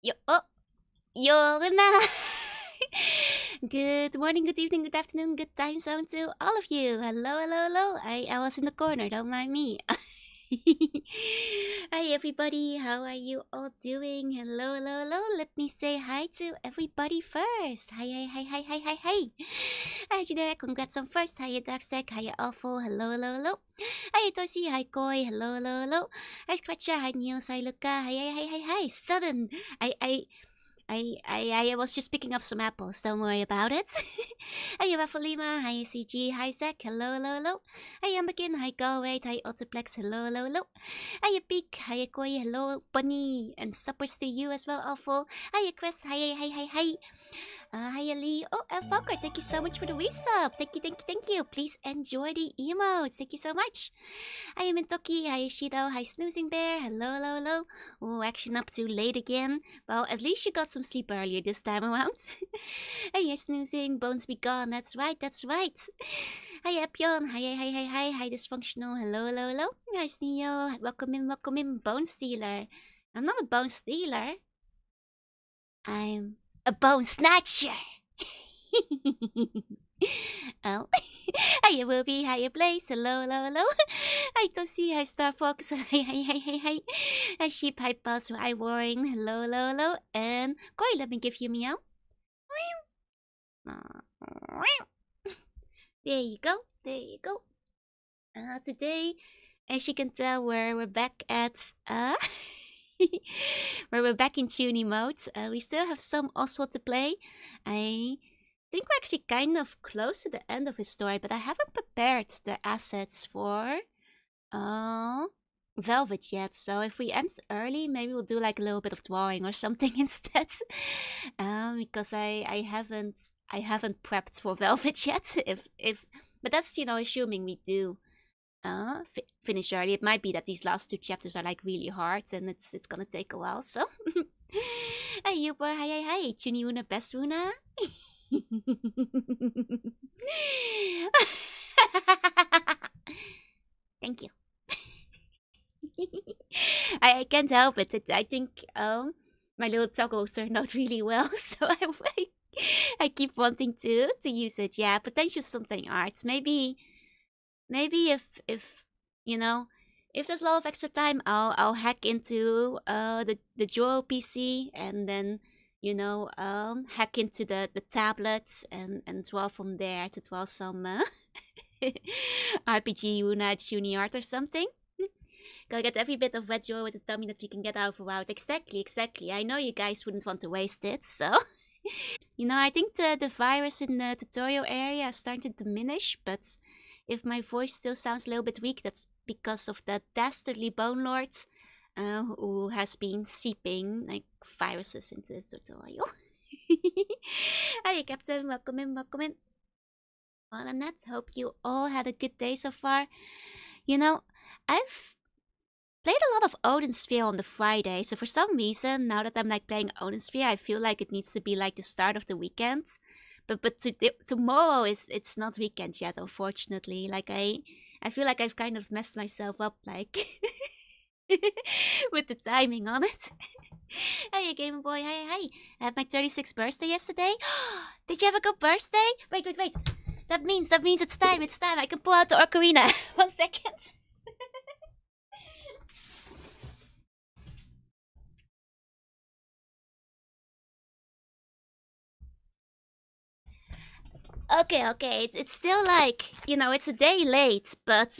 You're Good morning, good evening, good afternoon, good time zone to all of you. Hello, hello, hello. I was in the corner, don't mind me. Hi, everybody. How are you all doing? Hello, hello, hello. Let me say hi to everybody first. Hi, hi, hi, hi, hi, hi, hi. Hi, Julia. Congrats on first. Hiya, Darksec. Hiya, Awful. Hello, hello, hello. Hi, Toshi. Hi, Koi. Hello, hello, hello. Hi, Scratcha. Hi, News. Hi, Luca. Hi, hi, hi, hi, hi. Sudden. I was just picking up some apples. Don't worry about it. Hi, Waffalima. Hi, CG. Hi, Zach. Hello, hello, hello. Hi, Amberkin. Hi, Galwait. Hi, Autoplex. Hello, hello, hello. Hi, Peak. Hi, Koi. Hello, Bunny. And suppers to you as well, Awful. Hi, Chris. Hi, hi, hi, hi. Hi, Ali. Oh, Falker, thank you so much for the resub. Thank you, thank you, thank you. Please enjoy the emotes. Thank you so much. Hi, Mintoki. Hi, Shido. Hi, Snoozing Bear. Hello, hello, hello. Oh, action up too late again. Well, at least you got some sleep earlier this time around. Hey, Snoozing. Bones be gone. That's right, that's right. Hi, Epion. Hi, Dysfunctional. Hello, hello, hello. Hi, Neo. Welcome in, Bone Stealer. I'm not a Bone Stealer. I'm a Bone Snatcher. Oh. Hiya, Wilby. Hiya, Blaze. Hello, hello, hello. Hi, Tosi. Hi, Star Fox. Hi. Hi, Sheep. Hi, Buzz. Hi, Warring. Hello, hello, hello. And Koi, let me give you a meow. There you go. There you go. Today, as you can tell, we're back at where we're back in Tuning mode. We still have some Oswald to play. I think we're actually kind of close to the end of his story, but I haven't prepared the assets for Velvet yet. So if we end early, maybe we'll do like a little bit of drawing or something instead. Because I haven't prepped for Velvet yet. But that's assuming we do finish early. It might be that these last two chapters are like really hard and it's gonna take a while. So hey Uber, hi, Chuniuna best Runa. Thank you. I can't help it. I think my little toggle turned out really well, so I keep wanting to use it. Yeah, potential something arts. Maybe if if there's a lot of extra time, I'll hack into the Joro PC and then hack into the tablets and draw from there to draw some RPG Una art or something. Gotta get every bit of red joy with the tummy that we can get out of a route. Exactly. I know you guys wouldn't want to waste it, so I think the virus in the tutorial area is starting to diminish, but if my voice still sounds a little bit weak, that's because of the dastardly Bone Lord who has been seeping like viruses into the tutorial. Hi, Captain. Welcome in. Well, Annette, hope you all had a good day so far. I've played a lot of Odin Sphere on the Friday, so for some reason, now that I'm like playing Odin Sphere, I feel like it needs to be like the start of the weekend. But tomorrow it's not weekend yet, unfortunately. Like I feel like I've kind of messed myself up, like with the timing on it. Hey, Game Boy. Hi. I had my 36th birthday yesterday. Did you have a good birthday? Wait. That means it's time. I can pull out the ocarina. 1 second. Okay. It's still like, it's a day late, but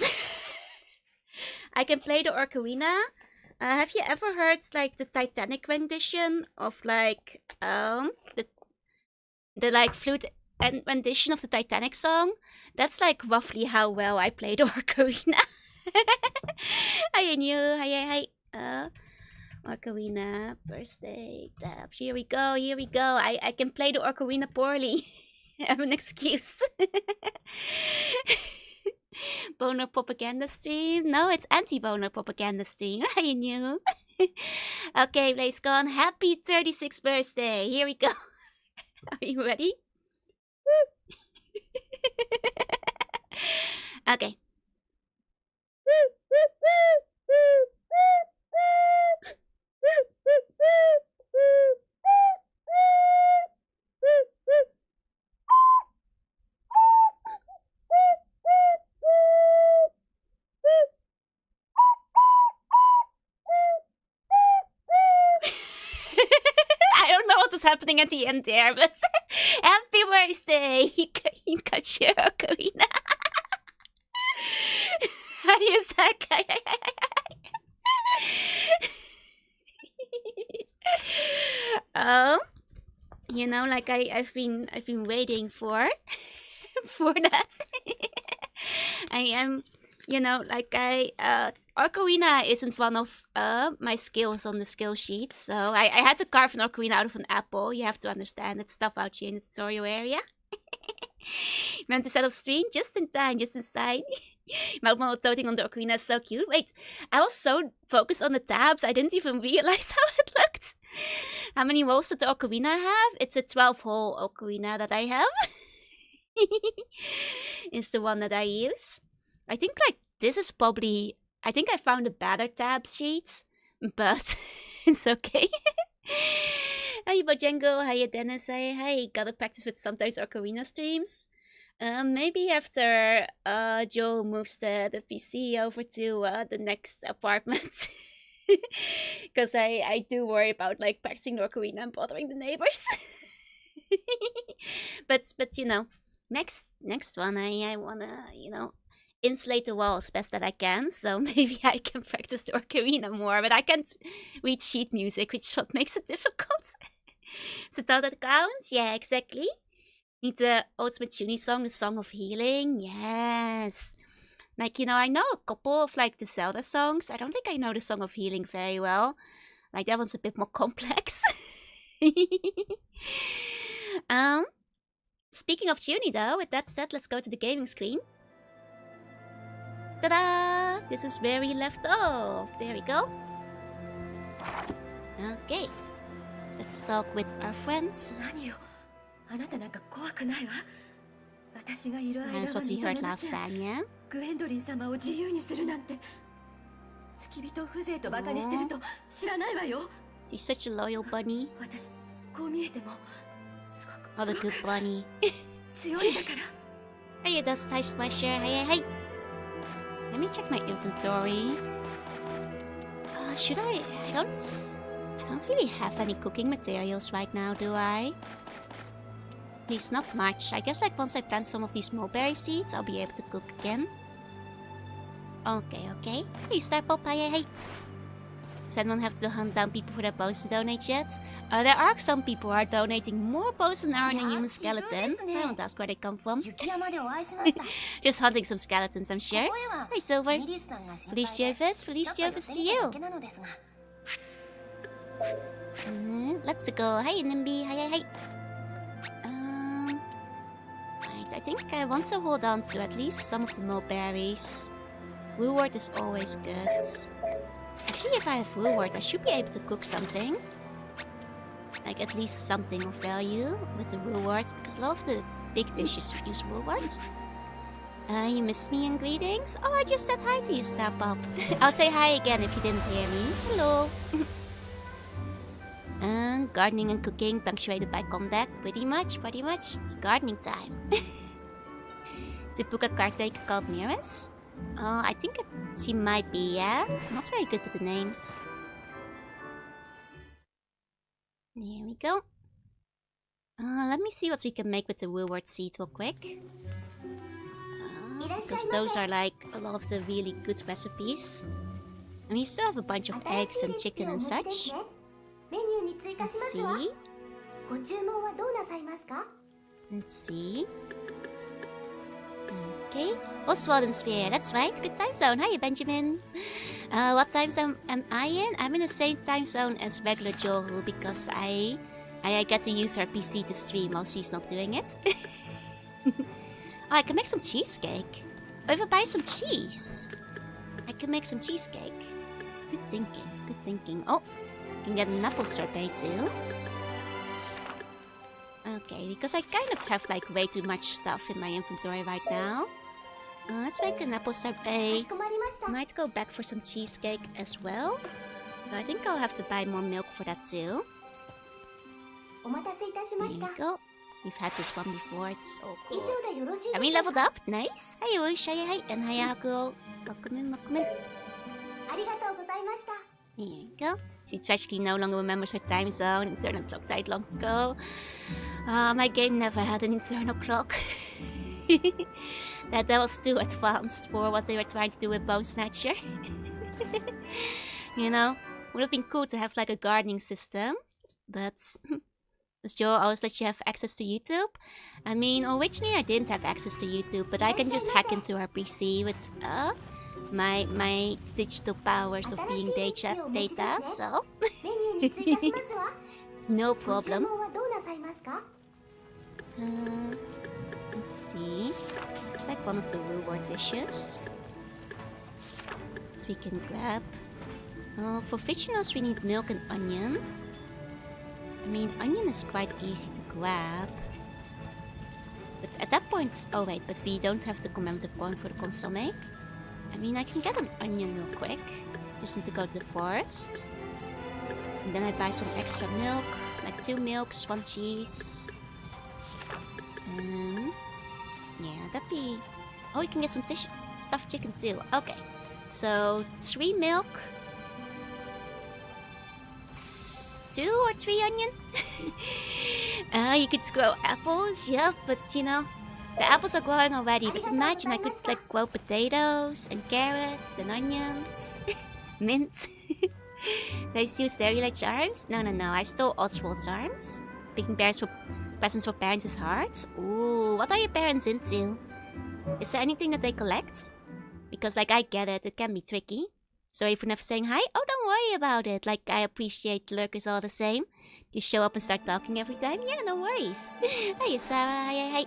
I can play the ocarina. Have you ever heard like the Titanic rendition of like the like flute and rendition of the Titanic song? That's like roughly how well I play the ocarina. Hi, new. Hi. Ocarina birthday tabs. Here we go. I can play the ocarina poorly. I have an excuse. Boner propaganda stream? No, it's anti-boner propaganda stream. I knew. Okay, Blaze gone. Happy 36th birthday. Here we go. Are you ready? Okay. was happening at the end there, but happy birthday, Hikachi Ocarina. How do you say? You know, like I've been waiting for that. I am, you know, like Ocarina isn't one of my skills on the skill sheet, so I had to carve an Ocarina out of an apple. You have to understand, it's stuff out here in the tutorial area. Meant to set up stream just in time, just inside. Mouth toting on the Ocarina is so cute. Wait, I was so focused on the tabs, I didn't even realize how it looked. How many rolls did the Ocarina have? It's a 12-hole Ocarina that I have. It's the one that I use. I think like this is probably... I think I found a better tab sheet, but it's okay. Hi Bojango, hi Dennis, hi, gotta practice with sometimes Ocarina streams. Maybe after Joe moves the PC over to the next apartment. Because I do worry about like practicing Ocarina and bothering the neighbors. but you know, next one I wanna, you know, insulate the walls best that I can, so maybe I can practice the Ocarina more, but I can't read sheet music, which is what makes it difficult. So that counts? Yeah, exactly. Need the ultimate tuning song, the Song of Healing? Yes. Like, you know, I know a couple of like the Zelda songs. I don't think I know the Song of Healing very well. Like that one's a bit more complex. Speaking of tuning though, with that said, let's go to the gaming screen. Ta-da! This is where we left off. There we go. Okay. So let's talk with our friends. That's what we heard last time, yeah? Oh. She's such a loyal bunny. What a good bunny. Hey, that's Hi Smasher. Hey. Let me check my inventory. Should I? I don't really have any cooking materials right now, do I? At least not much. I guess like once I plant some of these mulberry seeds, I'll be able to cook again. Okay. Hey, Starpop, hey. Does anyone have to hunt down people for their bones to donate yet? There are some people who are donating more bones an hour than a human skeleton. I won't ask where they come from. Just hunting some skeletons, I'm sure. Hi, Silver. Feliz Jovis to you. Let's go. Hey, Nimby. Hey. Right, I think I want to hold on to at least some of the mulberries. Reward is always good. Actually, if I have reward, I should be able to cook something. Like at least something of value with the rewards, because a lot of the big dishes use rewards. You missed me in greetings? Oh, I just said hi to you, Starpop. I'll say hi again if you didn't hear me. Hello. Gardening and cooking punctuated by combat. Pretty much. It's gardening time. Sipuka caretaker called near us? I think she might be, yeah? Not very good with the names. Here we go. Let me see what we can make with the reward seed real quick. Because those are like a lot of the really good recipes. And we still have a bunch of eggs and chicken and such. Let's see. Okay. Oswald and Sphere, that's right. Good time zone. Hiya, Benjamin. What time zone am I in? I'm in the same time zone as regular Johu because I get to use her PC to stream while she's not doing it. Oh, I can make some cheesecake. Or if I buy some cheese, I can make some cheesecake. Good thinking. Oh, I can get an apple sorbet too. Okay, because I kind of have like way too much stuff in my inventory right now. Let's make an apple sorbet. Might go back for some cheesecake as well. But I think I'll have to buy more milk for that too. There we go. We've had this one before, it's so cool. Have we leveled up? Nice! Hi, Oishaya, hi, and hi, Hakuo. Welcome in. Here you go. She tragically no longer remembers her time zone. Internal clock died long ago. My game never had an internal clock. that was too advanced for what they were trying to do with Bone Snatcher. You know, would have been cool to have like a gardening system, but does Joe always let you have access to YouTube? I mean, originally I didn't have access to YouTube, but I can just hack into her PC with my digital powers of being data, so no problem. Let's see. It's like one of the reward dishes that we can grab. For fictionals we need milk and onion. I mean, onion is quite easy to grab. But at that point... Oh wait, but we don't have the commemorative coin for the consomme. I mean, I can get an onion real quick. Just need to go to the forest. And then I buy some extra milk. Like 2 milks, 1 cheese. And... yeah, that'd be... Oh, you can get some stuffed chicken too. Okay. So, 3 milk. 2 or 3 onion. You could grow apples, yeah, but you know, the apples are growing already. But imagine I could like grow potatoes and carrots and onions, mint. Did I steal cellular charms? No. I stole Oswald's arms. Picking presents for parents is hard. Ooh, what are your parents into? Is there anything that they collect? Because like I get it, it can be tricky. Sorry for never saying hi. Oh, don't worry about it. Like, I appreciate lurkers all the same. Just show up and start talking every time. Yeah, no worries. Hey, Sarah. Hey.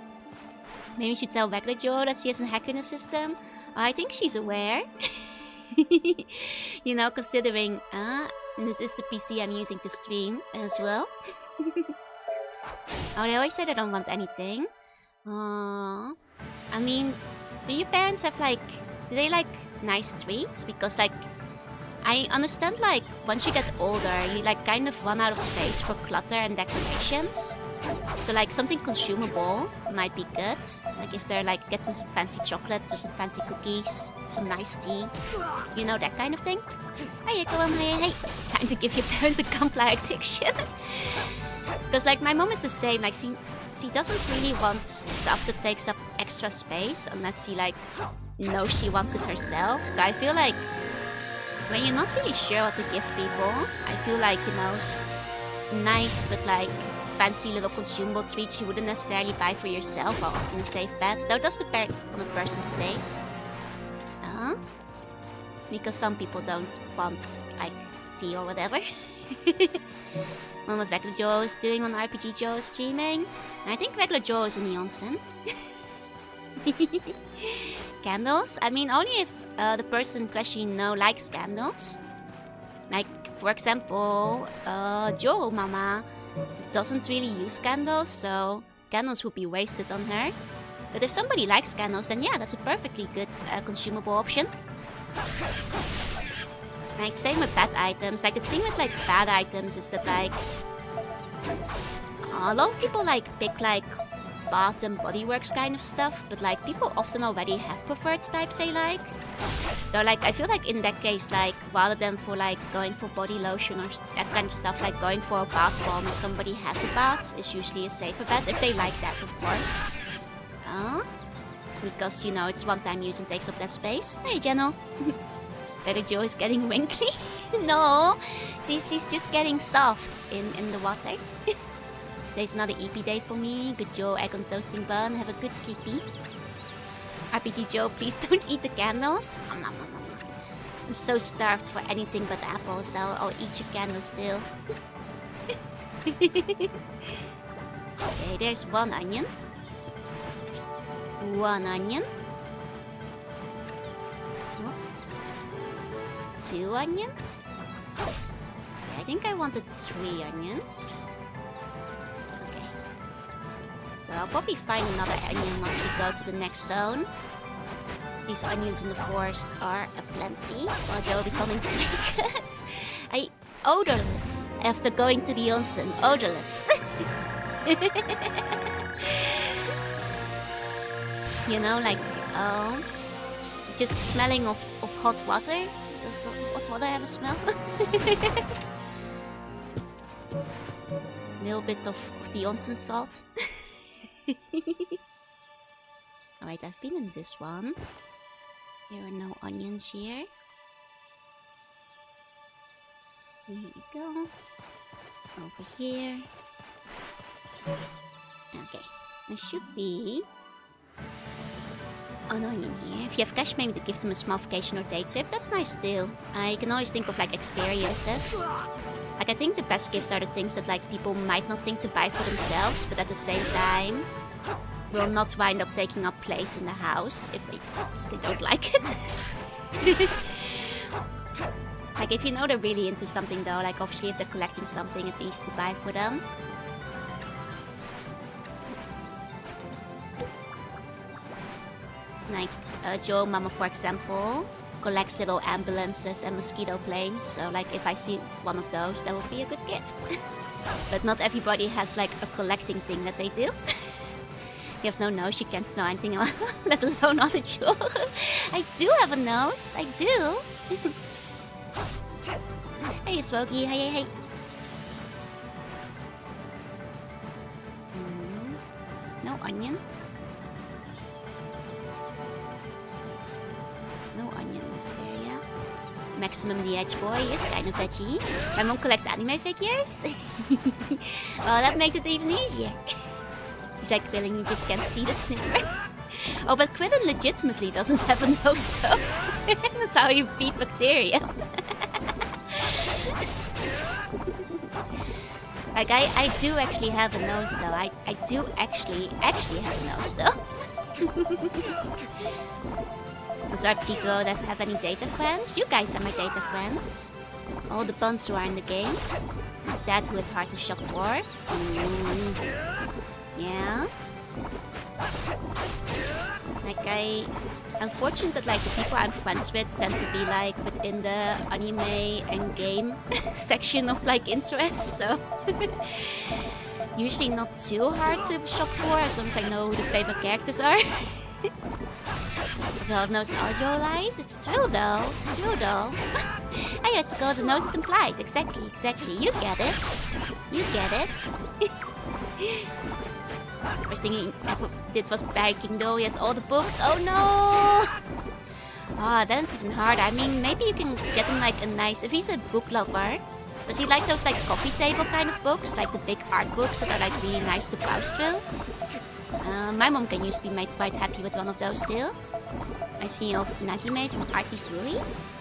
Maybe we should tell regular Joe that she has a hack in the system. I think she's aware. You know, considering, this is the PC I'm using to stream as well. Oh, they always say they don't want anything. I mean, do your parents have, like... Do they like nice treats? Because, like... I understand, like, once you get older, you, like, kind of run out of space for clutter and decorations. So, like, something consumable might be good. Like, if they're, like, get them some fancy chocolates or some fancy cookies, some nice tea. You know, that kind of thing. Hey, go on, hey. Time to give your parents a gunpla addiction. Because, like, my mom is the same. Like, she doesn't really want stuff that takes up extra space unless she, like, knows she wants it herself. So I feel like when you're not really sure what to give people, I feel like, you know, nice but like fancy little consumable treats you wouldn't necessarily buy for yourself are often a safe bet. Though does depend on a person's taste. Because some people don't want like tea or whatever. Well, what regular Joe is doing on RPG Joe is streaming. And I think regular Joe is in the onsen. Candles? I mean, only if the person questioning no likes candles. Like, for example, Joe Mama doesn't really use candles, so candles would be wasted on her. But if somebody likes candles, then yeah, that's a perfectly good consumable option. Like, same with bad items. Like, the thing with, like, bad items is that, like, a lot of people, like, pick, like, Bath and Body Works kind of stuff, but like people often already have preferred types they like. Though like I feel like in that case, like rather than for like going for body lotion or that kind of stuff, like going for a bath bomb if somebody has a bath is usually a safer bet, if they like that, of course. Because you know it's one-time use and takes up less space. Hey Jenno. Better Joe is getting wrinkly. No, she's just getting soft in the water. Today's another EP day for me. Good Joe, egg on toasting bun. Have a good sleepy. RPG Joe, please don't eat the candles. I'm so starved for anything but apples. I'll eat your candles too. Okay, there's 1 onion. 1 onion. 2 onion. Okay, I think I wanted 3 onions. So I'll probably find another onion once we go to the next zone. These onions in the forest are aplenty, while Joe becoming very good. Odorless after going to the onsen. Odorless. You know, like, just smelling of hot water. Does hot water have a smell? Little bit of the onsen salt. Alright, I've been in this one. There are no onions here. Here we go. Over here. Okay, there should be an onion here. If you have cash, maybe that gives them a small vacation or day trip. That's nice too. I can always think of like experiences. Like I think the best gifts are the things that like people might not think to buy for themselves, but at the same time will not wind up taking up place in the house if they don't like it. Like if you know they're really into something though, like obviously if they're collecting something, it's easy to buy for them. Like Joe Mama, for example, collects little ambulances and mosquito planes. So like if I see one of those, that would be a good gift. But not everybody has like a collecting thing that they do. You have no nose, you can't smell anything, let alone other jewel. I do have a nose, I do. Hey, Swogie, hey. No onion. No onion in this area. Maximum the Edge Boy is kind of veggie. My mom collects anime figures. Well, that makes it even easier. He's like, Billing, you just can't see the sniffer. Oh, but Krillin legitimately doesn't have a nose though. That's how you beat bacteria. Like, I do actually have a nose though. I do actually have a nose though. Does RPG don't have any data friends? You guys are my data friends. All the buns who are in the games. It's that who is hard to shop for. Yeah. Like I'm fortunate that like the people I'm friends with tend to be like within the anime and game section of like interests, so usually not too hard to shop for as long as I know who the favorite characters are. God knows audio lies. It's true though. It's true though. Hey, Jessica, the nose is implied. Exactly. You get it. You get it. First thing he ever did was bagging though. He has all the books. Oh no! Ah, then it's even harder. I mean, maybe you can get him like a nice... If he's a book lover, does he like those like coffee table kind of books? Like the big art books that are like really nice to browse through? My mom can used to be made quite happy with one of those too. I'm speaking of Nagime from Artie Fury.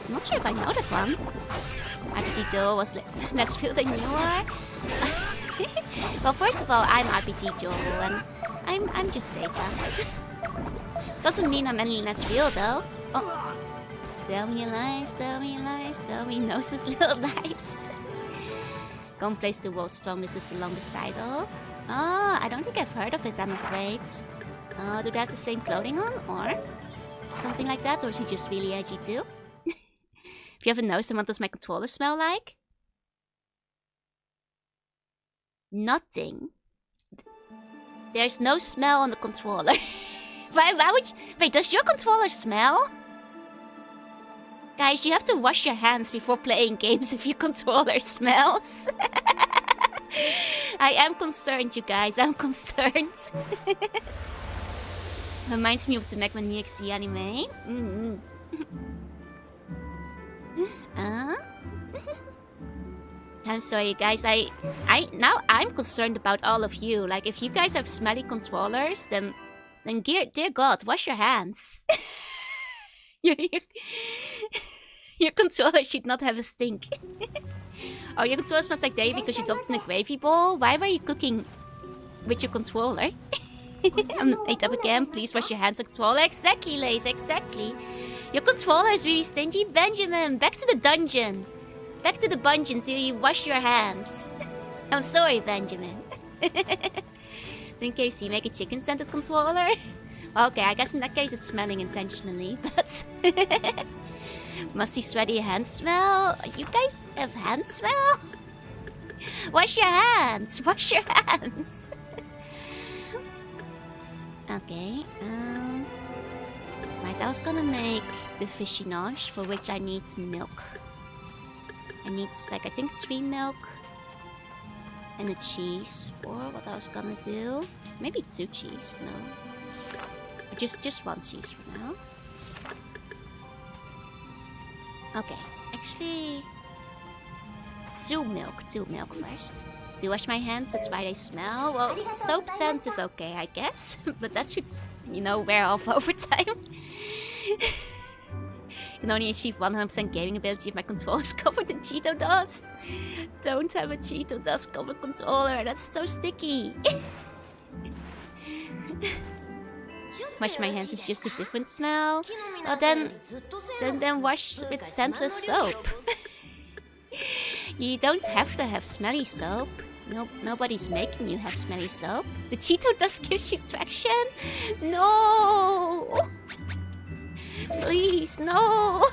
I'm not sure if I know that one. RPG Joe was less real than you are. Well, first of all, I'm RPG Joe, and I'm just data. Doesn't mean I'm any less real though. Oh. Tell me lies, tell me lies, tell me noses, little lies. Gun plays the world's strongest is the longest title. Oh, I don't think I've heard of it, I'm afraid. Do they have the same clothing on, or something like that? Or is he just really edgy too? If you have a nose, then what does my controller smell like? Nothing. There's no smell on the controller. Why would you... Wait, does your controller smell? Guys, you have to wash your hands before playing games if your controller smells. I am concerned, you guys. I'm concerned. Reminds me of the Mega Man EXE anime. I'm sorry, guys. Now I'm concerned about all of you. Like, if you guys have smelly controllers, then dear God, wash your hands. Your controller should not have a stink. Oh, your controller smells like dairy because you dropped in a gravy bowl? Why were you cooking with your controller? I'm late up again. Please wash your hands on controller. Exactly, Lace, exactly. Your controller is really stingy. Benjamin, back to the dungeon. Back to the dungeon till you wash your hands. I'm sorry, Benjamin. In case you make a chicken-scented controller. Okay, I guess in that case it's smelling intentionally, but... Musty, sweaty hand smell? You guys have hand smell? Wash your hands! Wash your hands! Okay, my Alright, I was gonna make the fishinage, for which I need milk. I need, like, I think 3 milk. And a cheese. Or what I was gonna do. Maybe 2 cheese, no. Or just 1 cheese for now. Okay, actually... 2 milk first. To wash my hands, that's why they smell. Well, soap scent is okay, I guess. But that should, you know, wear off over time. You can only achieve 100% gaming ability if my controller is covered in Cheeto dust. Don't have a Cheeto dust covered controller, that's so sticky. Wash my hands is just a different smell. Well, then wash with scentless soap. You don't have to have smelly soap. Nobody's making you have smelly soap. The Cheeto dust gives you traction? No! Please, no!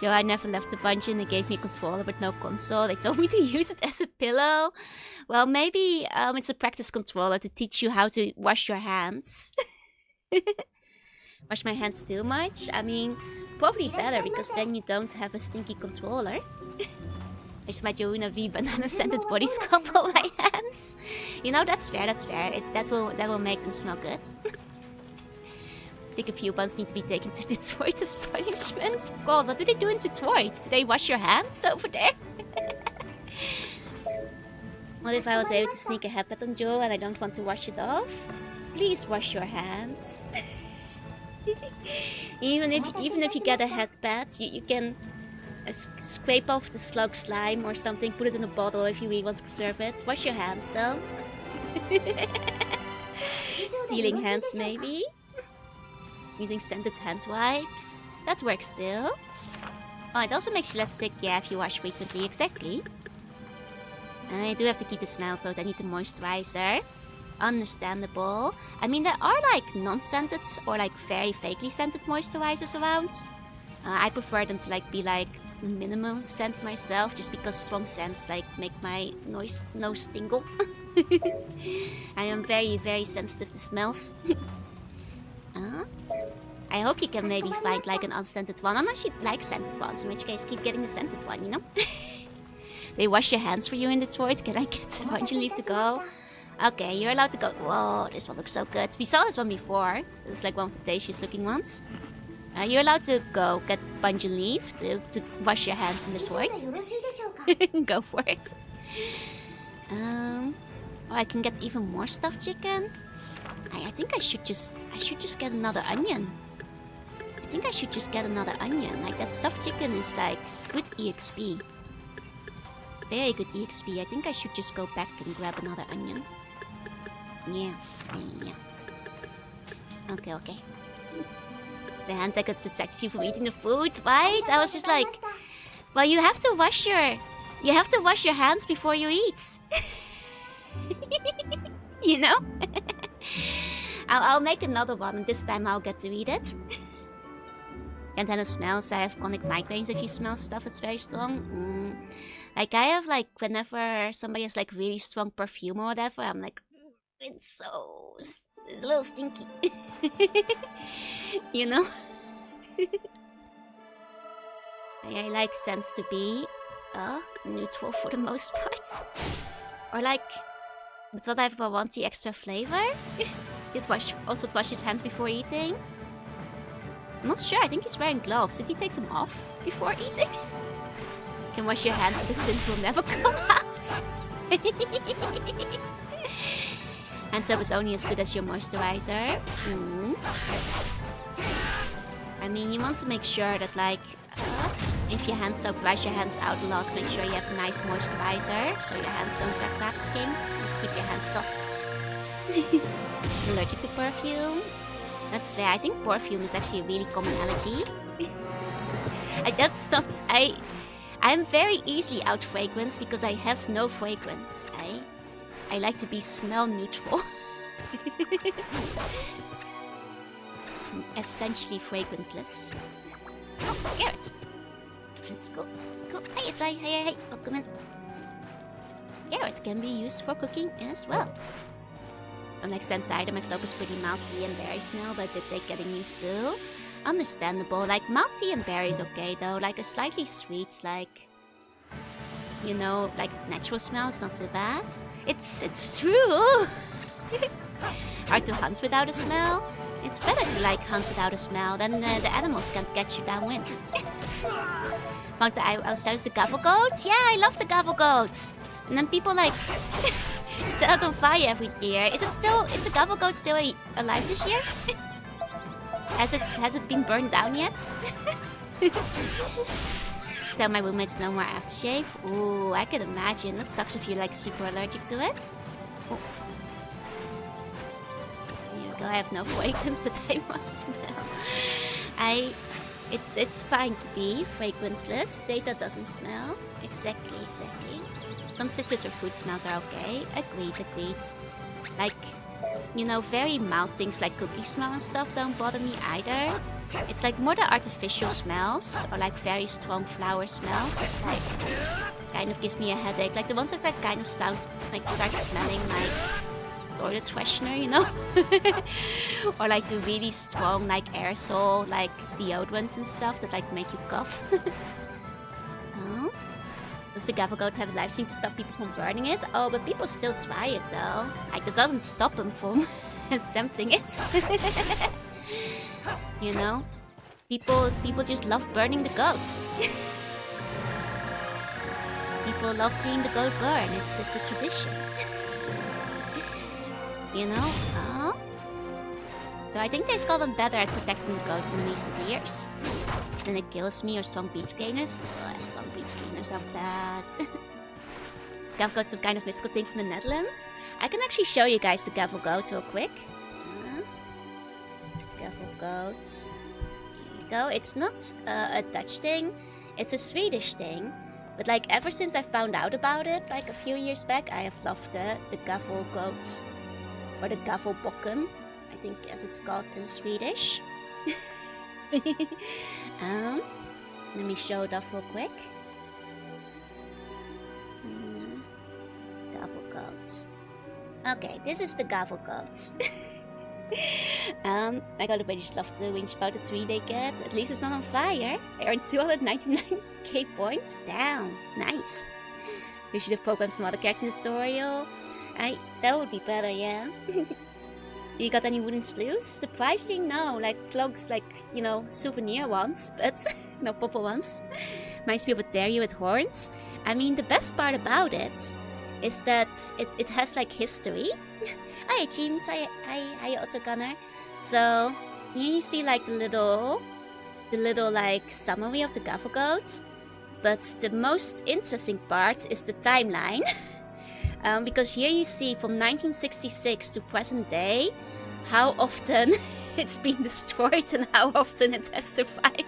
Joe, I never left the dungeon. They gave me a controller but no console. They told me to use it as a pillow. Well, maybe it's a practice controller to teach you how to wash your hands. Wash my hands too much? I mean, probably better because then you don't have a stinky controller. Is my Joanna V banana scented body scrub on my hands? You know, that's fair, that's fair. That will make them smell good. I think a few buns need to be taken to Detroit as punishment. God, what do they do in Detroit? Do they wash your hands over there? What if I was able to sneak a headband on Joe and I don't want to wash it off? Please wash your hands. even if you get a headband, you can scrape off the slug slime or something, put it in a bottle if you really want to preserve it. Wash your hands though. Stealing hands maybe. Using scented hand wipes. That works still. Oh, it also makes you less sick, yeah, if you wash frequently, exactly. I do have to keep the smell coat, I need the moisturizer. Understandable. I mean, there are like non-scented or like very vaguely scented moisturizers around. I prefer them to like be like minimal scent myself, just because strong scents like make my nose tingle. I am very, very sensitive to smells. I hope you can maybe find like an unscented one, unless you like scented ones, in which case keep getting the scented one, you know? They wash your hands for you in Detroit. Can I get the bungeon leaf to go? Okay, you're allowed to go. Whoa, this one looks so good. We saw this one before. It's like one of the tastiest looking ones. You're allowed to go get bungeon leaf to wash your hands in Detroit. Go for it. Oh, I can get even more stuffed chicken. I think I should just get another onion. I think I should just get another onion. Like, that stuffed chicken is like good EXP. Very good EXP. I think I should just go back and grab another onion. Yeah. Okay. The hand that gets distracted you from eating the food, right? I was just like, well, you have to wash your hands before you eat. You know? I'll make another one, and this time I'll get to eat it. And then it smells. I have chronic migraines if you smell stuff that's very strong. Like, I have, like, whenever somebody has, like, really strong perfume or whatever, I'm like, it's a little stinky. You know? I like scents to be neutral for the most part. Or, like, with whatever I want the extra flavor. Oswald wash his hands before eating. I'm not sure, I think he's wearing gloves. Did he take them off before eating? You can wash your hands, but the sins will never come out. Hand soap is only as good as your moisturizer. I mean, you want to make sure that, like, if your hand soap dries your hands out a lot, make sure you have a nice moisturizer, so your hands don't start cracking. Keep your hands soft. Allergic to perfume? That's fair. I think perfume is actually a really common allergy. I'm very easily out fragrance because I have no fragrance. I like to be smell neutral. I'm essentially fragranceless. Oh, Garrett. Let's go. Hey, welcome in. Garrett can be used for cooking as well. Like Sensider, my soap is pretty malty and berry smell, but did take getting used to. Understandable. Like malty and berry is okay though. Like a slightly sweet, like, you know, like natural smell is not too bad. It's true. Hard to hunt without a smell. It's better to like hunt without a smell, then the animals can't get you downwind. Found the ourselves the gavel goats. Yeah, I love the gavel goats. And then people like set it on fire every year. Is the gavel goat still alive this year? Has it been burned down yet? Tell my roommates no more aftershave. Ooh, I can imagine. That sucks if you're like super allergic to it. Ooh. I have no fragrance, but I must smell. It's fine to be fragranceless. Data doesn't smell. Exactly. Some citrus or fruit smells are okay. Agreed. Like, you know, very mild things like cookie smell and stuff don't bother me either. It's like more the artificial smells or like very strong flower smells that like kind of gives me a headache. Like the ones that kind of sound like start smelling like toilet freshener, you know? Or like the really strong like aerosol like deodorants and stuff that like make you cough. Oh. Does the gavel goat have a live stream to stop people from burning it? Oh, but people still try it though. Like that doesn't stop them from attempting it. You know? People just love burning the goats. People love seeing the goat burn. It's a tradition. You know? Oh. Though I think they've gotten better at protecting the goat in recent years. Then it kills me or strong beach cleaners. Oh, strong beach cleaners are bad. This gavel goat's some kind of mystical thing from the Netherlands. I can actually show you guys the gavel goat real quick. Gavel goat. Here you go. It's not a Dutch thing. It's a Swedish thing. But like ever since I found out about it, like a few years back, I have loved the gavel goat. Or the gavelbokken, I think as it's called in Swedish. Let me show it off real quick. Gavel goats. Okay, this is the gavel goats. I got a British love to whinge about the tree they get. At least it's not on fire. I earned 299k points. Damn, nice. We should have programmed some other cats in the tutorial. That would be better, yeah. Do you got any wooden sleeves? Surprisingly, no. Like cloaks, like, you know, souvenir ones, but no proper ones. Reminds me of a terrier with horns. I mean, the best part about it is that it has like history. Hi, James. Hi, Autogunner. So you see like the little like summary of the gavel goat. But the most interesting part is the timeline. Because here you see from 1966 to present day how often it's been destroyed and how often it has survived.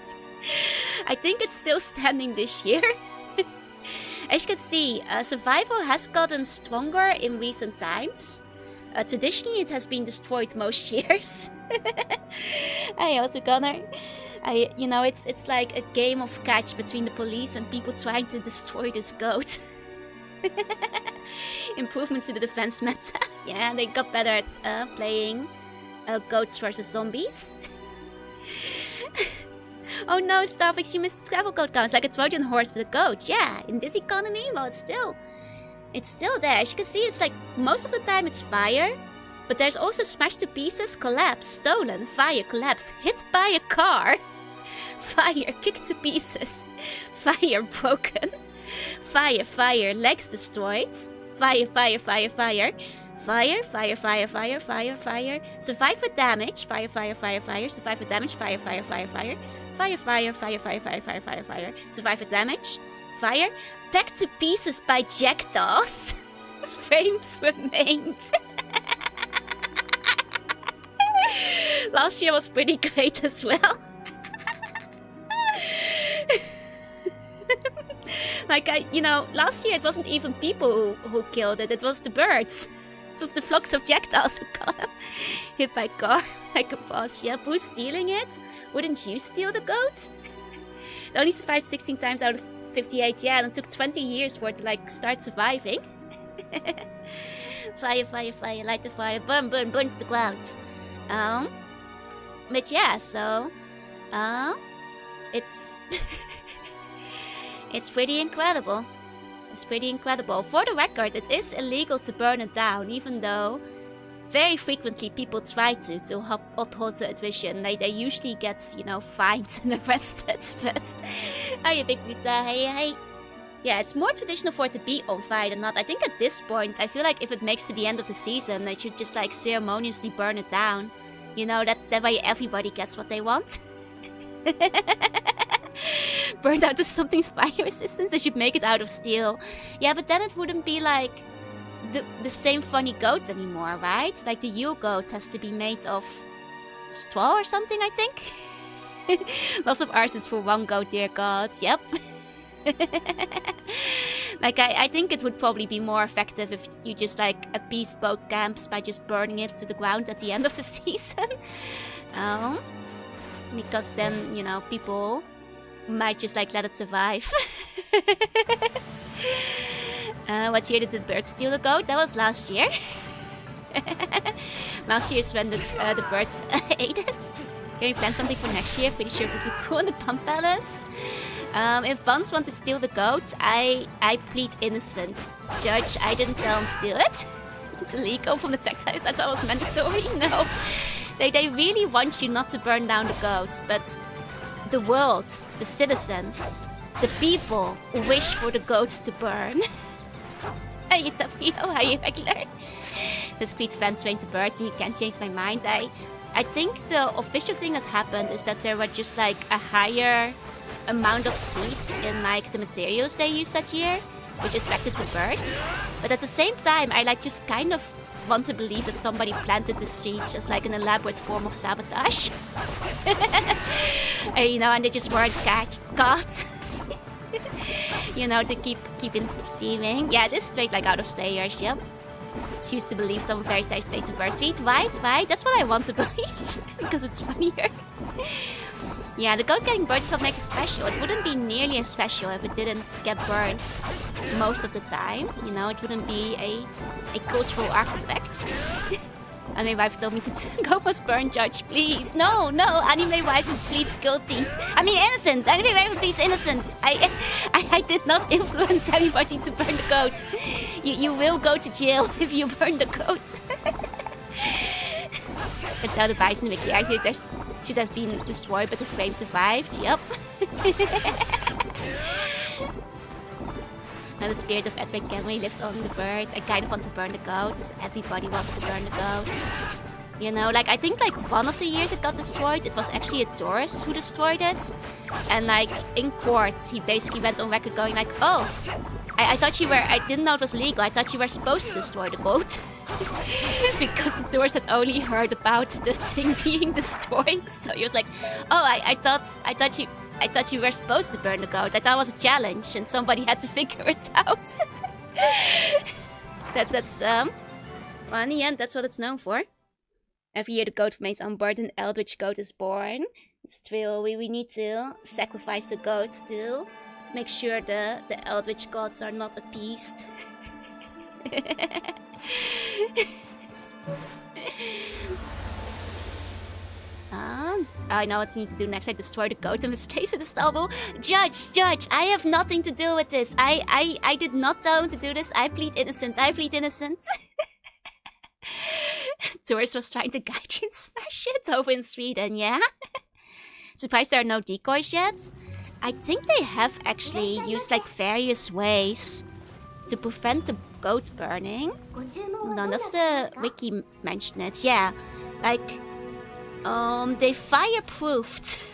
I think it's still standing this year. As you can see, survival has gotten stronger in recent times. Traditionally, it has been destroyed most years. Hey, Autogunner. You know, it's like a game of catch between the police and people trying to destroy this goat. Improvements to the defense meta. Yeah, they got better at playing goats versus zombies. Oh no, Starfix, you missed the travel goat counts. Like a Trojan horse with a goat. Yeah, in this economy, well, it's still there. As you can see, it's like most of the time it's fire. But there's also smashed to pieces, collapse, stolen, fire, collapse, hit by a car. Fire, kicked to pieces. Fire, broken. Fire, legs destroyed. Fire. Fire. Survive with damage. Fire. Survive with damage. Fire. Fire. Survive with damage. Fire. Packed to pieces by jackdaws. Frames remained. Last year was pretty great as well. Like, last year it wasn't even people who killed it, it was the birds. It was the flocks of jackdaws who got him. Hit by car, like a boss. Yeah, who's stealing it? Wouldn't you steal the goat? It only survived 16 times out of 58, yeah, and it took 20 years for it to, like, start surviving. Fire, fire, fire, light the fire, burn, burn, burn to the ground. But yeah, so, it's, it's pretty incredible. It's pretty incredible. For the record, it is illegal to burn it down, even though very frequently people try to uphold the tradition. They usually get, you know, fined and arrested. But, hey, big pizza, hey. Yeah, it's more traditional for it to be on fire than not. I think at this point, I feel like if it makes to the end of the season, they should just like ceremoniously burn it down. You know, that way everybody gets what they want. Burned out to something's fire resistance, they should make it out of steel. Yeah, but then it wouldn't be like the same funny goat anymore, right? Like the Yule goat has to be made of straw or something, I think. Lots of arsons for one goat, dear God. Yep. Like, I think it would probably be more effective if you just, like, appeased both camps by just burning it to the ground at the end of the season. Because then, you know, people might just, like, let it survive. What year did the birds steal the goat? That was last year. Last year is when the birds ate it. Can we plan something for next year? Pretty sure it would be cool in the Pump Palace. If Buns want to steal the goat, I plead innocent. Judge, I didn't tell him to do it. It's illegal from the text. I thought that was mandatory. No. They really want you not to burn down the goats, but the world, the citizens, the people wish for the goats to burn. Hey, Tapio, how you regular? This Creed fan trained the birds and you can't change my mind. I think the official thing that happened is that there were just like a higher amount of seeds in like the materials they used that year, which attracted the birds. But at the same time, I like just kind of want to believe that somebody planted the seeds as like an elaborate form of sabotage. And, you know, and they just weren't caught. You know, to keep it steaming. Yeah, this is straight like out of Slayers, yep. Choose to believe some very safe space to birds feet. Right? That's what I want to believe. Because it's funnier. Yeah, the goat getting burned is what makes it special. It wouldn't be nearly as special if it didn't get burned most of the time. You know, it wouldn't be a cultural artifact. Anime wife told me to go must burn, Judge, please. No, anime wife pleads guilty. I mean innocent. Anime wife pleads innocent. I did not influence anybody to burn the goat. You will go to jail if you burn the goat. I tell the bison wiki actually there should have been destroyed, but the frame survived. Yep. Now the spirit of Edward Kenway lives on the bird. I kind of want to burn the goat. Everybody wants to burn the goat. You know, like I think like one of the years it got destroyed, it was actually a tourist who destroyed it. And like in court, he basically went on record going like, oh, I thought you were, I didn't know it was legal. I thought you were supposed to destroy the goat. Because the tourists had only heard about the thing being destroyed. So he was like, oh, I thought you were supposed to burn the goat. I thought it was a challenge and somebody had to figure it out. That's well, in the end, that's what it's known for. Every year the goat remains on board and an eldritch goat is born. It's true, we need to sacrifice the goats to make sure the eldritch gods are not appeased. I know what you need to do next. I destroy the goat and misplace with the stubble. Judge, I have nothing to do with this. I did not tell him to do this. I plead innocent. Tourist was trying to guide you and smash it over in Sweden, yeah? Surprised there are no decoys yet? I think they have actually used like various ways to prevent the goat burning. No, that's the wiki mentioned it. Yeah, like they fireproofed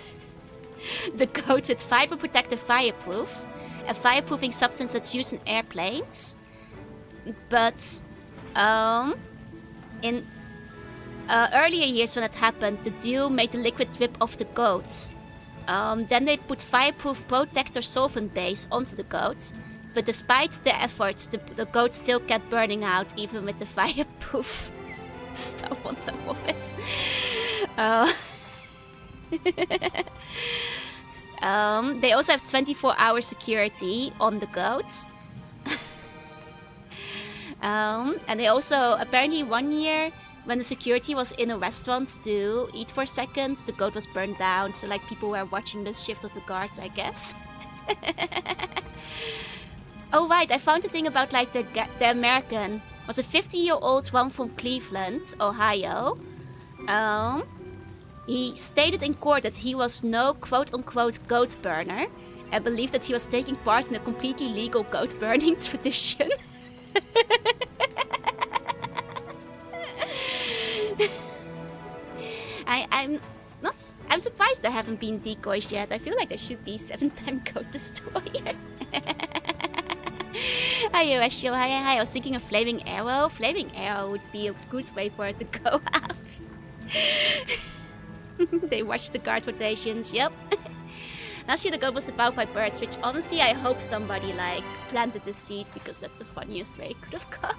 the goat with fiber protective fireproof, a fireproofing substance that's used in airplanes. But in earlier years when it happened, the dew made the liquid drip off the goats. Then they put fireproof protector solvent base onto the goats. But despite the efforts, the goat still kept burning out, even with the fireproof stuff on top of it. They also have 24-hour security on the goats. And they also, apparently one year, when the security was in a restaurant to eat for seconds, the goat was burned down. So like people were watching the shift of the guards, I guess. Oh right, I found a thing about like the American. Was a 50-year-old one from Cleveland, Ohio. He stated in court that he was no quote-unquote goat burner and believed that he was taking part in a completely legal goat burning tradition. I'm surprised there haven't been decoys yet. I feel like there should be 7-time goat destroyer. Hi, Rachel. Hi. I was thinking of flaming arrow. Flaming arrow would be a good way for it to go out. They watched the guard rotations. Yep. Last year the goat was devoured by birds, which honestly I hope somebody like planted the seed because that's the funniest way it could have gone.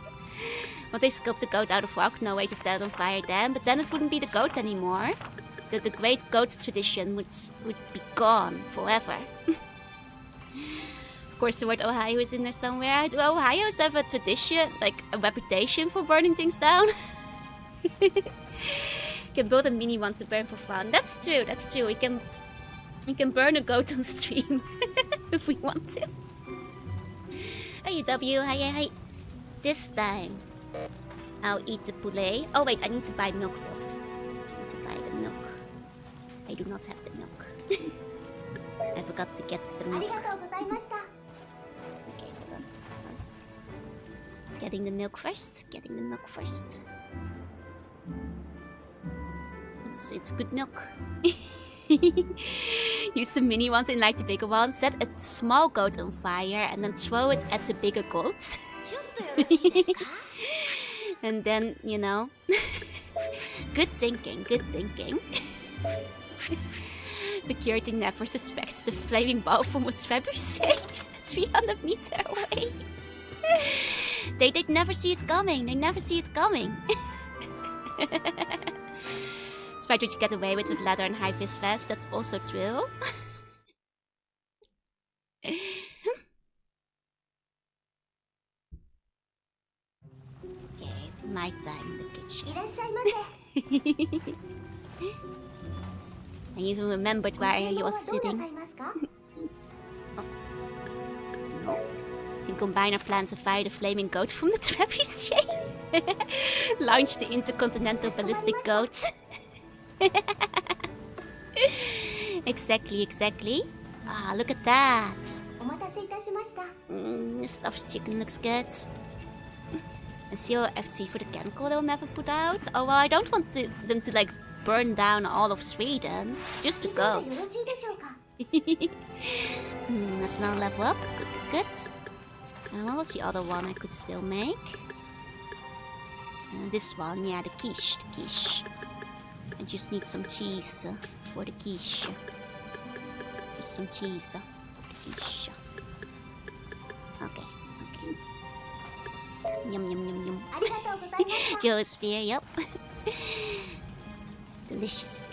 But they sculpt the goat out of rock, no way to set it on fire then, but then it wouldn't be the goat anymore. The great goat tradition would be gone forever. Of course the word Ohio is in there somewhere. Do Ohios have a tradition, like a reputation for burning things down? You can build a mini one to burn for fun. That's true, that's true. We can burn a goat on stream if we want to. Hi W, hi. This time I'll eat the poulet. Oh wait, I need to buy milk first. I need to buy the milk. I do not have the milk. I forgot to get the milk. Okay, hold on. Getting the milk first. It's good milk. Use the mini ones and light the bigger one. Set a small goat on fire and then throw it at the bigger goat. And then, you know. Good thinking. Security never suspects the flaming ball from a trebuchet 300 meters away. They never see it coming. Despite what you get away with leather and high-vis vest, that's also true. Okay, my time in the kitchen. I even remembered where he was sitting. Oh. No. You can combine our plans and fire the flaming goat from the trebuchet. Launch the intercontinental ballistic goat. Exactly. Ah, look at that. The stuffed chicken looks good. And seal F3 for the chemical they'll never put out. Oh well, I don't want them to like burn down all of Sweden. Just the goats. Let's now level up. Good. And what was the other one I could still make? This one, yeah, the quiche. I just need some cheese for the quiche. Just some cheese for the quiche. Okay. Yum. Geosphere, yep. Delicious.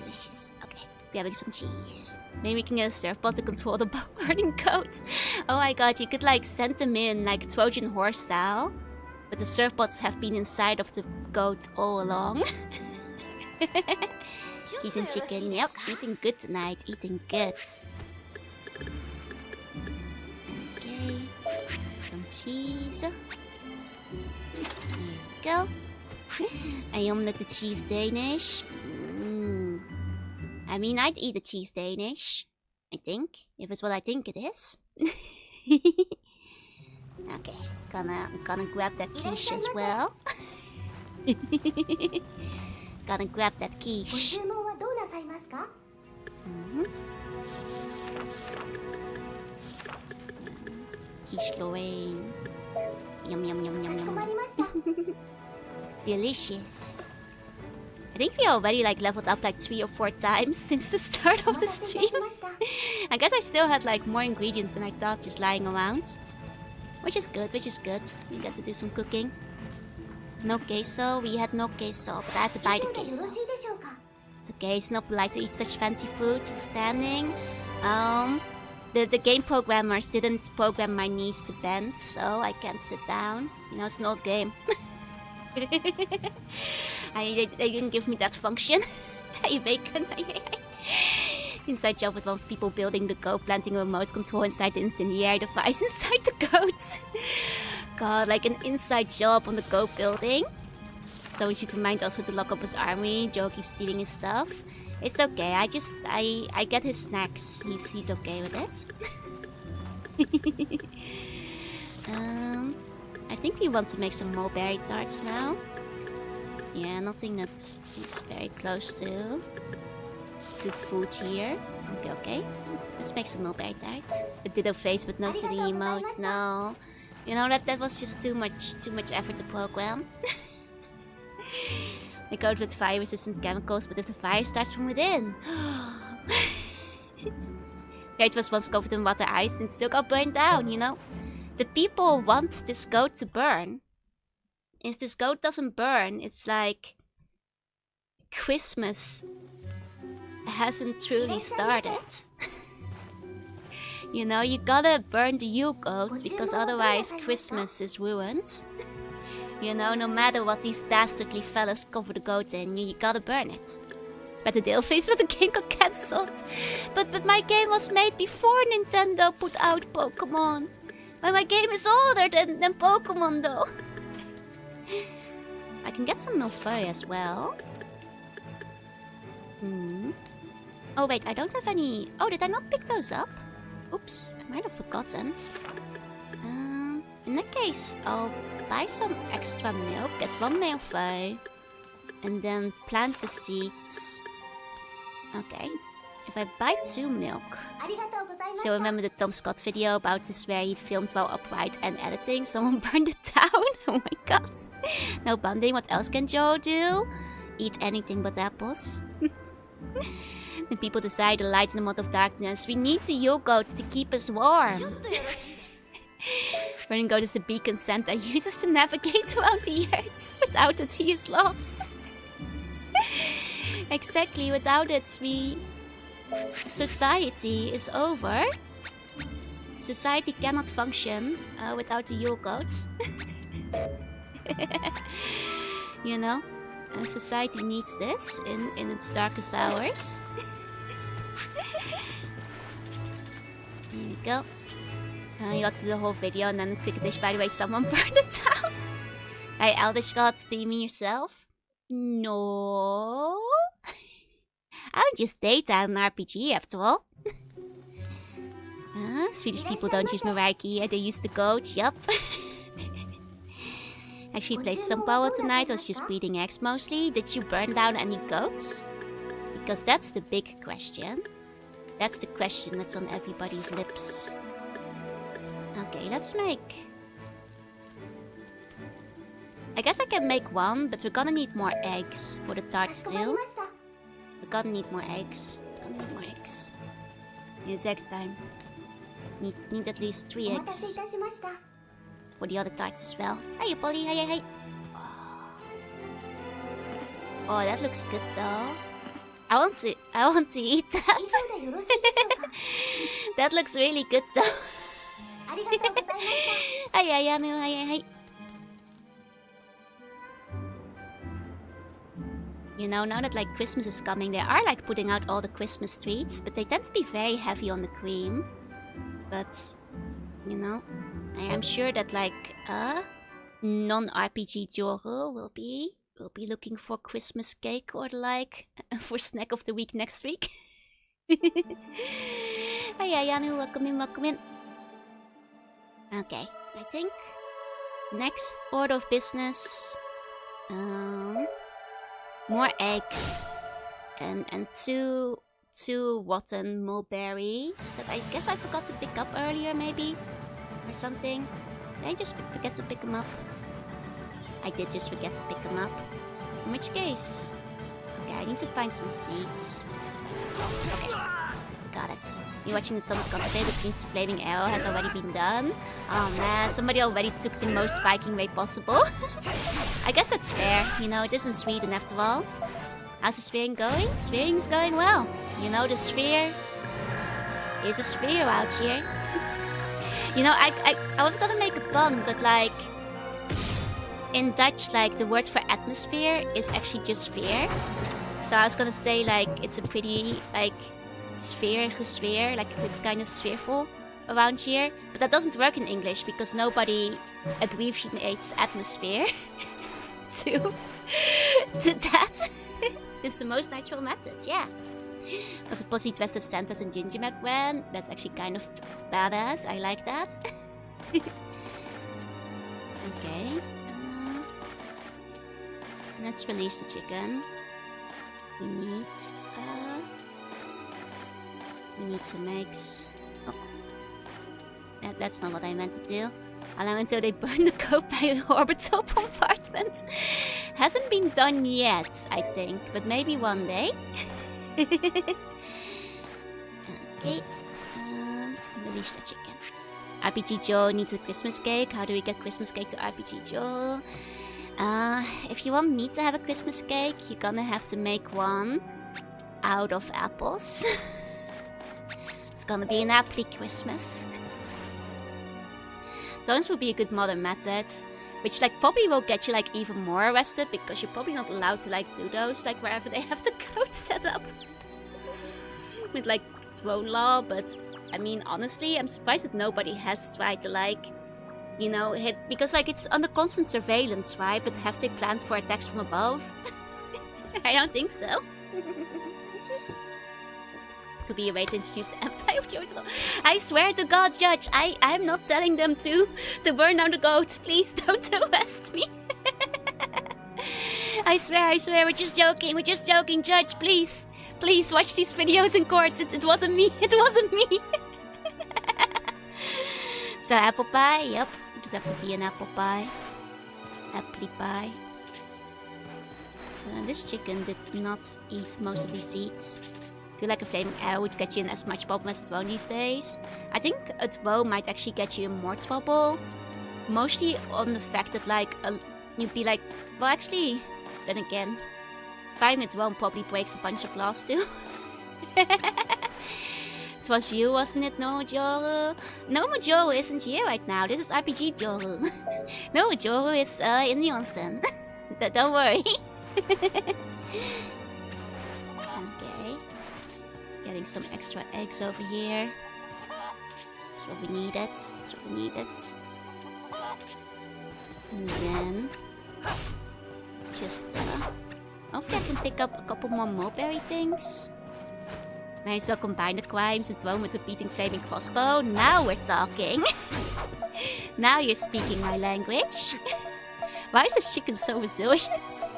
Okay, grabbing some cheese. Maybe we can get a surfboard to control the burning goats. Oh my god, you could like send them in like Trojan horse style. But the surfboards have been inside of the goat all along. Cheese and chicken, yep. Eating good tonight, eating good. Okay. Some cheese. There we go. I omelette the cheese Danish. I mean, I'd eat a cheese Danish. I think. If it's what I think it is. Okay. Gonna grab that quiche as well. Gonna grab that quiche. Quiche Lorraine. Yum. Delicious. I think we already like leveled up like 3 or 4 times since the start of the stream. I guess I still had like more ingredients than I thought just lying around. Which is good. We get to do some cooking. No queso. We had no queso, but I had to buy the queso. It's okay, it's not polite to eat such fancy food standing. The The game programmers didn't program my knees to bend, so I can't sit down. You know, it's an old game. They didn't give me that function. Hey, bacon. Inside job with one of people building the goat, planting a remote control inside the incendiary device inside the goat. God, like an inside job on the goat building. So we should remind us with the lock up his army. Joe keeps stealing his stuff. It's okay. I get his snacks. He's okay with it. I think we want to make some mulberry tarts now. Yeah, nothing that he's very close to food here. Okay. Let's make some mulberry tarts. A ditto face with no silly emotes. No, you know that was just too much effort to program. They coat with fire-resistant chemicals, but if the fire starts from within... It was once covered in water ice and still got burned down, you know? The people want this goat to burn. If this goat doesn't burn, it's like... Christmas hasn't truly started. You know, you gotta burn the Yule goat, because otherwise Christmas is ruined. You know, no matter what these dastardly fellas cover the goat in, you gotta burn it. But the deal face with the game got cancelled. But my game was made before Nintendo put out Pokemon. But my game is older than Pokemon though. I can get some Milfoy as well. Oh wait, I don't have any... Oh, did I not pick those up? Oops, I might have forgotten. In that case, I'll buy some extra milk, get one Milfoy, and then plant the seeds. Okay, if I buy 2 milk... So remember the Tom Scott video about this where he filmed while upright and editing? Someone burned it down? Oh my god. No bonding, what else can Joe do? Eat anything but apples. The people decide to light in the month of darkness. We need the Yule goat to keep us warm. Running goat is the beacon Santa uses to navigate around the earth. Without it, he is lost. Exactly, without it, society is over. Society cannot function without the Yule goats. You know? Society needs this in its darkest hours. Here we go. You got to do the whole video and then quick dish. By the way, someone burned it down. Hey, Eldish God, do you mean yourself? No. I don't just date out an RPG after all. Swedish people don't use Meraki, they use the goat, yup. Actually played some power tonight, I was just breeding eggs mostly. Did you burn down any goats? Because that's the big question. That's the question that's on everybody's lips. Okay, let's make... I guess I can make one, but we're gonna need more eggs for the tarts too. We're gonna need more eggs. Exact time. Need at least 3 eggs. For the other tarts as well. Hey, Polly, hey. Oh, that looks good though. I want to eat that. That looks really good though. Hey. You know, now that like Christmas is coming, they are like putting out all the Christmas treats, but they tend to be very heavy on the cream. But, you know, I am sure that like non-RPG Joro will be looking for Christmas cake or like for snack of the week next week. Hey Ayanu, welcome in. Okay, I think next order of business, more eggs and two rotten mulberries that I guess I forgot to pick up earlier maybe or something. Did I just forget to pick them up? I did just forget to pick them up. In which case, okay, I need to find some seeds. Okay, got it. You're watching the Tom Scott update. It seems the flaming arrow has already been done. Oh man, somebody already took the most Viking way possible. I guess that's fair. You know, it isn't Sweden after all. How's the sphearing going? Sphearing's going well. You know, the sphere is a sphere out here. You know, I was gonna make a pun, but like in Dutch, like the word for atmosphere is actually just sphere. So I was gonna say like it's a pretty like sphere, like it's kind of sphereful around here. But that doesn't work in English because nobody abbreviates atmosphere to that. This is the most natural method, yeah. Als een posse Twisted Santas and Ginger Map ran, that's actually kind of badass. I like that. Okay. Let's release the chicken. We need some eggs. Oh. That's not what I meant to do. Allow until they burn the code by an orbital bombardment. Hasn't been done yet, I think, but maybe one day. Okay. Release the chicken. RPG Joe needs a Christmas cake. How do we get Christmas cake to RPG Joe? If you want me to have a Christmas cake, you're gonna have to make one out of apples. It's gonna be an apple Christmas. Those would be a good modern method, which like probably will get you like even more arrested because you're probably not allowed to like do those like wherever they have the code set up with like throne law. But I mean, honestly, I'm surprised that nobody has tried to like, you know, hit, because like it's under constant surveillance, right? But have they planned for attacks from above? I don't think so. Could be a way to introduce the Empire of Jotaro. I swear to God, Judge, I'm not telling them to burn down the goat. Please don't arrest me. I swear, we're just joking, Judge, please. Please watch these videos in court. It wasn't me, So apple pie, yep. It does have to be an apple pie. Apple pie. This chicken did not eat most of these seeds. I feel like a flaming arrow would get you in as much trouble as a throw these days. I think a throw might actually get you in more trouble. Mostly on the fact that like, you'd be like, well actually, then again, firing a throw probably breaks a bunch of glass too. It was you, wasn't it, Nomojoru? Nomojoru isn't here right now, this is RPG Joru. Nomojoru is in the onsen. Don't worry. Getting some extra eggs over here. That's what we needed. And then just hopefully I can pick up a couple more mulberry things. Might as well combine the crimes and throw with repeating flaming crossbow. Now we're talking. Now you're speaking my language. Why is this chicken so resilient?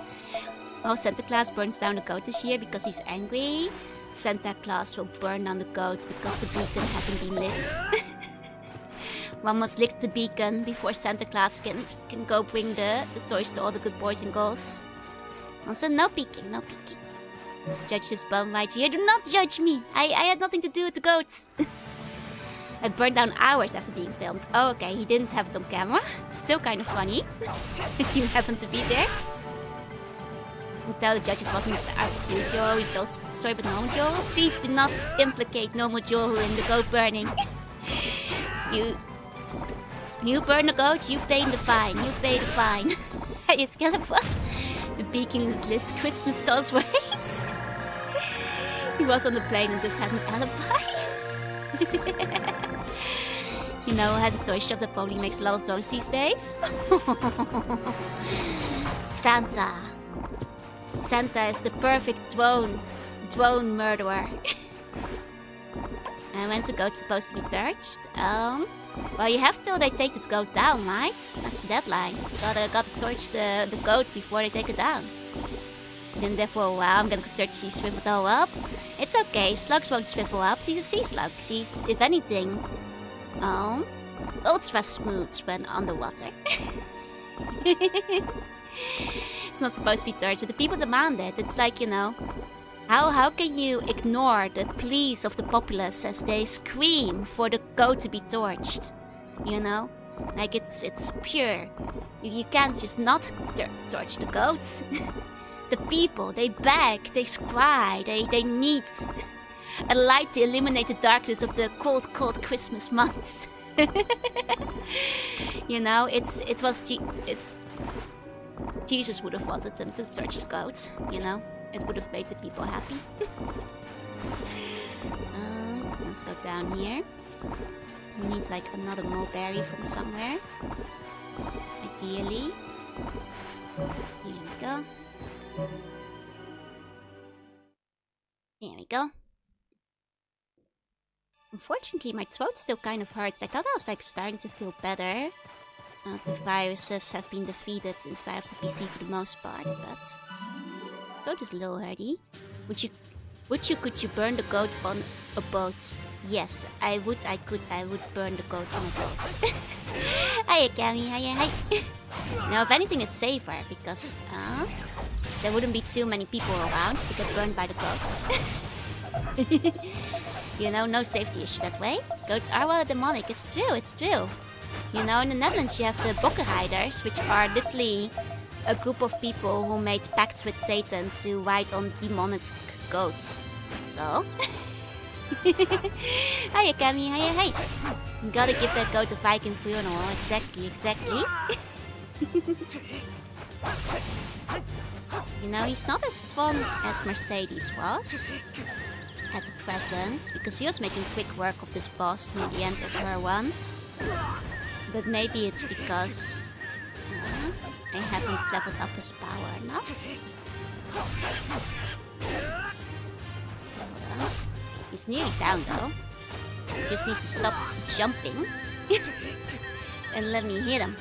Well, Santa Claus burns down the goat this year because he's angry. Santa Claus will burn down the goat because the beacon hasn't been lit. One must lick the beacon before Santa Claus can go bring the toys to all the good boys and girls. Also, no peeking. Judge this bum right here. Do not judge me! I had nothing to do with the goats. It burned down hours after being filmed. Oh, okay, he didn't have it on camera. Still kind of funny. If you happen to be there. We tell the judge it wasn't RPG Joe, we told the story about Nomojoru. Please do not implicate Nomojoru in the goat burning. You burn the goat, you pay the fine. Hey, Excalibur. The beacon is lit, Christmas calls wait. He was on the plane and just had an alibi. You know, has a toy shop that probably makes a lot of toys these days. Santa is the perfect drone murderer. And when's the goat supposed to be touched? Well, you have till they take the goat down, right? That's the deadline. Gotta torch the goat before they take it down. Been there for a while, I'm gonna search sea swivel though up. It's okay, slugs won't swivel up. She's a sea slug. She's, if anything, ultra smooth when underwater. It's not supposed to be torched, but the people demand it. It's like, you know, how can you ignore the pleas of the populace as they scream for the goat to be torched? You know? Like, it's pure. You can't just not torch the goats. The people, they beg, they cry, they need A light to illuminate the darkness of the cold, cold Christmas months. You know, it's Jesus would have wanted them to touch the goat, you know? It would have made the people happy. Let's go down here. We need like another mulberry from somewhere. Ideally. Here we go. There we go. Unfortunately, my throat still kind of hurts. I thought I was like starting to feel better. The viruses have been defeated inside of the PC for the most part, but throat is a little hurty. Could you burn the goat on a boat? Yes, I would burn the goat on a boat. Hiya, Cammy, hiya. Now, if anything, it's safer, because there wouldn't be too many people around to get burned by the goats. You know, no safety issue that way. Goats are well demonic, it's true. You know, in the Netherlands you have the Bokkenrijders, which are literally a group of people who made pacts with Satan to ride on demonic goats. So... Hiya, Cammy, hiya. Gotta give that goat a Viking funeral, exactly. You know, he's not as strong as Mercedes was at the present, because he was making quick work of this boss near the end of her one. But maybe it's because I haven't leveled up his power enough. He's nearly down though. He just needs to stop jumping and let me hit him.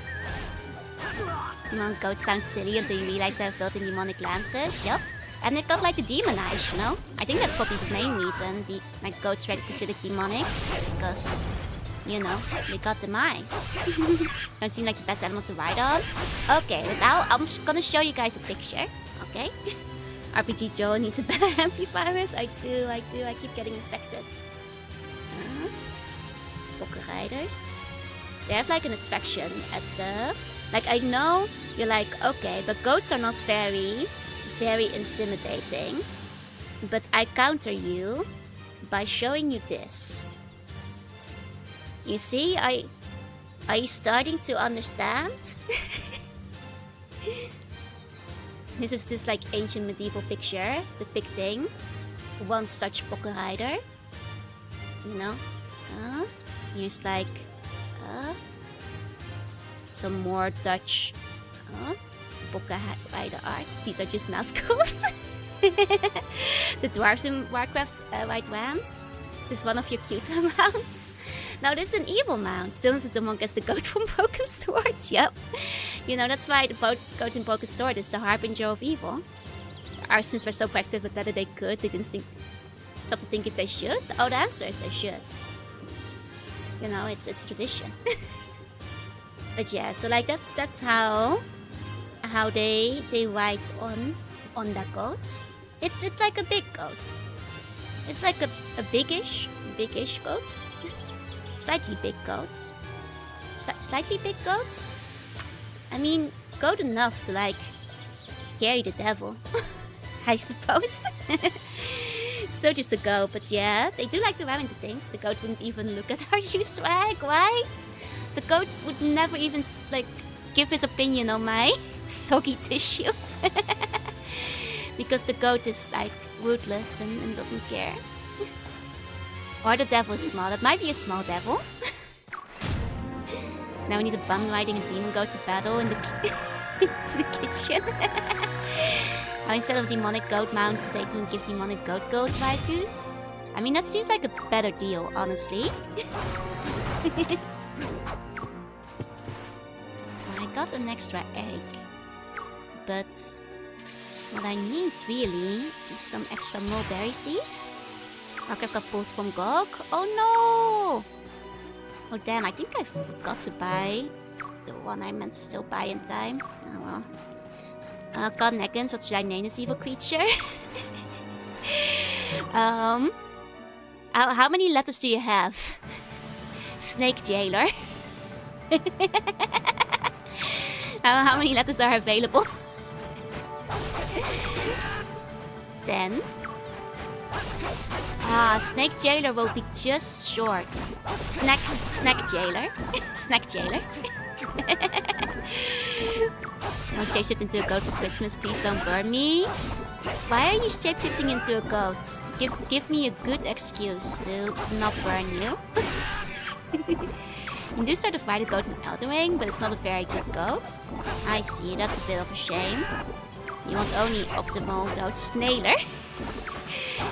Goats sound silly until you realize they're built in demonic lances. Yup. And they've got like the demon eyes, you know? I think that's probably the main reason like goats were considered demonics. Because, you know, they got them eyes. Don't seem like the best animal to ride on. Okay, but now I'm just gonna show you guys a picture. Okay? RPG Joe needs a better amplivirus. I do. I keep getting infected. Bokkenrijders. They have like an attraction at the... Like, I know you're like, okay, but goats are not very intimidating. But I counter you by showing you this. You see, are you starting to understand? This is this like ancient medieval picture depicting one such Bokkenrider. You know? Here's like some more Dutch Bokkenrider arts. These are just Nazgûls. The dwarves in Warcraft's White Rams. This is one of your cuter mounts. Now this is an evil mount. Still is the monk as the goat from Broken Sword. Yep. You know, that's why the goat in Broken Sword is the harbinger of evil. Our students were so practical with whether they could. They didn't stop to think if they should. Oh, the answer is they should. You know, it's tradition. But yeah, so like that's how they ride on the goats. It's like a big goat. It's like a biggish goat. Slightly big goat. Slightly big goat. I mean, goat enough to like carry the devil, I suppose. Still just a goat, but yeah, they do like to ram into things. The goat wouldn't even look at our used rag, right? The goat would never even like give his opinion on my soggy tissue. Because the goat is like ruthless and doesn't care. Or the devil is small. That might be a small devil. Now we need a bum riding a demon goat to battle in the to the kitchen. Now instead of demonic goat mounts, Satan will give demonic goat girls waifus. I mean, that seems like a better deal, honestly. I got an extra egg, but what I need really is some extra mulberry seeds. Warcraft got pulled from GOG. Oh no! Oh damn, I think I forgot to buy the one I meant to still buy in time. Oh well. God Neckens, what should I name this evil creature? How many letters do you have? Snake Jailer. How many letters are available? 10. Snake Jailer will be just short. Snack Jailer. Snack Jailer. I'll shape into a goat for Christmas. Please don't burn me. Why are you shapeshifting into a goat? Give me a good excuse to not burn you. You do start to fight a goat in Elden Ring, but it's not a very good goat. I see, that's a bit of a shame. You want only optimal goat. Snailer.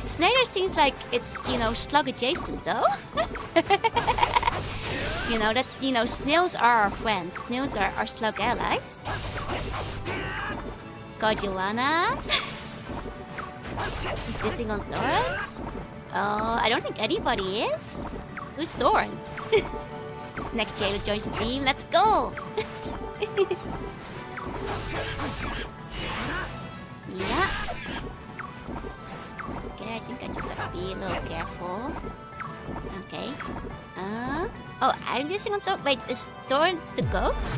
Snailer seems like it's, slug adjacent though. Snails are our friends. Snails are our slug allies. God, Joanna. Is dissing on Torrent? Oh, I don't think anybody is. Who's Torrent? Snack Jailer joins the team. Let's go! Yeah. Okay, I think I just have to be a little careful. Okay. Oh, I'm dissing on Torrent. Wait, is Torrent the goat?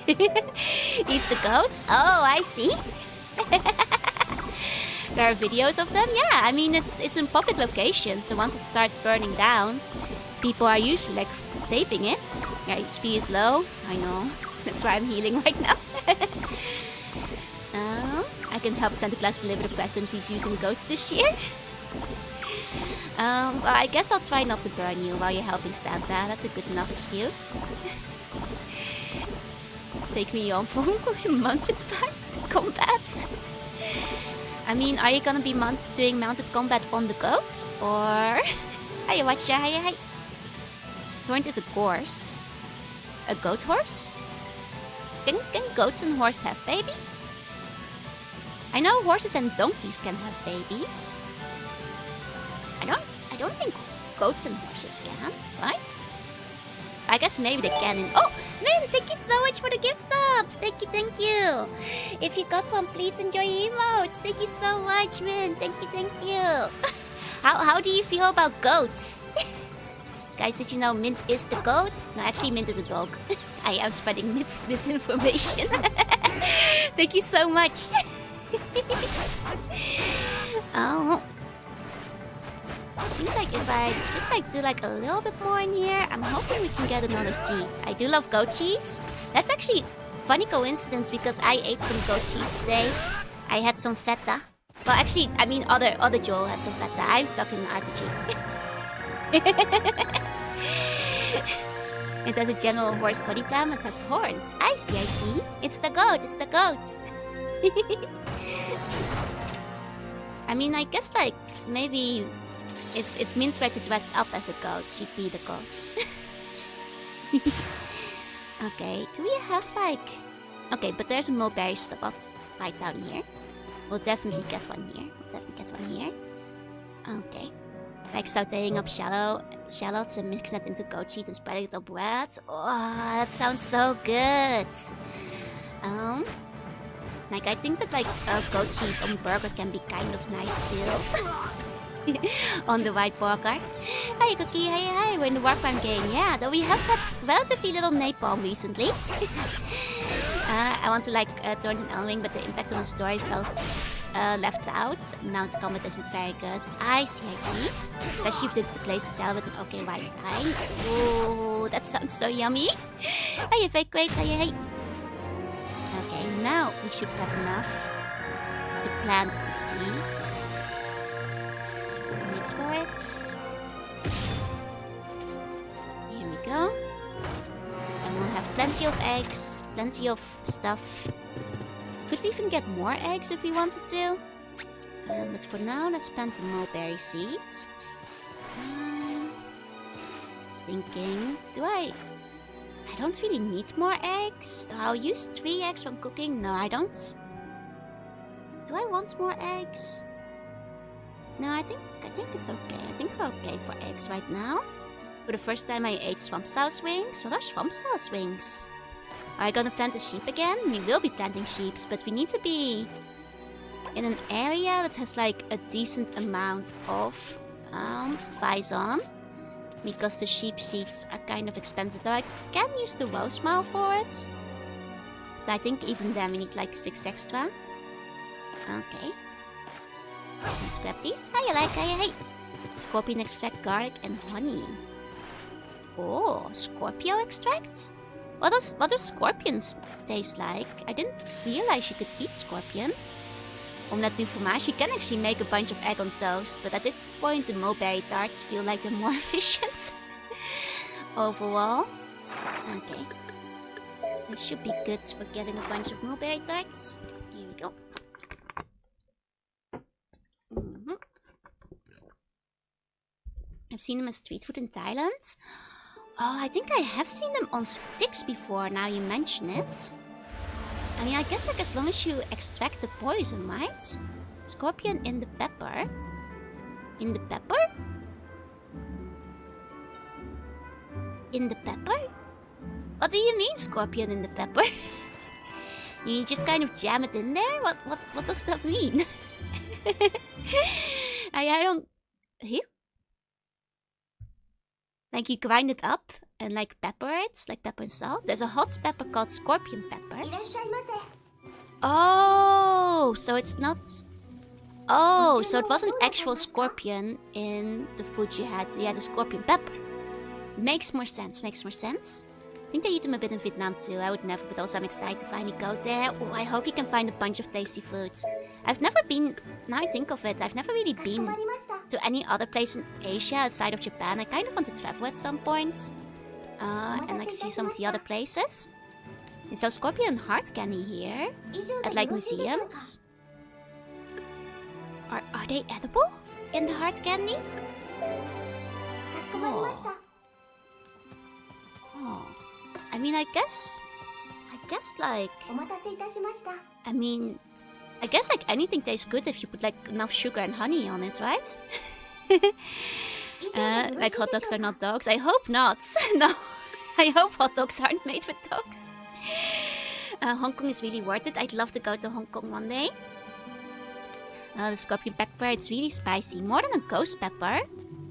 He's the goat? Oh, I see. There are videos of them? Yeah, I mean, it's in public locations, so once it starts burning down, people are usually, like, taping it. Yeah, HP is low. I know. That's why I'm healing right now. I can help Santa Claus deliver the presents he's using goats this year. Well, I guess I'll try not to burn you while you're helping Santa. That's a good enough excuse. Take me on for mounted combat. I mean, are you gonna be doing mounted combat on the goats? Or... Hey, watch your hey. Torrent is a horse. A goat horse? Can goats and horses have babies? I know horses and donkeys can have babies. I don't think goats and horses can, right? I guess maybe they can in... Oh! Min, thank you so much for the gift subs! Thank you! If you got one, please enjoy emotes! Thank you so much, Min! Thank you! How do you feel about goats? Guys, did you know Mint is the goat? No, actually Mint is a dog. I am spreading misinformation. Thank you so much! Oh... I think if I just do a little bit more in here, I'm hoping we can get another seed. I do love goat cheese. That's actually a funny coincidence because I ate some goat cheese today. I had some feta. Well, actually, I mean other Joel had some feta. I'm stuck in an RPG. It has a general horse body plan that has horns. I see. It's the goat. I mean, I guess maybe... If Mint were to dress up as a goat, she'd be the goat. Okay, do we have Okay, but there's a mulberry spot right down here. We'll definitely get one here. Okay. Like sauteing up shallots and mixing that into goat cheese and spreading it on bread. Oh, that sounds so good. I think that goat cheese on burger can be kind of nice still. On the white burger. Hi Cookie, hi, we're in the Warframe game. Yeah, though we have had relatively little napalm recently. I want to Torrent and Elden Ring, but the impact on the story felt left out. Mounted combat isn't very good. I see. Especially if the glaze is out with an okay white pine. Oh, that sounds so yummy. Hi, fake great, hi. Okay, now we should have enough to plant the seeds. Wait for it. Here we go. And we'll have plenty of eggs, plenty of stuff. Could even get more eggs if we wanted to. But for now, let's plant the mulberry seeds. Thinking, I don't really need more eggs. I'll use 3 eggs from cooking. No, I don't. Do I want more eggs? No, I think it's okay. I think we're okay for eggs right now. For the first time I ate swamp souse wings. What are swamp souse wings? Are we gonna plant a sheep again? We will be planting sheep, but we need to be in an area that has a decent amount of Faison. Because the sheep seeds are kind of expensive. Though I can use the rose mile for it. But I think even then we need 6 extra. Okay. Let's grab these. How you like? Hey. Scorpion extract, garlic, and honey. Oh, Scorpio extracts? What do scorpions taste like? I didn't realize you could eat scorpion. Om net informatie, you can actually make a bunch of egg on toast, but at this point the mulberry tarts feel like they're more efficient. Overall. Okay. This should be good for getting a bunch of mulberry tarts. Here we go. I've seen them as street food in Thailand. Oh, I think I have seen them on sticks before, now you mention it. I mean, I guess like as long as you extract the poison, right? Scorpion in the pepper. In the pepper? In the pepper? What do you mean, scorpion in the pepper? You just kind of jam it in there? What does that mean? I don't... Here? Like you grind it up and like pepper it, like pepper and salt. There's a hot pepper called scorpion peppers. Oh, so it's not... Oh, so it wasn't actual scorpion in the food you had. You had a scorpion pepper. Makes more sense, makes more sense. I think they eat them a bit in Vietnam too. I would never, but also I'm excited to finally go there. Oh, I hope you can find a bunch of tasty foods. I've never been, now I think of it, I've never really been to any other place in Asia outside of Japan. I kind of want to travel at some point. And like see some of the other places. And so scorpion heart candy here. At like museums. Are they edible? In the heart candy? Oh. Oh. I mean, I guess like... I guess like anything tastes good if you put like enough sugar and honey on it, right? Like hot dogs are not dogs. I hope not. No, I hope hot dogs aren't made with dogs. Hong Kong is really worth it. I'd love to go to Hong Kong one day. The scorpion pepper, it's really spicy. More than a ghost pepper.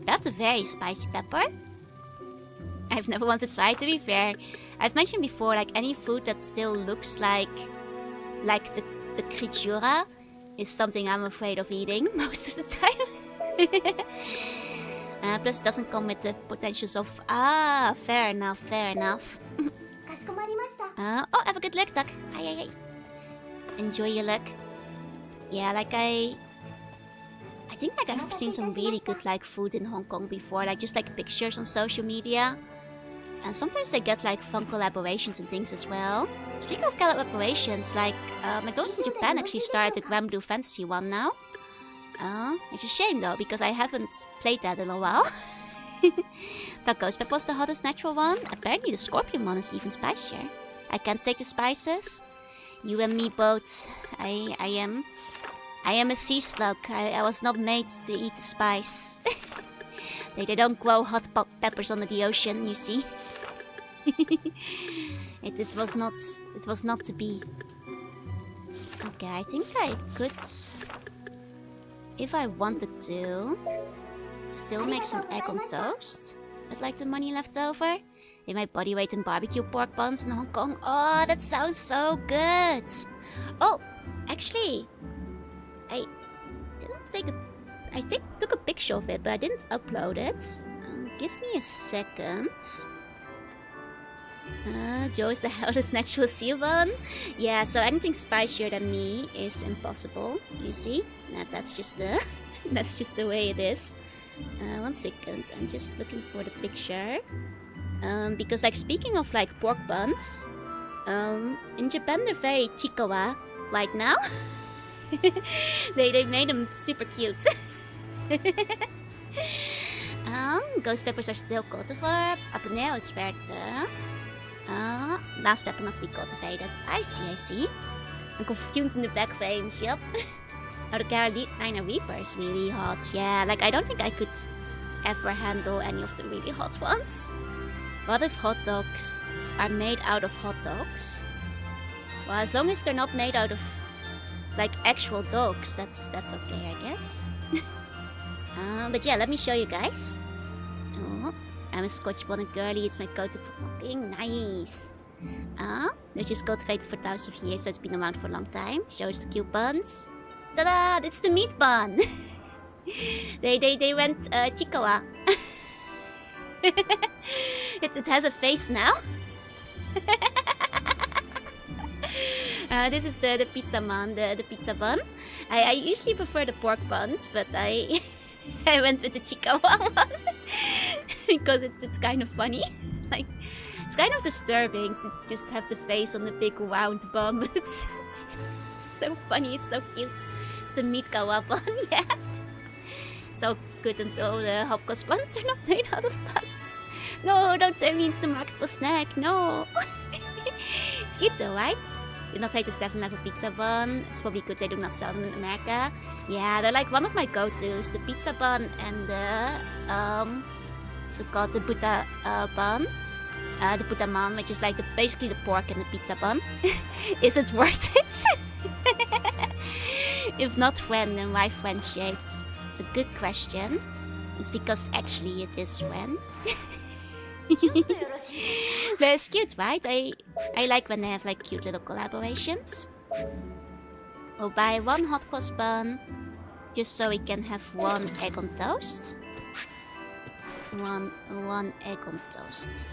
That's a very spicy pepper. I've never wanted to try it, to be fair. I've mentioned before, like any food that still looks like the creatura is something I'm afraid of eating most of the time. Plus it doesn't come with the potentials of... Ah, fair enough, fair enough. Oh, have a good luck, duck. Ay. Enjoy your luck. Yeah, like I think like I've seen some really good like food in Hong Kong before, like just like pictures on social media. And sometimes they get like fun collaborations and things as well. Speaking of collaborations, like McDonald's in Japan actually started the Grand Blue Fantasy one now. It's a shame though, because I haven't played that in a while. That ghost pepper was the hottest natural one. Apparently the scorpion one is even spicier. I can't take the spices. You and me both. I am a sea slug. I was not made to eat the spice. They don't grow hot peppers under the ocean, you see. It was not to be. Okay, I think I could, if I wanted to, still make some egg on toast with like the money left over. They make body weight in barbecue pork buns in Hong Kong. Oh, that sounds so good. Oh, actually, I took a picture of it, but I didn't upload it. Give me a second. Joe is the hellest natural seal bun. Yeah, so anything spicier than me is impossible. You see? That's just the that's just the way it is. 1 second, I'm just looking for the picture. Because like speaking of like pork buns, in Japan they're very chikawa right now. they made them super cute. Ghost peppers are still cultivar. Apuneo is verde. Last pepper not to be cultivated. I see. I'm confused in the back frames, yep. Oh, the Carolina Reaper is really hot. Yeah, like I don't think I could ever handle any of the really hot ones. What if hot dogs are made out of hot dogs? Well, as long as they're not made out of like actual dogs, that's okay, I guess. But yeah, let me show you guys. Oh, I'm a Scotch bonnet girly. It's my go-to for cooking. Nice. They're just cultivated for thousands of years, so it's been around for a long time. Shows the cute buns. Ta-da! It's the meat bun! they went Chikawa. It has a face now. This is the pizza man, the pizza bun. I usually prefer the pork buns, but I went with the Chikawa one because it's kind of funny. Like, it's kind of disturbing to just have the face on the big round bun, but it's so funny, it's so cute. It's the meat kawa bun, yeah. So good until the hopkos buns are not made out of buns. No, don't turn me into the marketable snack, no. It's cute though, right? Did not take the 7-level pizza bun. It's probably good they do not sell them in America. Yeah, they're like one of my go-tos. The pizza bun and the what's it called? The Buddha bun. The Buddha man, which is like basically the pork and the pizza bun. Is it worth it? If not when, then why French shades? It's a good question. It's because actually it is when. But it's cute, right? I like when they have like cute little collaborations. We'll buy 1 hot cross bun, just so we can have 1 egg on toast. One egg on toast.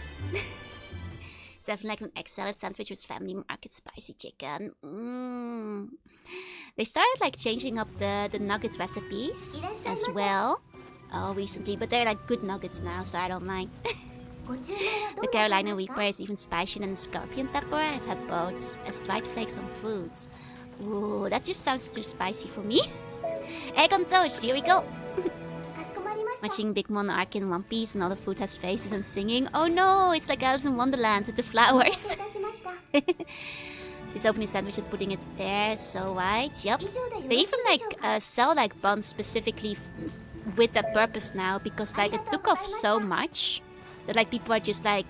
7 egg salad sandwich with family market spicy chicken. They started like changing up the nugget recipes as well recently, but they're like good nuggets now, so I don't mind. The Carolina Reaper is even spicier than the scorpion pepper. I've had both as dried flakes on foods. Ooh, that just sounds too spicy for me. Egg on toast, here we go. Watching Big Monarch in one piece and all the food has faces and singing. Oh no, it's like Alice in Wonderland with the flowers. Just opening sandwich and putting it there, it's so white. Yup. They even like sell like buns specifically with that purpose now, because like it took off so much that like people are just like,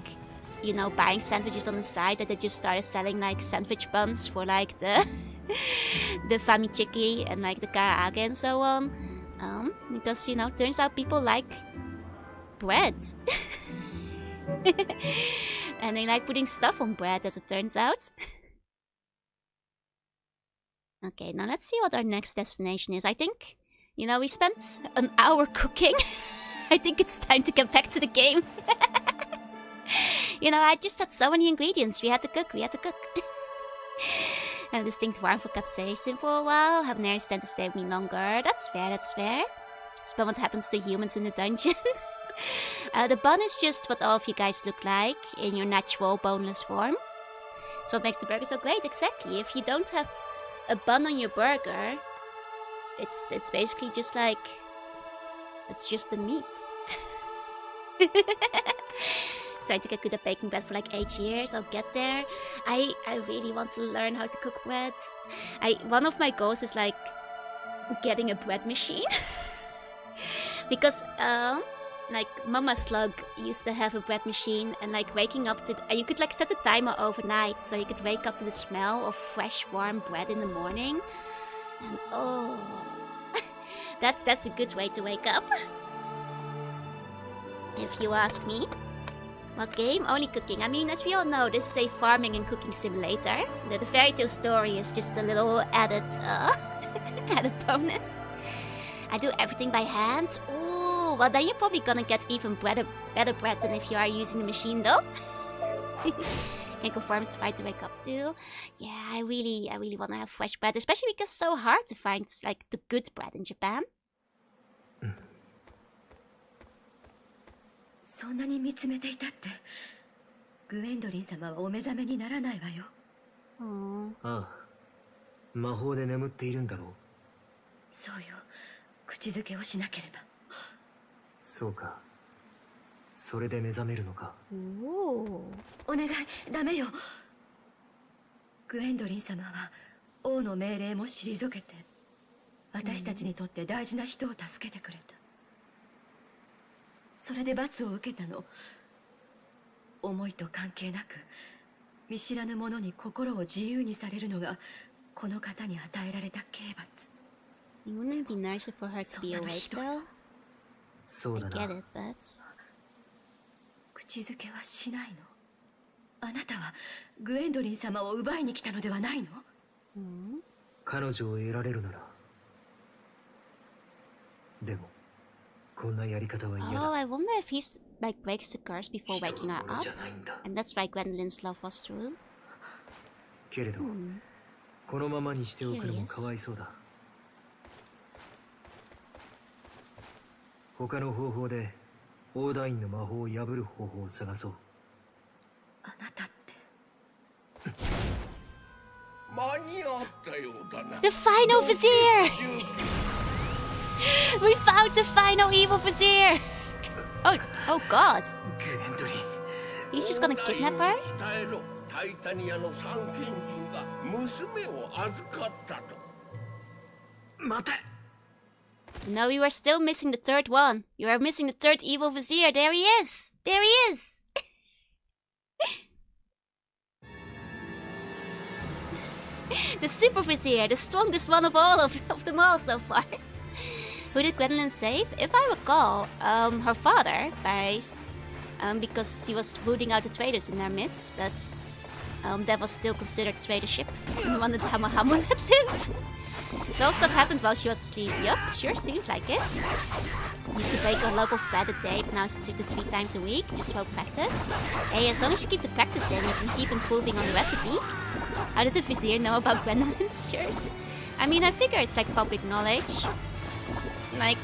you know, buying sandwiches on the side, that they just started selling like sandwich buns for like the the famichiki and like the karaage and so on. Because, you know, turns out people like bread. And they like putting stuff on bread, as it turns out. Okay, now let's see what our next destination is. I think, you know, we spent an hour cooking. I think it's time to get back to the game. You know, I just had so many ingredients. We had to cook. And a distinct warm for capsaicin for a while. Habanero tend to stay with me longer. That's fair. Spell what happens to humans in the dungeon. The bun is just what all of you guys look like in your natural boneless form. It's what makes the burger so great, exactly. If you don't have a bun on your burger, it's basically just like, it's just the meat. Trying to get good at baking bread for like 8 years. I'll get there. I really want to learn how to cook bread. One of my goals is like getting a bread machine. Because like Mama Slug used to have a bread machine, and like waking up to you could like set the timer overnight, so you could wake up to the smell of fresh warm bread in the morning. And oh, that's a good way to wake up. If you ask me. What game? Only cooking. I mean, as we all know, this is a farming and cooking simulator. The fairy tale story is just a little added added bonus. I do everything by hand. Ooh, well then you're probably gonna get even better bread than if you are using the machine, though. Can confirm it's fine to wake up to. Yeah, I really want to have fresh bread, especially because it's so hard to find like the good bread in Japan. そんなに見つめていたってグエンドリン様はお目覚めにならないわよ。ああ、魔法で眠っているんだろう。そうよ、口づけをしなければ。そうか、それで目覚めるのか。お願い、ダメよ。グエンドリン様は王の命令も退けて私たちにとって大事な人を助けてくれた。それで罰を受けたの。思いと関係なく見知らぬ者に心を自由にされるのがこの方に与えられた刑罰。Wouldn't it be nicer for her to be awake though? そうだな。I get it, but... 口づけはしないの。あなたはグエンドリン様を奪いに来たのではないの？彼女を得られるならでもこんなやり方は嫌 Oh, だ。 I wonder if he's like breaks the curse before 人 waking の her もの up. じゃないんだ。 And that's why Gwendolyn's love was true. けれど、このままにしておくのもかわいそうだ。他の方法でオーダインの魔法を破る方法を探そう。あなたって The final vizier! We found the final evil vizier! Oh, oh god! グエンドリン。 He's just gonna kidnap her? タイタニアの三賢人が娘を預かったと。待て。 No, you are still missing the third one. You are missing the third evil vizier. There he is! There he is! The super vizier, the strongest one of all of them all so far. Who did Gwendolyn save? If I recall, her father, because he was booting out the traitors in their midst, but that was still considered traitorship. And wanted Hamahamu let live. All stuff happened while she was asleep. Yup, sure seems like it. Used to bake a loaf of bread a day, but now it's 2 to 3 times a week, just for practice. Hey, as long as you keep the practice in, you can keep improving on the recipe. How did the vizier know about Gwendolyn's shirts? I mean, I figure it's like public knowledge. Like,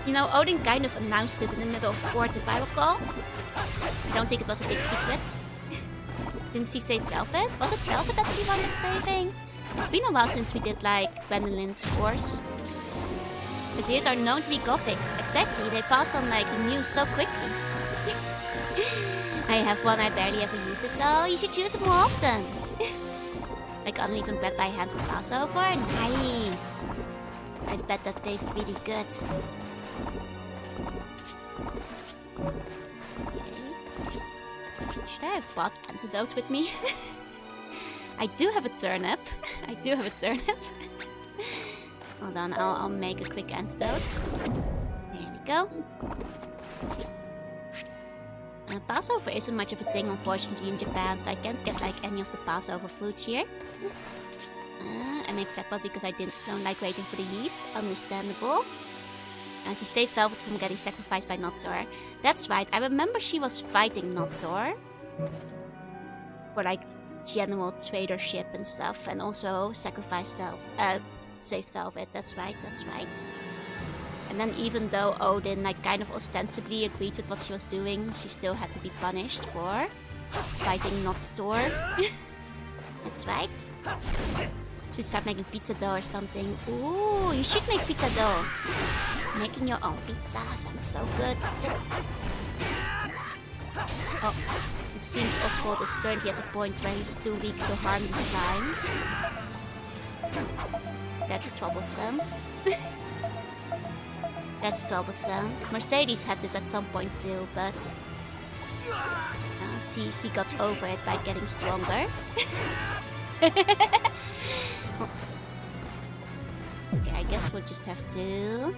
you know, Odin kind of announced it in the middle of court, if I recall. I don't think it was a big secret. Didn't she save Velvet? Was it Velvet that she wound up saving? It's been a while since we did, like, Gwendolyn's course. Viziers are known to be gothics. Exactly, they pass on, like, the news so quickly. I have one, I barely ever use it though. You should use it more often. Like uneven bread by hand for Passover? Nice! I bet that tastes really good. Okay. Should I have brought antidote with me? I do have a turnip. I do have a turnip. Hold on, I'll make a quick antidote. There we go. Passover isn't much of a thing, unfortunately, in Japan, so I can't get like any of the Passover foods here. I make flatbread because I don't like waiting for the yeast. Understandable. And she saved Velvet from getting sacrificed by Notor. That's right, I remember she was fighting Notor. For like general tradership and stuff, and also sacrificed saved Velvet. That's right, that's right. And then even though Odin like kind of ostensibly agreed with what she was doing, she still had to be punished for fighting not Thor. That's right. Should start making pizza dough or something. Ooh, you should make pizza dough. Making your own pizza sounds so good. Oh, it seems Oswald is currently at the point where he's too weak to harm the slimes. That's troublesome. That's troublesome. Mercedes had this at some point too, but she got over it by getting stronger. Oh. Okay, I guess we'll just have to...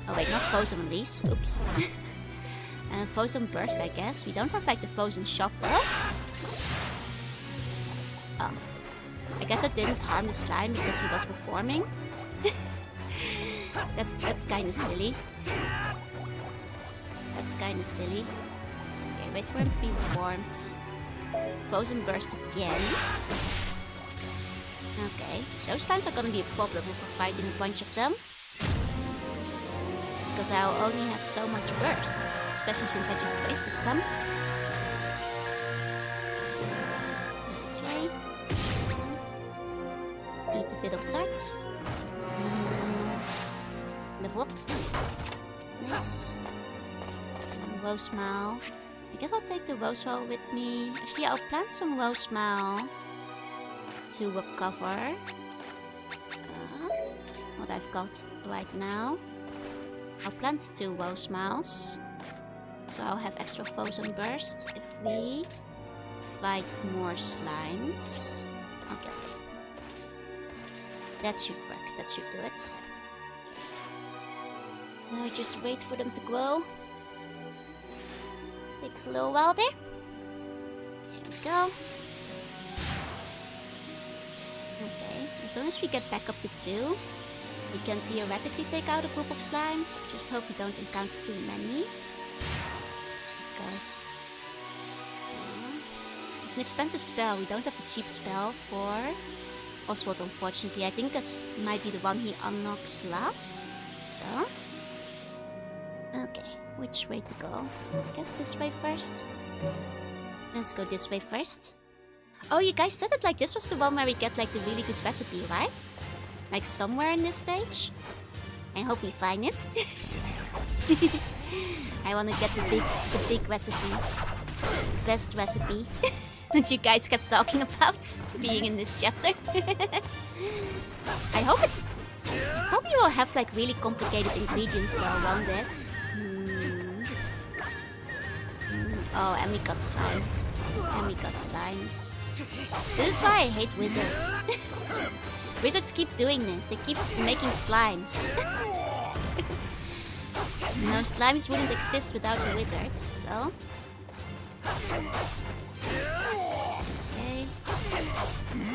Oh wait, not Frozen Release. Oops. Frozen Burst, I guess. We don't have like the Frozen Shot though. Oh. I guess I didn't harm the slime because he was performing. That's kind of silly. That's kind of silly. Okay, wait for him to be reformed. Frozen Burst again. Okay, those times are gonna be a problem if we're fighting a bunch of them. Because I'll only have so much burst. Especially since I just wasted some. Okay. Eat a bit of tarts. Level up. Nice. And Rosemile. I guess I'll take the Rosemile with me. Actually, I'll plant some Rosemile to recover what I've got right now. I'll plant 2 Rosemiles. So I'll have extra Frozen Burst if we fight more slimes. Okay. That should work. That should do it. Now I just wait for them to grow. Takes a little while there. There we go. Okay, as long as we get back up to 2, We can theoretically take out a group of slimes. Just hope we don't encounter too many. Because it's an expensive spell. We don't have the cheap spell for Oswald, unfortunately. I think that might be the one he unlocks last. So, okay, which way to go? I guess this way first. Let's go this way first. Oh, you guys said that like this was the one where we get like the really good recipe, right? Like somewhere in this stage. I hope we find it. I want to get the big recipe, best recipe that you guys kept talking about being in this chapter. I hope it. Probably will have like really complicated ingredients though, won't it? Oh, and we got slimes. And we got slimes. This is why I hate wizards. Wizards keep doing this. They keep making slimes. You know, slimes wouldn't exist without the wizards, so... Okay.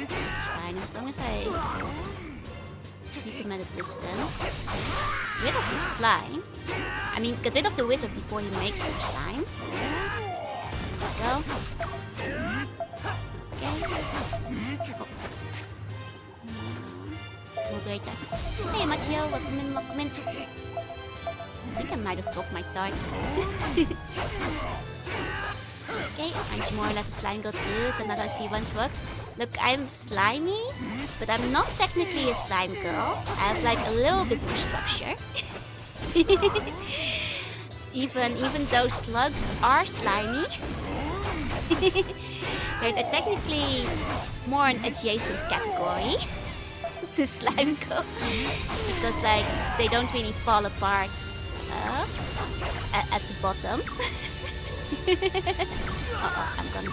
That's fine, as long as I keep him at a distance. Get rid of the slime. I mean, get rid of the wizard before he makes more slime. There we go. Okay. Oh. Great thanks. Hey Matteo, welcome in, welcome in. I think I might have dropped my tarts. Okay, I'm more or less a slime girl too, so not how C1s work. Look, I'm slimy, but I'm not technically a slime girl. I have like a little bit more structure. even though slugs are slimy, they're technically more an adjacent category to slime girl, because like they don't really fall apart at the bottom. I'm gonna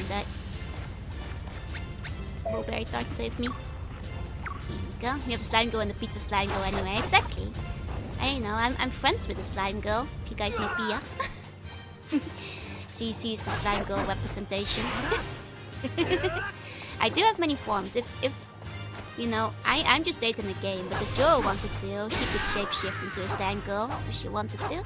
die. Mulberry tart saved me. Here we go. We have a slime girl and a pizza slime girl anyway. Exactly. I know. I'm friends with the slime girl. If you guys know Pia. CC is the slime girl representation. I do have many forms. If you know, I'm just dating the game, but if Jo wanted to, she could shapeshift into a slime girl if she wanted to.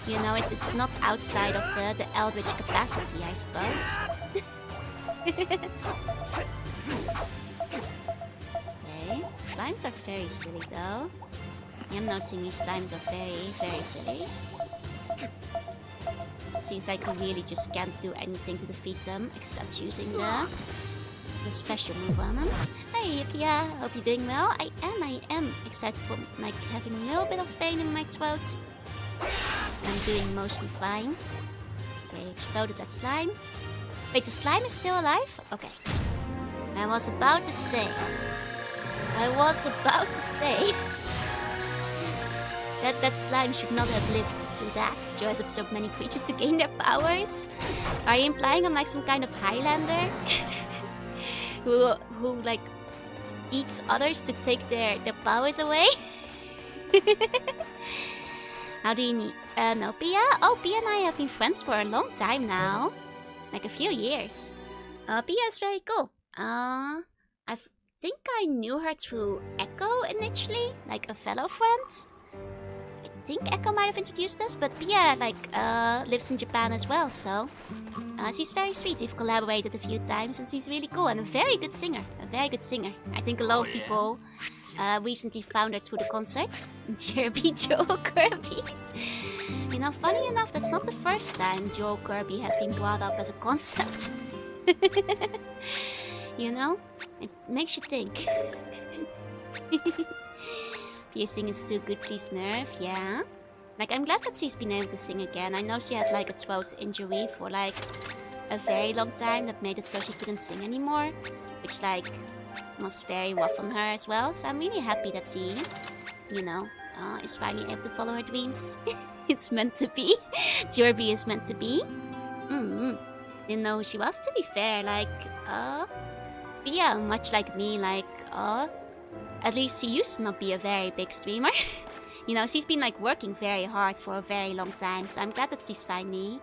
You know, it's not outside of the eldritch capacity, I suppose. Okay, slimes are very silly though. I'm noticing these slimes are very, very silly. It seems like we really just can't do anything to defeat them except using the special move on them. Hey Yukiya, hope you're doing well. I am excited for like having a little bit of pain in my throat. I'm doing mostly fine. Okay, exploded that slime. Wait, the slime is still alive? Okay. I was about to say that slime should not have lived through that. Jo has absorbed many creatures to gain their powers. Are you implying I'm like some kind of Highlander? who like eats others to take their powers away? How do you need know Pia? Oh, Pia and I have been friends for a long time now. Like a few years. Pia is very cool. I think I knew her through Echo initially, like a fellow friend. I think Echo might have introduced us, but Pia like lives in Japan as well, so she's very sweet. We've collaborated a few times, and she's really cool and a very good singer. I think a lot of people recently found her through the concerts. Jerby Joe Kirby. You know, funny enough, that's not the first time Joe Kirby has been brought up as a concept. You know, it makes you think. Piercing is too good, please nerve. Yeah. Like, I'm glad that she's been able to sing again. I know she had like a throat injury for like a very long time that made it so she couldn't sing anymore, which like was very rough on her as well. So I'm really happy that she, you know, is finally able to follow her dreams. It's meant to be. Jorby is meant to be. Didn't know who she was, to be fair. Like, yeah, much like me, like, at least she used to not be a very big streamer. You know, she's been like working very hard for a very long time, so I'm glad that she's finally,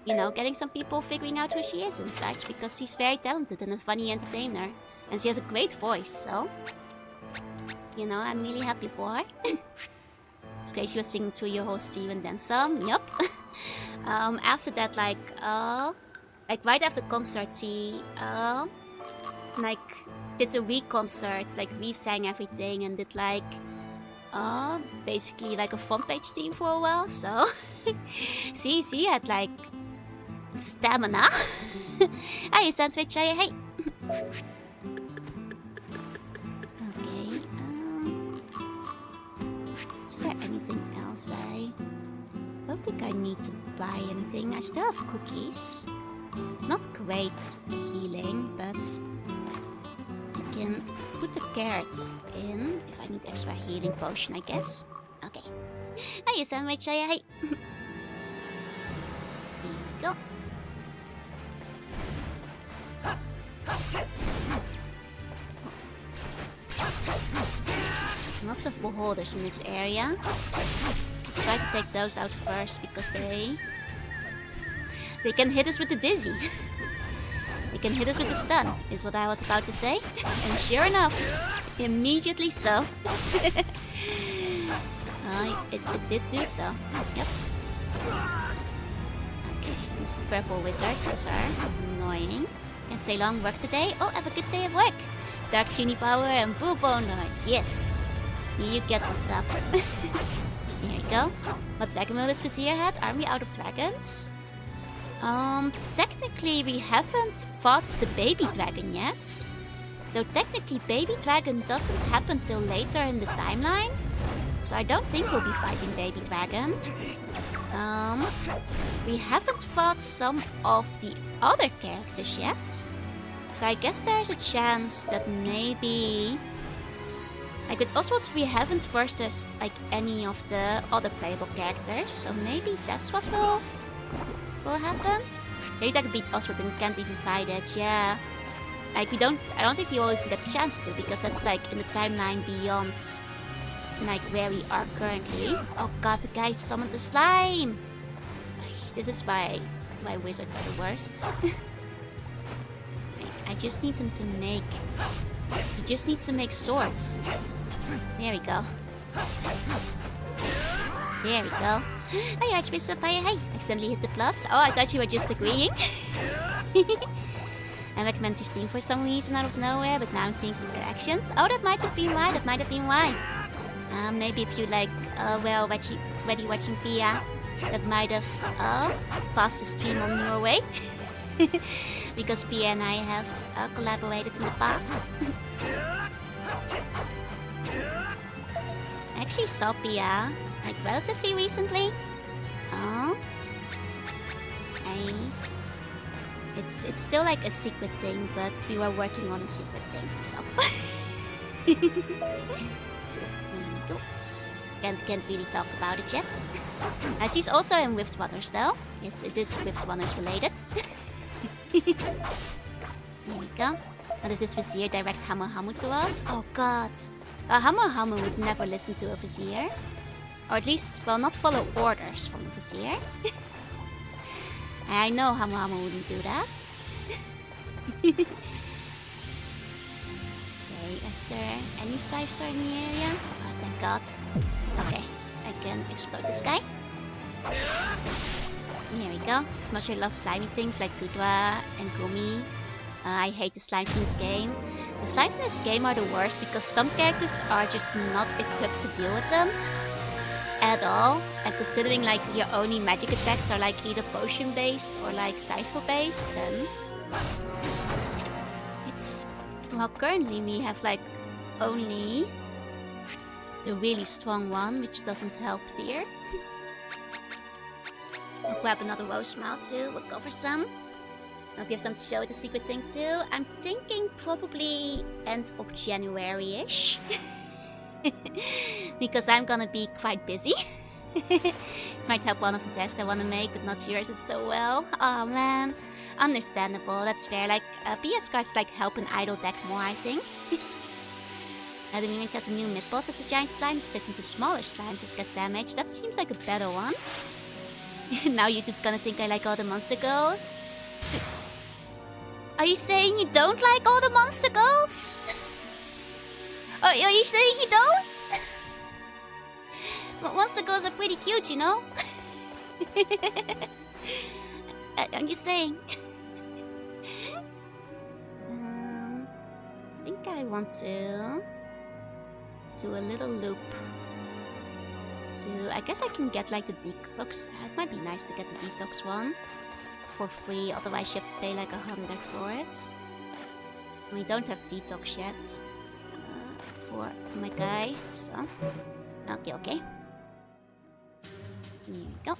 you know, getting some people figuring out who she is and such, because she's very talented and a funny entertainer. And she has a great voice, so... You know, I'm really happy for her. It's great she was singing through your whole stream and then some, yup. After that, like right after concert, she, like, did the re-concert, like, re-sang everything and did, like, basically, like, a front page theme for a while, so... she had, like, stamina. Hey, Sandwich, hey! Okay, is there anything else I don't think I need to buy anything. I still have cookies. It's not great healing, but I can put the carrots in if I need extra healing potion, I guess. Okay. Hey, Sandwich, hey! Here you go. Lots of beholders in this area. Let's try to take those out first because they can hit us with the dizzy. They can hit us with the stun, is what I was about to say. And sure enough, immediately so. It did do so. Yep. Okay, this purple wizard, those are annoying. Can't stay long, work today. Oh, have a good day of work. Dark Tuning Power and Blue Bone Lord. Yes. You get what's up. Here you go. What dragon mode is Vizier had? Army out of dragons? Technically we haven't fought the baby dragon yet. Though technically baby dragon doesn't happen till later in the timeline. So I don't think we'll be fighting baby dragon. We haven't fought some of the other characters yet. So I guess there's a chance that maybe... Like with Oswald we haven't versus like any of the other playable characters. So maybe that's what will happen. Maybe I could beat Oswald and can't even fight it, yeah. Like I don't think we will even get a chance to, because that's like in the timeline beyond like where we are currently. Oh god, the guy summoned a slime! This is why wizards are the worst. I just need them to make... He just needs to make swords. There we go. There we go. Hey Archbishop, hey! Accidentally hit the plus. Oh, I thought you were just agreeing. I recommend your stream for some reason out of nowhere, but now I'm seeing some reactions. Oh, that might have been why. Maybe if you like, were already watching Pia, that might have passed the stream on your way. Because Pia and I have collaborated in the past. I actually saw Pia like relatively recently. It's still like a secret thing, but we were working on a secret thing, so. There we go. Can't really talk about it yet. She's also in Rift Runners though. It is Rift Runners related. There we go. What if this Vizier directs Hamu to us? Oh god. Hamu would never listen to a Vizier. Or at least, well, not follow orders from a Vizier. I know Hamu wouldn't do that. Okay, is there any Cypher in the area? Oh, thank god. Okay, I can explode this guy. Here we go. Smusher loves slimy things like Gudra and Gumi. I hate the slimes in this game. The slimes in this game are the worst because some characters are just not equipped to deal with them at all. And considering like your only magic attacks are like either potion based or like cypher based, then it's... Well, currently we have like only the really strong one, which doesn't help dear. I'll grab another rose mouth too, we'll go for some. Hope you have something to show with the secret thing too. I'm thinking probably end of January-ish. Because I'm gonna be quite busy. This might help one of the tasks I want to make, but not yours as so well. Oh man. Understandable, that's fair. Like, PS cards like help an idle deck more, I think. The Mimic has a new mid-boss. It's a giant slime that splits into smaller slimes that gets damaged. That seems like a better one. Now YouTube's gonna think I like all the monster girls. Are you saying you don't like all the monster girls? Are you saying you don't? Monster girls are pretty cute, you know? I'm just saying. I think I want to do a little loop. I guess I can get like the detox. It might be nice to get the detox one for free. Otherwise, you have to pay like 100 for it. We don't have detox yet for my guy. So okay. Here we go.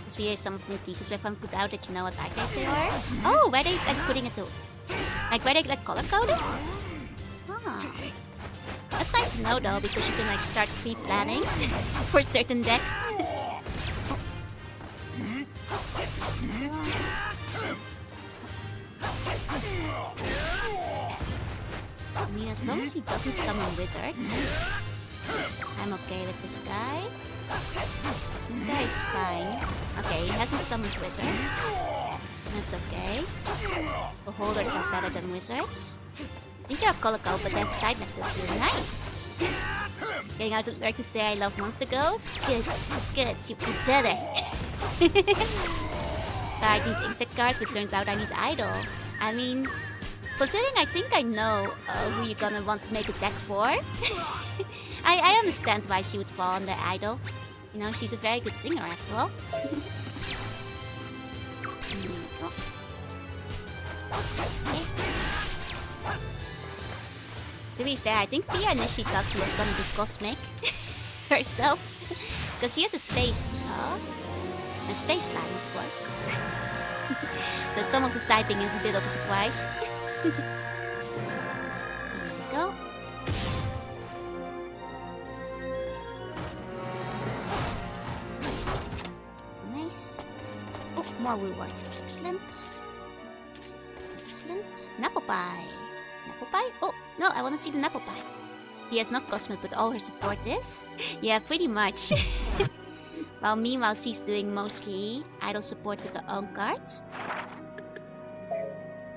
This video is some of the teasers where fun put out that you know what items they are. Oh, where they like putting it to? Like where they like color code it? Ah. That's nice to know though, because you can like start pre-planning for certain decks. I mean, as long as he doesn't summon wizards, I'm okay with this guy. This guy is fine. Okay, he hasn't summoned wizards. That's okay. Beholders are better than wizards. I think you're a color code, but they have type next to you. Nice! Getting out to like to say I love monster girls? Good, you be better. I need insect cards, but turns out I need idol. I mean, considering I think I know who you're gonna want to make a deck for. I understand why she would fall under idol. You know, she's a very good singer after all. To be fair, I think Pia initially thought she was gonna be cosmic herself. Because she has a space. A space slime, of course. So some of this typing is a bit of a surprise. Here we go. Nice. Oh, more rewards. Excellent. Excellent. Apple pie. Apple pie? Oh, no, I want to see the apple pie. He has not cosmic, but all her support is? Yeah, pretty much. While meanwhile, she's doing mostly idol support with her own cards.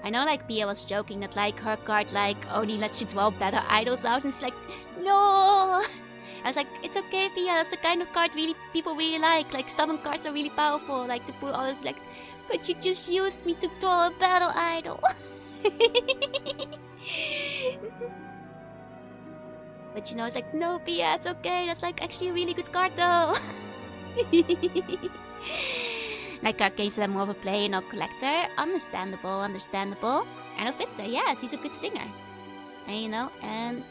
I know, like, Pia was joking that, like, her card, like, only lets you draw better idols out. And it's like, no! I was like, it's okay, Pia. That's the kind of card people really like. Like, summon cards are really powerful. Like, to pull all this, like, but you just used me to draw a battle idol. But you know, it's like, no, Pia, it's okay. That's, like, actually a really good card, though. Like Arcane's with more of a player, no collector. Understandable. And Fitzer, yes, he's a good singer. And you know, and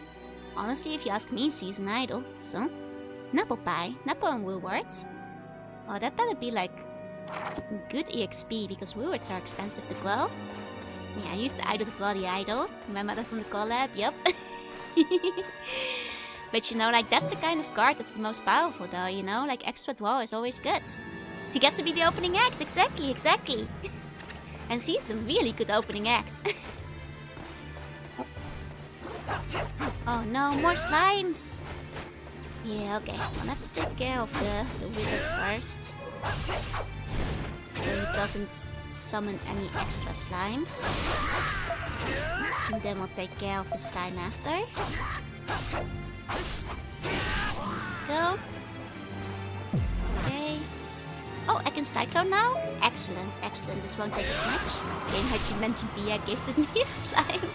honestly, if you ask me, she's an idol. So, Napple Pie, Napple and Woolworths. Oh, that better be like good EXP because Woolworths are expensive to grow. Yeah, I used the idol to draw the idol. Remember that from the collab? Yep. But you know, like, that's the kind of card that's the most powerful, though, you know? Like, extra draw is always good. She gets to be the opening act, exactly. And she's a really good opening act. Oh no, more slimes! Yeah, okay. Well, let's take care of the wizard first. So he doesn't summon any extra slimes. And then we'll take care of the slime after. Go. Okay. Oh, I can Cyclone now? Excellent. This won't take as much. Game heard you mentioned Pia gifted me a slime.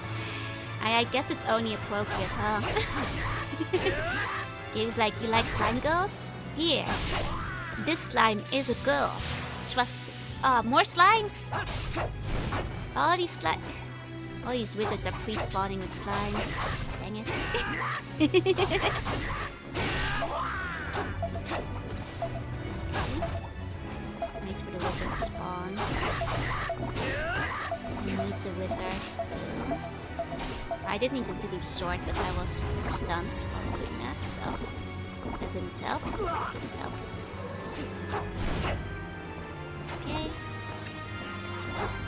I guess it's only appropriate, huh? He was like, you like slime girls? Here. This slime is a girl. Trust me. Oh, more slimes! All these wizards are pre-spawning with slimes. Dang it. Wait for the wizard to spawn. I need the wizards too. I did need to do the sword, but I was stunned while doing that, so that didn't help. Okay.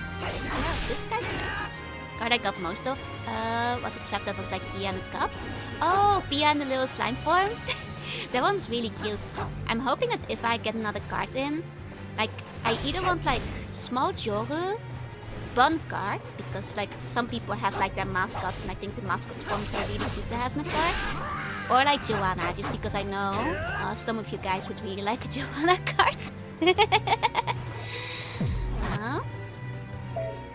Let's take out this guy first. Card I got most of. What's a trap that was like Pia in a cup? Oh, Pia in the little slime form. That one's really cute. I'm hoping that if I get another card in, Like, I either want like small Joru, Bun cards, because like some people have like their mascots, and I think the mascot forms are really good to have in the cards. Or like Joanna, just because I know some of you guys would really like a Joanna card.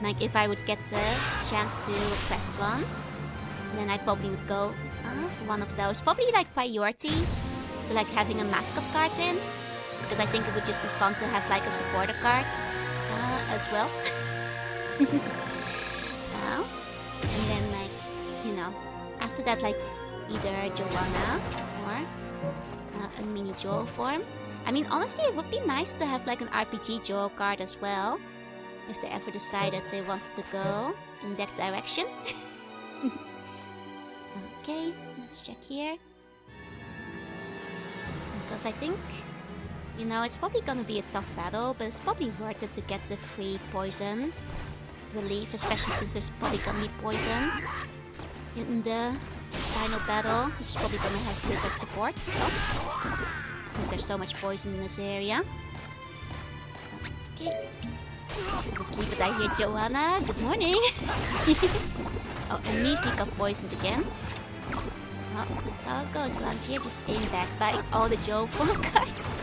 Like if I would get the chance to request one, then I probably would go for one of those. Probably like priority to like having a mascot card in, because I think it would just be fun to have like a supporter card as well. And then like, you know, after that like either Joanna or a mini Joel form. I mean, honestly, it would be nice to have like an RPG Joel card as well, if they ever decided they wanted to go in that direction. Okay, let's check here. Because I think, you know, it's probably gonna be a tough battle, but it's probably worth it to get the free poison relief, especially since there's probably gonna be poison in the final battle, which is probably gonna have blizzard support, so since there's so much poison in this area. Okay. Who's asleep, but I hear Joanna. Good morning. Oh, and Measly got poisoned again. Oh, that's how it goes around here, just aim back by all the Joe form cards.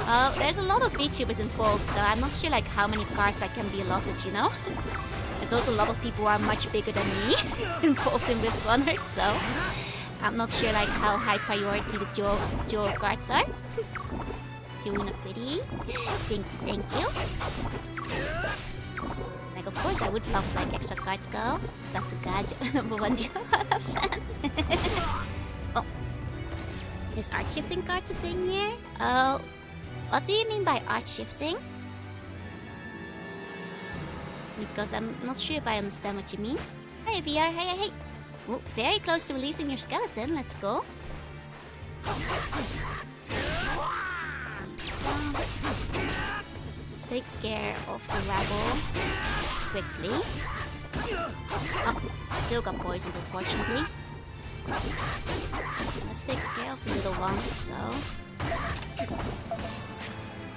Oh, there's a lot of VTubers involved, so I'm not sure like how many cards I can be allotted, you know? There's also a lot of people who are much bigger than me involved in Rift Runners, so I'm not sure like how high priority the Joe cards are. Doing it pretty. Thank you. Like, of course, I would love like extra cards go. Sasuga, #1 Joanna fan. Oh, is art shifting cards a thing here? Oh, what do you mean by art shifting? Because I'm not sure if I understand what you mean. Hey VR, hey. Oh, very close to releasing your skeleton. Let's go. Take care of the rabble quickly. Oh, still got poisoned, unfortunately. Let's take care of the little ones, so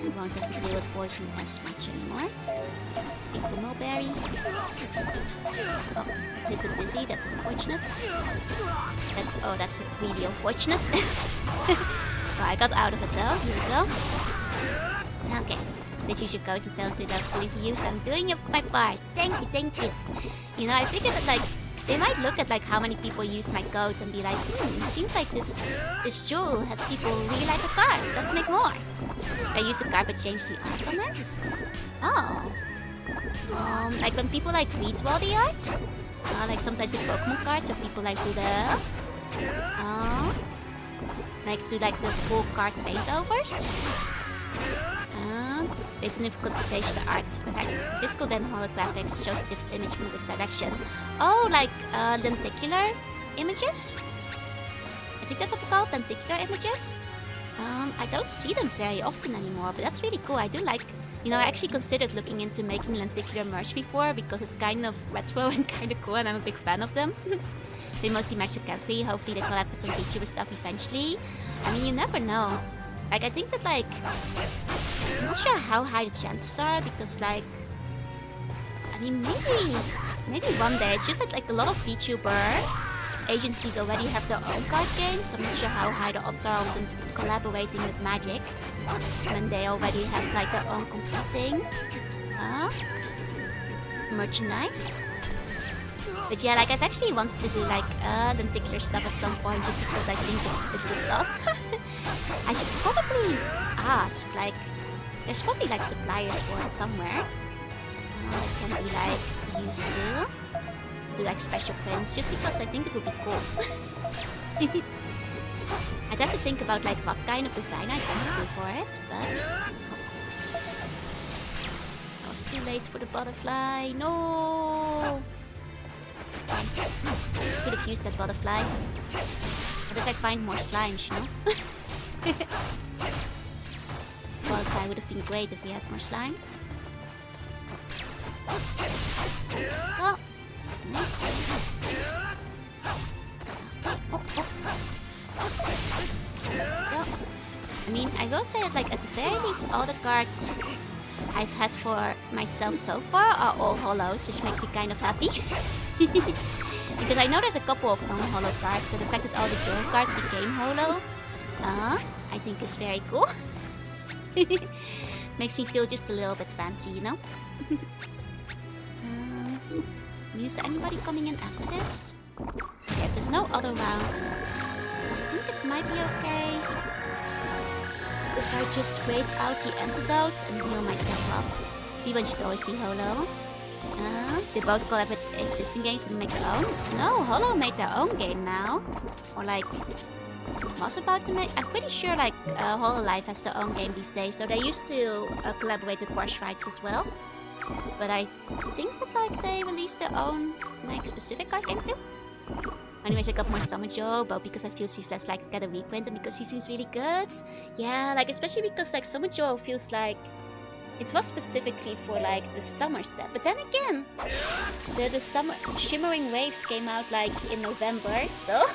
we won't have to deal with poison as much anymore. Take the mulberry. Oh, take the dizzy, that's unfortunate. That's really unfortunate. Oh, I got out of it though, here we go. Okay. Did you should go to sell 3,000 fully for you, so I'm doing my part. Thank you. You know, I figured that like they might look at like how many people use my code and be like, it seems like this jewel has people who really like the cards. Let's make more. I use the card but change the art on it. Oh. Like when people like redraw the art. Like sometimes with Pokemon cards where people like do the the full card paintovers. Based on difficult rotation, the art's physical then holographics shows a different image from a different direction. Oh, like lenticular images? I think that's what they're called, lenticular images. I don't see them very often anymore, but that's really cool. I do like, you know, I actually considered looking into making lenticular merch before because it's kind of retro and kind of cool, and I'm a big fan of them. They mostly match the cafe. Hopefully they collab with some VTuber stuff eventually. I mean, you never know. Like, I think that, like, I'm not sure how high the chances are because, like, I mean, maybe one day. It's just that, like, a lot of VTuber agencies already have their own card games, so I'm not sure how high the odds are of them collaborating with Magic when they already have, like, their own competing merchandise. But yeah, like, I've actually wanted to do, like, lenticular stuff at some point just because I think it looks awesome. I should probably ask, like, there's probably, like, suppliers for it somewhere. That can be, like, used to do, like, special prints, just because I think it would be cool. I'd have to think about, like, what kind of design I'd want to do for it, but I was too late for the butterfly. No! Could have used that butterfly. What if I find more slimes, you know? Butterfly would have been great if we had more slimes. Go! Nice. Oh. Go. I mean, I will say that, like, at the very least, all the cards I've had for myself so far are all holos, which makes me kind of happy. Because I know there's a couple of non-holo cards, so the fact that all the Joe cards became holo, I think is very cool. Makes me feel just a little bit fancy, you know? Is there anybody coming in after this? Yeah, there's no other rounds. I think it might be okay if I just wait out the antidote and heal myself up. Seawan should always be holo. They both collab with existing games and make their own. No, Holo made their own game now. Or like, was about to make. I'm pretty sure like Hololive has their own game these days. So they used to collaborate with Wash Rights as well. But I think that like they released their own like specific card game too. Anyways, I got more Summer Joe, both because I feel she's less likely to get a reprint and because she seems really good. Yeah, like especially because like Summer Joe feels like it was specifically for like the summer set. But then again, the summer Shimmering Waves came out like in November, so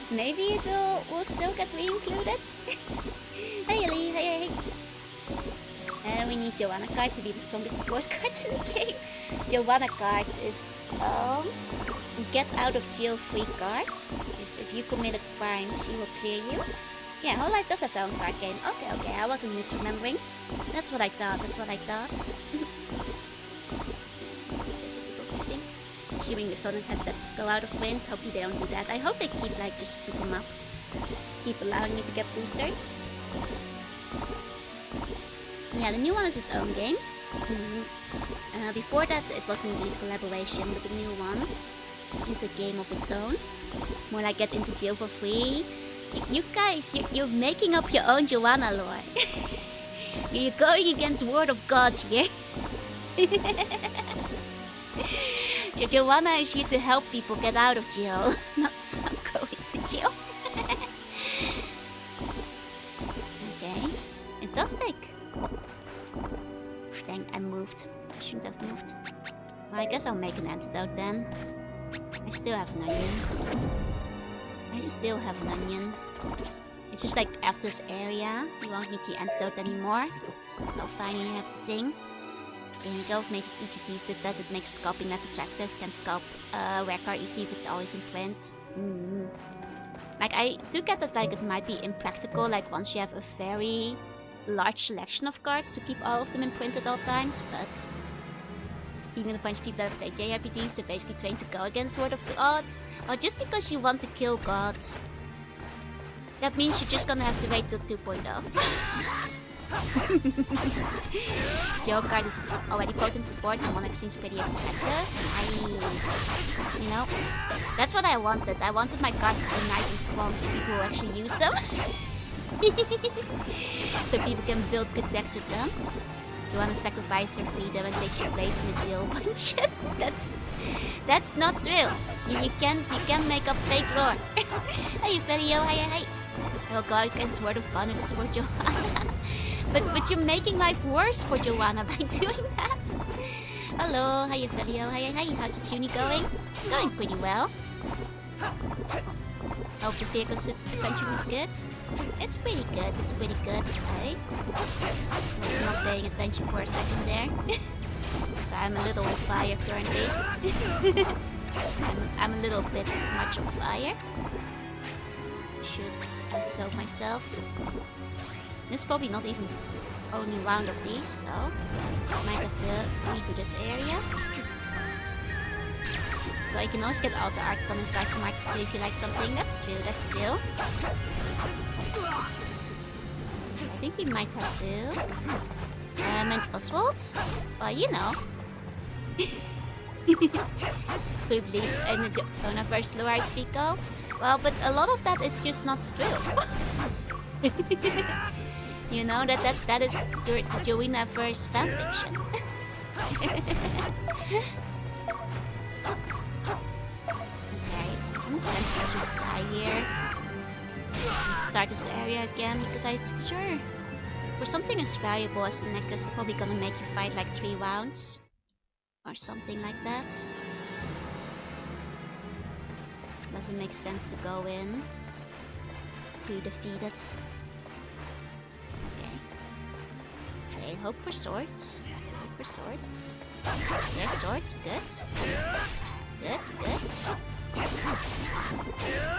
maybe it will still get re-included. Hey Ellie, hey. We need Joanna card to be the strongest support card in the game. Joanna card is get out of jail free cards. If you commit a crime, she will clear you. Yeah, Hololive does have their own card game. Okay, I wasn't misremembering. That's what I thought. Assuming the Sodens has sets to go out of print. Hopefully they don't do that. I hope they just keep them up. Keep allowing me to get boosters. Yeah, the new one is its own game. Before that it was indeed collaboration, but the new one is a game of its own. More like get into jail for free. You guys, you're making up your own Joanna lore. You're going against Word of God here. Joanna is here to help people get out of jail, not some go into jail. Okay, it does take. Dang, I moved. I shouldn't have moved. Well, I guess I'll make an antidote then. I still have an onion. It's just like after this area, you won't need the antidote anymore. I'll finally have the thing. There you go, if Major TCTs did that, it makes scalping less attractive. Can't scalp rare card easily if it's always in print. Like, I do get that like it might be impractical, like once you have a very large selection of cards to keep all of them in print at all times, but even a bunch of people that play JRPGs, they're basically trained to go against Word of the Odd. Or just because you want to kill gods. That means you're just gonna have to wait till 2.0. Joe card is already potent support and Monarch seems pretty expensive. Nice. You know, that's what I wanted. I wanted my cards to be nice and strong so people will actually use them. So people can build good decks with them. You want to sacrifice your freedom and takes your place in the jail bunch. That's not true. You can't make up fake lore. Hey Felio, hey. I will go against Word of God if it's for Joanna. but you're making life worse for Joanna by doing that. Hello, hi Felio, hey. How's the tuning going? It's going pretty well. Hope the vehicle adventure was good. It's pretty good. I was not paying attention for a second there. So I'm a little on fire currently. I'm a little bit much on fire. Should antidote myself. This is probably not even the only round of these, so I might have to redo this area. But you can always get all the arts done in Cards from Artists too if you like something. That's true. I think we might have to meant Oswald? Well, you know. We believe in the Jonaverse lore I speak of. Well, but a lot of that is just not true. You know, that is the Joinaverse fanfiction. I'm gonna just die here and start this area again because I'm sure for something as valuable as the necklace, they're probably gonna make you fight like 3 rounds or something like that. Doesn't make sense to go in to defeat it. Okay. hope for swords. Hope for swords. There's swords, good. Good.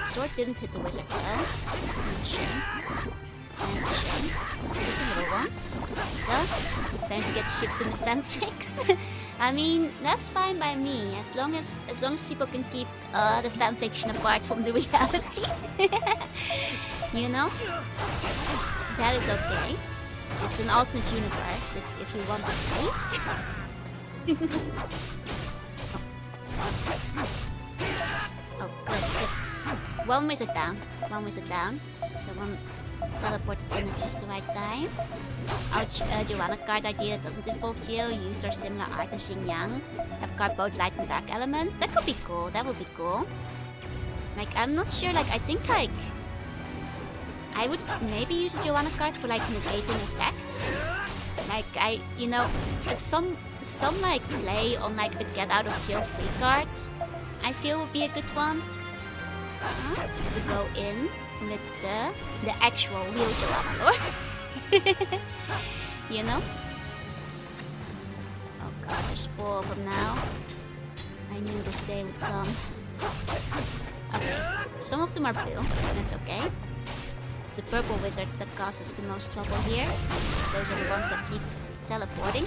Sword didn't hit the wizards though. That's a shame. That's a shame. Let's hit the little ones. Go. Time to get shipped in the fanfics. I mean, that's fine by me, as long as people can keep the fanfiction apart from the reality. You know? That is okay. It's an alternate universe if you want it to be. Oh, good. One wizard down. The one teleported in at just the right time. Ouch, Joanna card idea that doesn't involve Geo. Use or similar art as Yin Yang. Have card both light and dark elements. That could be cool. That would be cool. Like, I'm not sure. Like, I think, like, I would maybe use a Joanna card for, like, negating effects. Like, you know, some like, play on, like, a get out of jail free cards, I feel would be a good one. To go in with the actual real Joanna lore. You know? Oh god, there's 4 of them now. I knew this day would come. Okay, some of them are blue, that's okay. It's the purple wizards that cause us the most trouble here, because those are the ones that keep teleporting.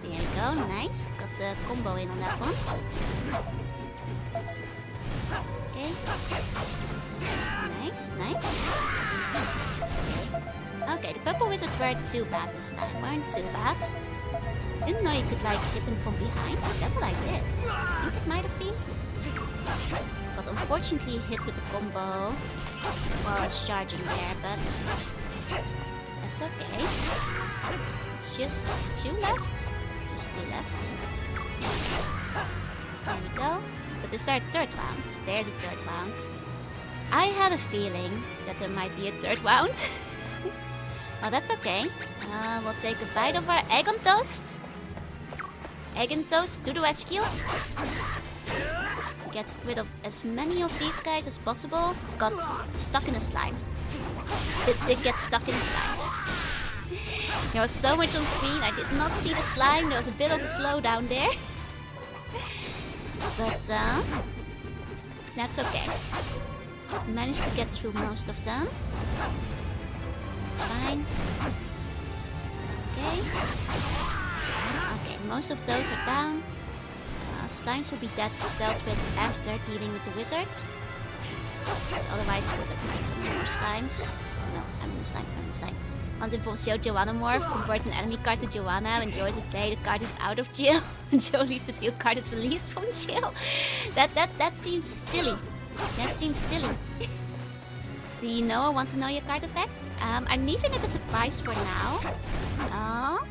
There you go, nice. Got the combo in on that one. Okay. Nice. Okay, the purple wizards weren't too bad this time. Didn't know you could, like, hit them from behind. Is that what I did? I think it might have been. But unfortunately hit with the combo while I was charging there, but that's okay. It's just 2 left. Just 2 left. There we go. But this is our 3rd round. There's a 3rd round. I had a feeling that there might be a 3rd round. Well, that's okay. We'll take a bite of our egg on toast. Egg and toast to the rescue. Get rid of as many of these guys as possible. Got stuck in a slime. Did get stuck in a slime. There was so much on screen, I did not see the slime. There was a bit of a slowdown there. But that's okay. Managed to get through most of them. It's fine. Okay. Okay, most of those are down. Slimes will be dealt with after dealing with the wizards. Because otherwise the wizard might summon more slimes. No, I'm the slime. Hunt involves Joanna morph. Convert an enemy card to Joanna. When Joe is in play, the card is out of jail. When Joe leaves the field, card is released from jail. That seems silly. Do you know or want to know your card effects? I'm leaving it as a surprise for now.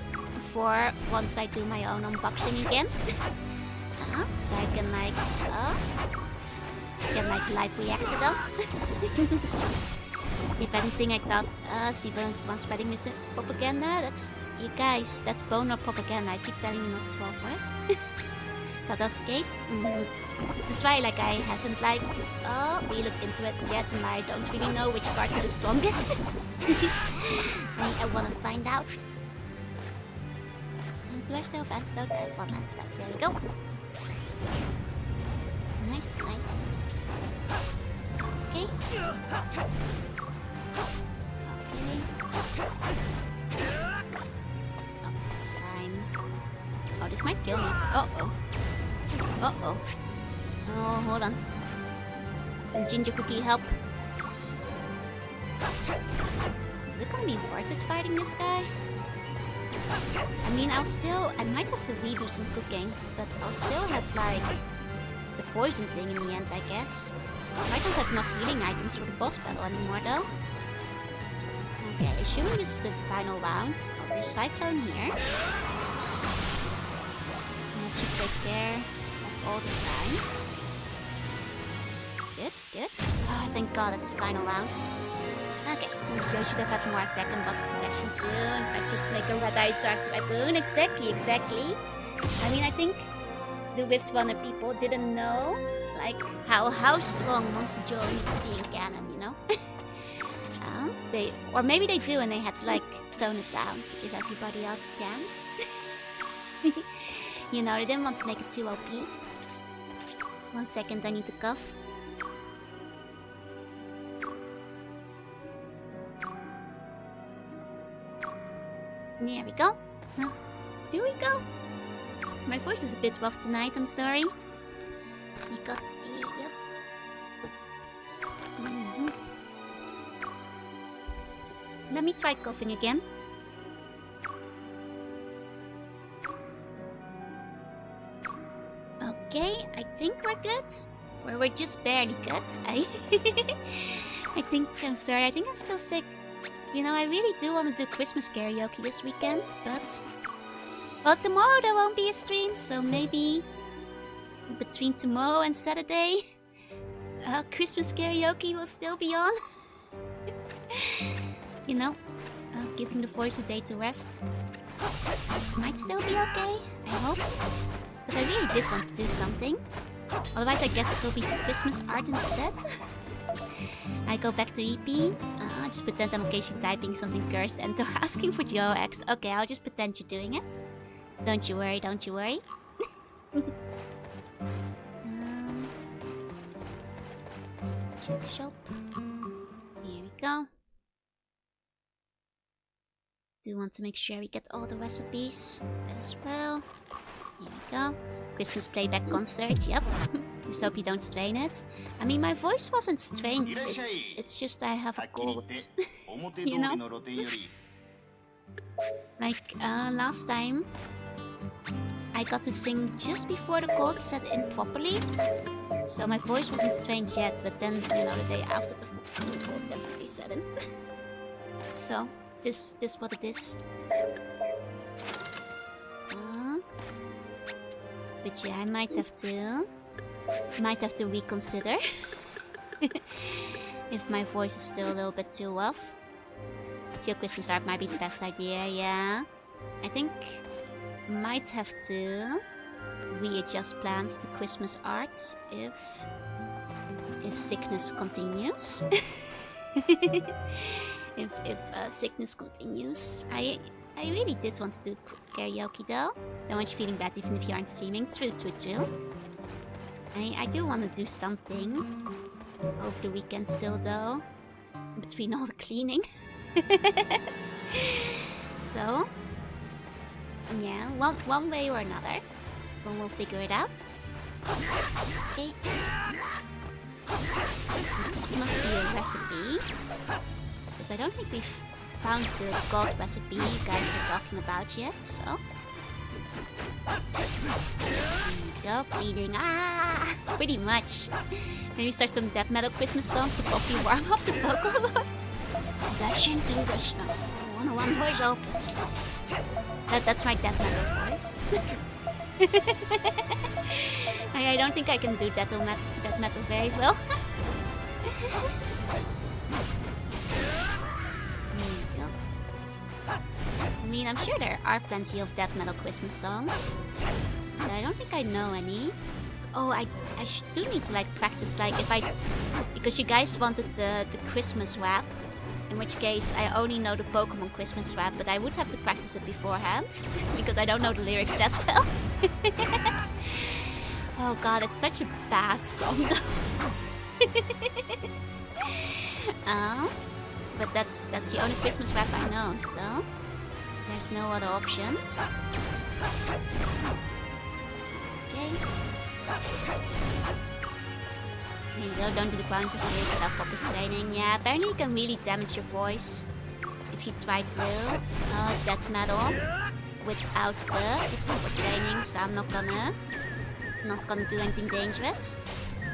For once I do my own unboxing again. So I can like live react to them. If anything, I thought Sibyl is the one spreading propaganda. That's you guys. That's boner propaganda. I keep telling you not to fall for it. That was the case. That's why, like, I haven't really looked into it yet, and I don't really know which cards are the strongest. I want to find out. Do I still have antidote? I have 1 antidote. There we go. Nice. Okay. Oh, slime. Oh, this might kill me. Uh-oh. Oh, hold on. Can Ginger Cookie help? Is it gonna be worth it fighting this guy? I mean, I might have to redo some cooking, but I'll still have, like, the poison thing in the end, I guess. I don't have enough healing items for the boss battle anymore, though. Okay, assuming this is the final round, I'll do Cyclone here. And that should take care of all the slimes. Good. Oh, thank god, it's the final round. Okay, Joe should have had more attack and boss protection too. In fact, just to make a red eye start to my boon. Exactly. I mean, I think the Rift Runner people didn't know, like, how strong Monster Joe needs to be in canon, you know? Or maybe they do and they had to like tone it down to give everybody else a chance. You know, they didn't want to make it too OP. 1 second, I need to cough. There we go. Do we go? My voice is a bit rough tonight, I'm sorry. We got the... yep. Let me try coughing again. Okay, I think we're good. Or we're just barely good. I think, I'm sorry, I think I'm still sick. You know, I really do want to do Christmas karaoke this weekend, but... well, tomorrow there won't be a stream, so maybe... between tomorrow and Saturday... Christmas karaoke will still be on. You know, giving the voice a day to rest. Might still be okay, I hope. Because I really did want to do something. Otherwise I guess it will be the Christmas art instead. I go back to EP. I'll just pretend I'm occasionally typing something cursed and asking for Joe X. Okay, I'll just pretend you're doing it. Don't you worry, don't you worry. Shop. Here we go. Do want to make sure we get all the recipes as well. Here we go. Christmas playback concert, yep. Just hope you don't strain it. I mean, my voice wasn't strained. It's just I have a cold. You know? Like, last time, I got to sing just before the cold set in properly. So my voice wasn't strained yet, but then, you know, the day after the cold definitely set in. So, this what it is. But yeah, I might have to reconsider if my voice is still a little bit too rough. Your Christmas art might be the best idea, yeah. I think might have to readjust plans to Christmas arts if sickness continues. if sickness continues. I really did want to do karaoke though. Don't want you feeling bad even if you aren't streaming. True. I do want to do something over the weekend still though. Between all the cleaning. So, yeah, one way or another. But we'll figure it out. Okay. This must be a recipe. Because I don't think we've found the gold recipe you guys were talking about yet, so... Go, bleeding. Pretty much. Maybe start some death metal Christmas songs to help you warm up the vocal cords. Dash into the snow. 101 voice opens. That's my death metal voice. I don't think I can do death metal very well. I mean, I'm sure there are plenty of death metal Christmas songs, but I don't think I know any. Oh, I do need to like practice, like because you guys wanted the Christmas rap, in which case I only know the Pokemon Christmas rap, but I would have to practice it beforehand because I don't know the lyrics that well. Oh god, it's such a bad song though. But that's the only Christmas rap I know, so there's no other option. Okay. There you go, don't do the ground for serious without proper training. Yeah, apparently you can really damage your voice if you try to death metal without the proper training, so I'm not gonna do anything dangerous.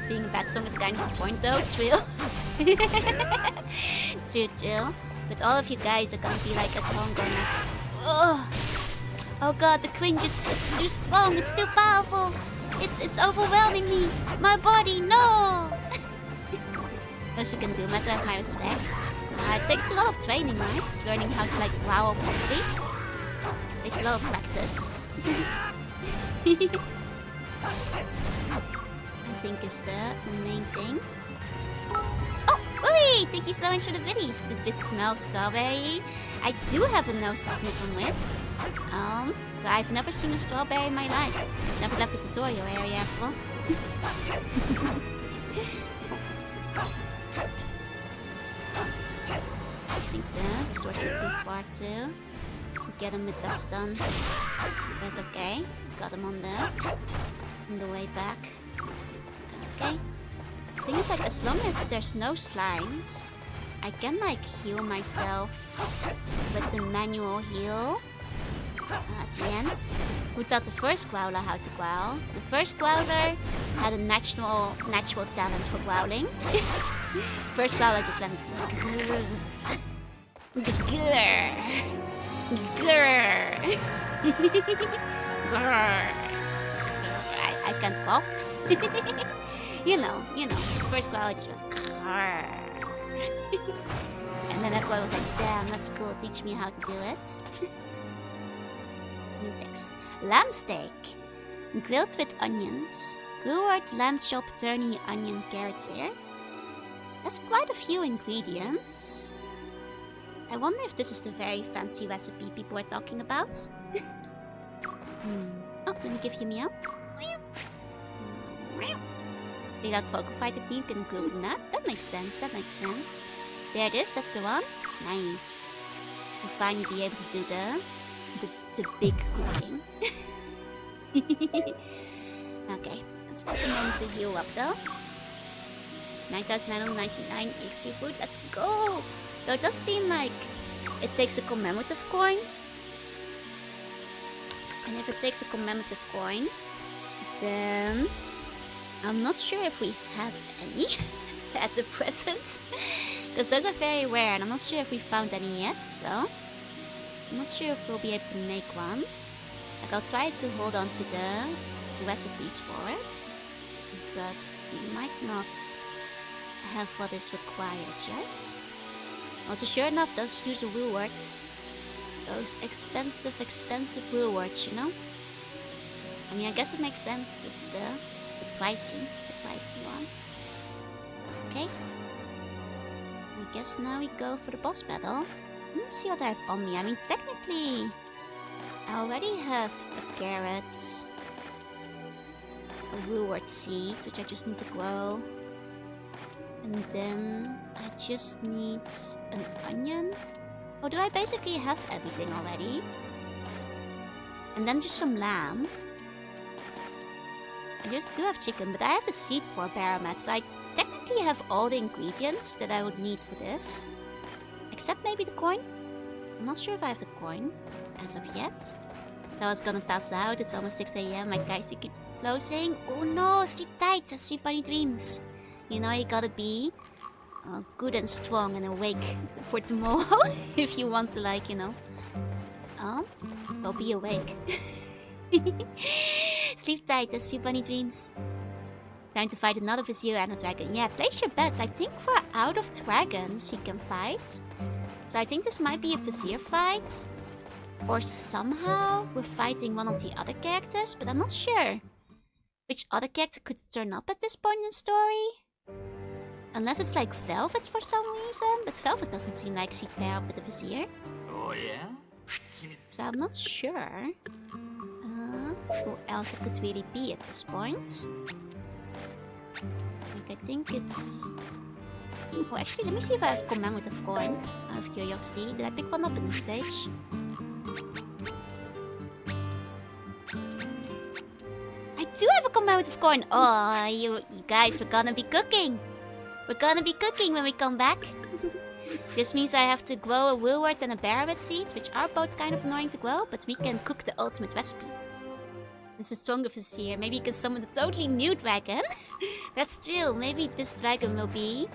Being a bad song is kind of the point though, it's real. True. But all of you guys are gonna be like at home going like, oh god, the cringe, it's too strong, it's too powerful. It's overwhelming me. My body, no! As you can do, matter of my respect. It takes a lot of training, right? Learning how to like growl properly. Takes a lot of practice. I think is the main thing. Oh, oi! Hey, thank you so much for the biddies. Did it smell strawberry? I do have a nose to sniff them with. But I've never seen a strawberry in my life. I've never left the tutorial area after all. I think that sword went too far too. Get him with the stun. That's okay. Got him on the way back. Okay. The thing is, like, as long as there's no slimes, I can like heal myself with the manual heal at the end. Who taught the first growler how to growl? The first growler had a natural talent for growling. First growler just went grrr, grrr, grrr, grrr. I can't growl. you know. First growler just went grrr. And then everyone was like, damn, that's cool, teach me how to do it. New text. Lamb steak. Grilled with onions. Brewered lamb chop, turny, onion, carrot here. That's quite a few ingredients. I wonder if this is the very fancy recipe people are talking about. Oh, let me give you a meow. Without vocal fry technique and improve from that. That makes sense, There it is, that's the one. Nice. We'll finally be able to do the big cooking. Okay, let's take a moment to heal up though. 9,999 XP food, let's go! Though it does seem like it takes a commemorative coin. And if it takes a commemorative coin, then I'm not sure if we have any at the present. Because those are very rare and I'm not sure if we found any yet, so I'm not sure if we'll be able to make one. Like, I'll try to hold on to the recipes for it, but we might not have what is required yet. Also, sure enough, those use a reward. Those expensive rewards, you know? I mean, I guess it makes sense. It's the pricey one. Okay. I guess now we go for the boss battle. Let me see what I have on me. I mean, technically, I already have a carrot, a reward seed, which I just need to grow. And then I just need an onion. Or do I basically have everything already? And then just some lamb. I just do have chicken, but I have the seed for Paramat, so I technically have all the ingredients that I would need for this. Except maybe the coin. I'm not sure if I have the coin as of yet. I was gonna pass out. It's almost 6 AM. My guys keep closing. Oh no, sleep tight. Sweet bunny dreams. You know, you gotta be good and strong and awake for tomorrow. If you want to, like, you know. Well, be awake. Sleep tight, sweet bunny dreams. Time to fight another vizier and a dragon. Yeah, place your bets. I think for out of dragons he can fight. So I think this might be a vizier fight. Or somehow we're fighting one of the other characters, but I'm not sure which other character could turn up at this point in the story. Unless it's like Velvet for some reason, but Velvet doesn't seem like she'd pair up with the vizier. Oh yeah? So I'm not sure who else it could really be at this point. Like, I think it's... Oh, actually, let me see if I have commemorative coin, out of curiosity. Did I pick one up in this stage? I do have a commemorative coin! Oh, you guys, we're gonna be cooking! We're gonna be cooking when we come back. This means I have to grow a reward and a Barabet seed, which are both kind of annoying to grow, but we can cook the ultimate recipe. There's a stronger vizier. Maybe you can summon a totally new dragon. That's true. Maybe this dragon will be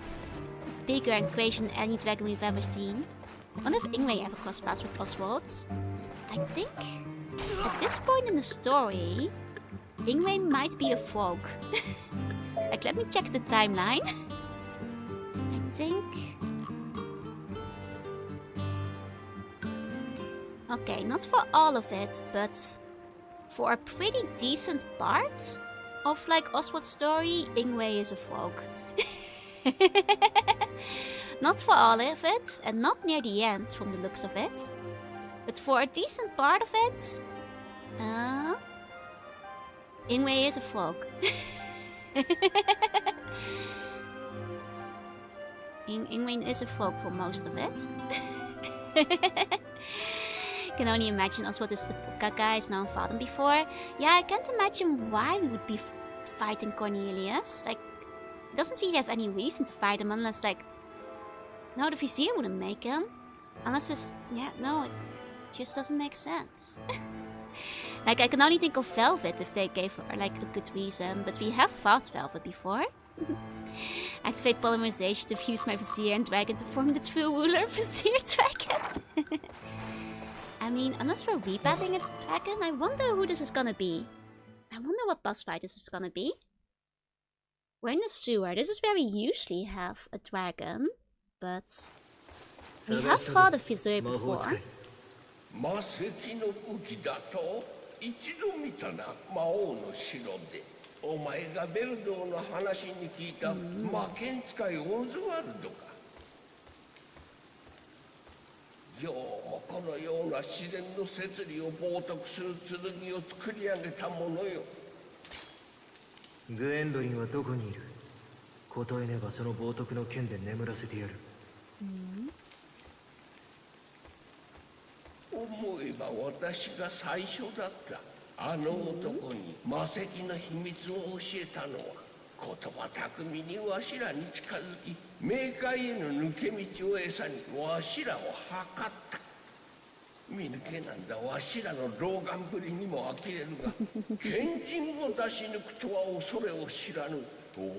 bigger and crazier than any dragon we've ever seen. I wonder if Ingwe ever crossed paths with Oswald. I think at this point in the story, Ingwe might be a frog. Like, let me check the timeline. I think... Okay, not for all of it, but for a pretty decent part of, like, Oswald's story, Ingwe is a frog. Not for all of it, and not near the end from the looks of it. But for a decent part of it, Ingwe is a frog. Ingwe is a frog for most of it. Can only imagine Oswald is the guy has known Father before. Yeah, I can't imagine why we would be fighting Cornelius. Like, he doesn't really have any reason to fight him unless, like, no, the Vizier wouldn't make him. Unless it's, yeah, no, it just doesn't make sense. Like, I can only think of Velvet if they gave her, like, a good reason. But we have fought Velvet before. Activate polymerization to fuse my Vizier and Dragon to form the true ruler Vizier Dragon. I mean, unless we're rebatting a dragon, I wonder who this is gonna be. I wonder what boss fight this is gonna be. We're in the sewer. This is where we usually have a dragon, but we have fought a Vizier before. 魔石の武器だと一度見たな魔王の城でお前がベルドーの話に聞いた魔剣使いオズワルドかようもこのような自然の摂理を冒涜する剣を作り上げたものよグエンドリンはどこにいる答えねばその冒涜の剣で眠らせてやる思えば私が最初だったあの男に魔石の秘密を教えたのは言葉巧みにわしらに近づき冥界への抜け道を餌にわしらを測った見抜けなんだわしらの老眼ぶりにも呆れるが賢人を出し抜くとは恐れを知らぬ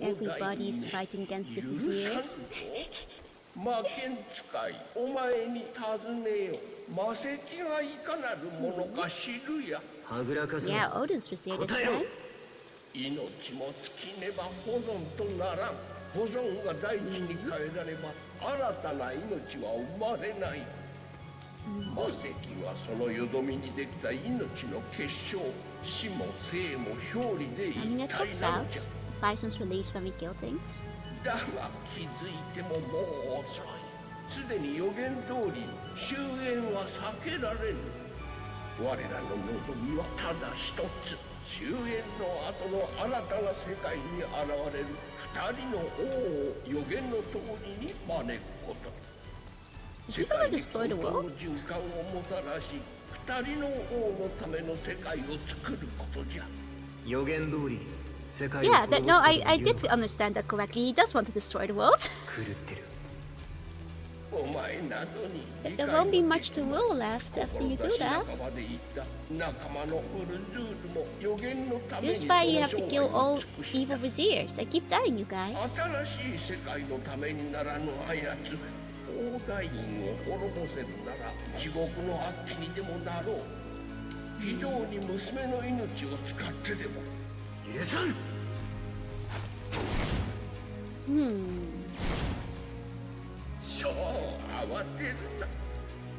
Everybody's fighting against the Viziers. 魔剣使いお前に尋ねよ魔石がいかなるものか知るや Yeah, Odin's Vizier this time. 命も尽きねば保存とならん保存が大地に変えられば新たな命は生まれない魔石はそのよどみにできた命の結晶死も生も表裏で一 I mean, it 体 checks なの out. じゃ Bison's release when we kill things. だが気づいてももう遅いすでに予言通り終焉は避けられぬ我らの望みはただ一つ終焉の後の新たな世界に現れる二人の王を予言の通りに招くこと世界に本当の循環をもたらし二人の王のための世界を作ることじゃ予言通り Yeah, no, I did understand that correctly. He does want to destroy the world. There won't be much to rule left after you do that. This is why you have to kill all evil viziers. I keep telling you guys. 大大院を滅ぼせるなら地獄の悪鬼にでもなろう非常に娘の命を使ってでも許さんそう慌てるな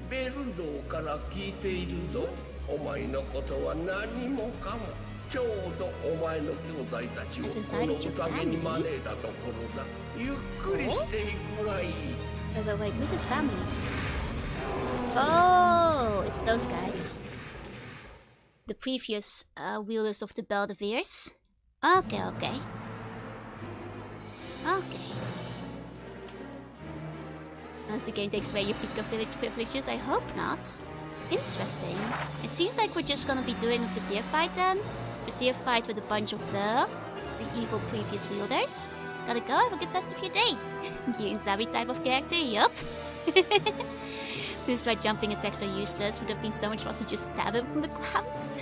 ベルドーから聞いているぞお前のことは何もかもちょうどお前の兄弟たちをこの宴に招いたところだゆっくりしていくがいい But wait, who's his family? Oh, it's those guys. The previous wielders of the Beldeveers. Okay. As the game takes away your peak of village privileges, I hope not. Interesting. It seems like we're just gonna be doing a Vizier fight then. Vizier fight with a bunch of the evil previous wielders. Gotta go, have a good rest of your day. You Inzabi type of character, yup. This is why jumping attacks are useless. Would have been so much faster to just stab him from the ground.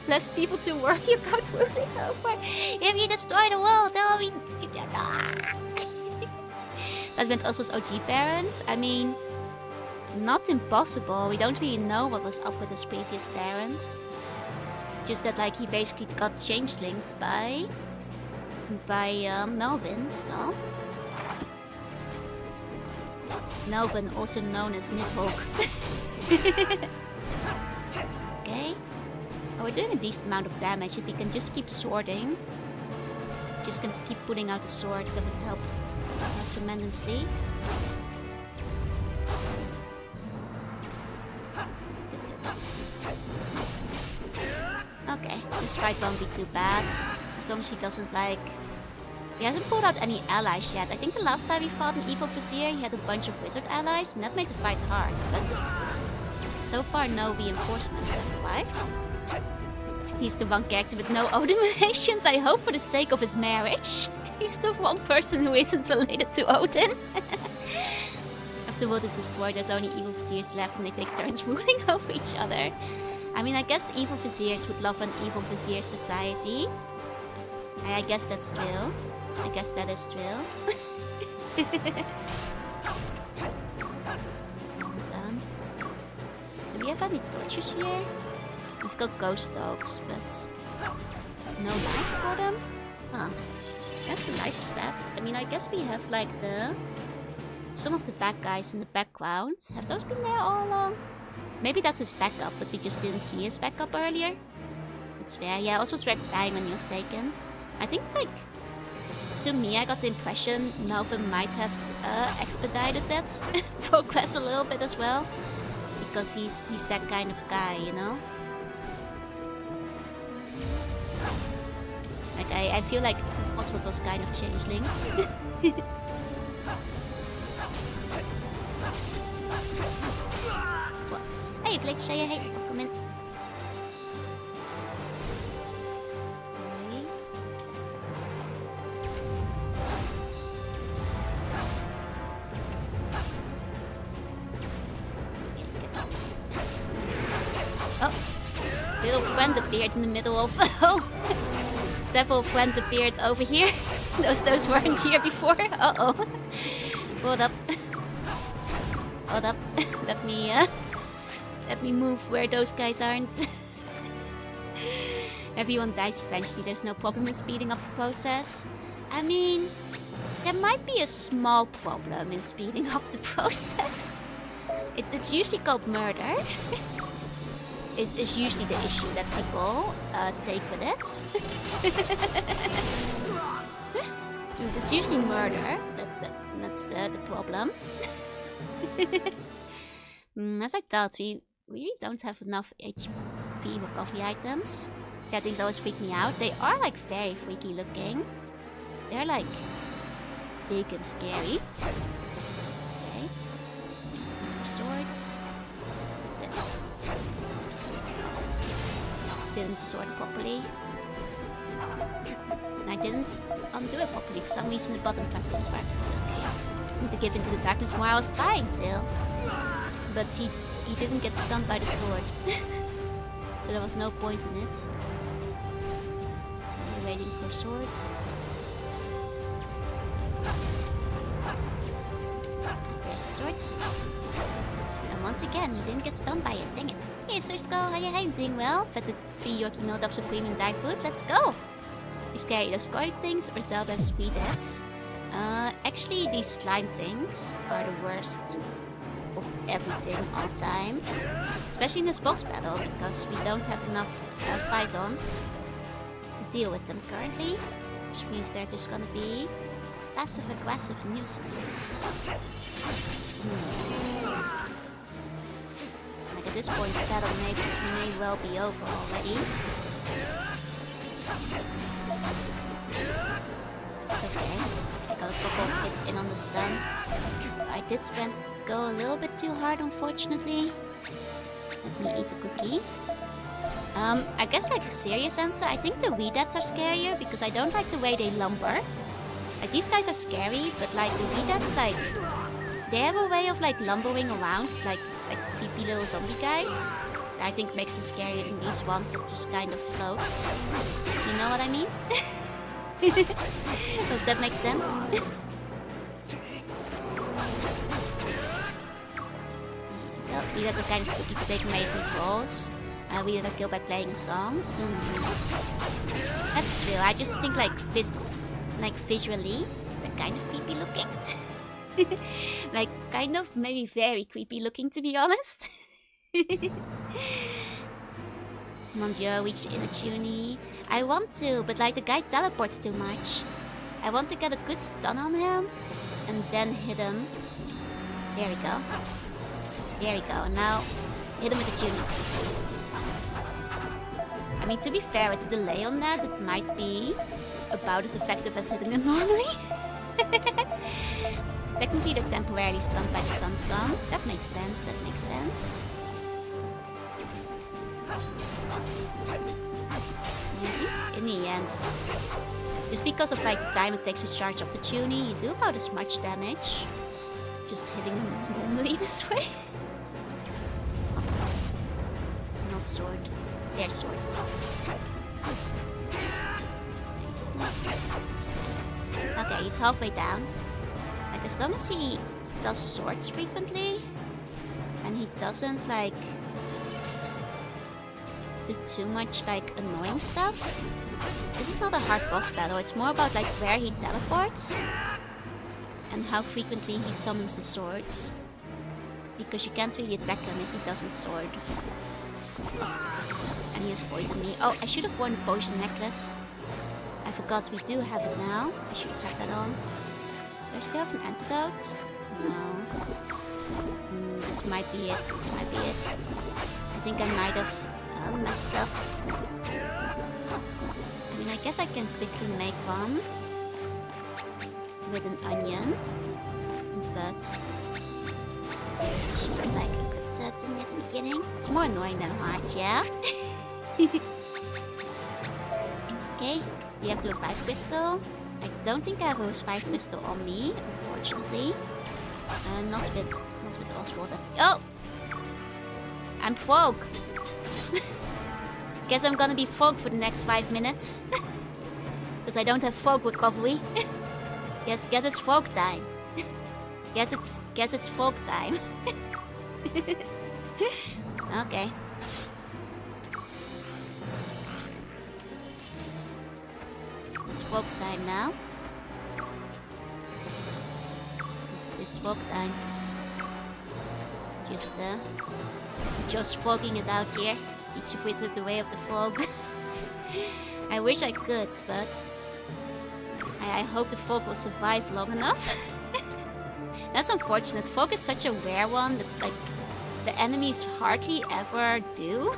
Less people to worry about ruling over. If you destroy the world, that will be... That meant Oswald's OG parents. I mean, not impossible. We don't really know what was up with his previous parents. Just that, like, he basically got change-linked by Melvin, so... Melvin, also known as Nidhogg. Okay. Oh, we're doing a decent amount of damage. If we can just keep swording. Just gonna keep putting out the swords, that would help tremendously. Okay, this fight won't be too bad. As long as he doesn't like... He hasn't pulled out any allies yet. I think the last time he fought an evil vizier, he had a bunch of wizard allies, and that made the fight hard, but so far no reinforcements have arrived. He's the one character with no Odin relations, I hope for the sake of his marriage. He's the one person who isn't related to Odin. After the world is destroyed, there's only evil viziers left and they take turns ruling over each other. I mean, I guess evil viziers would love an evil vizier society. I guess that's true. I guess that is true. Done. Do we have any torches here? We've got ghost dogs, but no lights for them? Huh. There's a light spread. I mean, I guess we have like some of the bad guys in the background. Have those been there all along? Maybe that's his backup, but we just didn't see his backup earlier. It's fair. Yeah, Oswald's red time when he was taken. I think, like, to me, I got the impression Nova might have expedited that progress a little bit as well. Because he's that kind of guy, you know? Like, I feel like Oswald was kind of change-linked. Well, hey, glitch, say hey, come in. Little friend appeared in the middle of... Several friends appeared over here. Those weren't here before. Uh-oh. Hold up. Hold up. Let me move where those guys aren't. Everyone dies eventually. There's no problem in speeding up the process. I mean, there might be a small problem in speeding up the process. It's usually called murder. Is usually the issue that people take with it. It's usually murder. That's the problem. As I thought, we really don't have enough HP recovery items. Settings always freak me out. They are like very freaky looking. They're like big and scary. Okay. These are swords. That's... Didn't sort properly. And I didn't undo it properly. For some reason the button press didn't work. Okay. I need to give into the darkness more. I was trying to. But he didn't get stunned by the sword. So there was no point in it. We're waiting for swords. There's a sword. And once again, he didn't get stunned by it. Dang it. Hey, Sir Skull, how you doing well? Fed the 3 Yorkie meal ups with premium dye food. Let's go! You scary those scoring things or Zelda's sweet deaths? Actually, these slime things are the worst of everything all time. Especially in this boss battle, because we don't have enough Physons to deal with them currently. Which means they're just gonna be passive-aggressive nuisances. Like at this point, the battle may well be over already. It's okay. I got a couple of hits in on the stun. I did go a little bit too hard, unfortunately. Let me eat the cookie. I guess like a serious answer, I think the Weedats are scarier because I don't like the way they lumber. Like these guys are scary, but like the Weedats, like they have a way of like lumbering around, like creepy little zombie guys. That I think makes them scarier than these ones that just kind of float. You know what I mean? Does that make sense? Weedats are kind of spooky for taking away controls. Weedats are killed by playing a song. That's true. I just think like visually, they're kind of creepy looking. Like kind of maybe very creepy looking, to be honest. Monjo reached the inner tuny. I want to, but like the guy teleports too much. I want to get a good stun on him, and then hit him. There we go. There we go. Now hit him with the tuning. I mean, to be fair, with the delay on that, it might be about as effective as hitting him normally. Technically, they're temporarily stunned by the Sun Song. That makes sense, that makes sense. In the end, just because of like the time it takes to charge up the tuning, you do about as much damage just hitting him normally this way. Not sword. There's sword. Nice, nice, nice. Okay, he's halfway down. Like, as long as he does swords frequently, and he doesn't, like, do too much, like, annoying stuff. This is not a hard boss battle, it's more about, like, where he teleports, and how frequently he summons the swords. Because you can't really attack him if he doesn't sword. And he has poisoned me. Oh, I should have worn the potion necklace. I forgot we do have it now. I should have had that on. Do I still have an antidote? No. This might be it. This might be it. I think I might have messed up. I mean, I guess I can quickly make one with an onion. But I should have like equipped that to me at the beginning. It's more annoying than hard, yeah? Okay. Do you have to revive crystal? I don't think I have a revive crystal on me, unfortunately. Not with Oswald. Oh! I'm fog! Guess I'm gonna be fog for the next 5 minutes. Because I don't have fog recovery. Guess it's fog time. Guess it's fog time. Okay. It's fog time now. It's fog time. Just fogging it out here. Teach a wizard the way of the fog. I wish I could, but I hope the fog will survive long enough. That's unfortunate. Fog is such a rare one that like the enemies hardly ever do.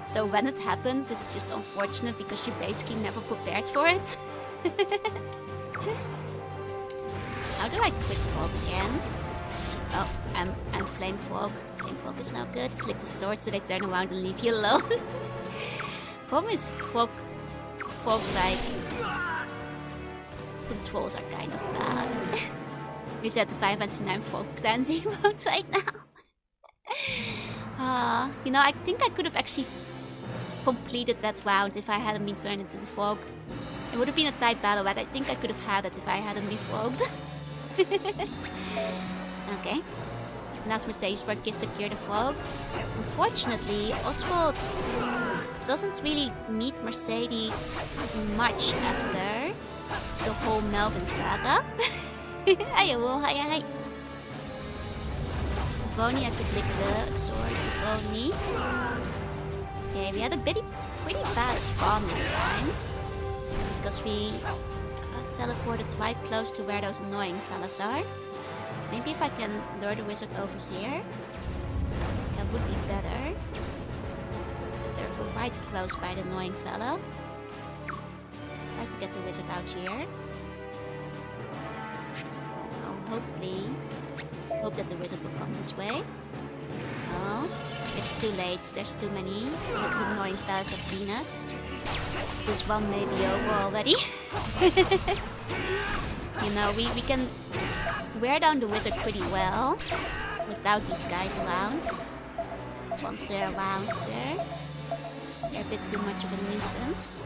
So when it happens, it's just unfortunate because you're basically never prepared for it. How do I quit fog again? Oh, I'm flame fog. Flame fog is now good. Slick the sword so they turn around and leave you alone. Problem is fog like controls are kind of bad. We set the 599 fog dancing mode right now. You know, I think I could have actually completed that round if I hadn't been turned into the fog. It would have been a tight battle, but I think I could have had it if I hadn't been fogged. Okay. Now's Mercedes' is to clear the fog. Unfortunately, Oswald doesn't really meet Mercedes much after the whole Melvin saga. Hi. If only I could lick the swords, if only. Okay, we had a pretty bad spawn this time. Because we teleported right close to where those annoying fellas are. Maybe if I can lure the wizard over here, that would be better. They're right close by the annoying fella. Try to get the wizard out here. Oh, hope that the wizard will come this way. Oh, it's too late. There's too many annoying fellas have seen us. This one may be over already. You know, we can wear down the wizard pretty well without these guys around. Once they're around there, they're a bit too much of a nuisance.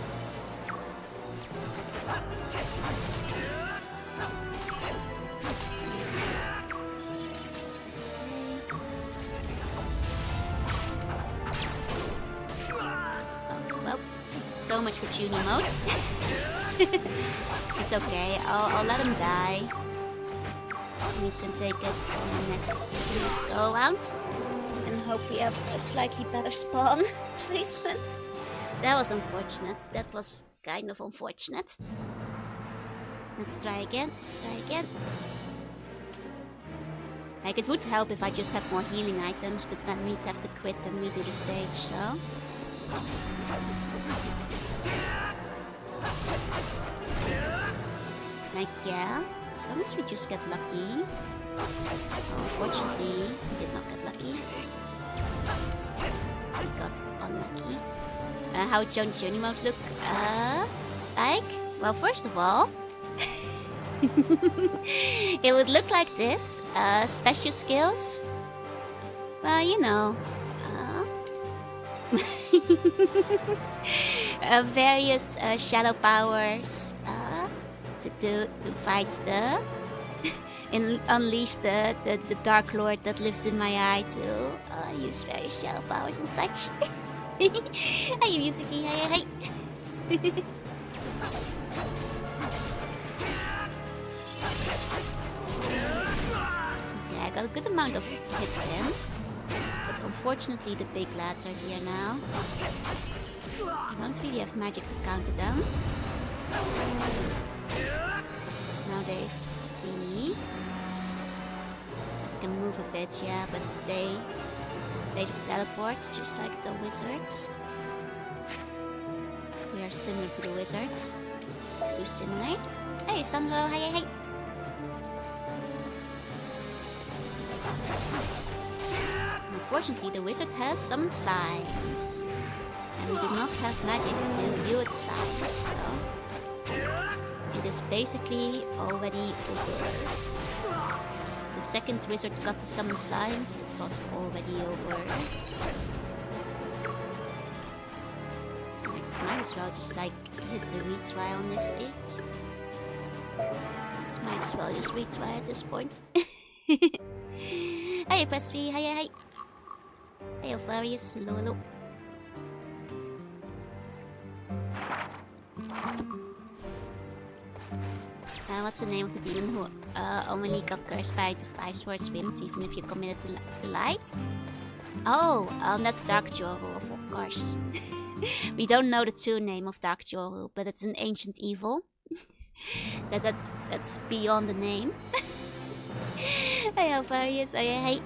Oh, well, so much for tuning mode. It's okay, I'll let him die. We can take it on the next go around. And hope we have a slightly better spawn placement. That was unfortunate. That was kind of unfortunate. Let's try again. Let's try again. Like, it would help if I just had more healing items, but then we'd have to quit and redo the stage, so... Like, yeah, as long as we just get lucky. Oh, unfortunately, we did not get lucky. We got unlucky. How would John's journey mode look? Like, well, first of all, it would look like this. Special skills. Well, you know. Various shadow powers to fight the and unleash the Dark Lord that lives in my eye to use various shadow powers and such. Hi, Yuzuki. Hi. Yeah, I got a good amount of hits in. But unfortunately, the big lads are here now. I don't really have magic to counter them. Now they've seen me. I can move a bit, yeah, but they teleport just like the wizards. We are similar to the wizards. Too similar. Hey, Sungo, hey. Unfortunately, the wizard has summoned slimes. And we do not have magic to deal with slimes, so... It is basically already over. The second wizard got to summon slimes, it was already over. I might as well just like hit the retry on this stage. Might as well just retry at this point. Hi, Press V, hi. Hey, Farius, hello. What's the name of the demon who only got cursed by the 5 sword swims, even if you committed to the light? Oh, that's Dark Joru, of course. We don't know the true name of Dark Joru, but it's an ancient evil. That's beyond the name. Hey, Alvarius, hey.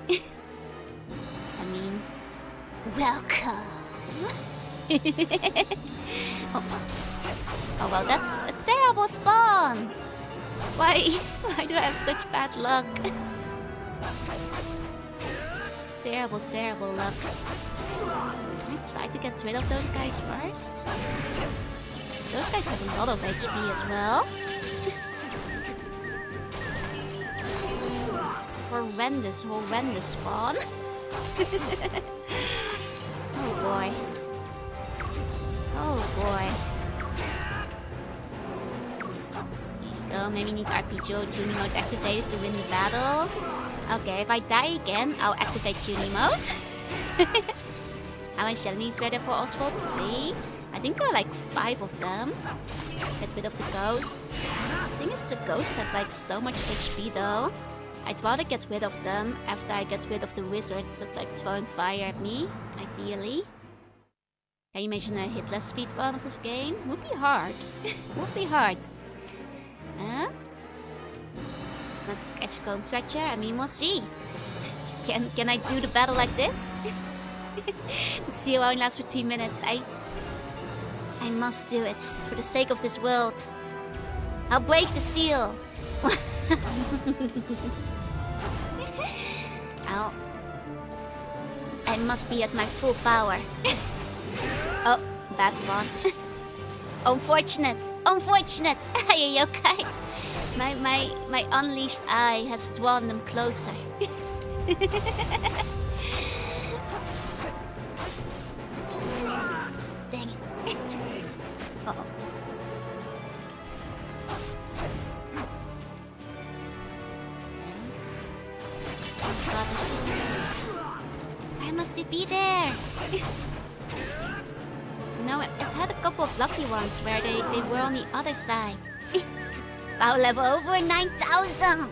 I mean, welcome. Oh well, that's a terrible spawn. Why do I have such bad luck? Terrible luck. Can I try to get rid of those guys first? Those guys have a lot of HP as well. Horrendous spawn. Oh boy. Oh, maybe need RPG tuning mode activated to win the battle. Okay, if I die again, I'll activate tuning mode. How many Shellies were there for Oswald? 3? I think there are like 5 of them. Get rid of the ghosts. The thing is, the ghosts have like so much HP though. I'd rather get rid of them after I get rid of the wizards that like throwing fire at me, ideally. Can you imagine a hitless speedrun of this game? Would be hard. Would be hard. Let's sketch comb stretcher. I mean, we'll see. Can I do the battle like this? The seal only lasts for 3 minutes. I must do it for the sake of this world. I'll break the seal. I must be at my full power. Oh, that's one. Unfortunate. Are you okay? My unleashed eye has drawn them closer. Dang it. Uh-oh. God, resistance. Why must it be there? No, I've had a couple of lucky ones where they were on the other sides. Power level over 9,000!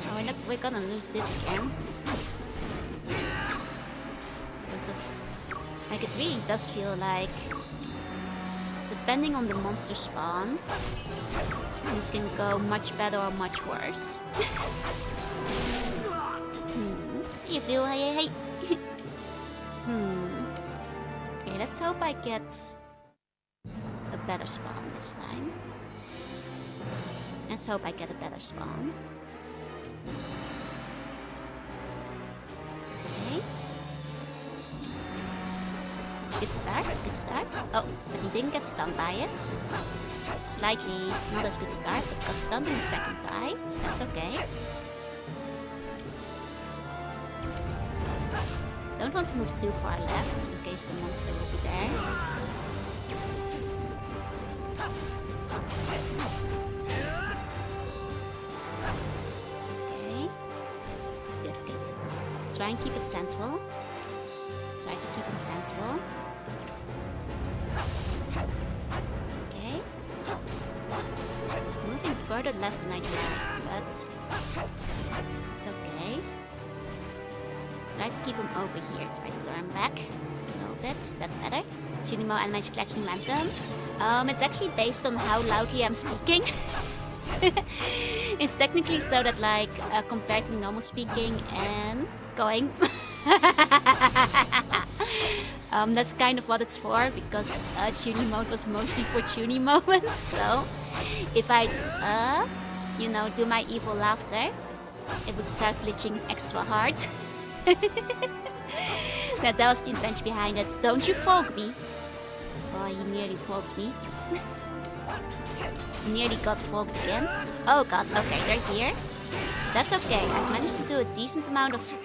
Oh, we're gonna lose this again. Because of... Like, it really does feel like... the depending on the monster spawn, this can go much better or much worse. You do, hey. Okay, let's hope I get a better spawn this time. Let's hope I get a better spawn. Okay. Good start. Oh, but he didn't get stunned by it. Slightly not as good start, but got stunned in the second time, so that's okay. Don't want to move too far left in case the monster will be there. Okay. Good. Try and keep it central. Try to keep him central. Okay. It's moving further left than I can, but it's okay. Try to keep him over here. Try to lure him back a little bit. That's better. Tsunimo animation clash momentum. It's actually based on how loudly I'm speaking. It's technically so that, like, compared to normal speaking and going. That's kind of what it's for, because tuning mode was mostly for tuning moments. So if I'd, you know, do my evil laughter, it would start glitching extra hard. That was the intention behind it. Don't you fold me. Oh, he nearly fogged me. Nearly got fogged again. Oh god, okay, they're here. That's okay. I've managed to do a decent amount of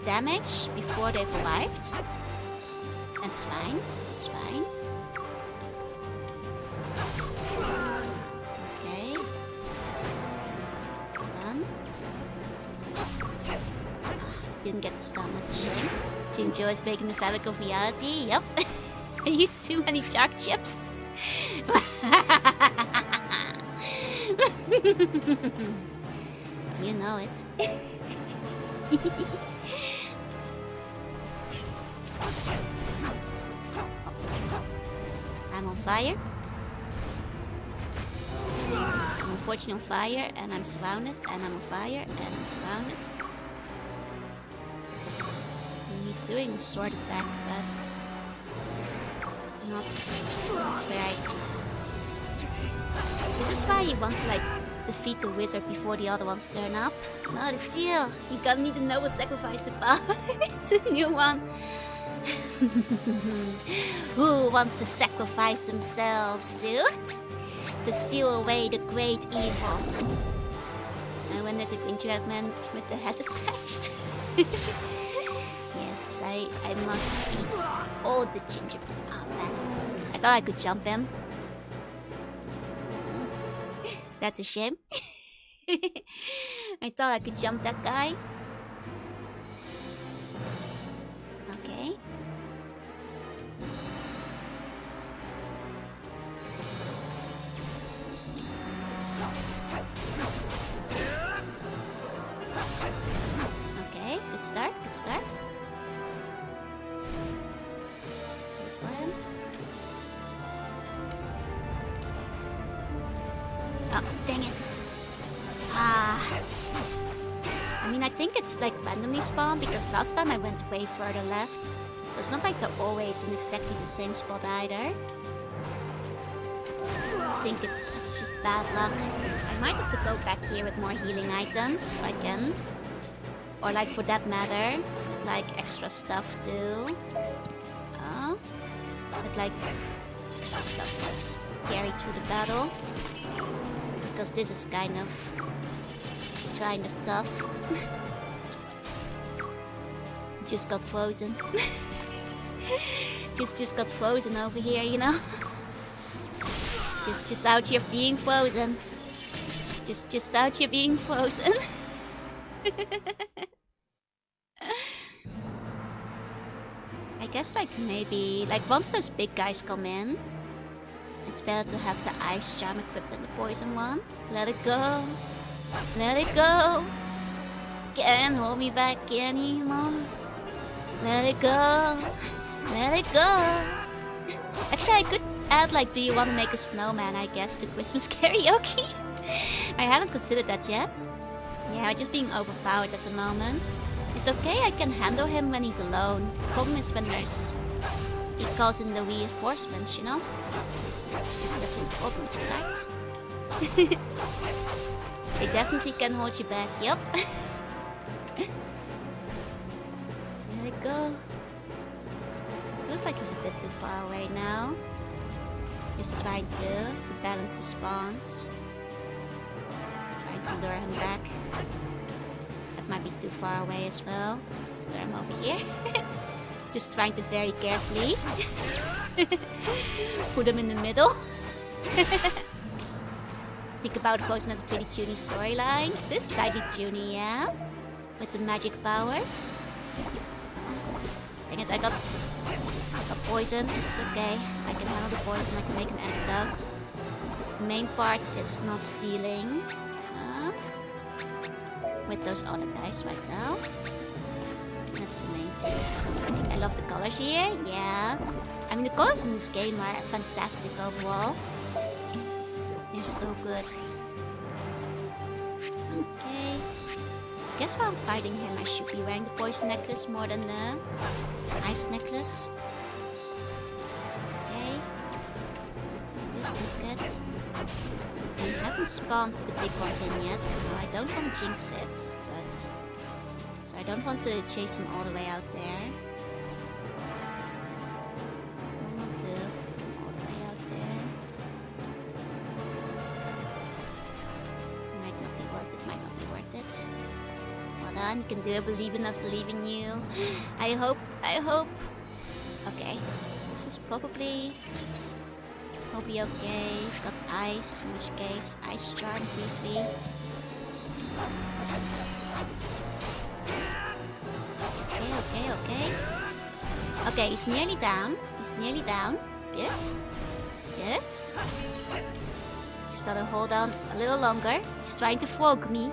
damage before they've arrived. That's fine. That's fine. Okay. Done. Didn't get stunned, that's a shame. To enjoy is breaking the fabric of reality. Yep. I used too many shark chips. You know it. I'm on fire. I'm unfortunately on fire, and I'm surrounded, and I'm on fire, and I'm surrounded. And he's doing a sword attack, but not right. This is why you want to, like, defeat the wizard before the other ones turn up. No, the seal. You gotta need to know what sacrifice the power. It's a new one. Who wants to sacrifice themselves to seal away the great evil? And when there's a gingerbread man with the head attached. Yes, I must eat all the gingerbread. Oh man, I thought I could jump him. That's a shame. I thought I could jump that guy. Okay. Okay, good start, good start. Wait for him. Oh, dang it. I mean, I think it's like randomly spawned because last time I went way further left. So it's not like they're always in exactly the same spot either. I think it's just bad luck. I might have to go back here with more healing items so I can. Or like for that matter, like extra stuff too. But like extra stuff to carry through the battle. Because this is kind of tough. Just got frozen. just got frozen over here, you know. Just out here being frozen. Just out here being frozen. I guess like maybe like once those big guys come in, it's better to have the ice charm equipped than the poison one. Let it go. Let it go. Can't hold me back anymore. Let it go. Let it go. Actually, add like, do you want to make a snowman, I guess, to Christmas karaoke? I hadn't considered that yet. Yeah, we're just being overpowered at the moment. It's okay, I can handle him when he's alone. The problem is when he calls in the reinforcements, you know? That's when the problem starts. They definitely can hold you back, yup. There we go. Feels like he's a bit too far away now. Just trying to balance the spawns. Trying to lure him back. That might be too far away as well. Lure him over here. Just trying to very carefully put him in the middle. Think about Frozen as a pretty tuny storyline. This is slightly tuny, yeah? With the magic powers. Dang it, I got poisoned. It's okay. I can handle the poison, I can make an antidote. The main part is not dealing with those other guys right now. That's the main thing. That's the main thing. I love the colors here. Yeah. I mean, the colors in this game are fantastic overall. They're so good. Okay. I guess while I'm fighting him, I should be wearing the poison necklace more than the ice necklace. Okay. Good. We haven't spawned the big ones in yet, so I don't want to jinx it, but... So I don't want to chase him all the way out there. I don't want to all the way out there. Might not be worth it, might not be worth it. Well done, you can do it, believe in us, believe in you. I hope. Okay, this is probably okay. Got ice, in which case ice charm briefly. Okay. Okay, he's nearly down. Good. Just gotta hold on a little longer. He's trying to frog me.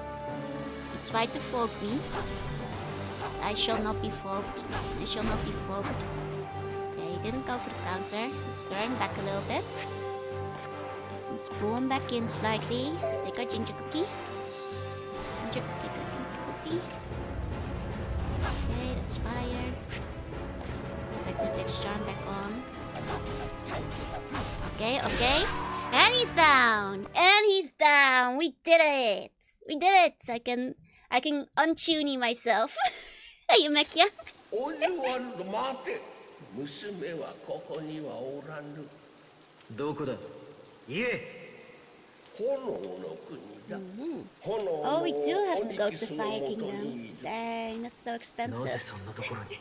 I shall not be frogged. Okay, he didn't go for the counter. Let's lure him back a little bit. Let's pull him back in slightly. Take our ginger cookie. Okay, that's fire. Put our Detex charm back on. Okay. And he's down! We did it! I can untune myself. Hey, Mekia. Oswald, 待て。娘はここにはおらぬ。どこだ言え炎の国だ。炎の Oh, we do have to go to the 鬼 Fire 騎士のもと Kingdom. にいる。 Dang, that's so なぜ expensive. そんなところに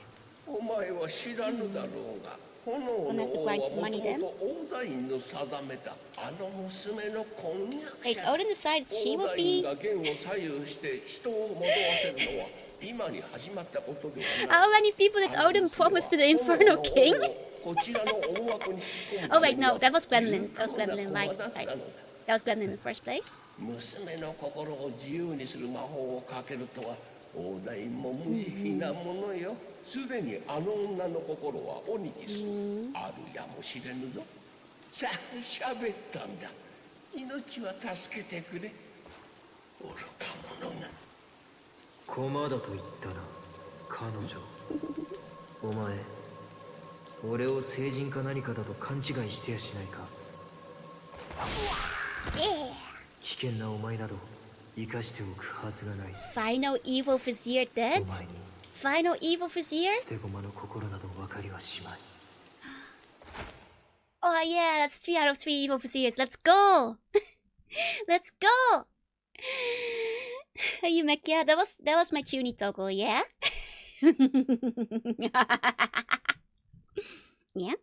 お前は知らぬだろうが、炎の王はもともとオーダインの定めたあの娘の婚約 Wait, 者。 Odin decided she オー would ダイン be... が弦を左右して人を惑わせるのは今に始まったことではない。 How many people did Odin promise to the Inferno King? こちらの思惑に引き込んだ Oh wait, no, that was Gwendolyn. Right. That was Gwendolyn in the first place. 娘の心を自由にする魔法をかけるとはオーダインも無慈悲なものよ。すでにあの女の心はオニキスあるやもしれぬぞ。さあ喋ったんだ。命は助けてくれ。愚か者が。駒だと言ったな彼女お前俺を聖人か何かだと勘違いしてやしないか危険なお前など生かしておくはずがない Final Evil Vizier dead? お前に Final Evil Vizier? 捨て駒の心など分かりはしまい Oh yeah, that's 3 out of 3 Evil Viziers. Let's go! Let's go! Hey, Mekia, that was my tuny toggle, yeah? Yeah?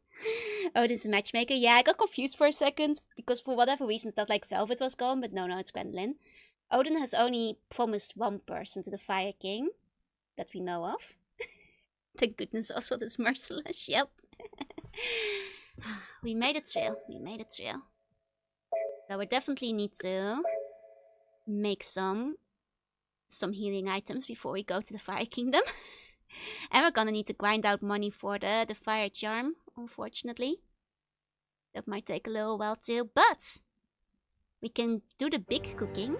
Odin's a matchmaker. Yeah, I got confused for a second because for whatever reason I thought like Velvet was gone, but no, it's Gwendolyn. Odin has only promised one person to the Fire King that we know of. Thank goodness Oswald is merciless, yep. We made it through. So we definitely need to make some healing items before we go to the Fire Kingdom. And we're gonna need to grind out money for the fire charm, unfortunately. That might take a little while too, but we can do the big cooking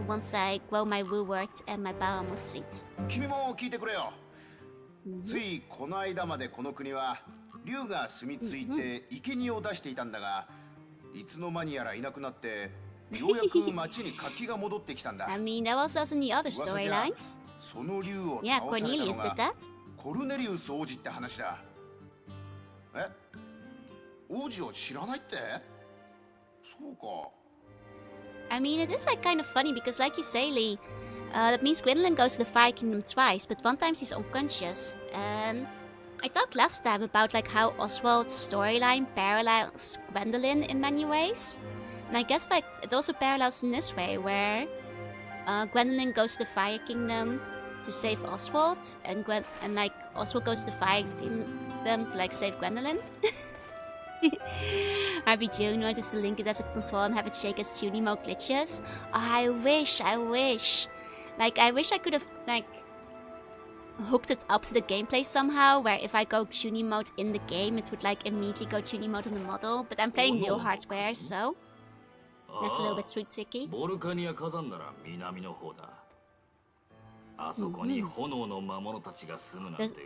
once I grow my reward and my Bahamut seed. 君も聞いてくれよ。ついこの間までこの国は竜が住み着いて生贄を出していたんだが、いつの間にやらいなくなってようやく町に活気が戻ってきたんだ。I mean, that was also in the other storylines. その竜を Yeah, 倒された Cornelius の did が that. コルネリウス王子って話だ。え？王子を知らないって？そうか。I mean, it is like kind of funny because, like you say, Lee, that means Gwendolyn goes to the Fire Kingdom twice, but one time she's unconscious. And I talked last time about like how Oswald's storyline parallels Gwendolyn in many ways. And I guess like it also parallels in this way, where Gwendolyn goes to the Fire Kingdom to save Oswald, and like Oswald goes to the Fire Kingdom to like save Gwendolyn. RB June noticed to link it as a control and have it shake as Tuning mode glitches. Oh, I wish. Like, I wish I could have, like, hooked it up to the gameplay somehow, where if I go Tuning mode in the game, it would, like, immediately go Tuning mode on the model. But I'm playing real hardware, so that's a little bit too tricky.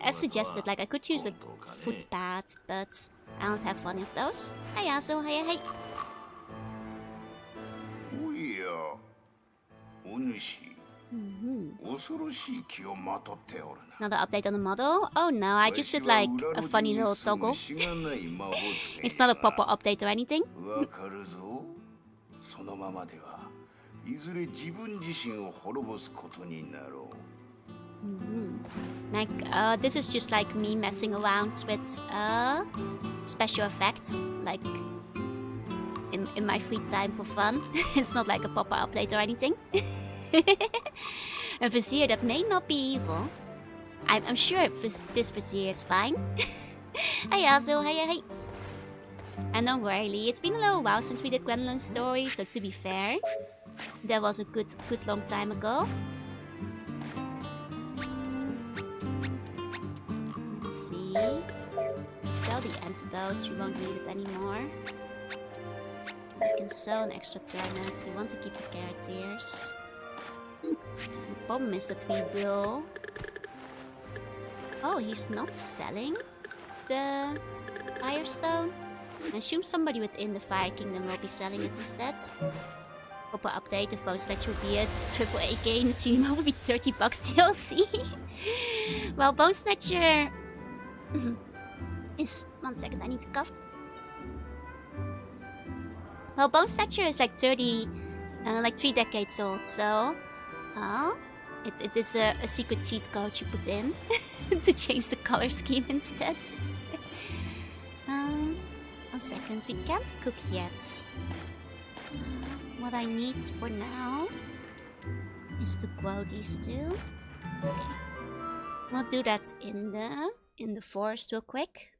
As suggested, like, I could use a footpath, but I don't have one of those. Hey, Azu, hey. おや、お主。恐ろしい気をまとっておるな。 Another update on the model? Oh no, I just did like a funny little toggle. It's not a proper update or anything. わかるぞ。そのままではいずれ自分自身を滅ぼすことになろう。Like, this is just like me messing around with special effects, like in my free time for fun. It's not like a proper update or anything. A vizier that may not be evil. I'm sure this vizier is fine. Hey, Azu, hey. And don't worry, Lee, it's been a little while since we did Gwendolyn's story, so to be fair, that was a good long time ago. Let's see. Sell the antidotes, we won't need it anymore. We can sell an extra turnip, we want to keep the carrot ears. The problem is that we will... Oh, he's not selling the Firestone? I assume somebody within the Fire Kingdom will be selling it instead. Proper update of Bone Snatcher would be a AAA game, the Tunima would be $30 DLC. Well, Bone Snatcher is... 1 second, I need to cough. Well, Bone Snatcher is like 30... like 3 decades old, so... it is a secret cheat code you put in to change the color scheme instead. 1 second, we can't cook yet. What I need for now is to grow these two. Okay. We'll do that in the forest real quick.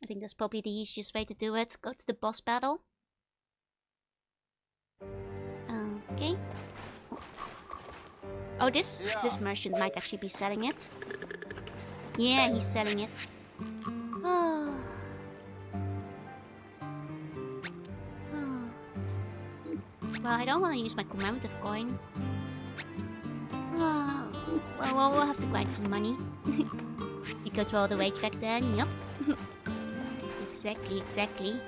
I think that's probably the easiest way to do it. Go to the boss battle. Okay. Oh, this merchant might actually be selling it. Yeah, he's selling it. Oh. Well, I don't want to use my commemorative coin. Well, we'll have to grind some money. Because we're all the rage back then, yup. Exactly.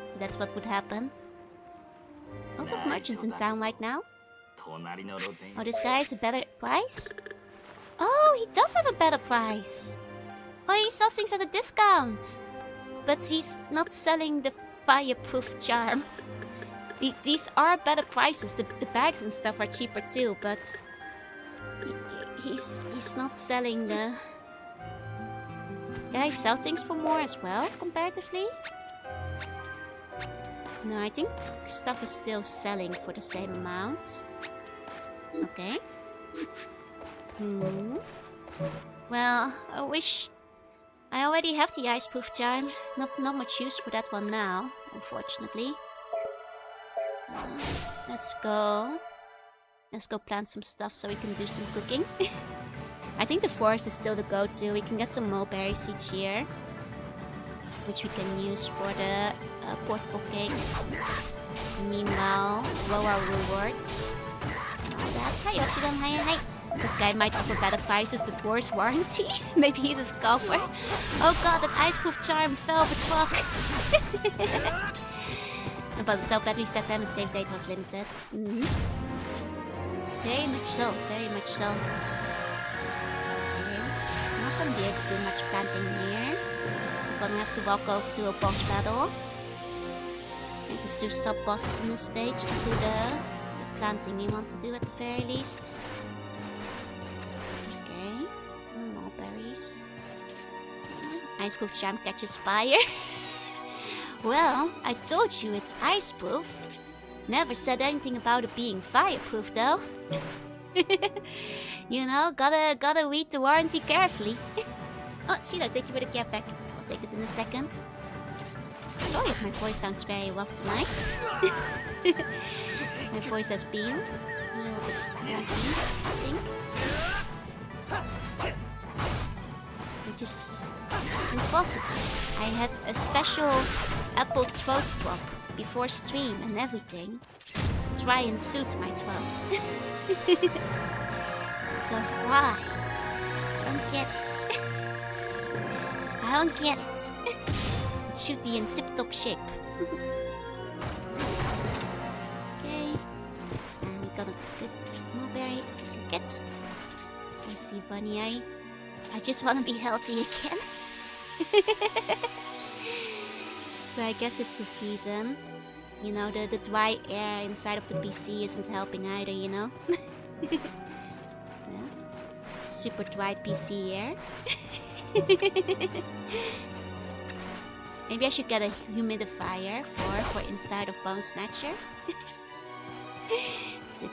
So that's what would happen. Lots of merchants in town right now. Oh, this guy has a better price? Oh, he does have a better price. Oh, he sells things at a discount. But he's not selling the fireproof charm. These are better prices. The bags and stuff are cheaper too, but he's not selling the... Can I sell things for more as well, comparatively? No, I think stuff is still selling for the same amount. Okay. Well, I wish I already have the iceproof charm. Not much use for that one now, unfortunately. Let's go plant some stuff so we can do some cooking. I think the forest is still the go-to. We can get some mulberry seeds here. which we can use for the portable cakes. Meanwhile, grow our rewards. All that. Hi, Oxidon. Hi, hi. This guy might offer better prices but worse warranty. Maybe he's a scalper. Oh god, that ice-proof charm fell off a truck. But the cell battery set time and save data was limited. Very much so, very much so. Okay. I'm not gonna be able to do much planting here. I'm gonna have to walk over to a boss battle. And the 2 sub-bosses in the stage to do the planting we want to do at the very least. Okay. More berries. Ice-proof charm catches fire. Well, I told you it's ice-proof. Never said anything about it being fireproof, though. You know, gotta read the warranty carefully. Oh, Sheila, thank you for the care pack. I'll take it in a second. Sorry if my voice sounds very rough tonight. My voice has been a little bit wonky, I think. Which is impossible. I had a special apple throat swab before stream and everything to try and soothe my throat. So why? I don't get it. I don't get it. It should be in tip-top shape. Okay. And we got a good mulberry. Get. I see Bunny Eye. I just want to be healthy again. But I guess it's the season. You know, the dry air inside of the PC isn't helping either, you know? Yeah. Super dry PC air. Maybe I should get a humidifier for inside of Bone Snatcher.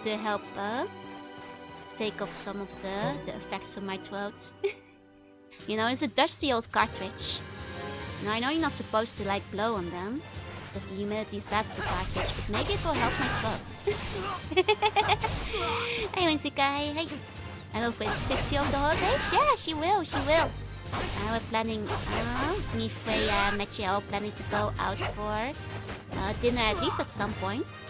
to help take off some of the effects on my throat. You know, it's a dusty old cartridge. Now I know you're not supposed to like blow on them, because the humidity is bad for the cartridge, but maybe it will help my throat. Hey Winsikai, hey! I hope it's fixed you over the holidays? Yeah, she will, she will. We're planning, me, Freya, and Matthew are planning to go out for dinner at least at some point.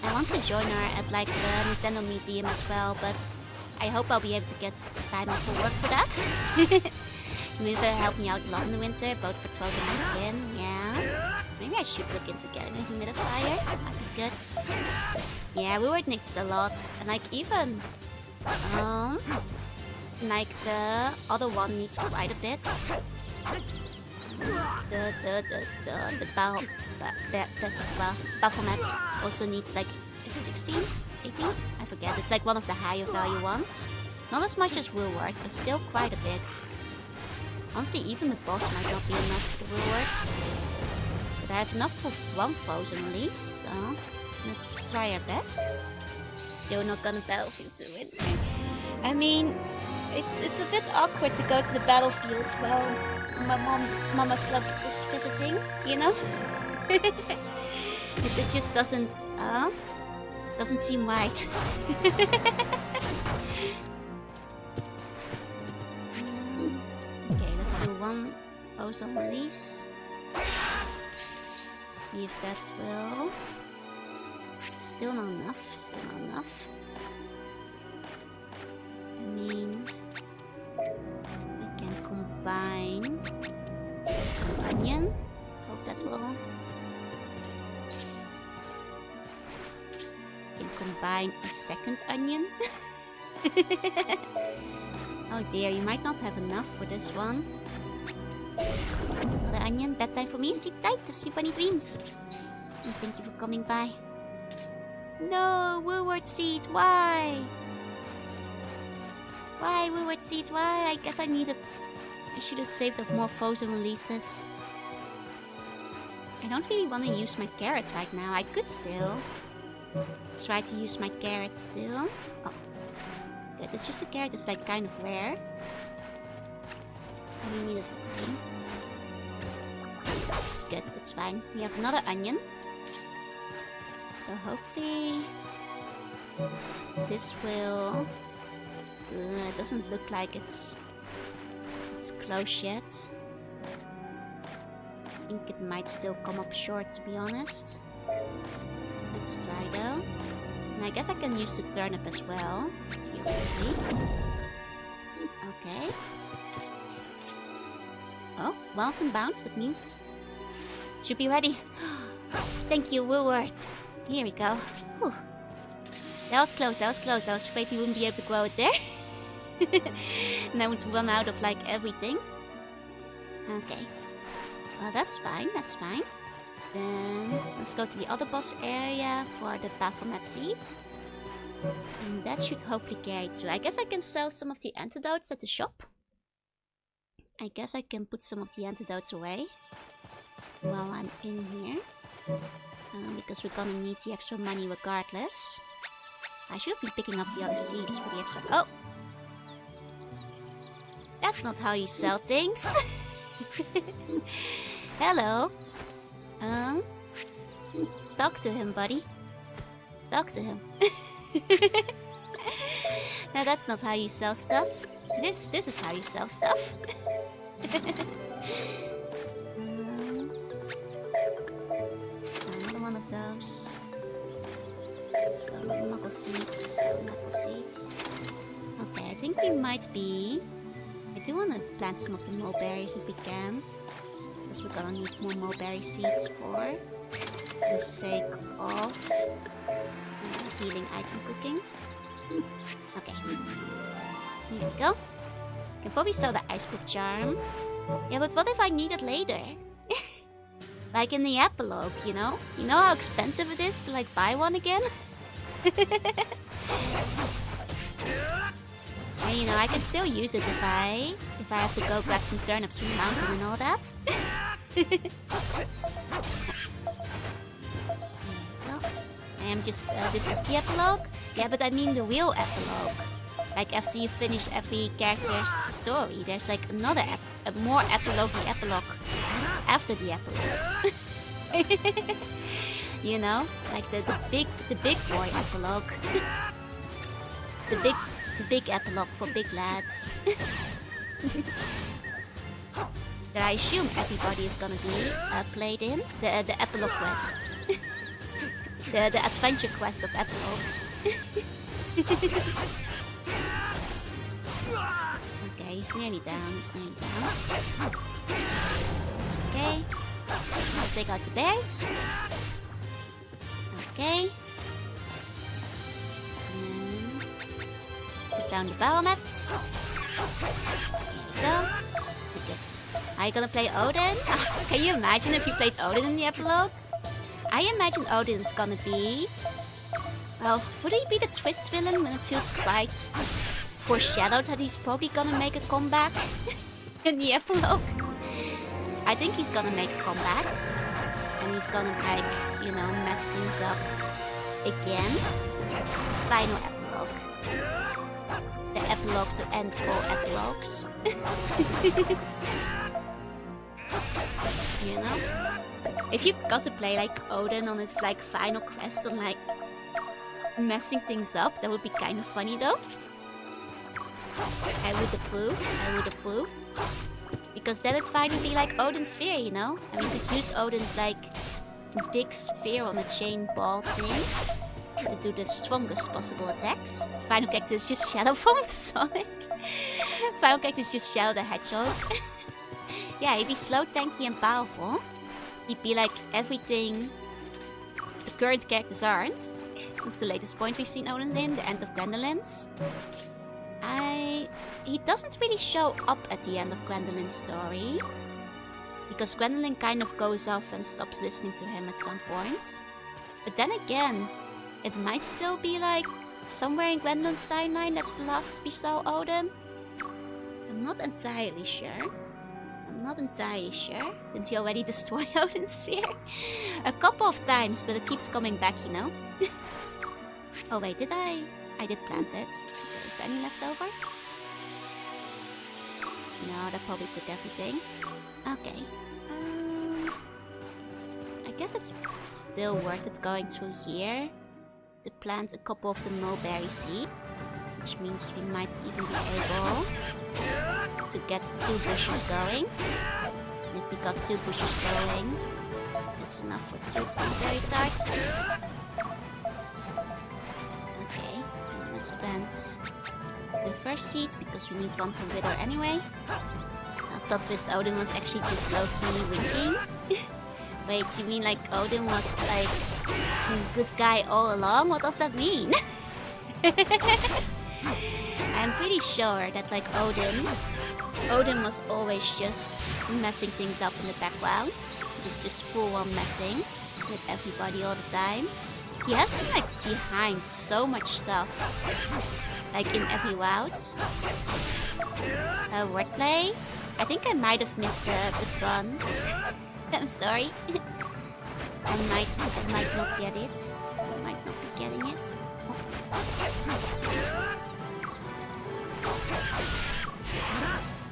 I want to join her at like the Nintendo Museum as well, but I hope I'll be able to get time off for work for that. Maybe that'll help me out a lot in the winter, both for throat and my skin, yeah. Maybe I should look into getting a humidifier, that'd be good. Yeah, we work needs a lot, and like even, like the other one needs quite a bit. The Baphomet also needs like 16, 18? I forget, it's like one of the higher value ones. Not as much as Woolworth, but still quite a bit. Honestly, even the boss might not be enough for the Woolworth. But I have enough for one frozen release, so let's try our best. You're not gonna battlefield to win. I mean, it's a bit awkward to go to the battlefield while my mama slug is visiting, you know? it just doesn't seem right. Okay, let's do one ozone release. See if that will. Still not enough. Still not enough. I mean, I can combine onion. Hope that will. I can combine a second onion. Oh dear, you might not have enough for this one. Another onion, bedtime for me. Sleep tight, have sleep bunny dreams. And thank you for coming by. No, Woolworth Seed, why? Why, Woolworth Seed, why? I guess I should have saved up more frozen releases. I don't really want to use my carrot right now. I could still try to use my carrot still. Oh, good. It's just the carrot is like kind of rare. I really need it for cooking. It's good. It's fine. We have another onion. So hopefully this will. It doesn't look like it's close yet. think it might still come up short, to be honest. Let's try though. And I guess I can use the turnip as well. Okay. Oh, one of them bounced. That means should be ready. Thank you, Woolward. Here we go. Whew. That was close, that was close. I was afraid he wouldn't be able to grow it there. And I would run out of like everything. Okay. Well, that's fine, that's fine. Then let's go to the other boss area for the Baphomet seeds. And that should hopefully carry through. I guess I can sell some of the antidotes at the shop. I guess I can put some of the antidotes away while I'm in here. Because we're gonna need the extra money regardless. I should be picking up the other seeds for the extra... Oh! That's not how you sell things. Hello. Talk to him, buddy. Talk to him. No, that's not how you sell stuff. This is how you sell stuff. So another one of those. So knuckle seeds. Knuckle seeds. Okay, I think we might be... I do want to plant some of the mulberries if we can. Because we're gonna need more mulberry seeds for the sake of healing item cooking. Okay. Here we go. Can probably sell the ice proof charm. Yeah, but what if I need it later? Like in the epilogue, you know? You know how expensive it is to like buy one again? And you know, I can still use it if I have to go grab some turnips from the mountain and all that. I am just, this is the epilogue? Yeah, but I mean the real epilogue. Like after you finish every character's story, there's like another, a more epilogue-y epilogue after the epilogue. You know, like the big boy epilogue. The big epilogue for big lads. That I assume everybody is gonna be played in the epilogue quest. The adventure quest of epilogues. Okay, he's nearly down, Okay. I'll take out the bears. Okay. And put down the Bahamets. There we go. Tickets. Are you gonna play Odin? Can you imagine if you played Odin in the epilogue? I imagine Odin is gonna be... Well, would he be the twist villain when it feels quite foreshadowed that he's probably gonna make a comeback in the epilogue? I think he's gonna make a comeback. And he's gonna, like, you know, mess things up again. Final epilogue. The epilogue to end all epilogues. You know? If you got to play like Odin on his like final quest and like messing things up, that would be kind of funny though. I would approve. Because then it'd finally be like Odin's sphere, you know? And we could use Odin's like big sphere on a chain ball thing to do the strongest possible attacks. Final character is just Shadow from Sonic. Final character is just Shadow the Hedgehog. Yeah, he'd be slow, tanky and powerful. He'd be like everything the current characters aren't. That's the latest point we've seen Odin in, the end of Gwendolyn's. He doesn't really show up at the end of Gwendolyn's story. Because Gwendolyn kind of goes off and stops listening to him at some point. But then again, it might still be like somewhere in Gwendolyn's timeline that's the last we saw Odin. I'm not entirely sure. Didn't you already destroy Odin's sphere? A couple of times, but it keeps coming back, you know? Oh wait, did I? I did plant it. Is there any left over? No, that probably took everything. Okay. I guess it's still worth it going through here to plant a couple of the mulberry seed. Which means we might even be able to get 2 bushes going. And if we got 2 bushes going, that's enough for 2 blueberry tarts. Okay, let's plant the first seed because we need one to wither anyway. Plot twist, Odin was actually just low-key winking. Wait, you mean like Odin was like a good guy all along? What does that mean? I'm pretty sure that like Odin was always just messing things up in the background. Just full on messing with everybody all the time. He has been like behind so much stuff. Like in every route. Wordplay? I think I might have missed the fun. I'm sorry. I might not get it. I might not be getting it.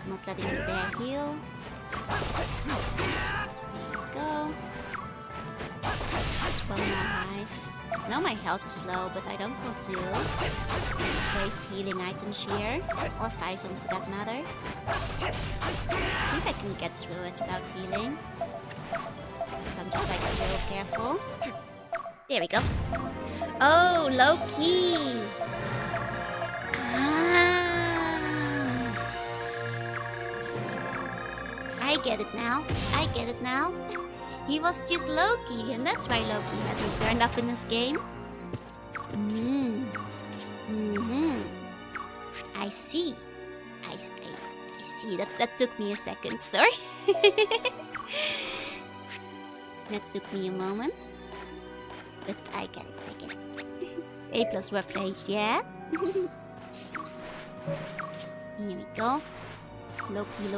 Not letting the bear heal. There we go. Just one more hive. I know my health is low, but I don't want to waste healing items here. Or Phison for that matter. I think I can get through it without healing. If I'm just like a little careful. There we go. Oh, low key. I get it now. I get it now. He was just Loki, and that's why Loki hasn't turned up in this game. I see. I see. That took me a second, sorry. That took me a moment. But I get it. A plus workplace, yeah? Here we go. Loki.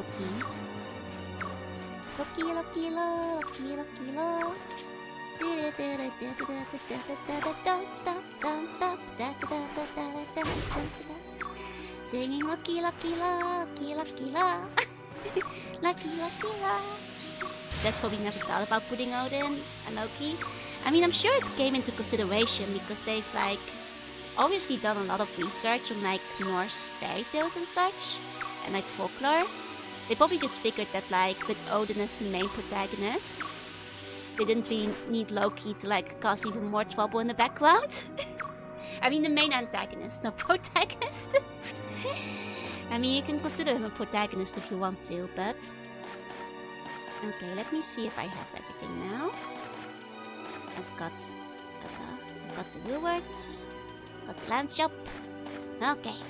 Don't stop. Singing Lucky la. That's probably never thought about putting Odin and Loki. I mean, I'm sure it came into consideration because they've like obviously done a lot of research on like Norse fairy tales and such, and like folklore. They probably just figured that like with Odin as the main protagonist, they didn't really need Loki to like cause even more trouble in the background. I mean the main antagonist, not protagonist. I mean you can consider him a protagonist if you want to, but... Okay, let me see if I have everything now. I've got the rewards, got the lamb chop. Okay,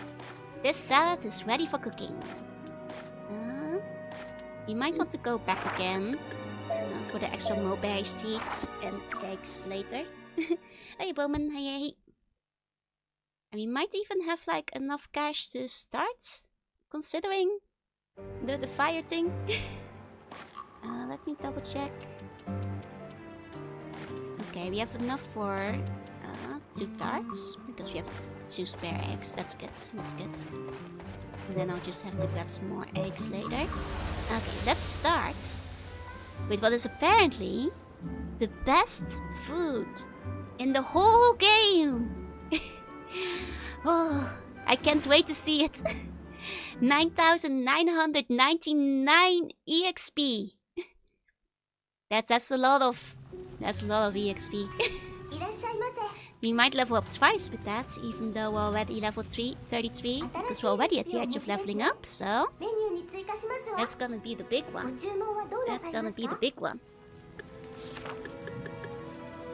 this salad is ready for cooking. You might want to go back again for the extra mulberry seeds and eggs later. Hey Bowman, hey. And we might even have like enough cash to start, considering the fire thing. Let me double check. Okay, we have enough for 2 tarts because we have 2 spare eggs. That's good. And then I'll just have to grab some more eggs later. Okay, let's start with what is apparently the best food in the whole game. Oh, I can't wait to see it. 9,999 EXP. That's a lot of EXP. We might level up twice with that, even though we're already level 33, because we're already at the edge of leveling up, so... That's gonna be the big one.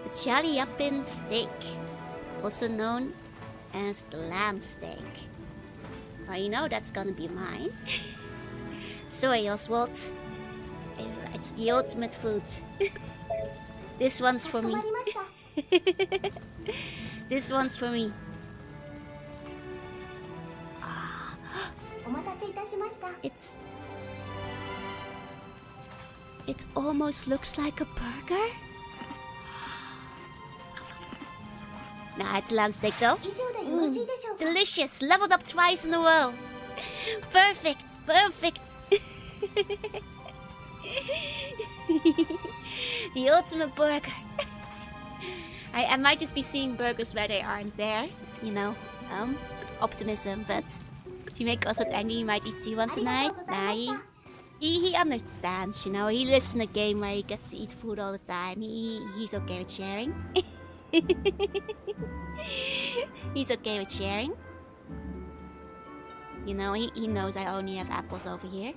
The Charlie Yapin steak, also known as the lamb steak. Well, you know that's gonna be mine. Sorry, Oswald. It's the ultimate food. This one's for me. This one's for me. It almost looks like a burger. Nah, it's lamb steak though. Delicious. Leveled up twice in a row. Perfect. The ultimate burger. I might just be seeing burgers where they aren't there, you know, optimism, but if you make Oswald angry, you might eat one tonight. Nah, He understands, you know. He lives in a game where he gets to eat food all the time. He's okay with sharing. He's okay with sharing. You know, he knows I only have apples over here.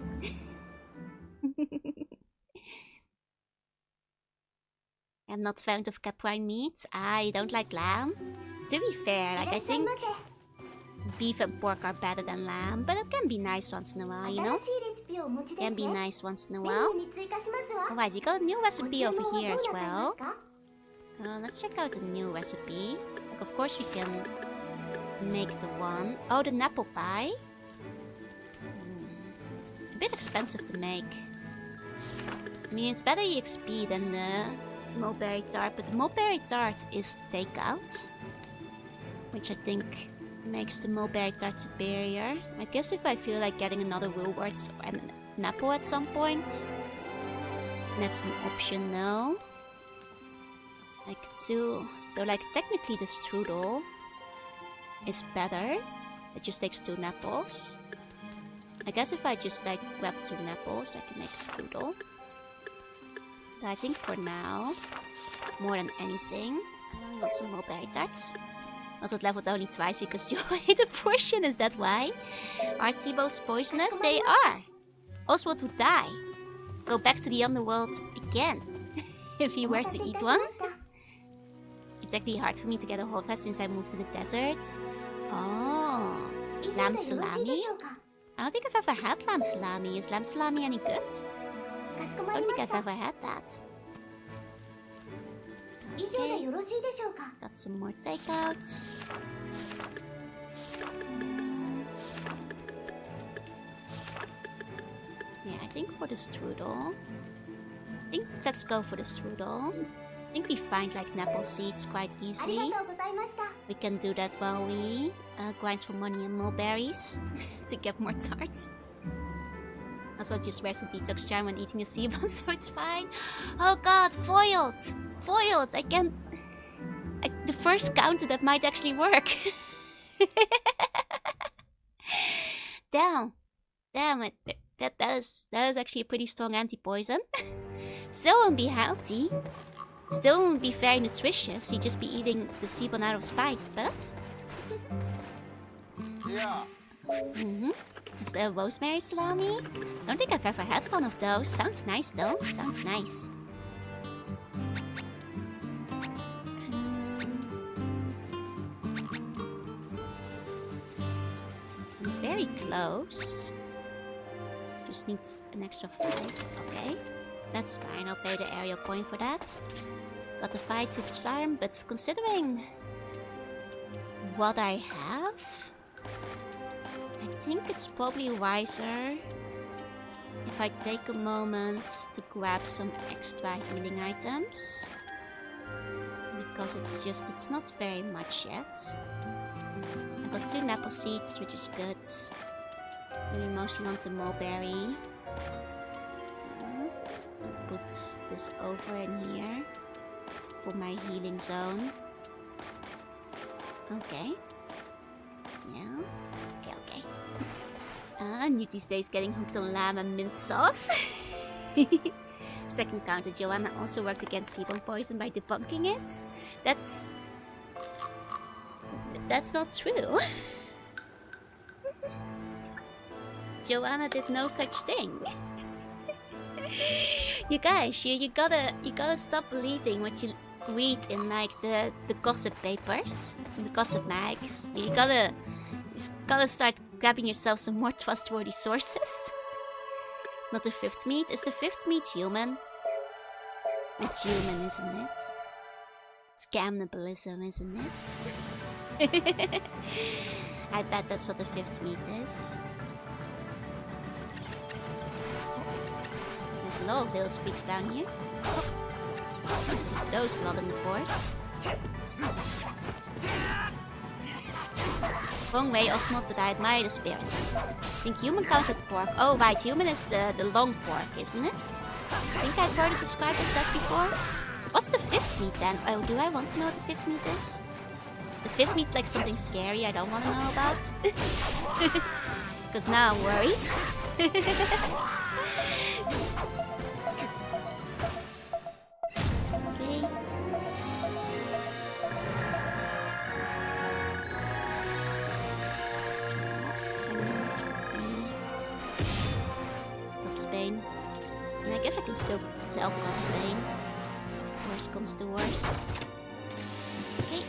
I'm not fond of caprine meat. I don't like lamb. To be fair, like I think beef and pork are better than lamb, but it can be nice once in a while, you know? Can be nice once in a while. Alright, we got a new recipe over here as well. Let's check out the new recipe. Like, of course we can make the one. Oh, the apple pie. It's a bit expensive to make. I mean, it's better EXP than the mulberry tart, but the mulberry tart is takeout, which I think makes the mulberry tart superior. I guess if I feel like getting another Woolworths and an apple at some point, that's an option now. Like two, though like technically the strudel is better. It just takes 2 apples. I guess if I just like grab 2 apples, I can make a strudel. But I think for now, more than anything, I want some mulberry tarts. Also, it leveled only twice because you ate a portion, is that why? Are Tsibo's poisonous? They are! Oswald would die. Go back to the underworld again. If he were to eat one. It's actually hard for me to get a hold of since I moved to the desert. Oh, lamb salami? I don't think I've ever had lamb salami. Is lamb salami any good? I don't think I've ever had that. Okay. Got some more takeouts. Yeah, I think for the strudel. Let's go for the strudel. I think we find like apple seeds quite easily. We can do that while we grind for money and mulberries to get more tarts. Also, just wears a detox charm when eating a Sibo, so it's fine. Oh god, foiled! Foiled! I can't... the first counter that might actually work. Damn. Damn it. That is actually a pretty strong anti-poison. Still won't be healthy. Still won't be very nutritious. He'd just be eating the Sibo out of spite, but... Yeah. Is there a rosemary salami? I don't think I've ever had one of those. Sounds nice though. Sounds nice. I'm very close. Just need an extra 5. Okay. That's fine. I'll pay the aerial coin for that. Got the 5-tooth charm, but considering what I have, I think it's probably wiser if I take a moment to grab some extra healing items. Because it's not very much yet. I got 2 apple seeds, which is good. We mostly want the mulberry. Put this over in here for my healing zone. Okay. Yeah. Okay. New these days getting hooked on lamb and mint sauce. Second counter, Joanna also worked against Sibo poison by debunking it. That's not true. Joanna did no such thing. You guys, you gotta stop believing what you read in like the gossip papers, the gossip mags. You gotta start grabbing yourself some more trustworthy sources. Not the 5th meat. Is the 5th meat human? It's human, isn't it? It's cannibalism, isn't it? I bet that's what the 5th meat is. There's a lot of little squeaks down here. Can't see those a lot in the forest. Wrong way, Oswald, but I admire the spirit. I think human counted pork. Oh right, human is the long pork, isn't it? I think I've heard it described as that before. What's the 5th meat then? Oh, do I want to know what the 5th meat is? The 5th meat's like something scary I don't want to know about. Because now I'm worried. Okay. Top Spain. And I guess I can still self-up Spain. Worst comes to worst. Okay.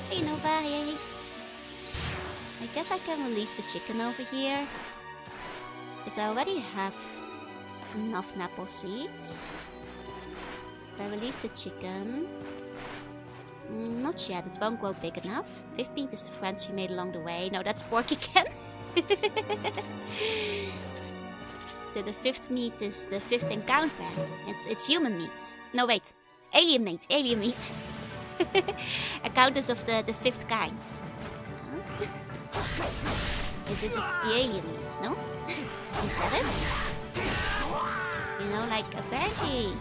Hey Nova, yay! I guess I can release the chicken over here. Because I already have enough Napple seeds. If I release the chicken... not yet, it won't grow big enough. 15th is the friends we made along the way. No, that's pork again. The fifth meat is the fifth encounter. It's human meat. No, wait. Alien meat. Alien meat. Encounters of the fifth kind. It's the alien meat, no? Is that it? You know, like apparently...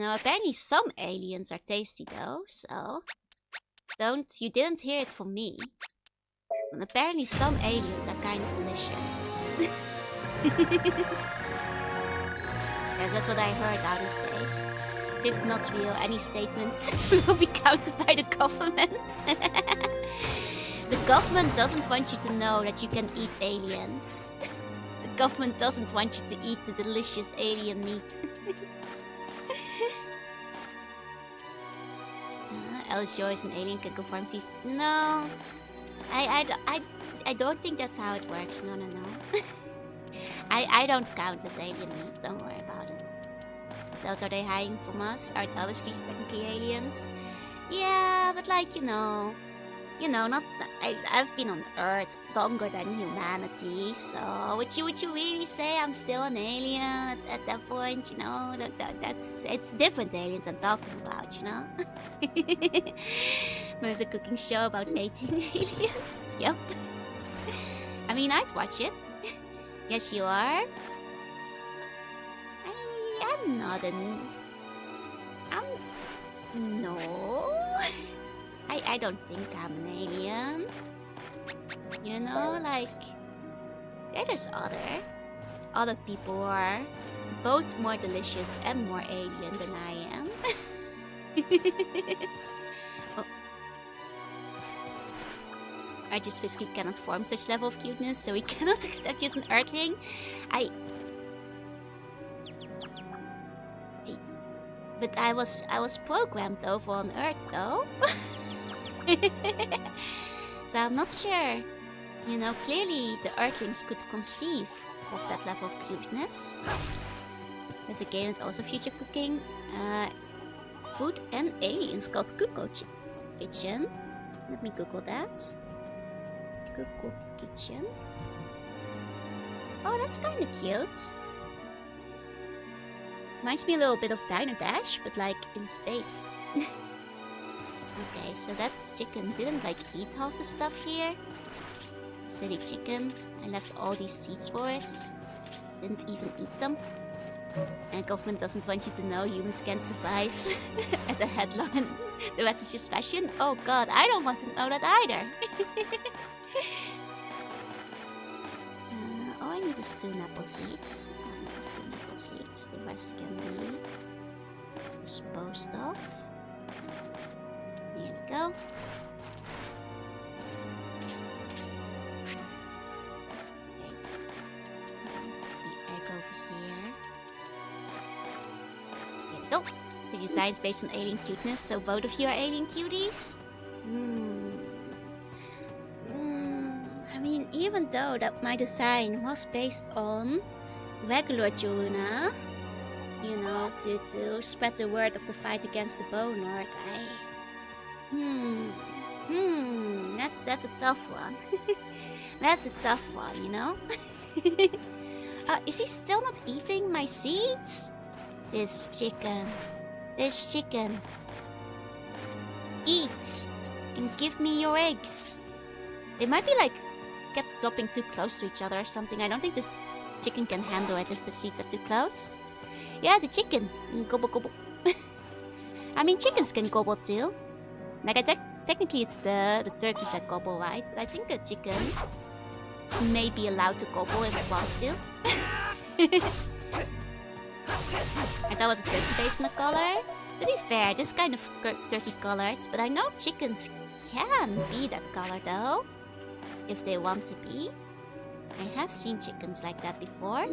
apparently some aliens are tasty though, so... You didn't hear it from me. And apparently some aliens are kind of delicious. Yeah, that's what I heard out in space. Fifth not real, any statement will be counted by the government. The government doesn't want you to know that you can eat aliens. The government doesn't want you to eat the delicious alien meat. Alice Joyce an alien can confirm sees. No, I don't think that's how it works. No. I don't count as alien meat. Don't worry about it. Those are they hiding from us? Aren't Alice Keys technically aliens? Yeah, but like not. I've been on Earth longer than humanity. So would you really say I'm still an alien at that point? It's different aliens I'm talking about. There's a cooking show about 18 aliens. Yep. I mean, I'd watch it. Yes, you are. I'm not an... No. I don't think I'm an alien. There's other people who are both more delicious and more alien than I am. Oh. I just physically cannot form such level of cuteness, so we cannot accept you as an Earthling. But I was programmed over on Earth, though. So I'm not sure. Clearly the Earthlings could conceive of that level of cuteness. There's a game that also features cooking. Food and aliens called Cuckoo Kitchen. Let me Google that. Cuckoo Kitchen. Oh, that's kind of cute. Reminds me a little bit of Diner Dash, but like in space. Okay, so that's chicken. Didn't eat half the stuff here. Silly chicken. I left all these seeds for it. Didn't even eat them. And government doesn't want you to know humans can't survive as a headlong and the rest is just fashion. Oh god, I don't want to know that either. All I need is 2 apple seeds. The rest can be disposed of. There we go. Right. The egg over here. There we go. The design is based on alien cuteness, so both of you are alien cuties? I mean, even though that my design was based on regular tuna, to spread the word of the fight against the Bone Lord, that's a tough one. That's a tough one, Is he still not eating my seeds? This chicken. Eat and give me your eggs. They might be kept dropping too close to each other or something. I don't think this chicken can handle it if the seeds are too close. Yeah, it's a chicken. Gobble gobble. I mean, chickens can gobble too. Technically it's the turkeys that gobble, right? But I think the chicken may be allowed to gobble if it wants to. And that was a turkey based on the color. To be fair, this kind of turkey colored, but I know chickens can be that color though, if they want to be. I have seen chickens like that before.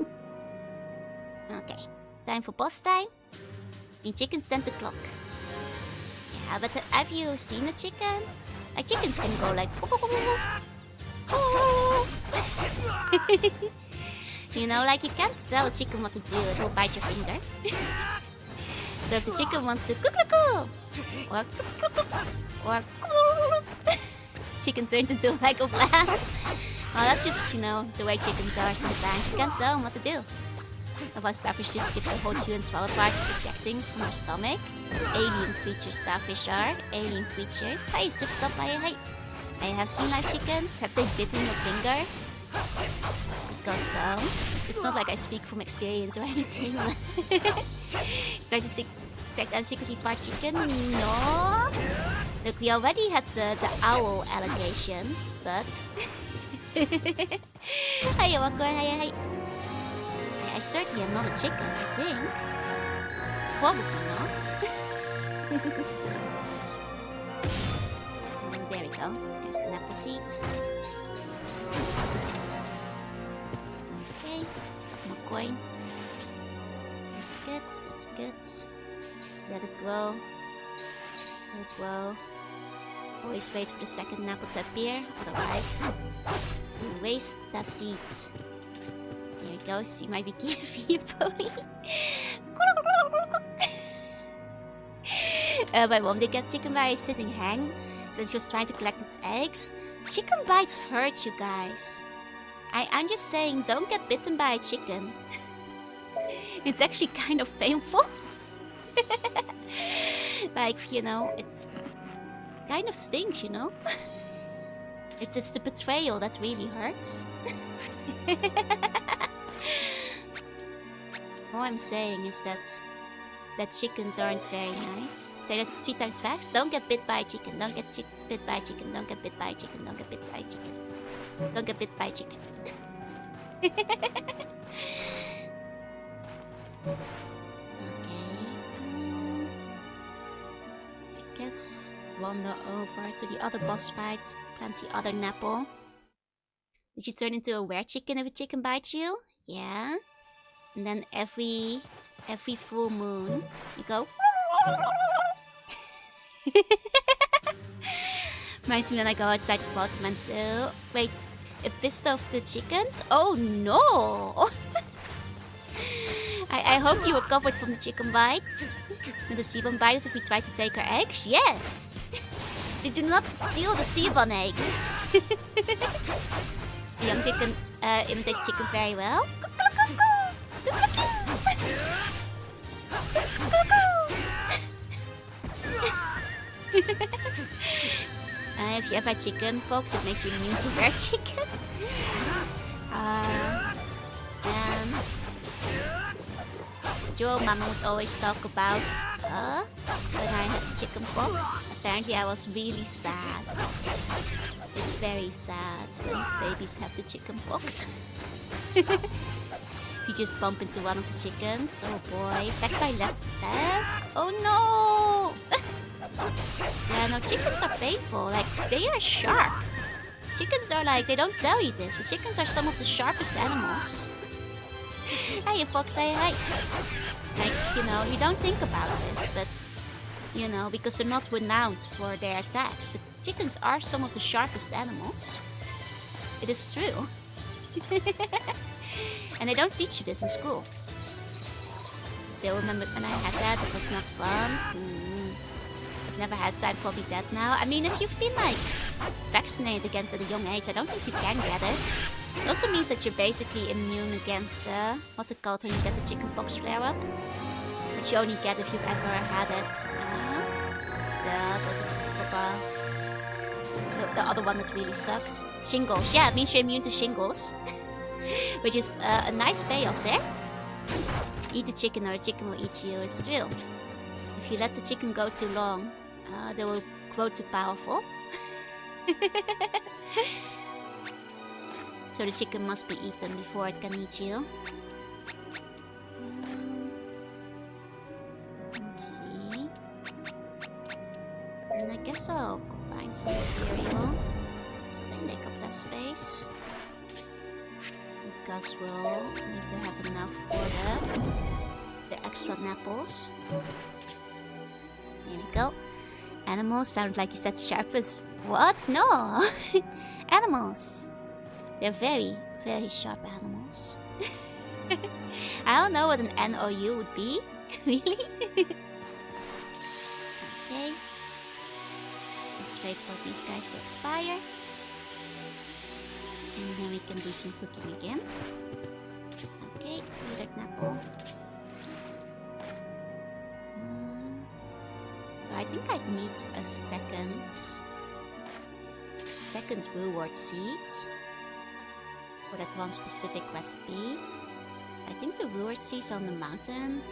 Okay, time for boss time. And chickens tend to clock. Yeah, but have you seen a chicken? Like chickens can go like you know, like you can't tell a chicken what to do, it will bite your finger. So if the chicken wants to or chicken turned into a leg of lamb. Well, that's just, you know, the way chickens are sometimes. You can't tell them what to do. About starfish just skip the whole chew and swallow part, just ejecting from her stomach. Alien creatures starfish are. Alien creatures. Hey, zip stop by a height. I have seen live chickens. Have they bitten your finger? Because it's not like I speak from experience or anything. Try to that I'm secretly part chicken? No. Look, we already had the owl allegations, but hey, Walker, hey. I certainly am not a chicken, I think. Probably not. There we go. There's the apple seeds. Okay, more coin. That's good. Let it grow. Always wait for the second apple to appear, otherwise you waste the seed. There you go, see my bikini pony. My mom did get chicken by a sitting hen, so she was trying to collect its eggs. Chicken bites hurt, you guys. I'm just saying, don't get bitten by a chicken. It's actually kind of painful. Like, you know, it's kind of stinks, you know? It's the betrayal that really hurts. All I'm saying is that chickens aren't very nice. Say that 3 times fast. Don't get bit by a chicken. Don't get bit by a chicken. Don't get bit by a chicken. Don't get bit by a chicken. Don't get bit by a chicken. I guess wander over to the other boss fights. Plenty other Napple. Did you turn into a were-chicken if a chicken bites you? Yeah. And then every full moon, you go. Reminds me when I go outside the apartment too. Wait, a pissed off the chickens? Oh no! I hope you were covered from the chicken bites. And the Seabon bite us if we try to take our eggs? Yes! They do not steal the Seabon eggs. The young chicken imitates chicken very well. If you have had chicken pox, it makes you immune to rare chicken. And Joel Mama would always talk about when I had chicken pox. Apparently I was really sad because it's very sad when babies have the chicken pox. You just bump into one of the chickens. Oh boy, back by left leg. Oh no! Yeah, no, chickens are painful. Like, they are sharp. Chickens are like, they don't tell you this, but chickens are some of the sharpest animals. Hey, fox, say hi. Like, you know, you don't think about this, but, you know, because they're not renowned for their attacks. But chickens are some of the sharpest animals. It is true. And they don't teach you this in school. Still remember when I had that, it was not fun. I've never had, so I'm probably dead now. I mean, if you've been, like, vaccinated against it at a young age, I don't think you can get it. It also means that you're basically immune against, what's it called when you get the chickenpox flare-up? Which you only get if you've ever had it. The other one that really sucks. Shingles. Yeah, it means you're immune to shingles. Which is a nice payoff there. Eat the chicken or the chicken will eat you. It's true. If you let the chicken go too long, they will grow too powerful. So the chicken must be eaten before it can eat you. Let's see. And I guess I'll combine some material so they take up less space. Because we'll need to have enough for the extra apples. Here we go. Animals sound like you said sharpest. What? No! Animals! They're very, very sharp animals. I don't know what an N or U would be. Really? Okay. Let's wait for these guys to expire. And then we can do some cooking again. Okay, withered apple. I think I need a second reward seeds for that one specific recipe. I think the reward seeds on the mountain.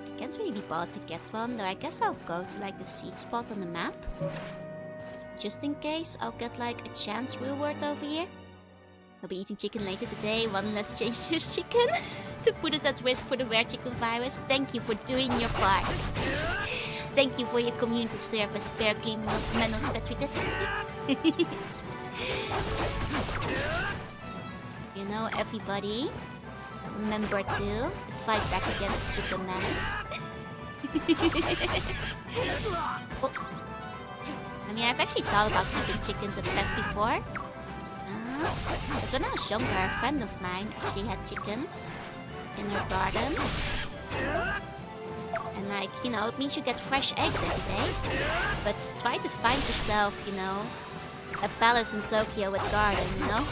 I can't really be bothered to get one, though I guess I'll go to like the seed spot on the map. Just in case I'll get like a chance reward over here. I'll be eating chicken later today, one less Chasers chicken to put us at risk for the rare chicken virus. Thank you for doing your part. Thank you for your community service, Berkeley Menos Petritus. You know, everybody, remember to fight back against the chicken menace. Oh. I mean, I've actually thought about keeping chickens as pets before. Because when I was younger, a friend of mine actually had chickens in her garden. And like, you know, it means you get fresh eggs every day. But try to find yourself, you know, a palace in Tokyo with garden, you know?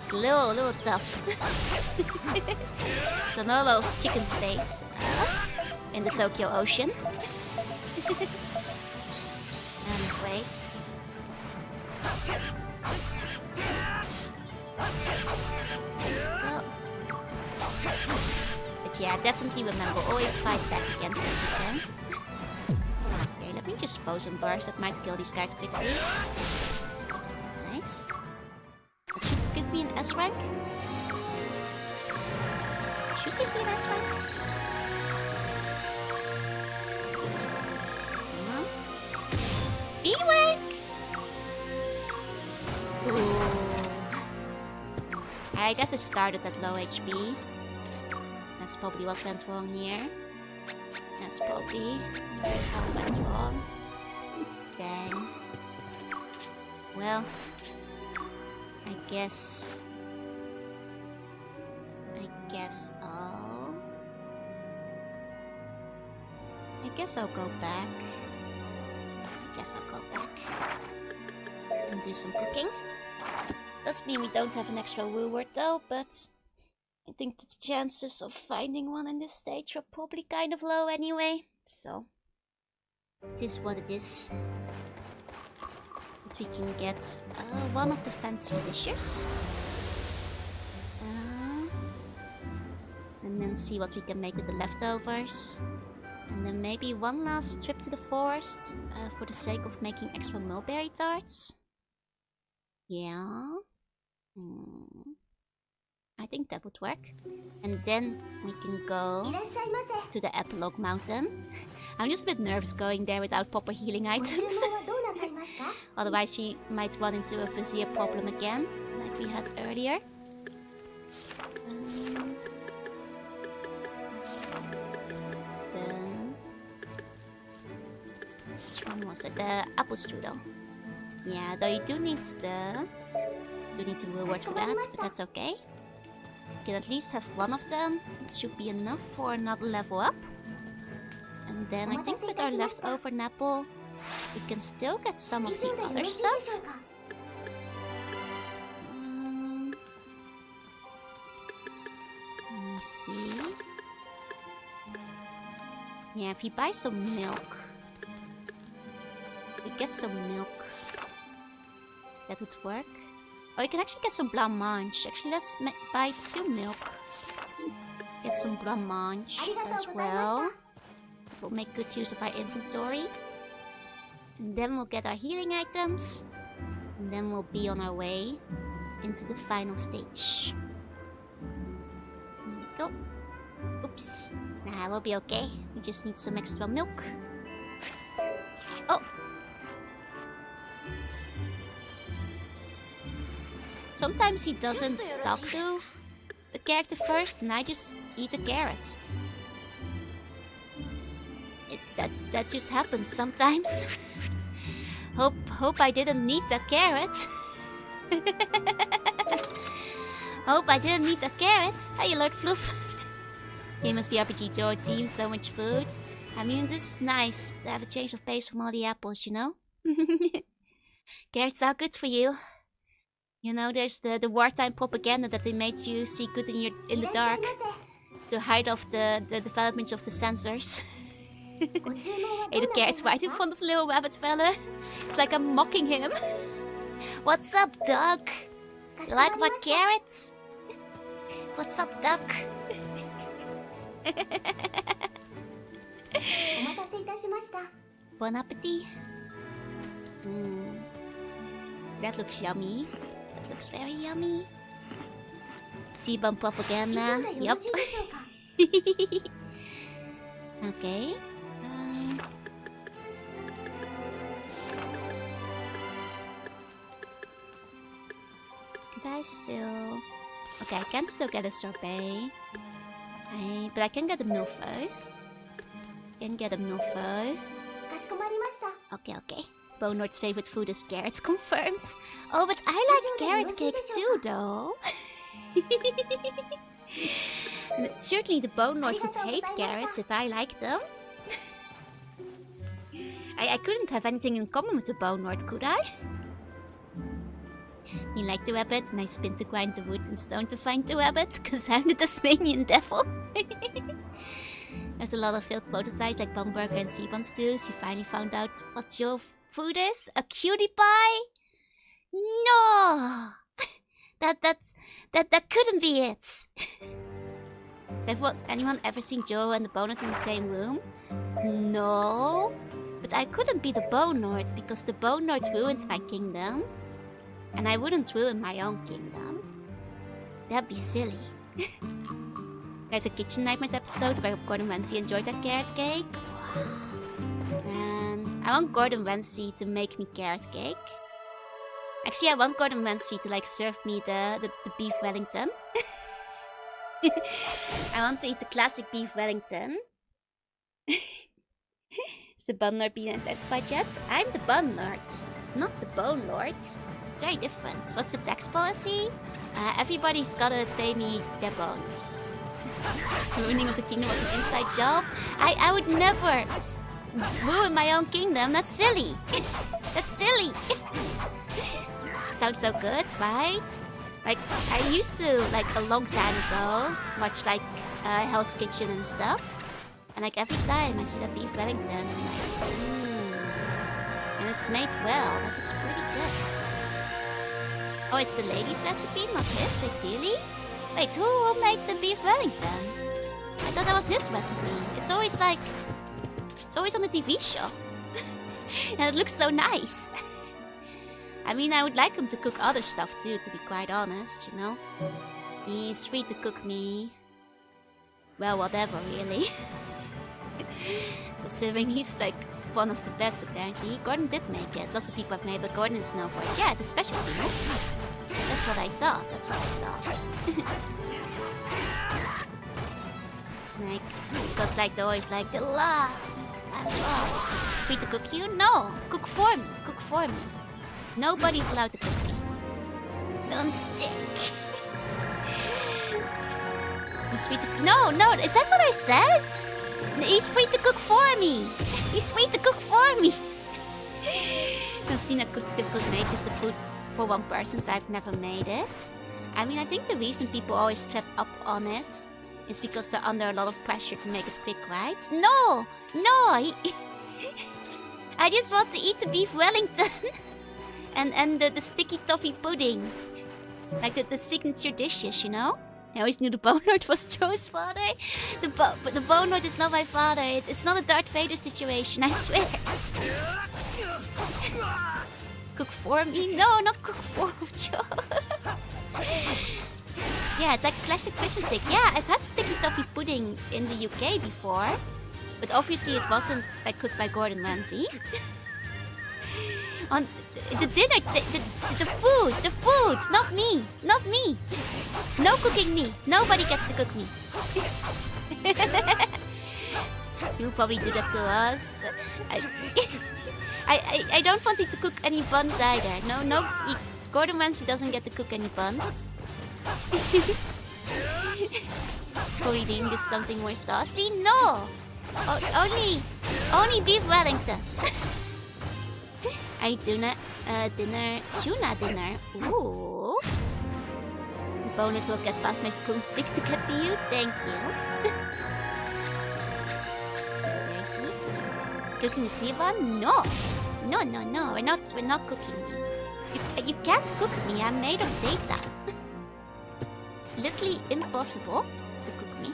It's a little tough. So no lost chicken space in the Tokyo Ocean. I'm afraid. Well. But yeah, definitely remember, always fight back against the chicken. Okay, let me just throw some bars that might kill these guys quickly. Nice. That should give me an S rank. Should give me an S rank. B rank! Ooh. I guess it started at low HP. That's probably what went wrong here. That's probably what went wrong. Dang. Well, I guess I'll go back. And do some cooking. Does mean we don't have an extra reward though, but I think the chances of finding one in this stage are probably kind of low anyway. So, it is what it is. But we can get one of the fancy dishes. And then see what we can make with the leftovers. And then maybe one last trip to the forest for the sake of making extra mulberry tarts. Yeah. I think that would work. And then we can go to the Epilogue Mountain. I'm just a bit nervous going there without proper healing items. Otherwise we might run into a vizier problem again, like we had earlier. Which one was it? The apple strudel. Yeah, though you do need the reward for that, but that's okay. We can at least have one of them. It should be enough for another level up. And then I think with our leftover apple, we can still get some of the other stuff. Let me see. Yeah, if you buy some milk, we get some milk. That would work. Oh, you can actually get some blancmange. Actually, let's buy 2 milk. Get some blancmange as well. It will make good use of our inventory. And then we'll get our healing items. And then we'll be on our way into the final stage. Here we go. Oops. Nah, we'll be okay. We just need some extra milk. Oh! Sometimes he doesn't talk to the character first, and I just eat the carrots. That just happens sometimes. Hope I didn't need the carrot. Hope I didn't need the carrots. Hey, Lord Floof. He must be RPG Joy team, so much food. I mean, this is nice to have a change of pace from all the apples, you know? Carrots are good for you. You know, there's the wartime propaganda that they made you see good in the dark to hide off the development of the sensors. Hey, the carrot's right in front of the little rabbit fella. It's like I'm mocking him. What's up, Doug? Do you like my carrots? What's up, Doug? Bon appetit. That looks yummy. That looks very yummy. Sebum propaganda. Yup. Okay. Could I still... Okay, I can still get a sorbet. But I can get a milfo. Okay. Bonord's favorite food is carrots, confirmed. Oh, but I like carrot cake too, though. Certainly the Bonord would hate carrots if I liked them. I couldn't have anything in common with the Bonord, could I? Me like the rabbit, and I spin to grind the wood and stone to find the rabbit, cause I'm the Tasmanian devil. There's a lot of failed prototypes like Bumburger and Seabuns too, so you finally found out what your food is? A cutie pie? No! That couldn't be it! Has anyone ever seen Joe and the Bonord in the same room? No. But I couldn't be the Bonord because the Bonord ruined my kingdom. And I wouldn't ruin my own kingdom. That'd be silly. There's a Kitchen Nightmares episode where Gordon Ramsay enjoyed that carrot cake. And I want Gordon Ramsay to make me carrot cake. Actually, I want Gordon Ramsay to serve me the beef Wellington. I want to eat the classic beef Wellington. Is the Bun Lord being identified yet? I'm the Bun Lord, not the Bone Lord. It's very different. What's the tax policy? Everybody's gotta pay me their bones. Ruining of the kingdom was an inside job. I would never ruin my own kingdom. That's silly. That's silly. Sounds so good, right? I used to, a long time ago, watch, Hell's Kitchen and stuff. And, every time I see that beef Wellington, I'm like, And it's made well. That looks pretty good. Oh, it's the lady's recipe, not his? Wait, really? Wait, who made the beef Wellington? I thought that was his recipe. It's always it's always on the TV show. And it looks so nice. I mean, I would like him to cook other stuff too, to be quite honest, you know? He's free to cook me... well, whatever, really. Considering he's, one of the best, apparently. Gordon did make it. Lots of people have made, but Gordon is known for it. Yeah, it's a specialty. That's what I thought. Because they're always the law. That's always free to cook you? No! Cook for me. Nobody's allowed to cook me. Don't stick. He's free to... No, is that what I said? He's free to cook for me. Christina cooked difficult natures the food for one person, so I've never made it. I mean, I think the reason people always trap up on it is because they're under a lot of pressure to make it quick, right? No! I just want to eat the beef Wellington. and the sticky toffee pudding. The signature dishes, you know? I always knew the Bone Lord was Joe's father. But the Bone Lord is not my father. It's not a Darth Vader situation, I swear. Cook for me? No, not cook for Joe. Yeah, it's like classic Christmas steak. Yeah, I've had sticky toffee pudding in the UK before. But obviously it wasn't like cooked by Gordon Ramsay. On the dinner, the food, not me. No cooking me. Nobody gets to cook me. You'll probably do that to us. I don't want you to cook any buns either. No, Gordon Ramsay doesn't get to cook any buns. Probably doing this something more saucy. No, only beef Wellington. I do not tuna dinner. Ooh. Bonnet will get past my spoonstick to get to you. Thank you. Very sweet. Cooking Siva? No. We're not cooking me. You can't cook me. I'm made of data. Literally impossible to cook me.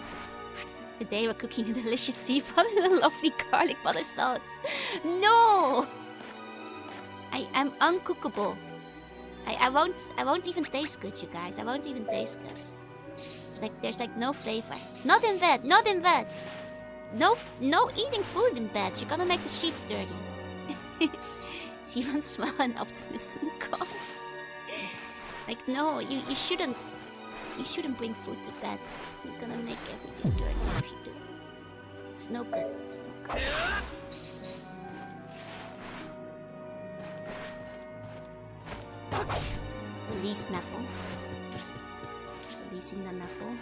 Today we're cooking a delicious Siva in a lovely garlic butter sauce. No. I'm uncookable. I won't even taste good, you guys. I won't even taste good. It's like there's like no flavor. Not in bed. No eating food in bed. You're gonna make the sheets dirty. It's even smell and optimism. God. Like no, you shouldn't. You shouldn't bring food to bed. You're gonna make everything dirty if you do. It's no good. It's no good. Release Napple. Releasing the Napple.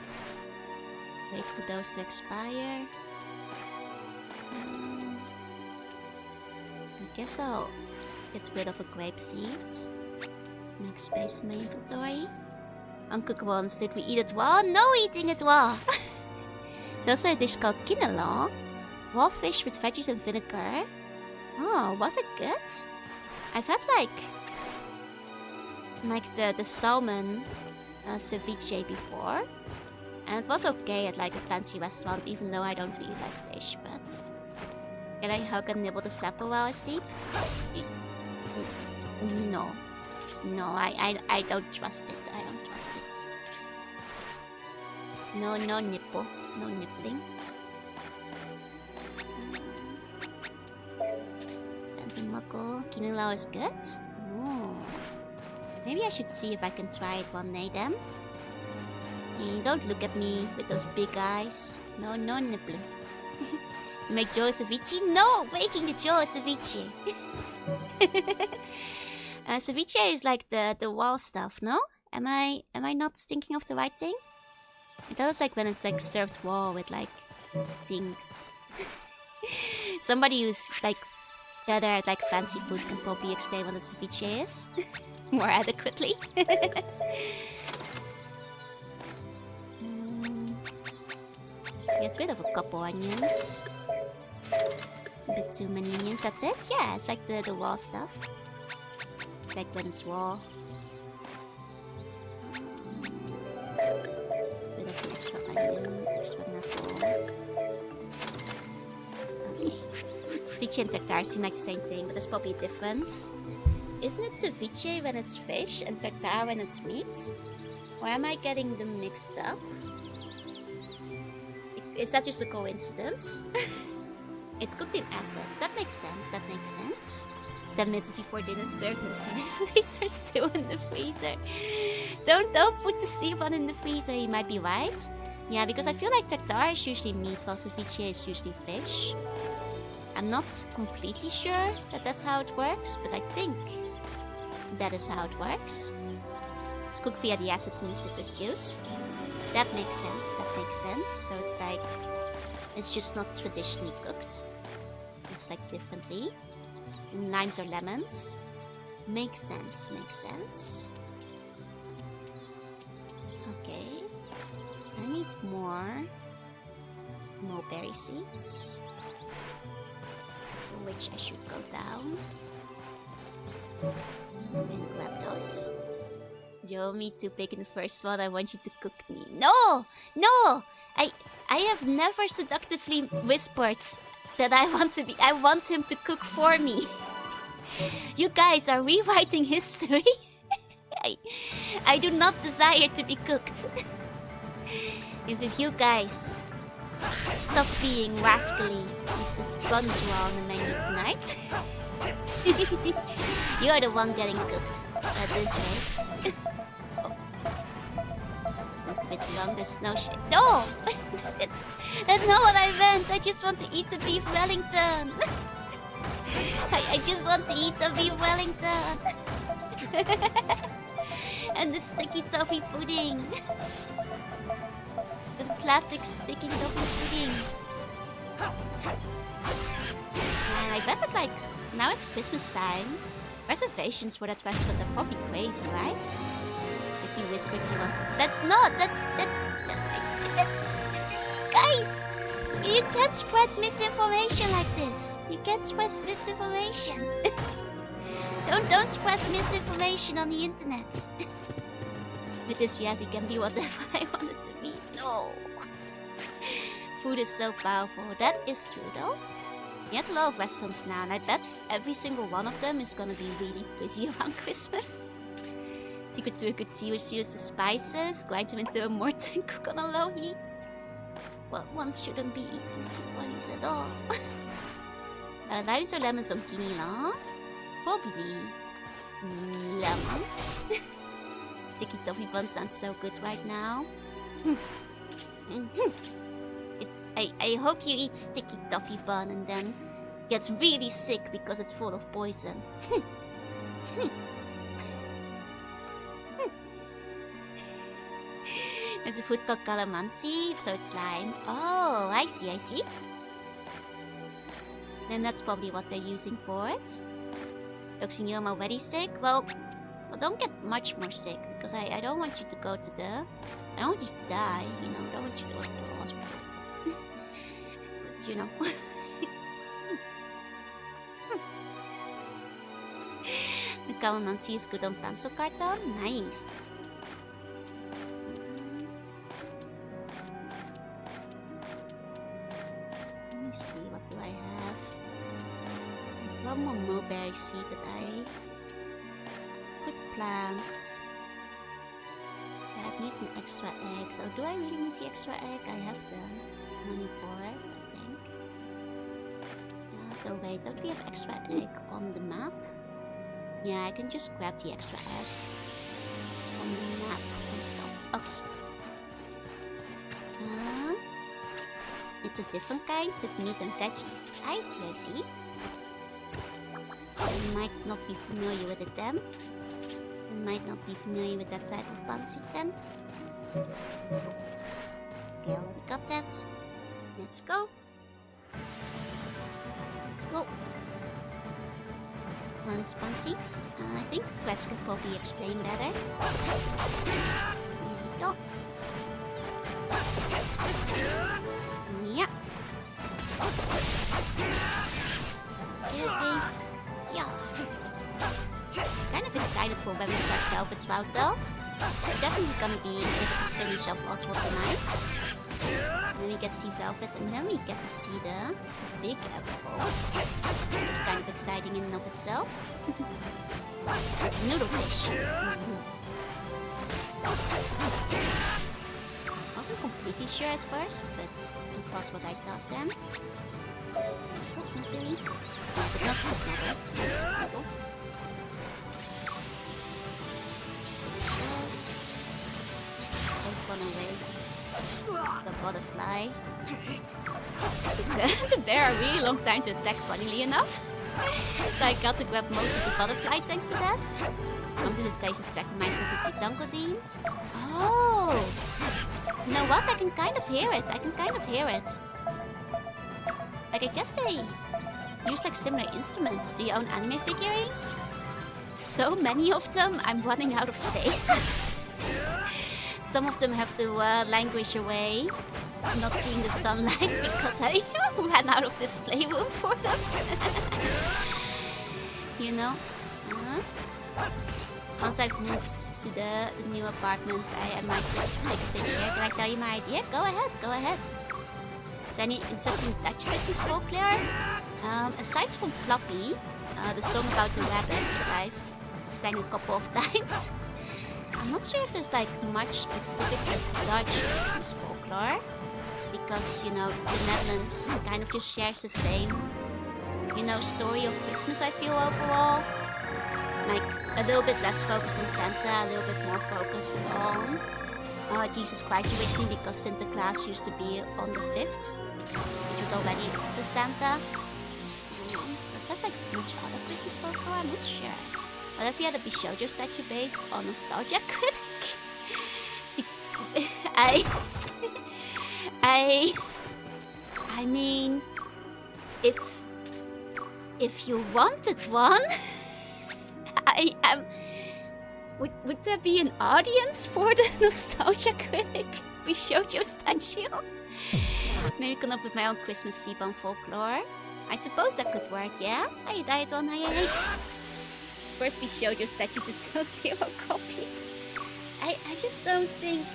Wait for those to expire. I guess I'll get rid of the grape seeds to make space in my inventory. Uncookable ones, did we eat it raw? No eating it raw! There's also a dish called quinoa. Raw fish with veggies and vinegar. Oh, was it good? I've had like the salmon ceviche before, and it was okay at like a fancy restaurant, even though I don't really like fish. But can I hug and nibble the flapper while I sleep? No, I don't trust it. I don't trust it. No nipple, no nibbling. Muggle. Quinoa is good. Oh. Maybe I should see if I can try it one day then. Don't look at me with those big eyes. No nibbling. Make Joe ceviche? No! Making the Joe ceviche. Ceviche is like the raw stuff, no? Am I not thinking of the right thing? That was like when it's like served raw with like things. Somebody who's like better at like fancy food can probably explain what a ceviche is more adequately. Get rid of a couple onions. A bit too many onions, that's it? Yeah, it's like the raw stuff. Like when it's raw. Bit of an extra onion, extra knuckle. Okay. Ceviche and tartare seem like the same thing, but there's probably a difference. Isn't it ceviche when it's fish and tartare when it's meat? Or am I getting them mixed up? Is that just a coincidence? It's cooked in acid. That makes sense. That makes sense. It's 10 minutes before dinner served and the sea freezer still in the freezer. Don't put the sea one in the freezer. You might be right. Yeah, because I feel like tartare is usually meat while ceviche is usually fish. I'm not completely sure that that's how it works, but I think that is how it works. It's cooked via the acids in the citrus juice. That makes sense. That makes sense. So it's like it's just not traditionally cooked. It's like differently. Limes or lemons. Makes sense. Makes sense. Okay. I need more mulberry seeds, which I should go down and grab those. Yo, me too, picking the first one. I want you to cook me. No! I have never seductively whispered that I want him to cook for me. You guys are rewriting history. I do not desire to be cooked. If you guys stop being rascally and set buns on the menu tonight, you are the one getting cooked at this rate. Oh. Not a bit long, there's no shit. No! That's not what I meant. I just want to eat a beef Wellington. I just want to eat a beef Wellington. And the sticky toffee pudding. The classic sticky toffee pudding. And I bet that, like, now it's Christmas time. Reservations for that restaurant are probably crazy, right? Sticky whispered she wants to... That's... Guys! You can't spread misinformation like this. You can't spread misinformation. Don't spread misinformation on the internet. With this reality can be whatever I want it to be. No. Food is so powerful. That is true though. He has a lot of restaurants now, and I bet every single one of them is gonna be really busy around Christmas. Secret tour could see which use the spices, grind them into a mortar and cook on a low heat. Well, one shouldn't be eating sequoias at all. Daar is er lemon zucchini lang. Probably lemon. Sticky toffee bun sounds so good right now. I hope you eat sticky toffee bun and then get really sick because it's full of poison. There's a food called calamansi, so it's lime. Oh, I see. Then that's probably what they're using for it. Looks I'm already sick. Well, don't get much more sick because I don't want you to go to the... I don't want you to die, you know. I don't want you to go to the hospital. But, you know. The calamansi is good on pencil carton. Nice. Let me see, what do I have? There's one more mulberry seed that I put plants. Yeah, I need an extra egg though. Do I really need the extra egg? I have the money for it, I think. Yeah, so wait, don't we have extra egg on the map? Yeah, I can just grab the extra egg on the map. So, okay. It's a different kind with meat and veggies. I see. I might not be familiar with it then. I might not be familiar with that type of pansy then. Okay, already got that. Let's go. One is pansies. I think Quest could probably explain better. Here we go. Yeah. Okay. Yeah. Kind of excited for when we start Velvet's route though. We're definitely gonna be able to finish up Oswald tonight. And then we get to see Velvet, and then we get to see the big apple. Which is kind of exciting in and of itself. It's a noodle fish. I wasn't completely sure at first, but it was what I thought then. Really? But not so clever. Not so clever. Don't wanna waste the butterfly. The bear a really long time to attack, funnily enough. So I got to grab most of the butterfly thanks to that. Come to this place and distract mice with the Odin. Oh! You know what? I can kind of hear it. Like, I guess they use like similar instruments. Do you own anime figurines? So many of them, I'm running out of space. Some of them have to languish away, not seeing the sunlight because I ran out of display room for them. You know? Once I've moved to the new apartment, I might take a picture. Can I tell you my idea? Go ahead. Is there any interesting Dutch Christmas folklore? Aside from Floppy, the song about the rabbits that I've sang a couple of times, I'm not sure if there's like much specific Dutch Christmas folklore, because you know the Netherlands kind of just shares the same, you know, story of Christmas. I feel overall, like a little bit less focused on Santa, a little bit more focused on Jesus Christ originally, because Sinterklaas used to be on the 5th, which was already the Santa. Does that like much other Christmas folklore? I'm not sure. What if you had a Bishoujo statue based on Nostalgia Critic? See, I mean, if you wanted one, I am. Would there be an audience for the Nostalgia Critic Bishoujo statue? Maybe come up with my own Christmas Seabound folklore. I suppose that could work, yeah? Hey, Daiton, hey. First Bishoujo statue to sell 0 copies. I just don't think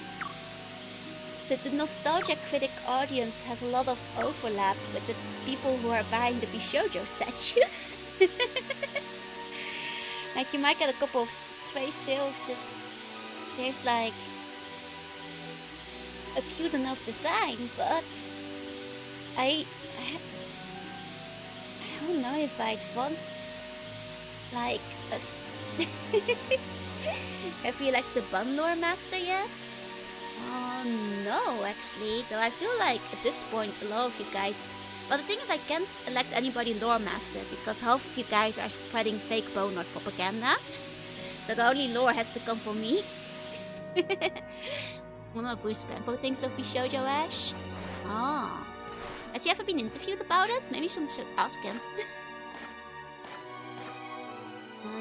that the Nostalgia Critic audience has a lot of overlap with the people who are buying the Bishoujo statues. Like, you might get a couple of stray sales if there's like a cute enough design, but I don't know if I'd want like a Have you elected the Bun Lore Master yet? No, actually. Though I feel like at this point a lot of you guys... Well, the thing is I can't elect anybody Lore Master because half of you guys are spreading fake Bone Lord propaganda. So the only lore has to come from me. One of Bruce Bramble thinks of Bishoujo Ash. Ah. Has he ever been interviewed about it? Maybe someone should ask him.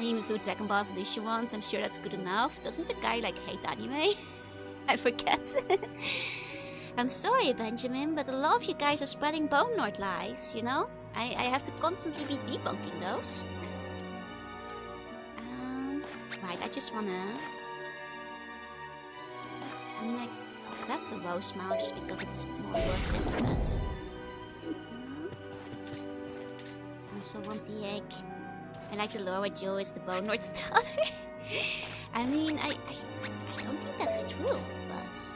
He reviewed Dragon Ball Evolution once, I'm sure that's good enough. Doesn't the guy like hate anime? I forget. I'm sorry, Benjamin, but a lot of you guys are spreading Bone Lord lies, you know? I have to constantly be debunking those. Right, I just wanna... I mean, I'll grab the Rose Smile just because it's more worth it, but... I also want the egg. I like the lore where Joe is the Bone Lord's daughter. I mean, I don't think that's true, but...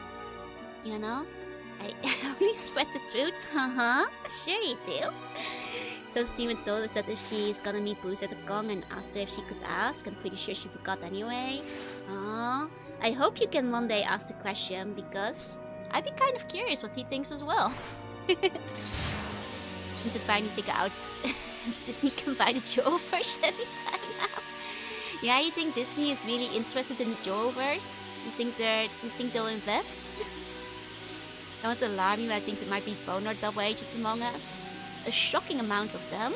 You know? I only spread the truth, Sure you do. So Steven told us that if she's gonna meet Bruce at the Kong and asked her if she could ask, I'm pretty sure she forgot anyway. I hope you can one day ask the question, because I'd be kind of curious what he thinks as well. Need to finally figure out if Disney can buy the Joe-verse anytime now. Yeah, you think Disney is really interested in the Joe-verse? You think they'll invest? I want to alarm you, I think there might be Bone Lord double agents among us. A shocking amount of them.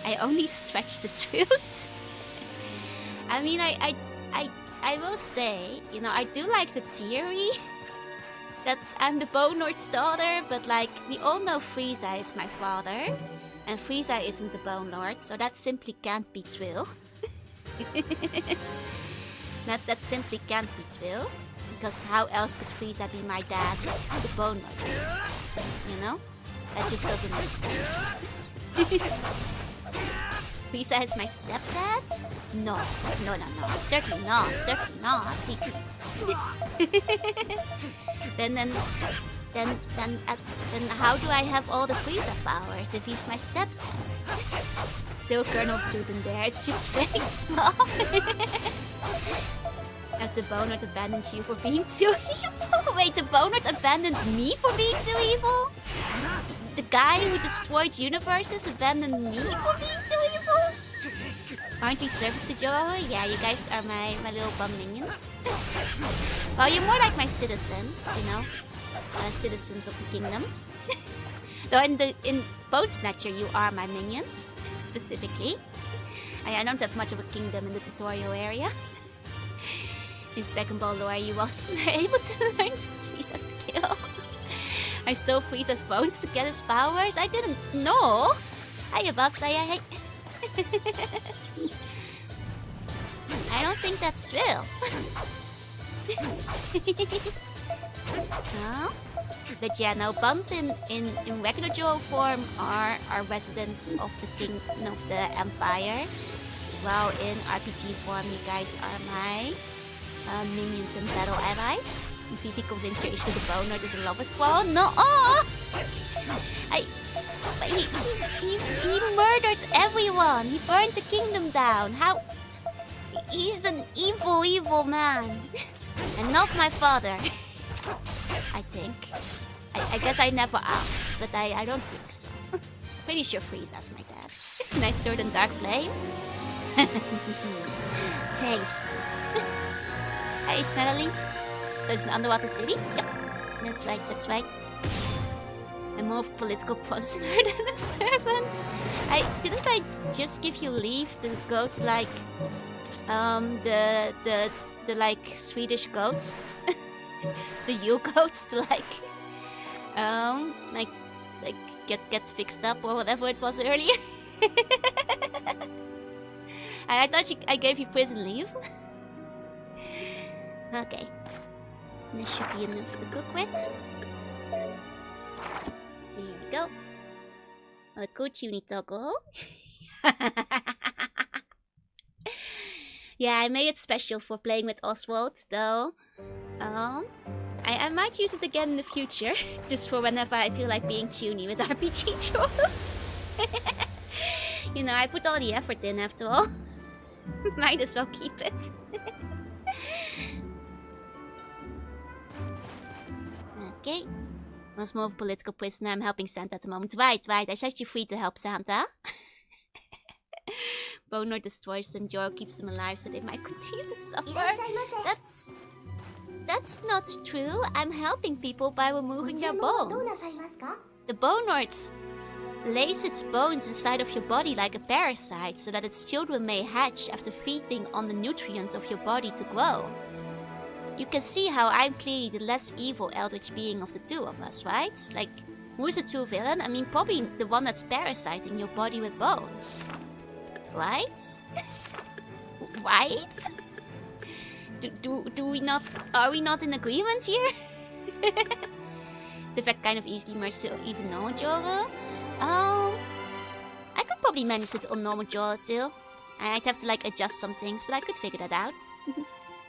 I only stretch the truth. I mean, I will say, you know, I do like the theory that I'm the Bone Lord's daughter, but like, we all know Frieza is my father, and Frieza isn't the Bone Lord, so that simply can't be true. That simply can't be true. Because how else could Frieza be my dad? The Bone Lord is my dad, you know? That just doesn't make sense. Frieza is my stepdad? No, certainly not, He's... then how do I have all the Frieza powers if he's my stepdad? Still kernel of truth in there, it's just very small. Has the Bone Lord abandoned you for being too evil? Wait, the Bone Lord abandoned me for being too evil? The guy who destroyed universes abandoned me for being too evil? Aren't we servants to Joe? Yeah, you guys are my little bum minions. Well, you're more like my citizens, you know? Citizens of the kingdom. Though in Bone Snatcher, you are my minions, specifically. I don't have much of a kingdom in the tutorial area. In Dragon Ball lore, you wasn't able to learn Frieza's skill. I stole Frieza's bones to get his powers? I didn't know. Hiya, boss. I don't think that's true. Huh? But yeah, no, Buns in regular Joe form are residents of the of the Empire. While in RPG form, you guys are my minions and battle allies. I'm easily convinced your issue with the Bone Lord is a lover's quarrel. No! Oh! But he murdered everyone. He burned the kingdom down. How? He's an evil man. And not my father. I think. I guess I never asked, but I don't think so. Pretty sure Frieza's my dad. Nice sword and dark flame. Thank you. Hey, smelling. So it's an underwater city? Yep. That's right. I'm more of a political prisoner than a servant. Didn't I just give you leave to go to like the like Swedish goats? The Yule goats to like get fixed up or whatever it was earlier. I thought I gave you prison leave. Okay. This should be enough to cook with. Here we go. A kuchuni toggle. Yeah, I made it special for playing with Oswald, though. I might use it again in the future, just for whenever I feel like being tuny with RPG Joe. You know, I put all the effort in after all. Might as well keep it. Okay. Once more of a political prisoner, I'm helping Santa at the moment. Right. I set you free to help Santa. Bone Lord destroys them, Joro keeps them alive so they might continue to suffer. That's not true. I'm helping people by removing their bones. The Bone Lord lays its bones inside of your body like a parasite so that its children may hatch after feeding on the nutrients of your body to grow. You can see how I'm clearly the less evil eldritch being of the two of us, right? Like, who's the true villain? I mean, probably the one that's parasiting your body with bones. Right? Right? Do we not... Are we not in agreement here? If I kind of easily merge to even normal Joro. I could probably manage it on normal Joro too. I'd have to like adjust some things, but I could figure that out.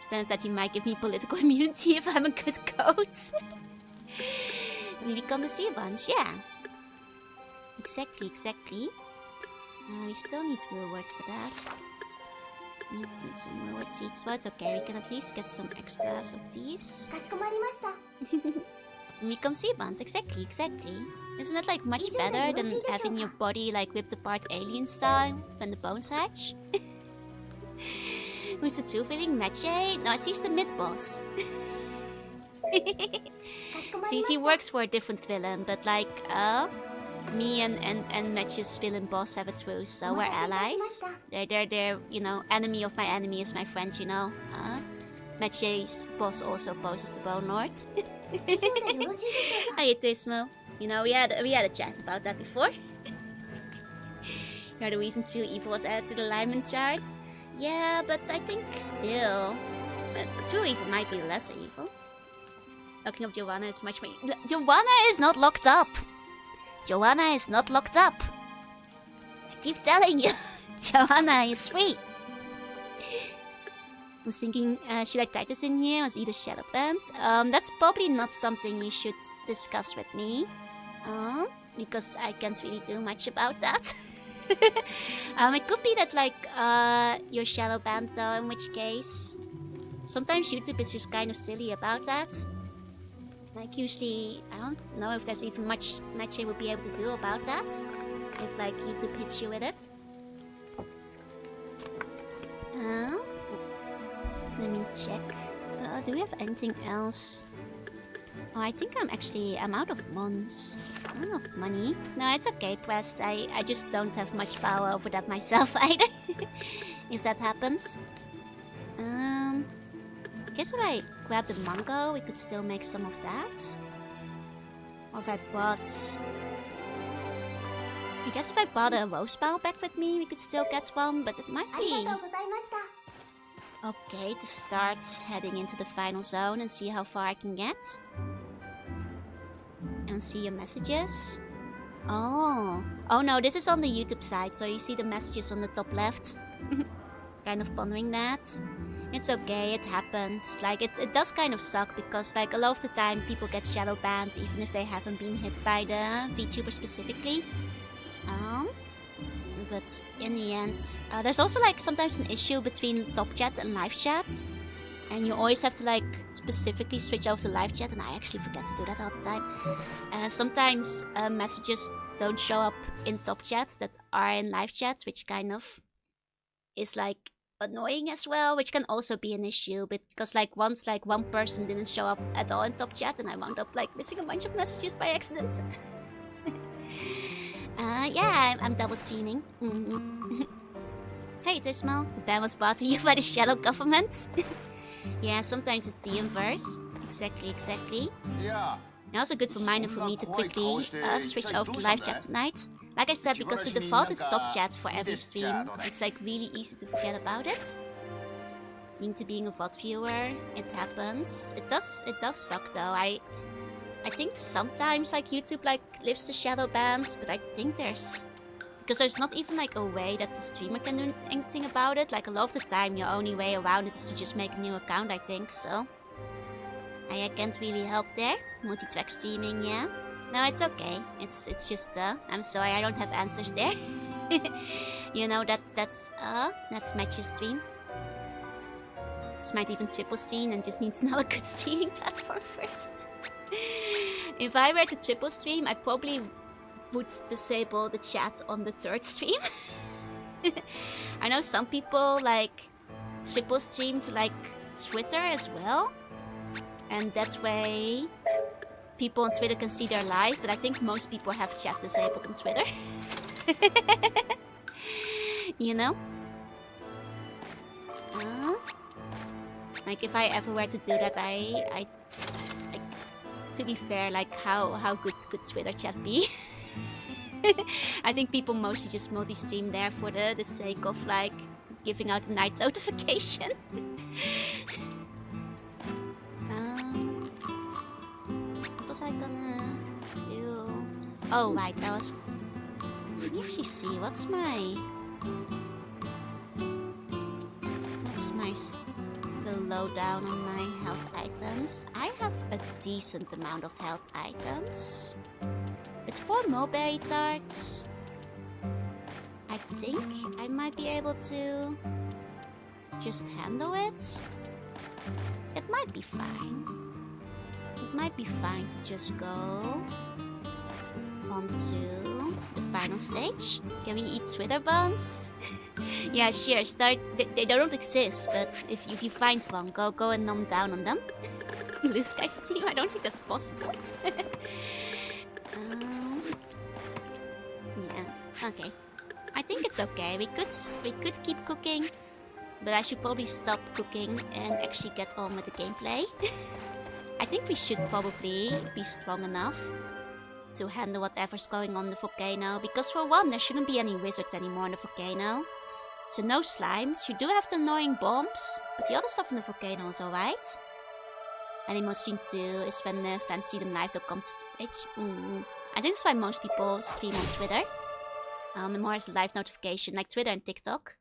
Sounds that he might give me political immunity if I'm a good coach. We become the sea bunch, yeah. Exactly. We still need rewards for that. Need some reward seeds, but it's okay. We can at least get some extras of these. We become sea buns, exactly. Isn't that like much better than having your body like ripped apart alien style when the bones hatch? Who's the true villain? Meche? No, she's the mid-boss. See, she works for a different villain, but like, me and Meche's villain boss have a truce, so we're allies. They're, you know, enemy of my enemy is my friend, you know. Meche's boss also opposes the Bone Lords. Hey, Turismo. You know, we had a chat about that before. You're the reason True Evil was added to the alignment charts. Yeah, but I think still... True Evil might be lesser evil. Locking up Joanna is much more... Joanna is not locked up! Joanna is not locked up! I keep telling you! Joanna is free! I was thinking, should I Titus in here as either Shadow Band? That's probably not something you should discuss with me. Because I can't really do much about that. It could be that, like, your Shadow Band, though, in which case... Sometimes YouTube is just kind of silly about that. Like, usually, I don't know if there's even much I would be able to do about that. If, like, YouTube hits you with it. Let me check. Do we have anything else? Oh, I think I'm out of mons. Out of money. No, it's okay, Quest. I just don't have much power over that myself either. If that happens. I guess if I grab the mango, we could still make some of that. Or if I brought... I guess if I brought a rose bowl back with me, we could still get one, but it might be... Okay, to start heading into the final zone and see how far I can get. Can't see your messages. Oh. Oh no, this is on the YouTube side, so you see the messages on the top left. Kind of pondering that. It's okay, it happens. Like, it does kind of suck because, like, a lot of the time people get shadow banned even if they haven't been hit by the VTuber specifically. But in the end, there's also, like, sometimes an issue between top chat and live chat. And you always have to, like, specifically switch over to live chat, and I actually forget to do that all the time. Sometimes messages don't show up in top chats that are in live chat, which kind of is, like, annoying as well, which can also be an issue, because like once like one person didn't show up at all in top chat and I wound up like missing a bunch of messages by accident. Yeah, I'm double streaming. Hey Tismo, the ban was brought to you by the shadow government. Yeah, sometimes it's the inverse. Exactly. Yeah. And also a good reminder for me to quickly switch over to live chat tonight. Like I said, because the default is stop chat for every stream, it's like really easy to forget about it. Into being a VOD viewer, it happens. It does suck though. I think sometimes like YouTube like lifts the shadow bans, but I think there's not even like a way that the streamer can do anything about it. Like a lot of the time, your only way around it is to just make a new account, I think. So I can't really help there. Multi-track streaming, yeah. No, it's okay. It's just I'm sorry, I don't have answers there. You know, that's Match's stream. This might even triple stream and just needs another good streaming platform first. If I were to triple stream, I probably would disable the chat on the third stream. I know some people like triple stream to like Twitter as well. And that way people on Twitter can see their live, but I think most people have chat disabled on Twitter. You know? Like if I ever were to do that, I to be fair, like how good could Twitter chat be? I think people mostly just multi-stream there for the sake of like giving out a night notification. What was I gonna do? Oh right, let me actually see what's the lowdown on my health items. I have a decent amount of health items. With 4 mulberry tarts, I think I might be able to just handle it. It might be fine. It might be fine to just go onto the final stage. Can we eat Twitter buns? Yeah, sure. Start. They don't exist, but if you find one, go and nom down on them. Blue Sky stream? I don't think that's possible. Yeah. Okay. I think it's okay. We could keep cooking, but I should probably stop cooking and actually get on with the gameplay. I think we should probably be strong enough to handle whatever's going on in the volcano, because for one, there shouldn't be any wizards anymore in the volcano. So no slimes. You do have the annoying bombs, but the other stuff in the volcano is alright. And in most stream too is when the fancy them live, they'll come to Twitch. I think that's why most people stream on Twitter. And more as a live notification, like Twitter and TikTok.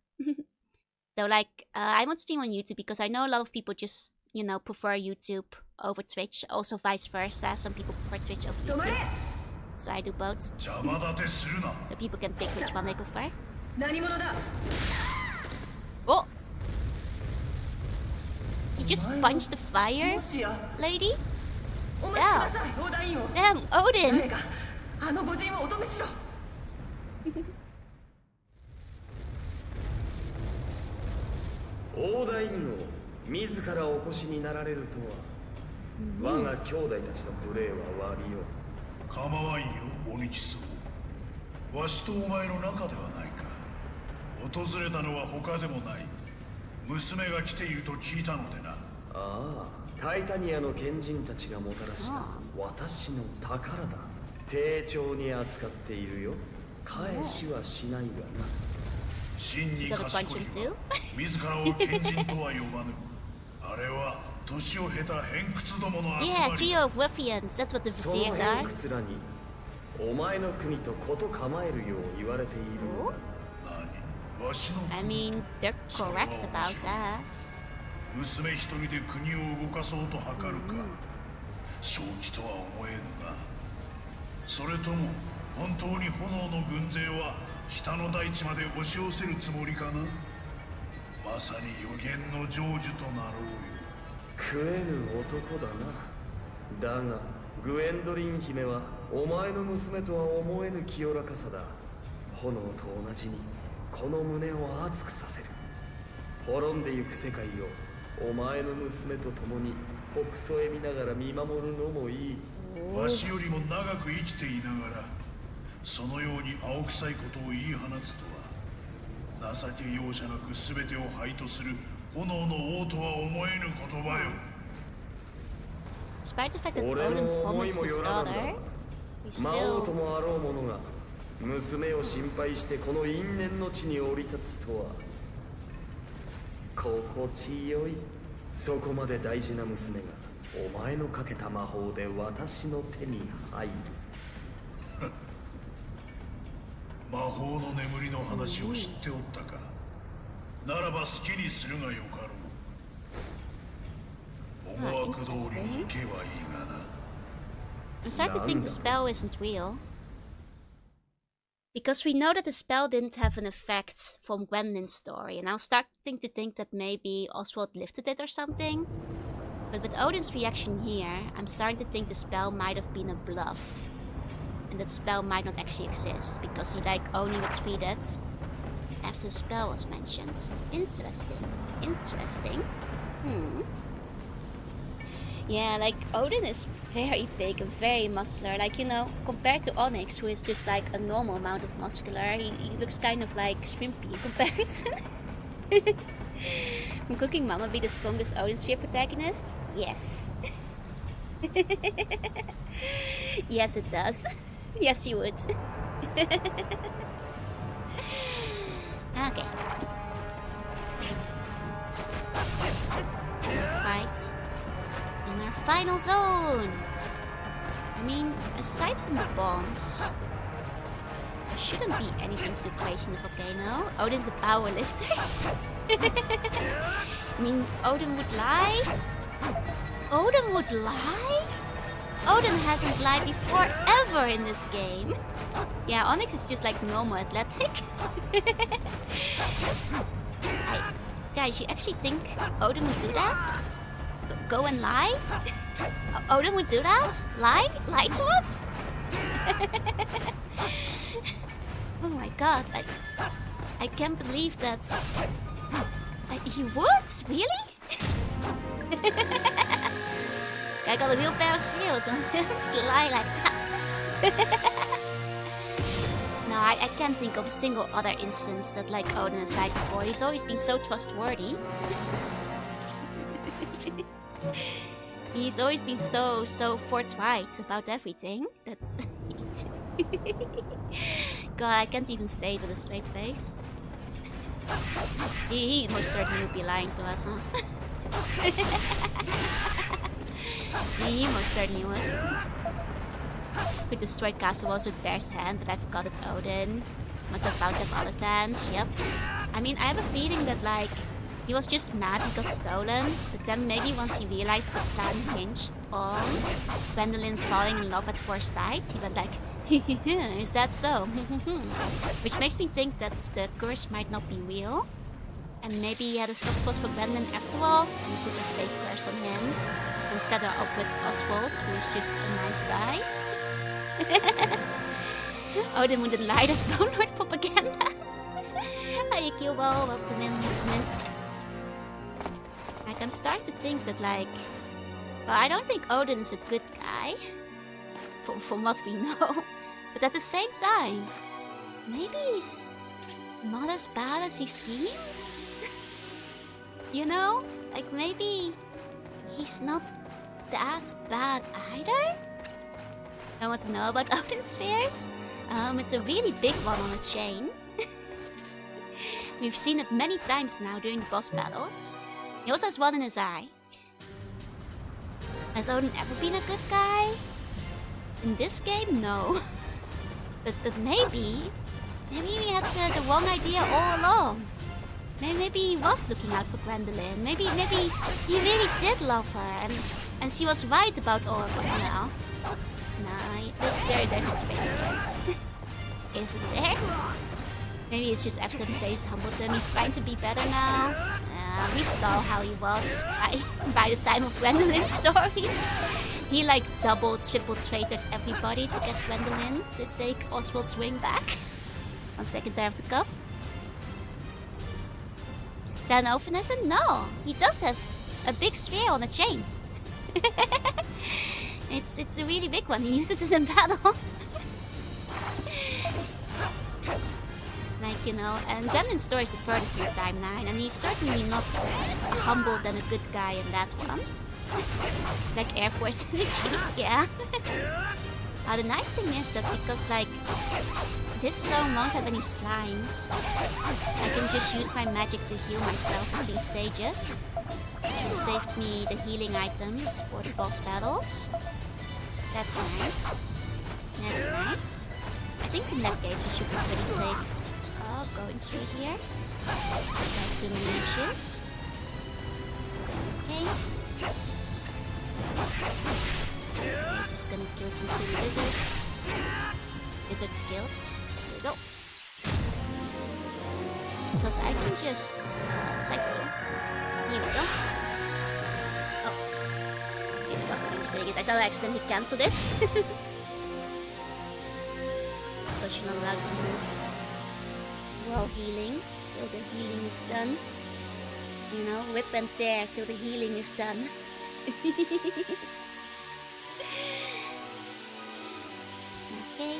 Though like, I won't stream on YouTube because I know a lot of people just, you know, prefer YouTube over Twitch. Also vice versa, some people prefer Twitch over YouTube. So I do both. So people can pick which one they prefer. Oh! He just punched the fire lady? Damn, Odin! オーダインを自らお越しになられるとは、我が兄弟たちの無礼は詫びよう。構わんよ、鬼木荘。わしとお前の仲ではないか。訪れたのは他でもない。娘が来ていると聞いたのでな。ああ、タイタニアの賢人たちがもたらした私の宝だ。丁重に扱っているよ。返しはしないがな。真に賢いは自らを賢人とは呼ばぬ。あれは年を経た偏屈どもの集 Yeah, まり trio of ruffians. That's what the その viziers 偏 are. 屈らにお前の国とこと構えるよう言われているのだ。何わしの I mean, they're correct about that. 娘一人で国を動かそうと図るか、正気とは思えんな。それとも本当に炎の軍勢は北の大地まで押し寄せるつもりかな。まさに予言の成就となろうよ。食えぬ男だな。だがグエンドリン姫はお前の娘とは思えぬ清らかさだ。炎と同じにこの胸を熱くさせる。滅んでゆく世界をお前の娘と共にほくそ笑みながら見守るのもいい。わしよりも長く生きていながらそのように青臭いことを言い放つとは、情け容赦なく全てを灰とする炎の王とは思えぬ言葉よ。 Despite the fact that 俺 Odin の思い promised も his よらなんだ。 daughter, he 魔王と still... もあろう者が娘を心配してこの因縁の地に降り立つとは心地よい。そこまで大事な娘がお前のかけた魔法で私の手に入る。魔法の眠りの話を知っておったか。ならば好きにするがよかろう。思惑通りに行けばいいがな。 I'm starting to think the spell isn't real. Because we know that the spell didn't have an effect from Gwendolyn's story, and I was starting to think that maybe Oswald lifted it or something. But with Odin's reaction here, I'm starting to think the spell might have been a bluff. And that spell might not actually exist, because he only retreated after the spell was mentioned. Interesting. Interesting. Yeah, Odin is very big and very muscular. Compared to Onyx, who is just a normal amount of muscular, he looks kind of shrimpy in comparison. Can Cooking Mama be the strongest Odin Sphere protagonist? Yes. Yes, it does. Yes, you would. Okay. Let's fight in our final zone. I mean, aside from the bombs, there shouldn't be anything too crazy in the volcano. Odin's a power lifter. I mean, Odin would lie? Odin would lie? Odin hasn't lied before ever in this game. Yeah, Onyx is just normal athletic. Guys, you actually think Odin would do that? Go and lie? Odin would do that? Lie? Lie to us? Oh my god, I can't believe that. He would? Really? I got a real pair of skills to lie like that. No, I can't think of a single other instance that Odin has lied before. He's always been so trustworthy. He's always been so forthright about everything. That's God, I can't even say it with a straight face. He most certainly would be lying to us, huh? He most certainly would. Could destroy castle walls with Bear's hand, but I forgot it's Odin. Must have found them other plans, yep. I mean, I have a feeling that he was just mad he got stolen, but then maybe once he realized the plan hinged on Gwendolyn falling in love at first sight, he went is that so? Which makes me think that the curse might not be real. And maybe he had a soft spot for Gwendolyn after all, and he put a fake curse on him, and set her up with Oswald, who is just a nice guy. Odin wouldn't lie, that's Bone Lord propaganda. Hi, Cubo, welcome in, welcome in. I'm starting to think that well, I don't think Odin is a good guy, from what we know. But at the same time, maybe he's not as bad as he seems. You know? Maybe he's not that bad either? I want to know about Odin spheres? It's a really big one on a chain. We've seen it many times now during the boss battles. He also has one in his eye. Has Odin ever been a good guy? In this game, no. but maybe he had the wrong idea all along. Maybe he was looking out for Gwendolyn. Maybe he really did love her, and she was right about all of it. No, there's a trick here. Isn't there? Maybe it's just after Mercedes humbled him. He's trying to be better now. We saw how he was by the time of Gwendolyn's story. He like double, triple traitored everybody to get Gwendolyn to take Oswald's ring back. 1 second there of the cuff. Zijn Ovenessen? No, he does have a big sphere on a chain. It's a really big one. He uses it in battle. Like, you know, and Gwendolyn's story is the furthest in the timeline, and he's certainly not humbled and a good guy in that one. Like Air Force energy, yeah. The nice thing is that because, like, this zone won't have any slimes, I can just use my magic to heal myself between stages, which will save me the healing items for the boss battles. That's nice. That's nice. I think in that case we should be pretty safe. Oh, going through here. Got too many issues. Okay. Okay, just gonna kill some silly lizards. Lizard skills. Here we go. Because I can just cycle. Here we go. Oh. Here we go. I was doing it. I thought I accidentally cancelled it. Because you're not allowed to move while healing. Till the healing is done. You know, rip and tear till the healing is done. Okay.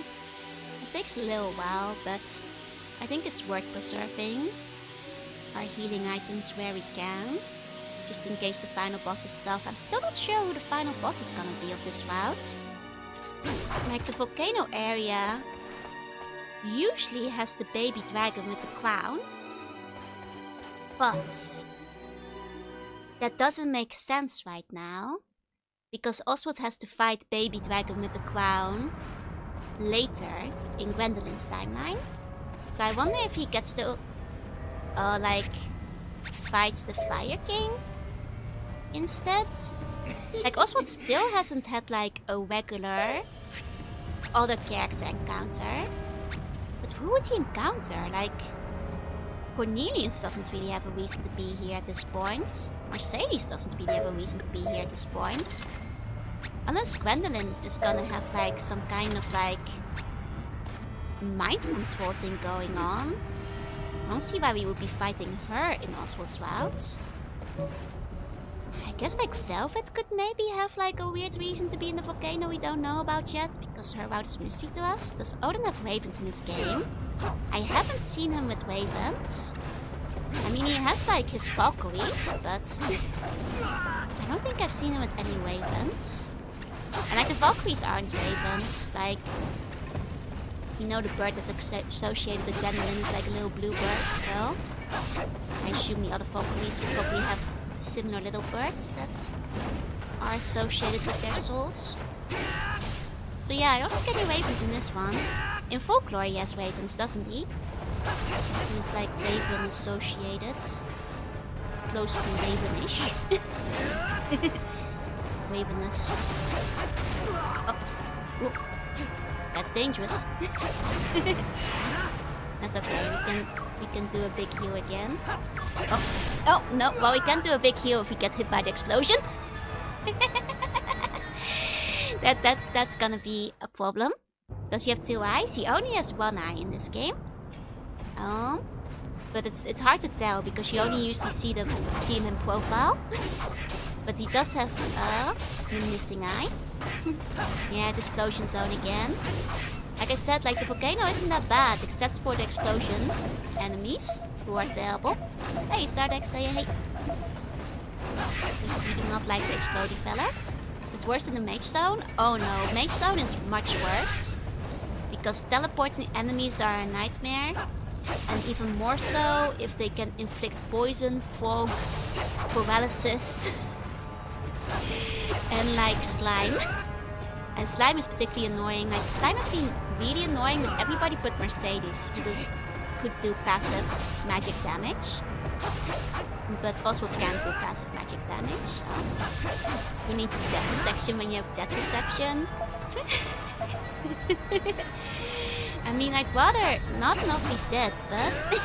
It takes a little while, but I think it's worth preserving our healing items where we can, just in case the final boss is tough. I'm still not sure who the final boss is gonna be of this route. Like, the volcano area usually has the baby dragon with the crown, but that doesn't make sense right now, because Oswald has to fight baby dragon with the crown later in Gwendolyn's timeline. So I wonder if he gets to like fight the Fire King instead. Like, Oswald still hasn't had like a regular other character encounter. But who would he encounter? Like, Cornelius doesn't really have a reason to be here at this point. Mercedes doesn't really have a reason to be here at this point. Unless Gwendolyn is gonna have like some kind of like mind control thing going on. I don't see why we would be fighting her in Oswald's route. I guess like Velvet could maybe have like a weird reason to be in the volcano we don't know about yet, because her route is a mystery to us. Does Odin have ravens in his game? I haven't seen him with ravens. I mean, he has like his Valkyries, but I don't think I've seen him with any ravens. And like, the Valkyries aren't ravens. Like, you know, the bird that's associated with Gwendolyn is like a little blue bird, so I assume the other Valkyries will probably have similar little birds that are associated with their souls. So yeah, I don't think any ravens in this one. In Folklore he has ravens, doesn't he? He's like raven associated. Close to ravenish. Ravenous. Oh. Ooh. That's dangerous. That's okay, we can do a big heal again. Oh no, well, we can't do a big heal if we get hit by the explosion. That's gonna be a problem. Does he have 2 eyes? He only has 1 eye in this game. But it's hard to tell because you only usually see him in profile. But he does have a missing eye. Yeah, it's explosion zone again. Like I said, like, the volcano isn't that bad, except for the explosion enemies, who are terrible. Hey, Stardex, say hey. We do not like the exploding fellas. Is it worse than the mage zone? Oh no, mage zone is much worse. Because teleporting enemies are a nightmare. And even more so if they can inflict poison, fog, paralysis, and like slime. And slime is particularly annoying. Like slime has been really annoying with everybody but Mercedes, who could do passive magic damage. But Oswald can't do passive magic damage. Who needs depth perception when you have depth perception? I mean, I'd rather not be dead, but...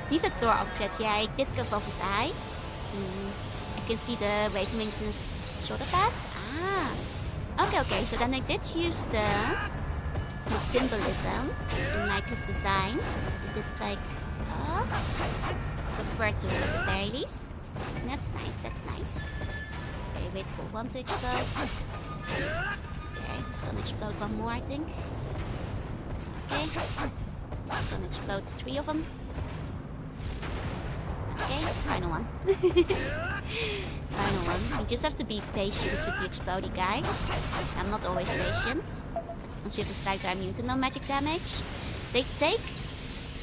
He says door object. Yeah, I did go off his eye. I can see the wave wings in his shoulder pads. Okay, so then I did use the symbolism in like his design. I did like refer to it at the very least. And that's nice. Okay, wait for one to explode. Okay, it's gonna explode one more, I think. Okay, it's gonna explode 3 of them. Okay, final one. Final one. You just have to be patient with the explodey guys. I'm not always patient. Once you have the slides are immune to no magic damage. They take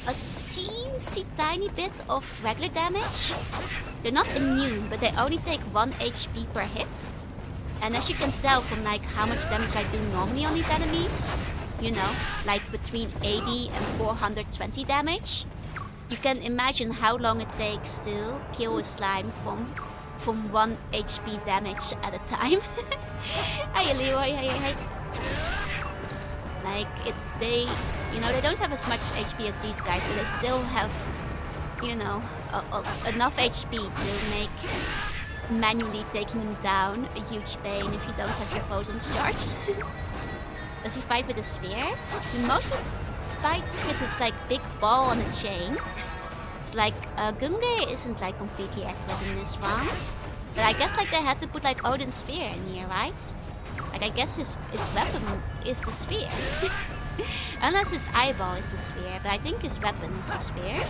a teensy tiny bit of regular damage. They're not immune, but they only take 1 HP per hit. And as you can tell from like how much damage I do normally on these enemies, you know, like between 80 and 420 damage, you can imagine how long it takes to kill a slime from 1 HP damage at a time. Hi Leroy, hi. Like it's they don't have as much HP as these guys, but they still have, you know, enough HP to make manually taking them down a huge pain if you don't have your photons charged. Does he fight with a spear? He mostly fights with his like big ball on a chain. It's like Gungar isn't like completely accurate in this one, but I guess like they had to put like Odin's spear in here, right? Like I guess his weapon is the spear. Unless his eyeball is the spear, but I think his weapon is the spear.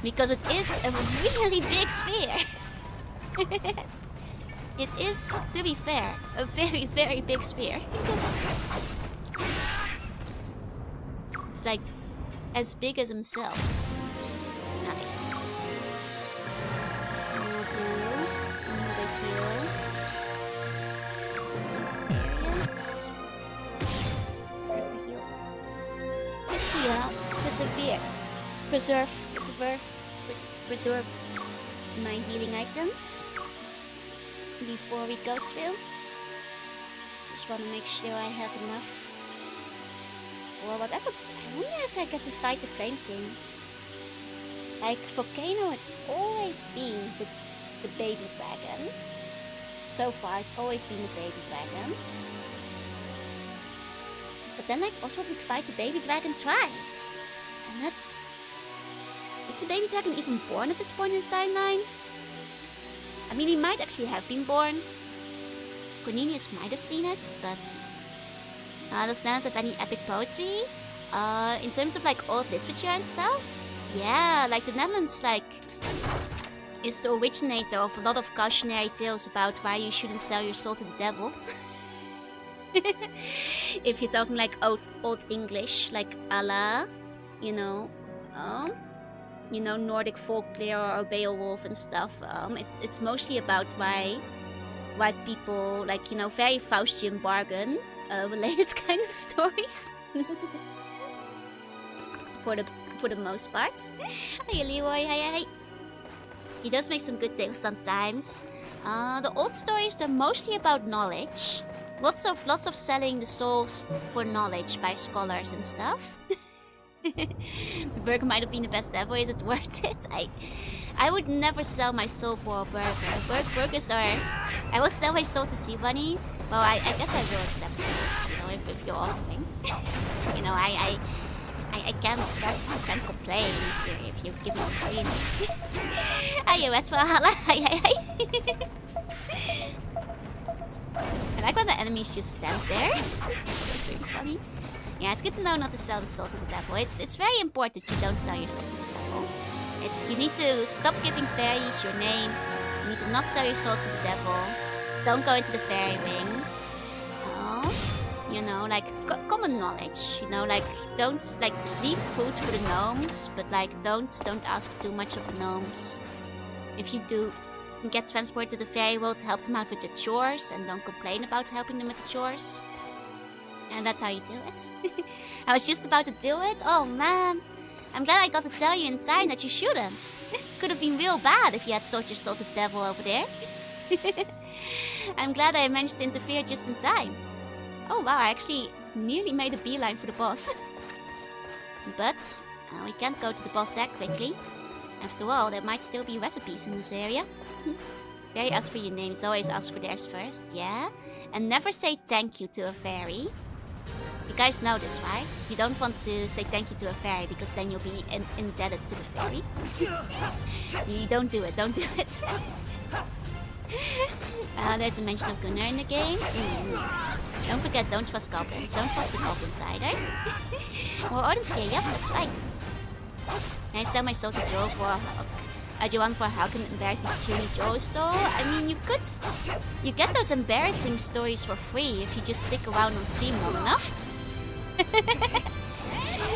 Because it is a really big spear. It is, to be fair, a very, very big spear. It's like as big as himself. Nothing. Another heal. This area. Sacred heal. Persevere. Preserve my healing items before we go through. Just want to make sure I have enough for whatever. I wonder if I get to fight the Flame King. Like Volcano, it's always been the baby dragon. So far, it's always been the baby dragon. But then like Oswald would fight the baby dragon twice. And that's... Is the baby dragon even born at this point in the timeline? I mean, he might actually have been born. Cornelius might have seen it, but... does Netherlands have any epic poetry? In terms of like old literature and stuff? Yeah, like the Netherlands like is the originator of a lot of cautionary tales about why you shouldn't sell your soul to the devil. If you're talking like old English, like Allah, Nordic folklore or Beowulf and stuff. It's mostly about why white people, like, very Faustian bargain related kind of stories. For the most part. Hi Leroy, hi. He does make some good tales sometimes. The old stories, they're mostly about knowledge. Lots of selling the souls for knowledge by scholars and stuff. The burger might have been the best ever. Is it worth it? I would never sell my soul for a burger. Burgers are... I will sell my soul to Sea Bunny. Well, I guess I will accept souls, if you're offering. I can't complain if you give me free. Hiya, Red Valhalla. Hi. I like when the enemies just stand there. It's really funny. Yeah, it's good to know not to sell the soul to the devil. It's very important you don't sell your soul to the devil. You need to stop giving fairies your name. You need to not sell your soul to the devil. Don't go into the fairy ring. Common knowledge. Don't leave food for the gnomes, but don't ask too much of the gnomes. If you do, get transported to the fairy world, help them out with the chores, and don't complain about helping them with the chores. And that's how you do it. I was just about to do it. Oh man. I'm glad I got to tell you in time that you shouldn't. Could have been real bad if you had sold your soul to the devil over there. I'm glad I managed to interfere just in time. Oh wow, I actually nearly made a beeline for the boss. But we can't go to the boss that quickly. After all, there might still be recipes in this area. Fairy asks for your names, always ask for theirs first, yeah? And never say thank you to a fairy. You guys know this, right? You don't want to say thank you to a fairy because then you'll be indebted to the fairy. You don't do it, don't do it. There's a mention of Gunnar in the game. Don't forget, don't trust goblins. Don't trust the goblins either. Well, Odin's here, yep, that's right. Can I sell my soul to Joel for do you want for how can embarrassing tune Joel stole? I mean, you get those embarrassing stories for free if you just stick around on stream long enough.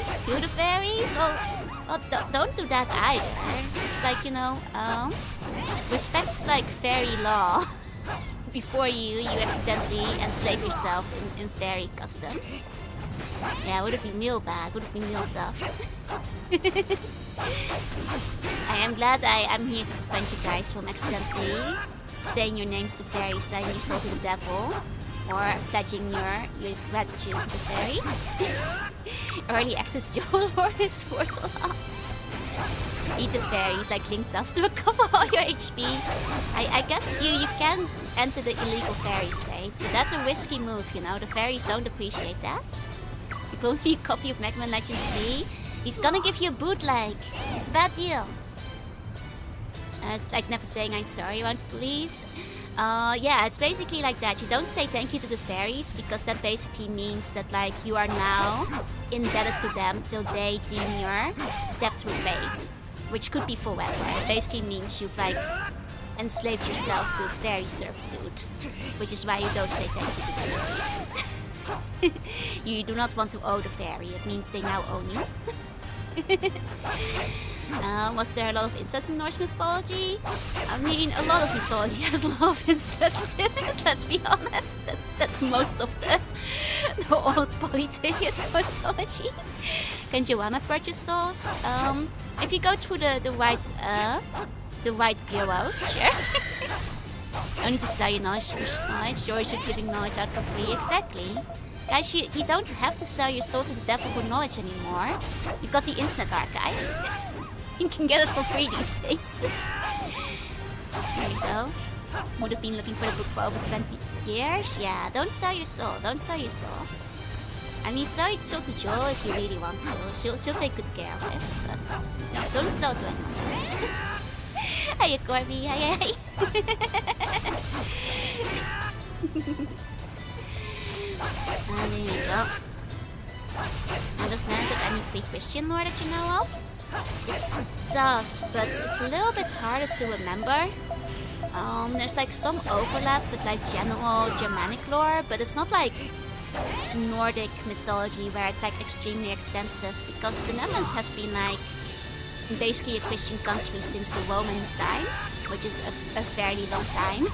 Screw the fairies? Well, don't do that either. Just like, you know, respect like fairy law before you accidentally enslave yourself in fairy customs. Yeah, would have been real bad, would have been real tough. I am glad I'm here to prevent you guys from accidentally saying your names to fairies, selling your soul to the devil, or pledging your gratitude to the fairy. Early access Joel or is worth a lot. Eat the fairies like Link does to recover all your HP. I guess you can enter the illegal fairy trade, but that's a risky move, you know. The fairies don't appreciate that. He pulls me a copy of Mega Man Legends 3. He's gonna give you a bootleg. It's a bad deal. It's like never saying I'm sorry around the police. Yeah, it's basically like that. You don't say thank you to the fairies because that basically means that like you are now indebted to them till they deem your debt repaid, which could be forever. It basically means you've like enslaved yourself to fairy servitude, which is why you don't say thank you to the fairies. You do not want to owe the fairy. It means they now own you. Was there a lot of incest in Norse mythology? I mean, a lot of mythology has a lot of incest in it, let's be honest. That's most of the old polytheist mythology. Can Joanna purchase souls? If you go through the right bureaus, sure. Don't need to sell your knowledge for knowledge. You're just giving knowledge out for free. Exactly. Guys, you don't have to sell your soul to the devil for knowledge anymore. You've got the internet archive. You can get it for free these days. There you go. Would have been looking for the book for over 20 years. Yeah, don't sell your soul. Don't sell your soul. I mean, sell your soul to Joel if you really want to. She'll take good care of it. But no, don't sell to anyone else. Hiya, Corby. Hi. There you go. Now, does Nance have any free Christian lore that you know of? It does, but it's a little bit harder to remember. There's like some overlap with like general Germanic lore, but it's not like Nordic mythology where it's like extremely extensive, because the Netherlands has been like basically a Christian country since the Roman times, which is a fairly long time.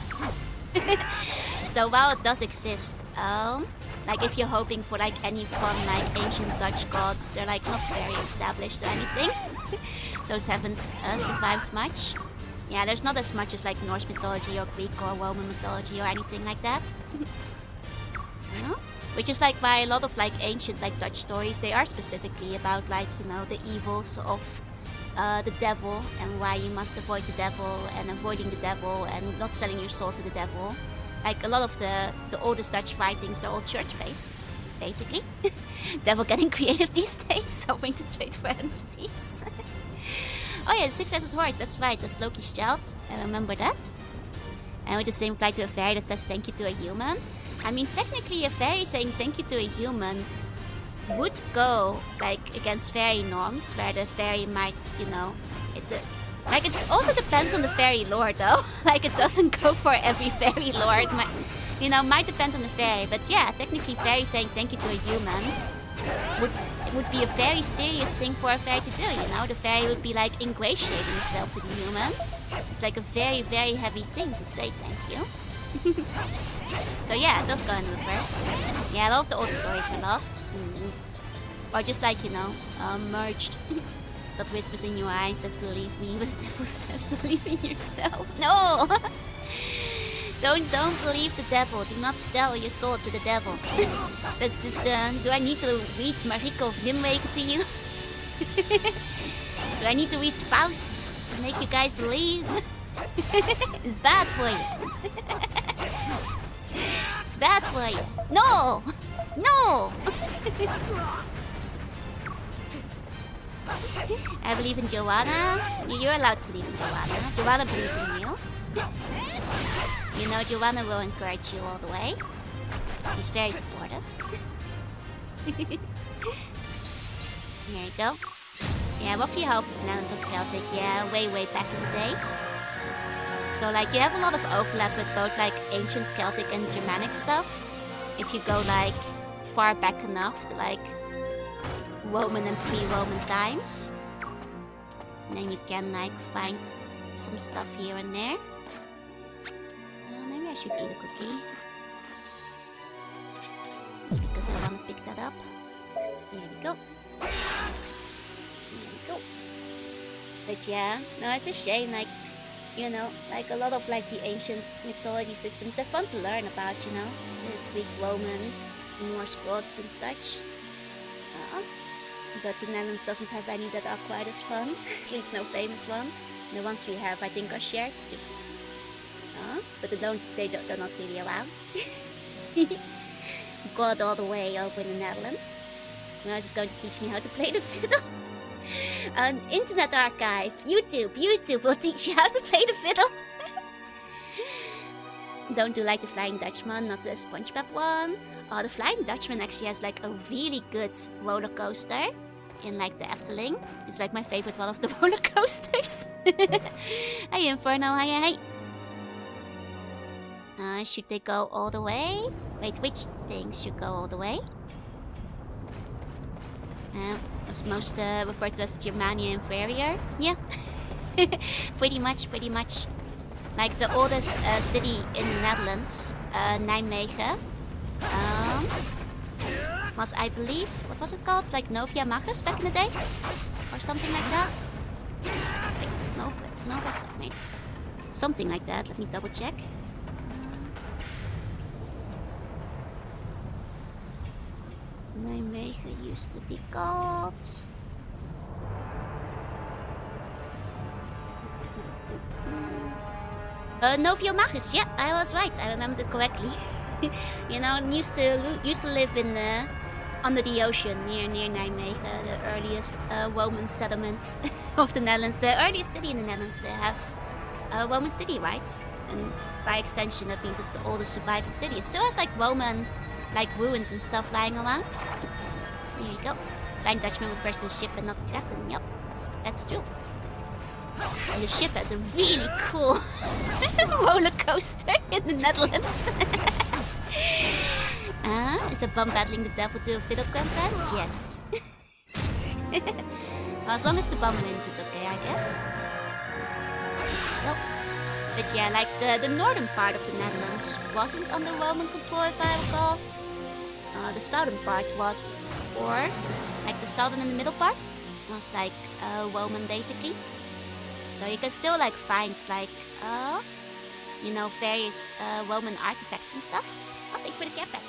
So while it does exist, like if you're hoping for like any fun like ancient Dutch gods, they're like not very established or anything. Those haven't survived much. Yeah, there's not as much as like Norse mythology or Greek or Roman mythology or anything like that. Which is like why a lot of like ancient like Dutch stories, they are specifically about like, you know, the evils of the devil and why you must avoid the devil and avoiding the devil and not selling your soul to the devil. Like a lot of the oldest Dutch writings are all church-based, basically. Devil getting creative these days, hoping to trade for NFTs. Oh yeah, the six-sided horde, that's right, that's Loki's child. I remember that. And with the same reply to a fairy that says thank you to a human. I mean, technically a fairy saying thank you to a human would go like against fairy norms, where the fairy might, you know, it's a like it also depends on the fairy lore though. Like it doesn't go for every fairy lore. It might depend on the fairy, but yeah, technically fairy saying thank you to a human would be a very serious thing for a fairy to do, you know? The fairy would be like ingratiating itself to the human. It's like a very, very heavy thing to say thank you. So yeah, it does go in reverse. Yeah, a lot of the old stories were lost. Or just like, you know, merged. That whispers in your eyes says believe me, but the devil says believe in yourself. No! Don't believe the devil. Do not sell your soul to the devil. That's just, do I need to read Mariko of Nimwegen to you? Do I need to read Faust to make you guys believe? It's bad for you. It's bad for you. No! No! I believe in Joanna. You're allowed to believe in Joanna. Joanna believes in you. You know, Joanna will encourage you all the way. She's very supportive. Here you go. Yeah, roughly half of the Netherlands was Celtic. Yeah, way back in the day. So, like, you have a lot of overlap with both, like, ancient Celtic and Germanic stuff. If you go, like, far back enough to, like, Roman and pre-Roman times. And then you can, like, find some stuff here and there. Maybe I should eat a cookie. Just because I want to pick that up. Here we go. Here we go. But yeah, no, it's a shame, like, you know, like a lot of like the ancient mythology systems, they're fun to learn about, you know, the Greek, Roman, Norse gods and such. But the Netherlands doesn't have any that are quite as fun. At least no famous ones. The ones we have, I think, are shared. Just, but they're not really allowed. God all the way over in the Netherlands. Now he's going to teach me how to play the fiddle. An internet archive, YouTube will teach you how to play the fiddle. Don't do like the Flying Dutchman, not the SpongeBob one. Oh, the Flying Dutchman actually has like a really good roller coaster in like the Efteling. It's like my favorite one of the roller coasters. Hey Inferno, hey. Should they go all the way? Wait, which things should go all the way? As most referred to as Germania Inferior. Yeah. pretty much. Like the oldest city in the Netherlands, Nijmegen, was, I believe, what was it called? Like Novia Magus back in the day? Or something like that? It's like Nova something. Something like that, let me double check. Nijmegen used to be called... Novio Magus, yeah, I was right. I remembered it correctly. You know, used to live in under the ocean near Nijmegen, the earliest Roman settlement of the Netherlands, the earliest city in the Netherlands to have Roman city rights, and by extension that means it's the oldest surviving city. It still has like Roman ruins and stuff lying around. There you go. Flying Dutchman refers to the ship and not the captain. Yep, that's true. And the ship has a really cool roller coaster in the Netherlands. Is a bum battling the devil to a fiddle contest? Yes. Well, as long as the bum wins, it's okay, I guess. Nope. But yeah, like the northern part of the Netherlands wasn't under Roman control, if I recall. The southern part was before. Like the southern and the middle part was like Roman, basically. So you can still like find like, you know, various Roman artifacts and stuff. Oh, thank you for the cat back.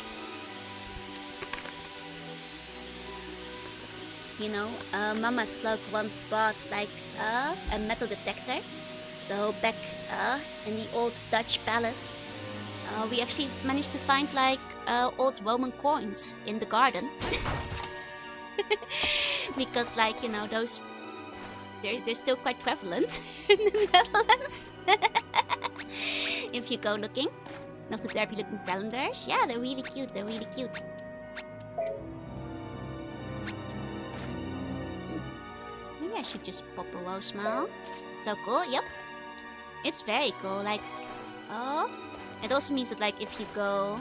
You know, Mama Slug once bought like a metal detector. So back in the old Dutch palace, we actually managed to find like old Roman coins in the garden. Because like, you know, those... They're still quite prevalent in the Netherlands. If you go looking. Of the derpy looking cylinders. Yeah, they're really cute. Maybe I should just pop a rose smile. So cool, yep. It's very cool, like... Oh. It also means that like if you go...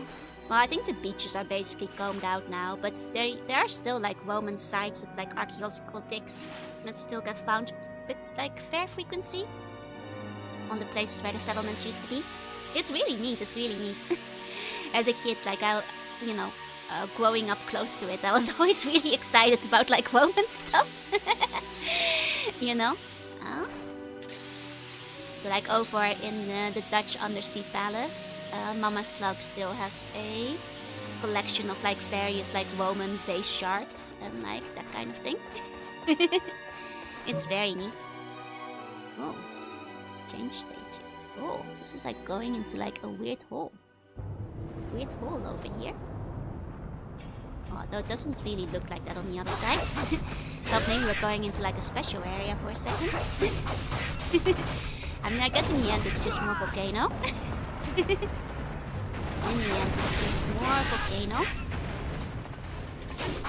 Well, I think the beaches are basically combed out now, but there are still like Roman sites that like archaeological digs that still get found with like fair frequency. on the places where the settlements used to be. It's really neat, it's really neat. As a kid, like growing up close to it, I was always really excited about like Roman stuff. You know? So like over in the Dutch Undersea Palace, Mama Slug still has a collection of like various like Roman vase shards and like that kind of thing. It's very neat. Oh, change stage. Oh, this is like going into like a weird hole. Weird hole over here. Oh, though it doesn't really look like that on the other side. Thought maybe we're going into like a special area for a second. I mean, I guess in the end it's just more volcano. In the end it's just more volcano.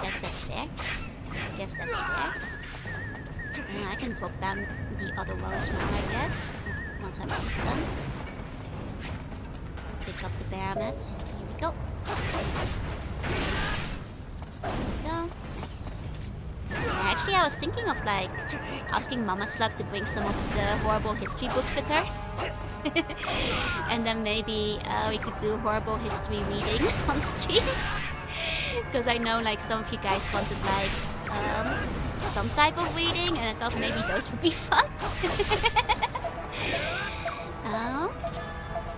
Guess that's fair. Guess that's fair. I can drop down the other walls more, I guess. Once I'm instant. Pick up the pyramids. Here we go. There we go. Nice. Yeah, actually, I was thinking of like asking Mama Slug to bring some of the horrible history books with her. And then maybe we could do horrible history reading on stream. Because I know like some of you guys wanted like some type of reading, and I thought maybe those would be fun.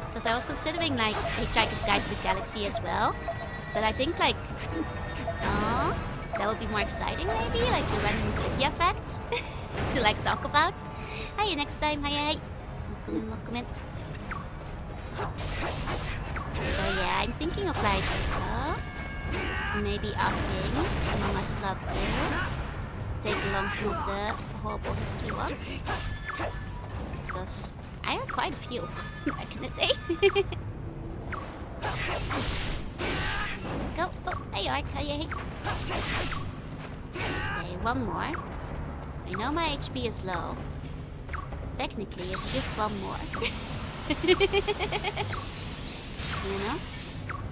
Because I was considering like Hitchhiker's Guide to the Galaxy as well. But I think like that would be more exciting maybe, like the random trivia facts to like talk about. Hi, next time. Hi. Welcome in. So yeah, I'm thinking of like maybe asking Mama Slug to take along some of the horrible history ones. Because I had quite a few back in the day. Go. Oh, there you are. Hey. Okay, one more. I know my HP is low. Technically, it's just one more. You know?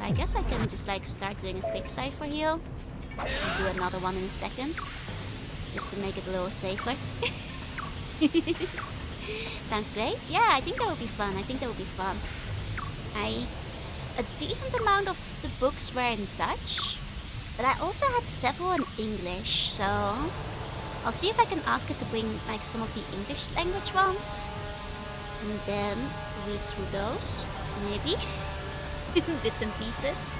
I guess I can just like start doing a quick cipher heal. And do another one in a second. Just to make it a little safer. Sounds great? Yeah, I think that would be fun. A decent amount of the books were in Dutch, but I also had several in English, so I'll see if I can ask her to bring like some of the English language ones and then read through those, maybe. Bits and pieces.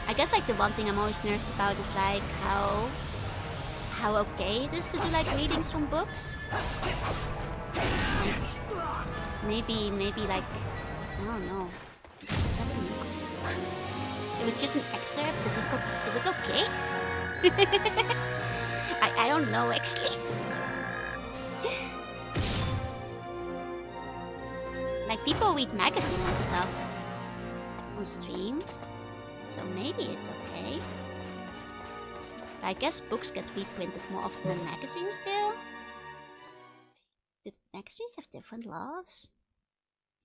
I guess like the one thing I'm always nervous about is like how okay it is to do like readings from books. Like, maybe like, I don't know. If it's just an excerpt, is it okay? I don't know actually. Like people read magazines and stuff on stream, so maybe it's okay. But I guess books get reprinted more often than magazines do. Do magazines have different laws?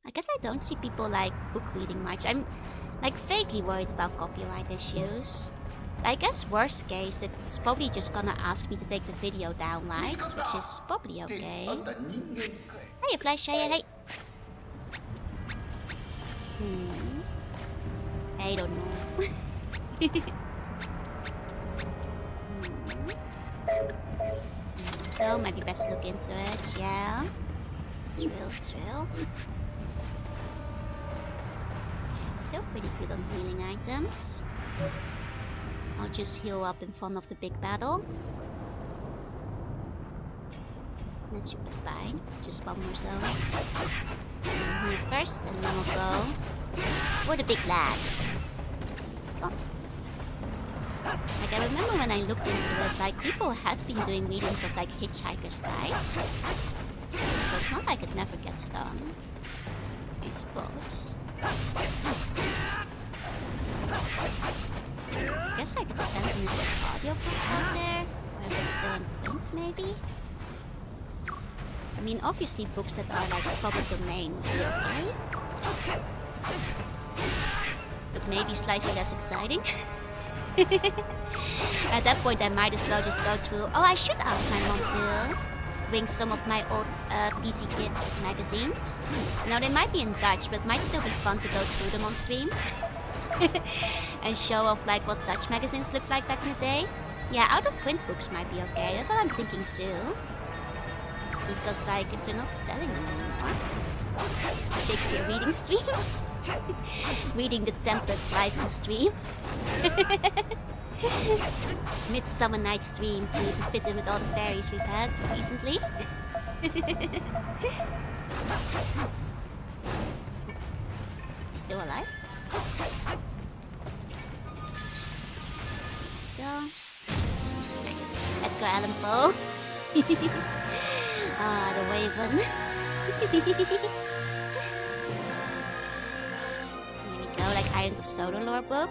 I guess I don't see people like book reading much. I'm like vaguely worried about copyright issues. I guess worst case, it's probably just gonna ask me to take the video down, right? Which is probably okay. Hey, Flash, hey. I don't know. So, might be best to look into it, yeah. Drill. Still pretty good on healing items. I'll just heal up in front of the big battle. That should be fine. Just one more zone. Here first, and then we'll go for the big lads. Oh. Like, I remember when I looked into it, like, people had been doing readings of, like, Hitchhiker's Guide. So it's not like it never gets done, I suppose. I guess like it depends on if there's audiobooks out there, or if it's still in print, maybe? I mean, obviously books that are like public domain will be okay. But maybe slightly less exciting. At that point I might as well just go through... Oh, I should ask my mom bring some of my old PC Kids magazines. Now they might be in Dutch, but it might still be fun to go through them on stream. And show off like what Dutch magazines looked like back in the day. Yeah, out of print books might be okay. That's what I'm thinking too. Because like if they're not selling them anymore. Shakespeare reading stream. Reading the Tempest live on stream. Midsummer Night stream to fit in with all the fairies we've had recently. Still alive? Go. Nice. Let's go, Alan Poe. Ah, the Raven. Here we go, like Island of Soda lore book.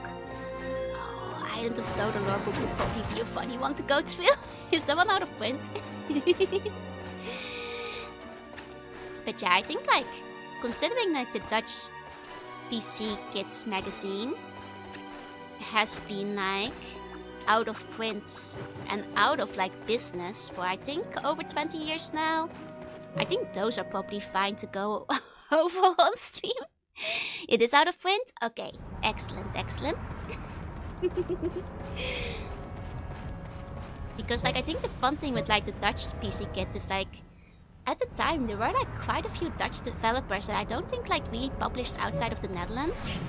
Oh, Island of Soda lore book would probably be a funny one to go through. Is that one out of print? But yeah, I think like, considering like the Dutch PC Kids magazine has been like out of print and out of like business for I think over 20 years now. I think those are probably fine to go over on stream. It is out of print? Okay, excellent, excellent. Because like I think the fun thing with like the Dutch PC Kids is like at the time there were like quite a few Dutch developers that I don't think like really published outside of the Netherlands.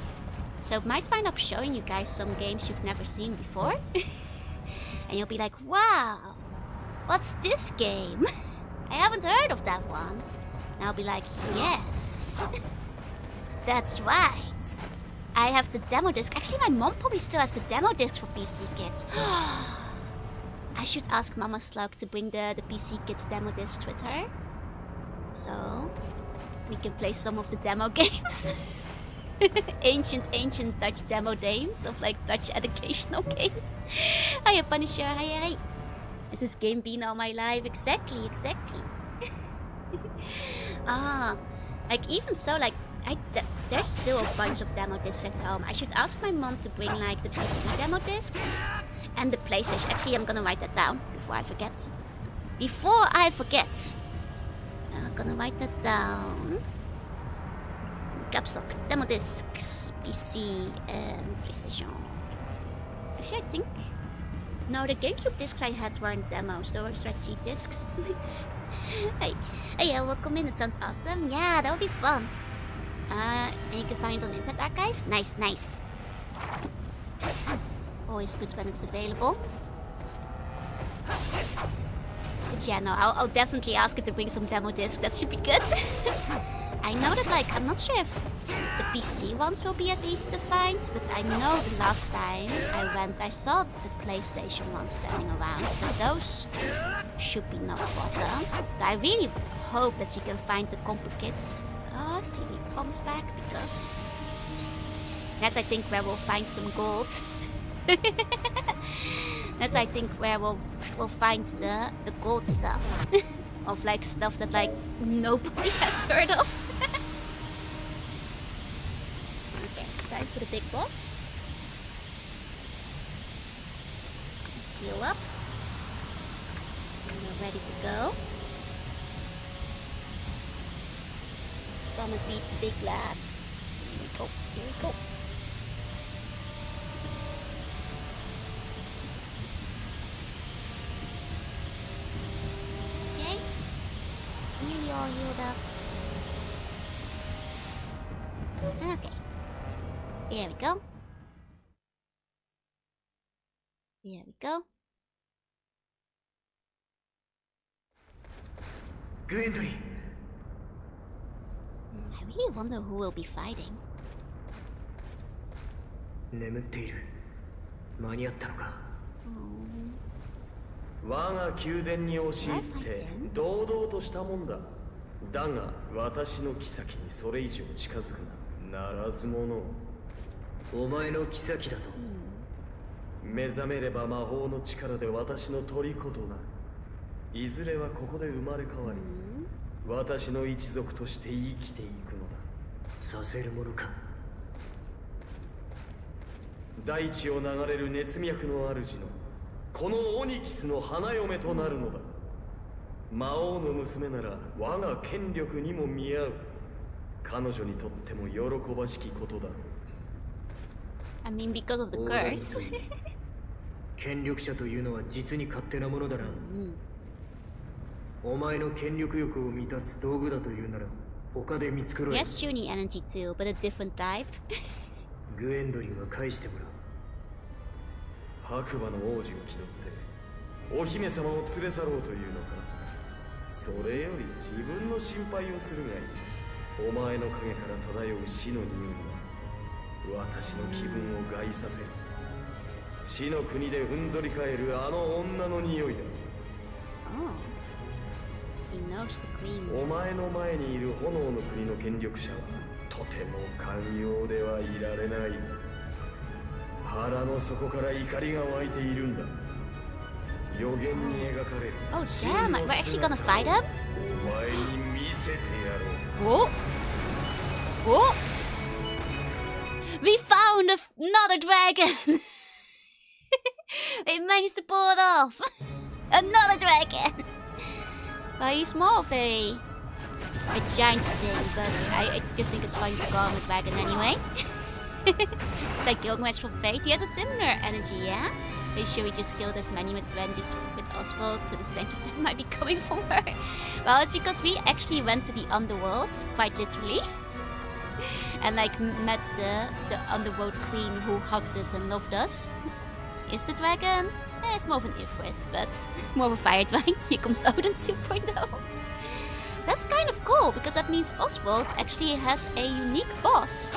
So it might wind up showing you guys some games you've never seen before. And you'll be like, wow, what's this game? I haven't heard of that one. And I'll be like, yes, that's right. I have the demo disc. Actually, my mom probably still has the demo disc for PC Kids. I should ask Mama Slug to bring the PC Kids demo disc with her. So we can play some of the demo games. ancient Dutch demo games of like Dutch educational games. Hiya Punisher, hi. This is game been all my life. Exactly. Like even so, like there's still a bunch of demo discs at home. I should ask my mom to bring like the PC demo discs and the PlayStation. Actually, I'm gonna write that down before I forget. I'm gonna write that down. Caps lock, demo discs, PC and PlayStation. Actually, I think no, the GameCube discs I had weren't demos; those were cheat discs. Hey, yeah, welcome in. It sounds awesome. Yeah, that would be fun. And you can find it on Internet Archive. Nice. Always good when it's available. But yeah, no, I'll definitely ask her to bring some demo discs. That should be good. I know that, like, I'm not sure if the PC ones will be as easy to find, but I know the last time I went, I saw the PlayStation ones standing around, so those should be no problem. But I really hope that she can find the Complicates. Oh, CD comes back, because that's, I think, where we'll find some gold. That's, I think, where we'll find the gold stuff. Of, like, stuff that, like, nobody has heard of. Okay, time for the big boss. Let's heal up. And we're ready to go. Come and beat the big lads. Here we go. Nearly all healed up. Okay. Here we go.グエントリン I really wonder who will be fighting. 眠っている間に合ったのか我が宮殿に押し入って堂々としたもんだだが私の妃にそれ以上近づくなならず者お前の妃だと目覚めれば魔法の力で私の虜となるいずれはここで生まれ変わり私の一族として生きていくのださせるものか大地を流れる熱脈の主のこのオニキスの花嫁となるのだ魔王の娘なら我が権力にも見合う。彼女にとっても喜ばしきことだろう。 I mean, because of the オーダー curse. クイーン権力者というのは実に勝手なものだな。お前の権力欲を満たす道具だというなら他で見繕 He え。 has Junie energy too, but a different type. グエンドリンは返してもらう。白馬の王子を気取ってお姫様を連れ去ろうというのか。それより自分の心配をするがいい。お前の影から漂う死の匂いは私の気分を害させる。死の国でふんぞり返るあの女の匂いだ。 Oh. He knows the queen. お前の前にいる炎の国の権力者はとても寛容ではいられない。腹の底から怒りが湧いているんだ。予言に描かれる Oh 真 damn, の we're actually gonna 姿 fight を him? お前に見せてやろう。 Oh! Oh! We found another dragon! We managed to pull it off! Another dragon! Well, he's more of a giant thing, but I just think it's fun to call him a dragon anyway. It's like Gilgamesh from Fate. He has a similar energy, yeah? Are you sure we just killed as many with Gwen with Oswald, so the stench of them might be coming from her? Well, it's because we actually went to the underworld, quite literally. And like met the underworld queen who hugged us and loved us. Is the dragon? It's more of an Ifrit, but more of a fire dragon. Here comes Odin 2.0. That's kind of cool, because that means Oswald actually has a unique boss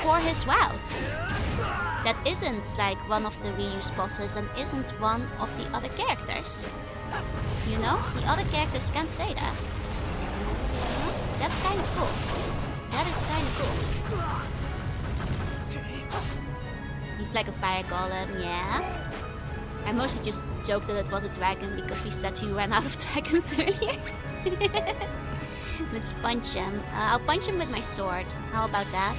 for his route. That isn't like one of the reused bosses and isn't one of the other characters. You know? The other characters can't say that. That's kind of cool. That is kind of cool. He's like a fire golem, yeah. I mostly just joked that it was a dragon because we said we ran out of dragons earlier. Let's punch him. I'll punch him with my sword. How about that?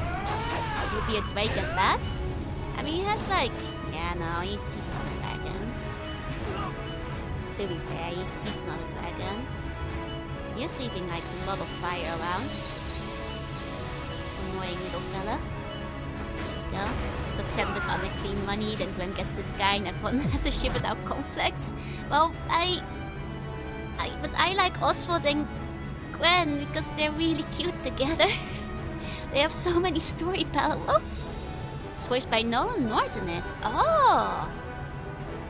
That will be a drake at best. I mean, he has like, yeah, no, he's not a dragon. To be fair, he's not a dragon. He is leaving like a lot of fire around. Annoying little fella. There you go. But send with other clean money, then Gwen gets this guy and everyone has a ship without conflicts. Well, but I like Oswald and Gwen because they're really cute together. They have so many story parallels. It's voiced by Nolan North in it. Oh!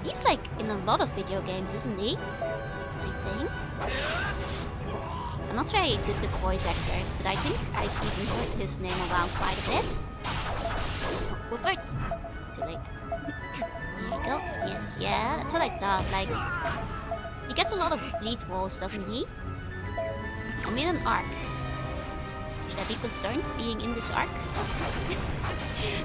He's like in a lot of video games, isn't he? I think. I'm not very good with voice actors, but I think I've even heard his name around quite a bit. Oh, Woofert. Too late. Here we go. Yes, yeah, that's what I thought. Like, he gets a lot of bleed rolls, doesn't he? I'm in an arc. Should I be concerned being in this arc?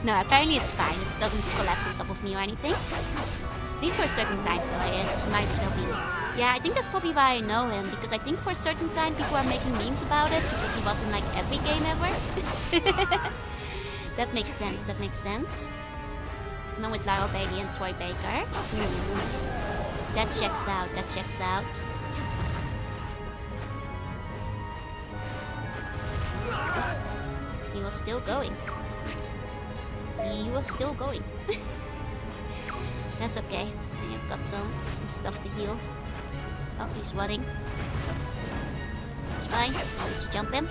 No, apparently it's fine. It doesn't collapse on top of me or anything. At least for a certain time period, he might as well be. Yeah, I think that's probably why I know him, because I think for a certain time people are making memes about it, because he was in like every game ever. That makes sense, that makes sense. Now with Lara Bailey and Troy Baker. That checks out, that checks out. He was still going. He was still going. That's okay. I have got some stuff to heal. Oh, he's running. It's fine. Let's jump him.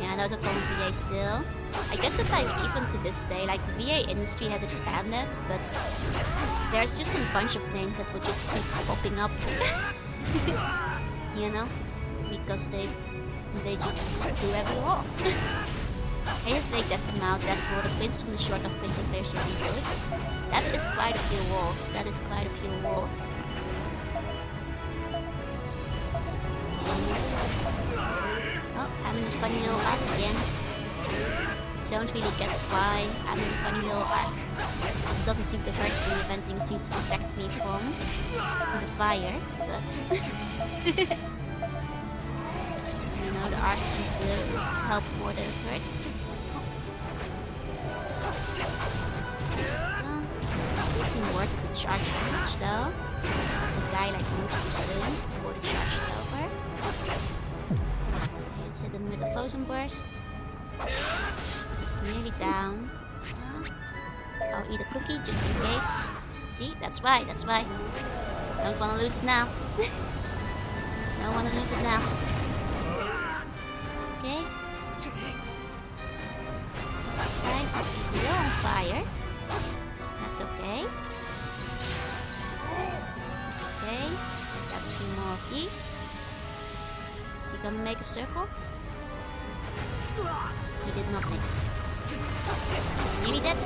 Yeah, those are common VA still. I guess that like even to this day, like the VA industry has expanded, but there's just a bunch of names that would just keep popping up. You know? Because they just do every role. I have to make Desperate Now, Deathful, the Prince from the Short of Prince of Persia reboot. That is quite a few walls. That is quite a few walls. Oh, I'm in a funny little arc again. So I don't really get why I'm in a funny little arc. Because it doesn't seem to hurt me if anything, seems to protect me from the fire, but... You know, the arc seems to help more than it hurts. Well, It seemed worth it to charge damage though. Because the guy like moves too soon before the charge is over. Okay, let's hit him with a Frozen Burst. He's nearly down. I'll eat a cookie just in case. See, that's why. Don't wanna lose it now. Don't wanna lose it now. Okay. That's fine. He's a little on fire. That's okay. That's okay. Got a few more of these. Is he gonna make a circle? He did not make a circle. He's nearly dead.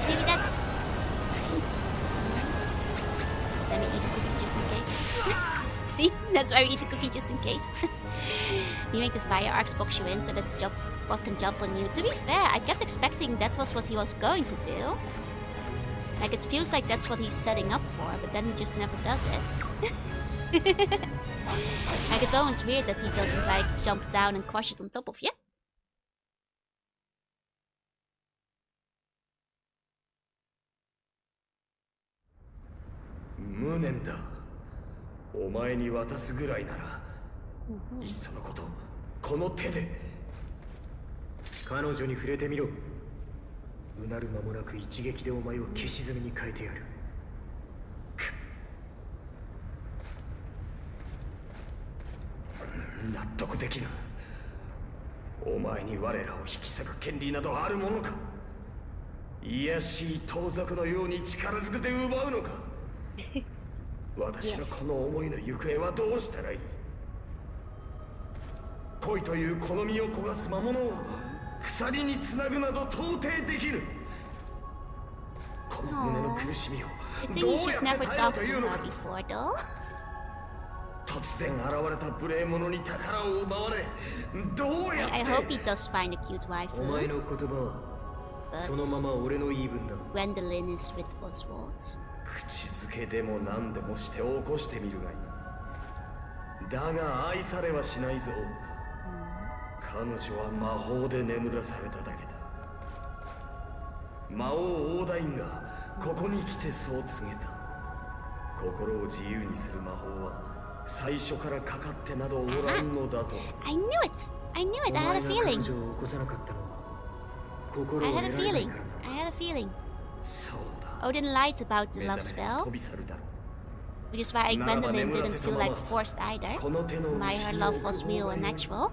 Let me eat a cookie just in case. See? That's why we eat a cookie just in case. You make the fire arcs box you in so that the boss can jump on you. To be fair, I kept expecting that was what he was going to do. Like, it feels like that's what he's setting up for, but then he just never does it. Like, it's always weird that he doesn't, like, jump down and crush it on top of you.無念だ。お前に渡すぐらいなら、いっそのこと、この手で。彼女に触れてみろ。うなる間もなく一撃でお前を消し炭に変えてやる。納得できぬ。お前に我らを引き裂く権利などあるものか。卑しい盗賊のように力ずくで奪うのか。私のこの思いの行方はどうしたらいい。恋という好みを焦がす魔物を鎖につなぐなど到底できぬ。この胸の苦しみをどうやって耐えろというのか。突然現れた無礼者に宝を奪われ、どうやって。 I hope he does find a cute waifu. お前の言葉はそのまま俺の言い分だ。 Gwendolyn is with Oswald. 口づけでも何でもして起こしてみるがいい。だが愛されはしないぞ。彼女は魔法で眠らされただけだ。魔王オーダインがここに来てそう告げた。心を自由にする魔法は最初からかかってなどおらんのだと。I knew it! I had a feeling. 彼女を起こさなかったのは心を I 得 had ら a れない feeling. からな。 I had a feeling. そうだ。 Odin lied about the love spell, 飛び去るだろう。 which is why Gwendolyn didn't feel like forced either. この手の Why her love was real and natural.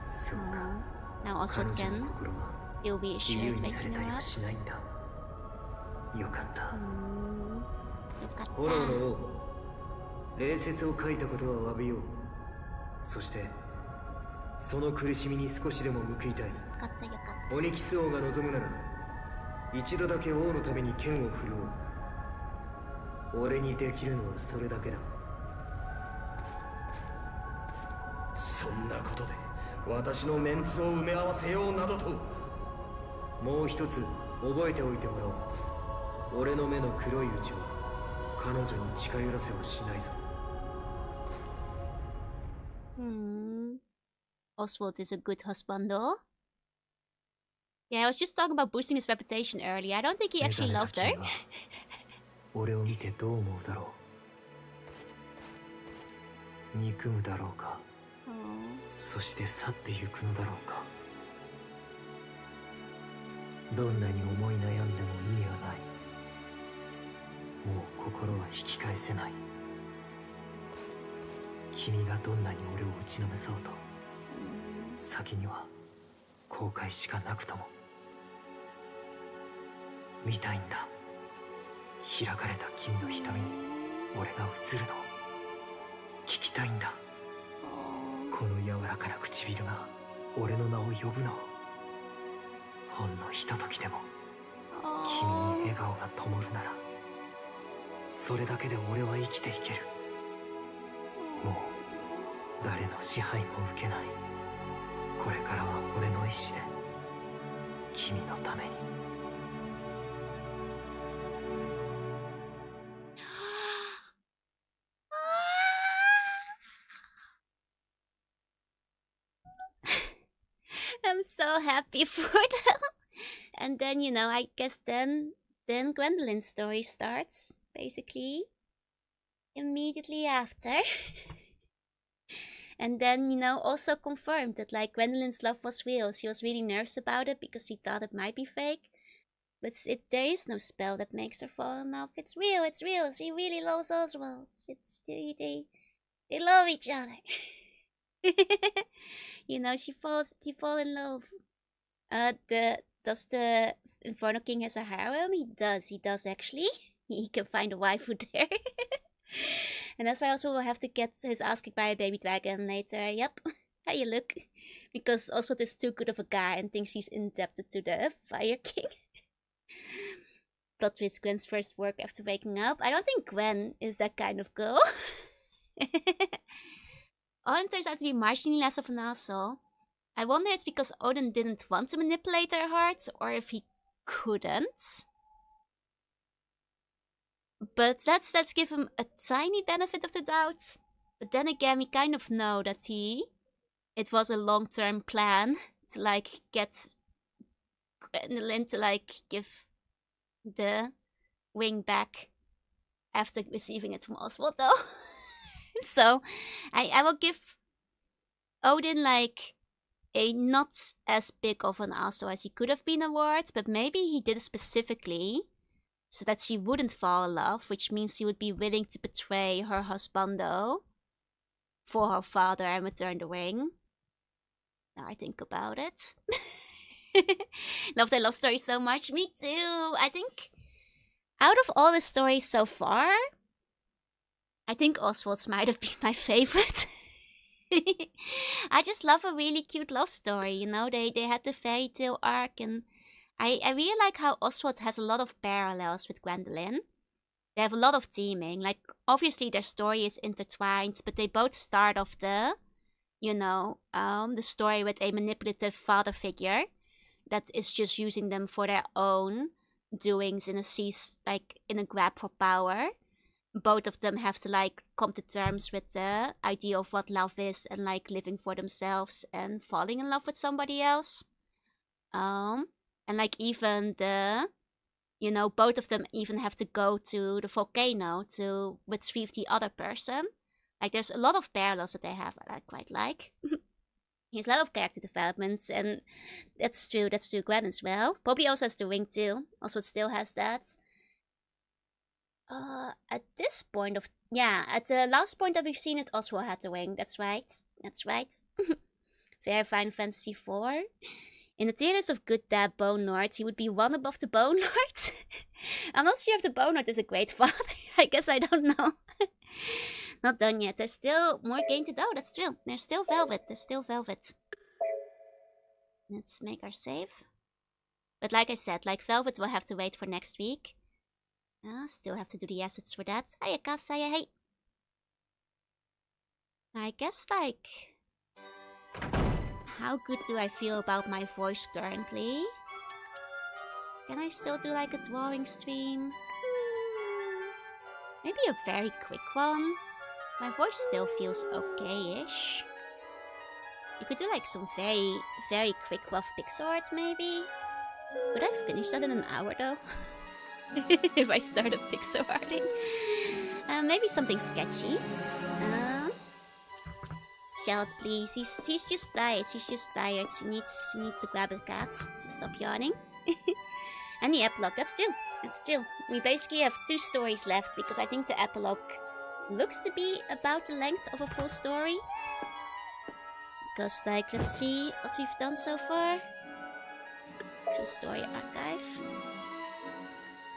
そうか。 Now 彼 Oswald 女 can の心は feel 自由 reassured にされ waking た her りは up. しないんだ。よかった。よかった。炎の王、礼節を書いたことは詫びよう。そしてその苦しみに少しでも報いたい。よかったよかった。オニキス王が望むなら一度だけ王のために剣を振るおう。俺にできるのはそれだけだ。そんなことで私のメンツを埋め合わせようなどと。もう一つ覚えておいてもらおう。俺の目の黒いうちは彼女に近寄らせはしないぞ。Oswald is a good husband though. Yeah, I was just talking about boosting his reputation earlier. I don't think he actually loved her. 俺を見てどう思うだろう。憎むだろうか。そして去ってゆくのだろうか。どんなに思い悩んでも意味はない。もう心は引き返せない。君がどんなに俺を打ちのめそうと、先には後悔しかなくとも。見たいんだ。開かれた君の瞳に俺が映るのを聞きたいんだ。この柔らかな唇が俺の名を呼ぶのを。ほんのひとときでも君に笑顔が灯るなら、それだけで俺は生きていける。もう誰の支配も受けない。これからは俺の意志で君のために。I'm so happy for them. And then, you know, I guess then Gwendolyn's story starts, basically, immediately after. And then, you know, also confirmed that, like, Gwendolyn's love was real. She was really nervous about it because she thought it might be fake. But there is no spell that makes her fall in love. It's real, it's real. She really loves Oswald. They love each other. You know, she fall in love. Does the Inferno King has a harem? He does actually. He can find a waifu there. And that's why also we'll have to get his ass kicked by a baby dragon later. Yep. How you look? Because Oswald is too good of a guy and thinks he's indebted to the Fire King. Plot twist, Gwen's first work after waking up. I don't think Gwen is that kind of girl. Odin turns out to be marginally less of an asshole. I wonder it's because Odin didn't want to manipulate her heart, or if he couldn't. But let's give him a tiny benefit of the doubt. But then again, we kind of know that it was a long-term plan to like get Gwendolyn to like give the ring back after receiving it from Oswald though. So I will give Odin like a not as big of an asshole as he could have been award, but maybe he did it specifically so that she wouldn't fall in love, which means she would be willing to betray her husbando for her father and return the ring. Now I think about it. Love their love story so much. Me too. I think out of all the stories so far, I think Oswald's might have been my favorite. I just love a really cute love story, you know. They had the fairy tale arc, and I really like how Oswald has a lot of parallels with Gwendolyn. They have a lot of theming. Like, obviously their story is intertwined, but they both start off the story with a manipulative father figure that is just using them for their own doings in a grab for power. Both of them have to like come to terms with the idea of what love is and like living for themselves and falling in love with somebody else. And like even both of them even have to go to the volcano to retrieve the other person. Like there's a lot of parallels that they have that I quite like. There's a lot of character developments, and that's true Gwen as well. Probably also has the ring too. Also it still has that. At this point at the last point that we've seen it, Oswald had the ring. That's right. Fair Final Fantasy IV. In the tier list of good dad Bone Lord, he would be one above the Bone Lord. I'm not sure if the Bone Lord is a great father. I guess I don't know. Not done yet. There's still more game to go. That's true. There's still Velvet. Let's make our save. But like I said, like Velvet will have to wait for next week. Still have to do the assets for that. Hiya, Cass. Hiya, hey. I guess, like... How good do I feel about my voice currently? Can I still do, like, a drawing stream? Maybe a very quick one. My voice still feels okay-ish. You could do, like, some very, very quick rough pixel art, maybe? Would I finish that in an hour, though? If I started pixel arting. Maybe something sketchy. Shout, please. She's just tired. She needs to grab a cat to stop yawning. And the epilogue. That's true. We basically have 2 stories left because I think the epilogue looks to be about the length of a full story. Because, like, let's see what we've done so far. Full story archive.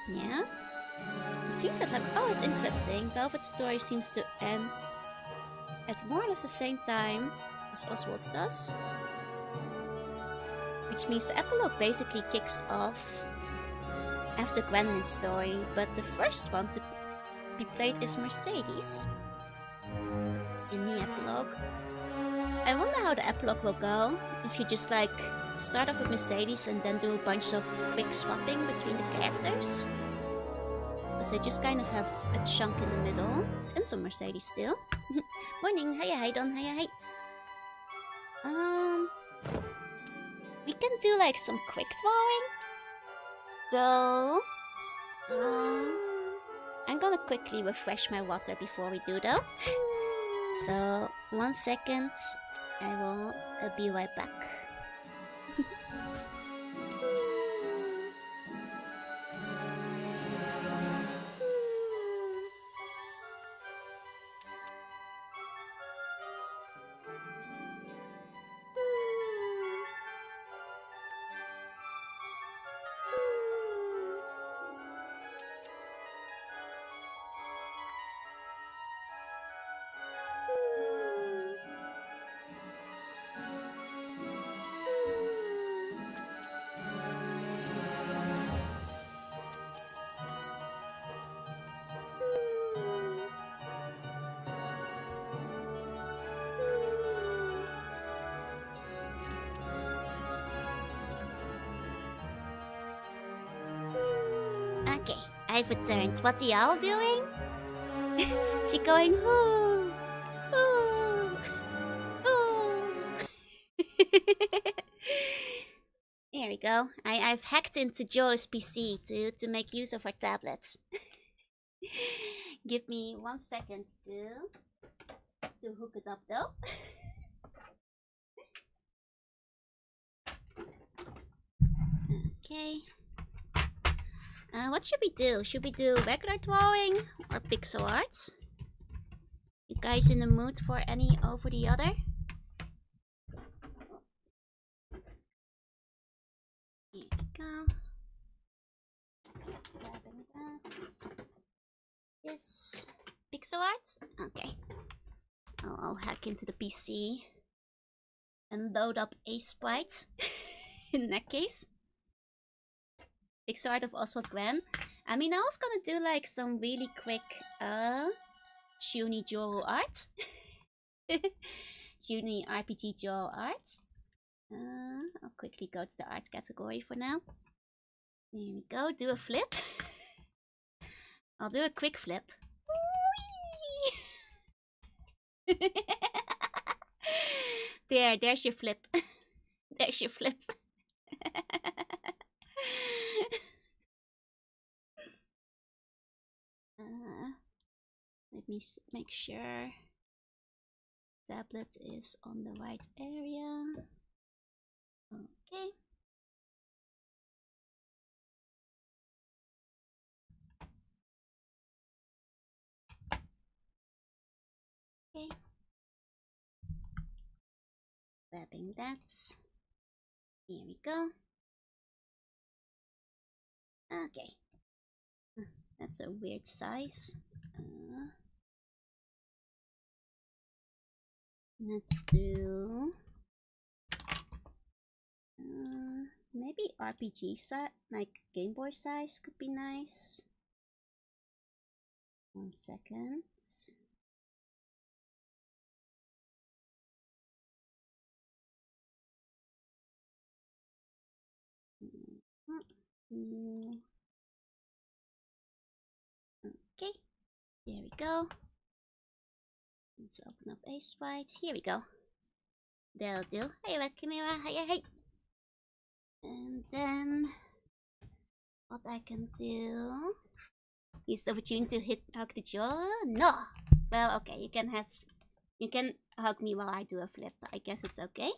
Yeah. It seems that, like, oh, it's interesting. Velvet's story seems to end at more or less the same time as Oswald's does. Which means the epilogue basically kicks off after Gwendolyn's story, but the first one to be played is Mercedes in the epilogue. I wonder how the epilogue will go if you just like start off with Mercedes and then do a bunch of quick swapping between the characters. Because they just kind of have a chunk in the middle. And some Mercedes still. Morning, hiya, hi Don, hiya, hi. We can do like some quick drawing. So, I'm gonna quickly refresh my water before we do though. So, 1 second. I will be right back. Okay, I've returned. What are y'all doing? She going, ooh, ooh, ooh. There we go. I've hacked into Joe's PC to make use of her tablets. Give me 1 second to hook it up though. Okay. What should we do? Should we do regular drawing or pixel arts? You guys in the mood for any over the other? Here we go. Grabbing that. This pixel art? Okay. I'll hack into the PC and load up a sprite in that case. Pixel art of Oswald Gran. I mean, I was gonna do like some really quick Shuni Joro art. Shuni RPG Joro art. I'll quickly go to the art category for now. There we go, do a flip. I'll do a quick flip. There's your flip. There's your flip. Let me make sure tablet is on the right area. Okay. Okay. Grabbing that. Here we go. Okay. That's a weird size. Let's do maybe RPG size, like Game Boy size could be nice. 1 second. Okay, there we go. Let's open up a sprite. Here we go. That'll do. Hey, Camera. Hey. And then what I can do. Use the opportunity to hug the jaw. No. Well, okay. You can hug me while I do a flip. I guess it's okay.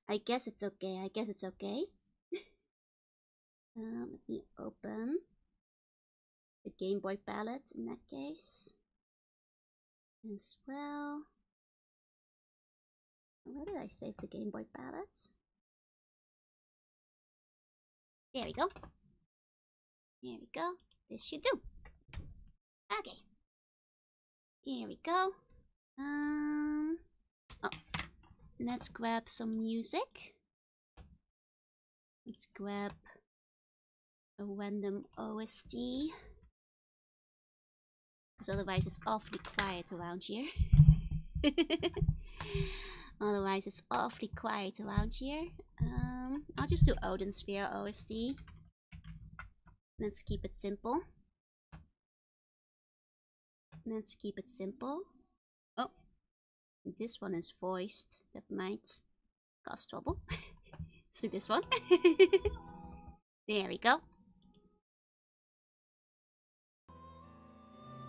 I guess it's okay. Let me open the Game Boy palette in that case as well. Where did I save the Game Boy palette? There we go. This should do. Okay. Here we go. Oh, let's grab some music. Let's grab a random OST. Because otherwise it's awfully quiet around here. I'll just do Odin Sphere OST. Let's keep it simple. Oh, this one is voiced. That might cause trouble. Let's do this one. There we go.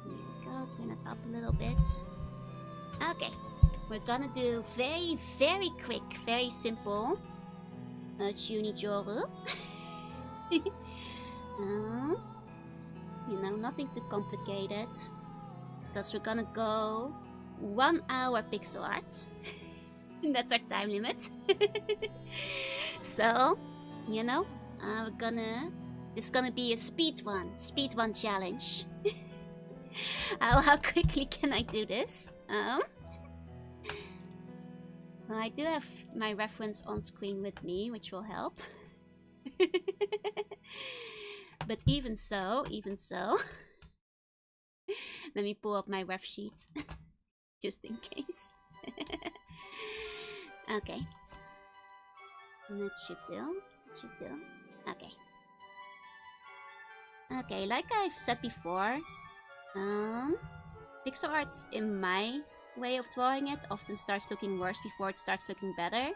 There we go. Turn it up a little bit. Okay. We're gonna do very, very quick, very simple. Chunijoru. You know, nothing too complicated. Because we're gonna go 1 hour pixel art. That's our time limit. So, you know, it's gonna be a speed one challenge. How quickly can I do this? Well, I do have my reference on screen with me, which will help. But even so, let me pull up my ref sheet, just in case. Okay. That should do. Okay. Okay, like I've said before, pixel arts in my way of drawing it often starts looking worse before it starts looking better.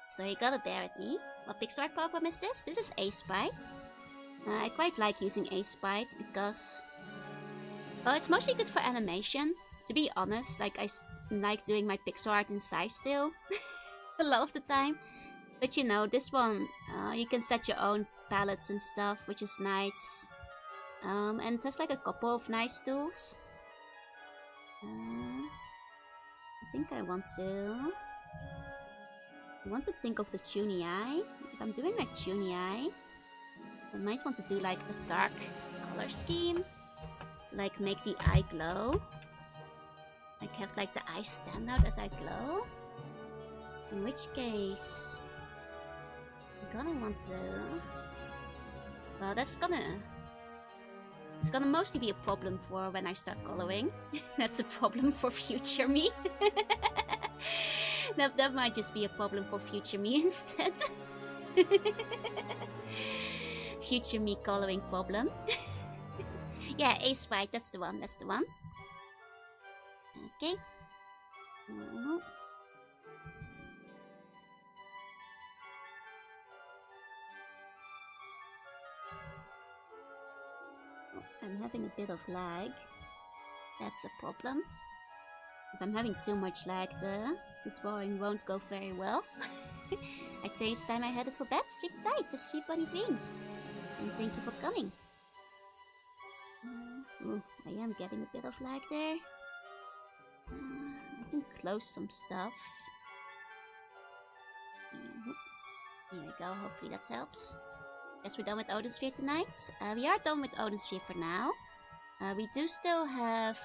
So you gotta bear with me. What pixel art program is this? This is Ace-Sprite. I quite like using Ace-Sprite because it's mostly good for animation. To be honest, like I like doing my pixel art in size still a lot of the time. But you know, this one, you can set your own palettes and stuff, which is nice. And it has like a couple of nice tools. I think I want to think of the Chuny eye. If I'm doing like Chuny eye, I might want to do like a dark color scheme. Like make the eye glow. Like have like the eye stand out as I glow. In which case, I'm gonna want to... Well, it's gonna mostly be a problem for when I start coloring. That's a problem for future me. That might just be a problem for future me instead. Future me coloring problem. Yeah, Ace-Sprite, that's the one. Okay. I'm having a bit of lag. That's a problem. If I'm having too much lag, the drawing won't go very well. I'd say it's time I headed for bed. Sleep tight, have sweet bunny dreams. And thank you for coming. I am getting a bit of lag there. I can close some stuff. Here we go, hopefully that helps. Guess we're done with Odin Sphere tonight. We are done with Odin Sphere for now. We do still have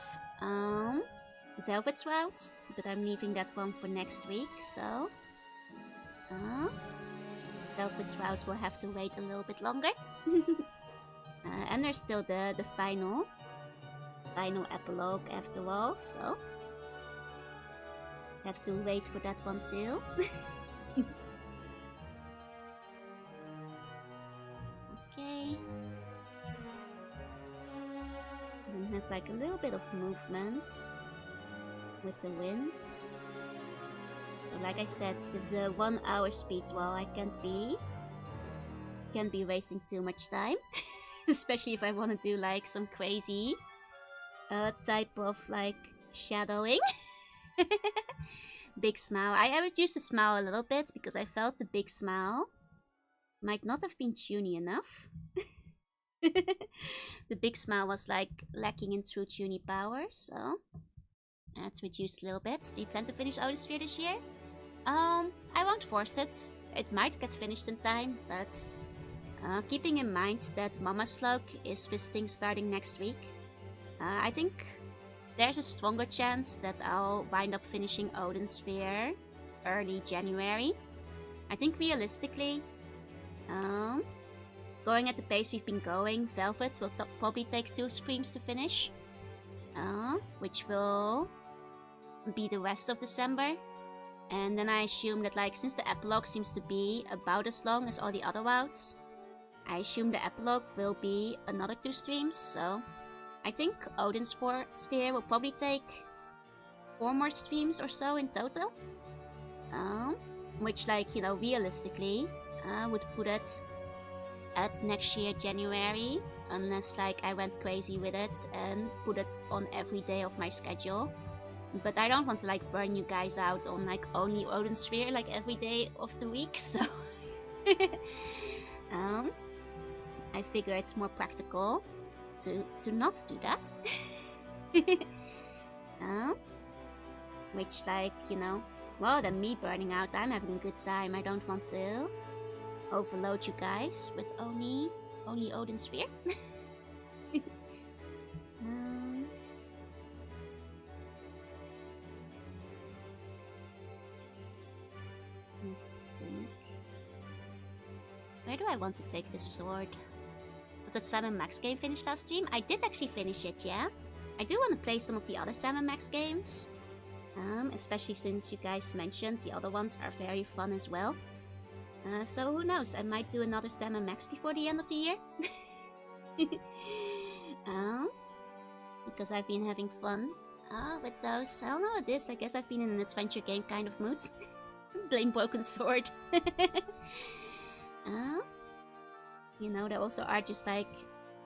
Velvet's Route, but I'm leaving that one for next week, so... Velvet's Route will have to wait a little bit longer. And there's still the final epilogue after all, so... Have to wait for that one too. Okay. And have like a little bit of movement with the wind. So like I said, this is a 1 hour speed draw. I can't be wasting too much time. Especially if I want to do like some crazy type of like shadowing. Big smile. I reduced the smile a little bit because I felt the big smile might not have been Chuny enough. The big smile was like lacking in true Chuny power, so that's reduced a little bit. Do you plan to finish Odin Sphere this year? I won't force it. It might get finished in time, but keeping in mind that Mama Slug is visiting starting next week, I think there's a stronger chance that I'll wind up finishing Odin Sphere early January. I think realistically, going at the pace we've been going, Velvet will probably take 2 streams to finish, which will be the rest of December. And then I assume that like since the epilogue seems to be about as long as all the other routes, I assume the epilogue will be another 2 streams, so I think Odin Sphere will probably take 4 more streams or so in total. Which, like, you know, realistically, I would put it at next year January, unless like I went crazy with it and put it on every day of my schedule. But I don't want to like burn you guys out on like only Odin Sphere like every day of the week, so I figure it's more practical to not do that. Which, like, you know, well, than me burning out, I'm having a good time. I don't want to overload you guys with only Odin Sphere. Let's think. Where do I want to take this sword? Was that Sam & Max game finished last stream? I did actually finish it, yeah. I do want to play some of the other Sam & Max games. Especially since you guys mentioned the other ones are very fun as well. So who knows, I might do another Sam & Max before the end of the year. Because I've been having fun with those. I don't know what it is, I guess I've been in an adventure game kind of mood. Blame Broken Sword. You know, there also are just like,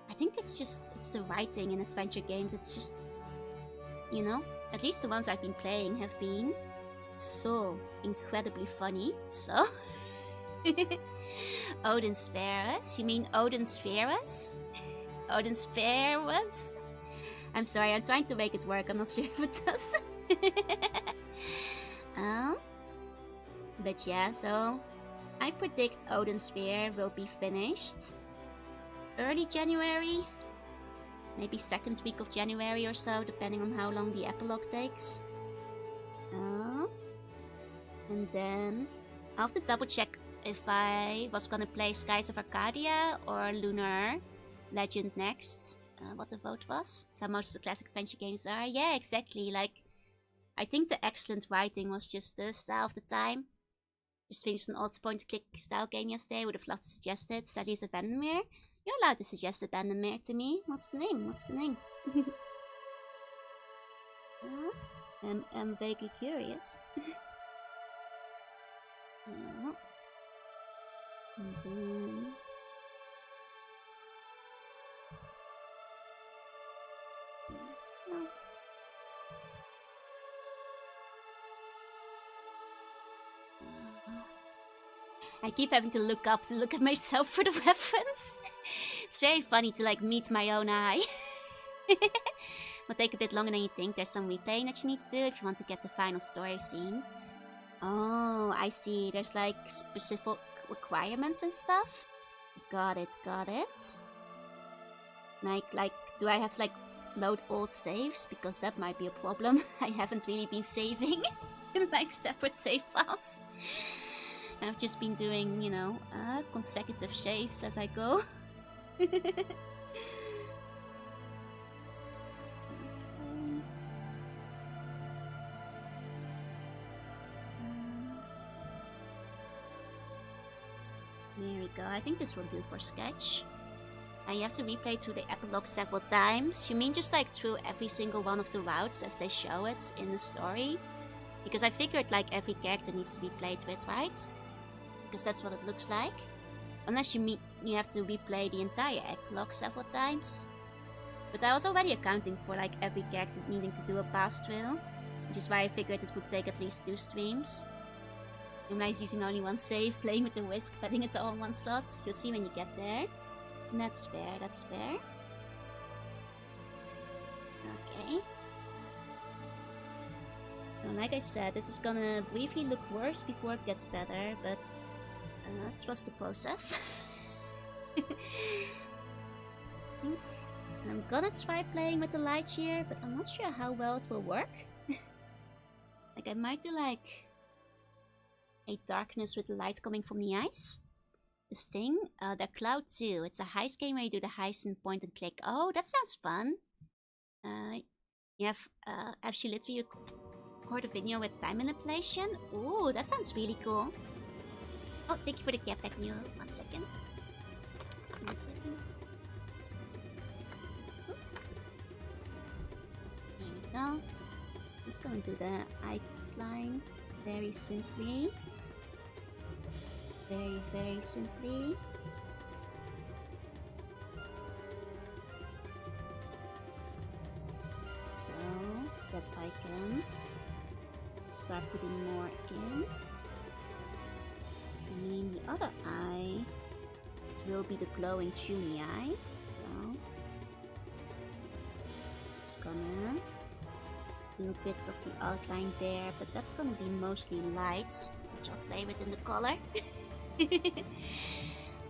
I think it's the writing in adventure games. It's just, you know, at least the ones I've been playing have been so incredibly funny. So, Odin spare us? You mean Odin spare us? Odin spare us? I'm sorry, I'm trying to make it work. I'm not sure if it does. But yeah, so I predict Odin Sphere will be finished early January, maybe second week of January or so, depending on how long the epilogue takes. And then I'll have to double check if I was gonna play Skies of Arcadia or Lunar Legend next. What the vote was. So most of the classic adventure games are. Yeah, exactly. Like, I think the excellent writing was just the style of the time. Just finished an old point-and-click style game yesterday. Would have loved to suggest it. Studies of Vandermeer. You're allowed to suggest a Vandermeer to me. What's the name? What's the name? I'm vaguely curious. And then... I keep having to look up to look at myself for the reference. It's very funny to like meet my own eye. Will take a bit longer than you think. There's some replaying that you need to do if you want to get the final story scene. Oh, I see. There's like specific requirements and stuff. Got it, got it. Like, do I have to like load old saves? Because that might be a problem. I haven't really been saving in like separate save files. I've just been doing, you know, consecutive saves as I go. There we go. I think this will do for sketch. And you have to replay through the epilogue several times. You mean just like through every single one of the routes as they show it in the story? Because I figured like every character needs to be played with, right? Because that's what it looks like. Unless you have to replay the entire epilogue several times. But I was already accounting for like every character needing to do a pass through, which is why I figured it would take at least 2 streams. Realize using only one save, playing with the whisk, putting it all in one slot. You'll see when you get there. And that's fair, that's fair. Okay. So like I said, this is gonna briefly look worse before it gets better, but trust the process. I think I'm gonna try playing with the light here, but I'm not sure how well it will work. Like I might do like a darkness with the light coming from the eyes. This thing, the Cloud 2. It's a heist game where you do the heist and point and click. Oh, that sounds fun. You have actually literally record a video with time manipulation. Ooh, that sounds really cool. Oh, thank you for the care pack, Mule. 1 second. 1 second. There we go. Just gonna do the ice line very simply. Very, very simply. So that I can start putting more in. I mean, the other eye will be the glowing tuny eye, so just gonna do bits of the outline there, but that's gonna be mostly lights, which I'll play with in the color.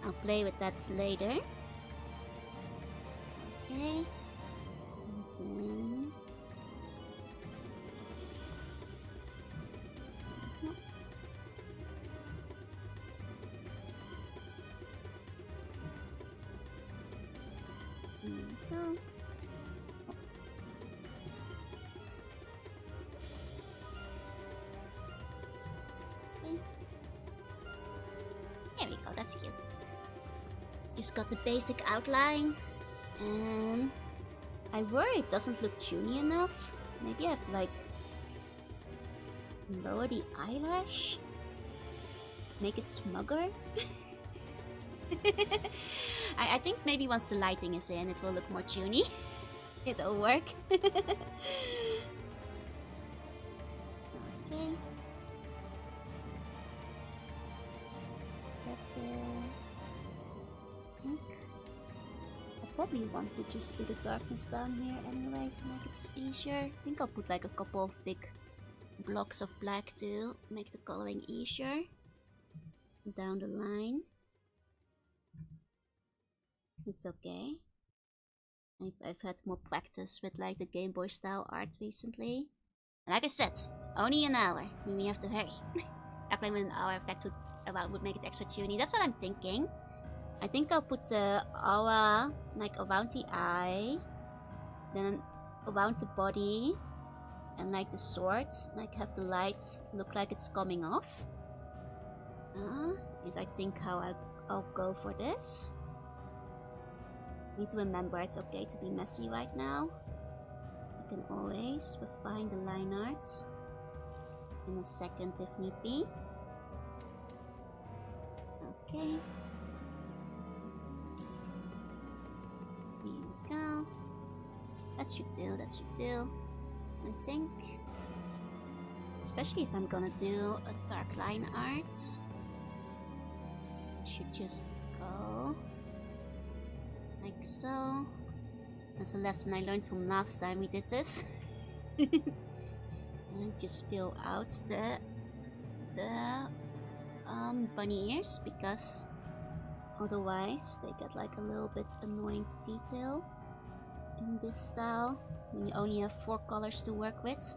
I'll play with that later. Okay. And then there we go. Okay. There we go, that's cute. Just got the basic outline, and I worry it doesn't look tuny enough. Maybe I have to like lower the eyelash, make it smugger. I think maybe once the lighting is in, it will look more tuny. It'll work. Okay. I probably want to just do the darkness down here anyway to make it easier. I think I'll put like a couple of big blocks of black to make the coloring easier down the line. It's okay. I've had more practice with like the Game Boy style art recently. And like I said, only an hour. I mean, we have to hurry. Applying with an hour effect would make it extra tuny. That's what I'm thinking. I think I'll put the aura like around the eye, then around the body, and like the sword, like have the light look like it's coming off. Is I think how I'll go for this. Need to remember it's okay to be messy right now. You can always refine the line arts in a second if need be. Okay. Here we go. That should do, that should do. I think. Especially if I'm gonna do a dark line arts. I should just go like so. That's a lesson I learned from last time we did this. And just fill out the bunny ears, because otherwise they get like a little bit annoying to detail in this style when you only have 4 colors to work with.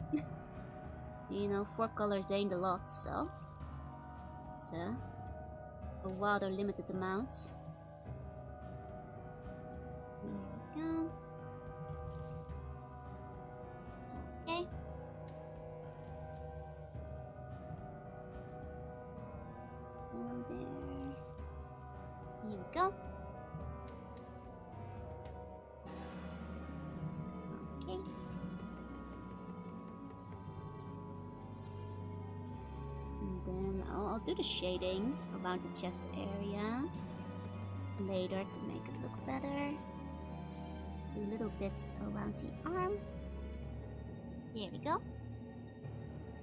You know, 4 colors ain't a lot, so it's a rather limited amount. Here we go. Okay. And there. Here we go. Okay. And then I'll do the shading around the chest area later to make it look better. A little bit around the arm. There we go.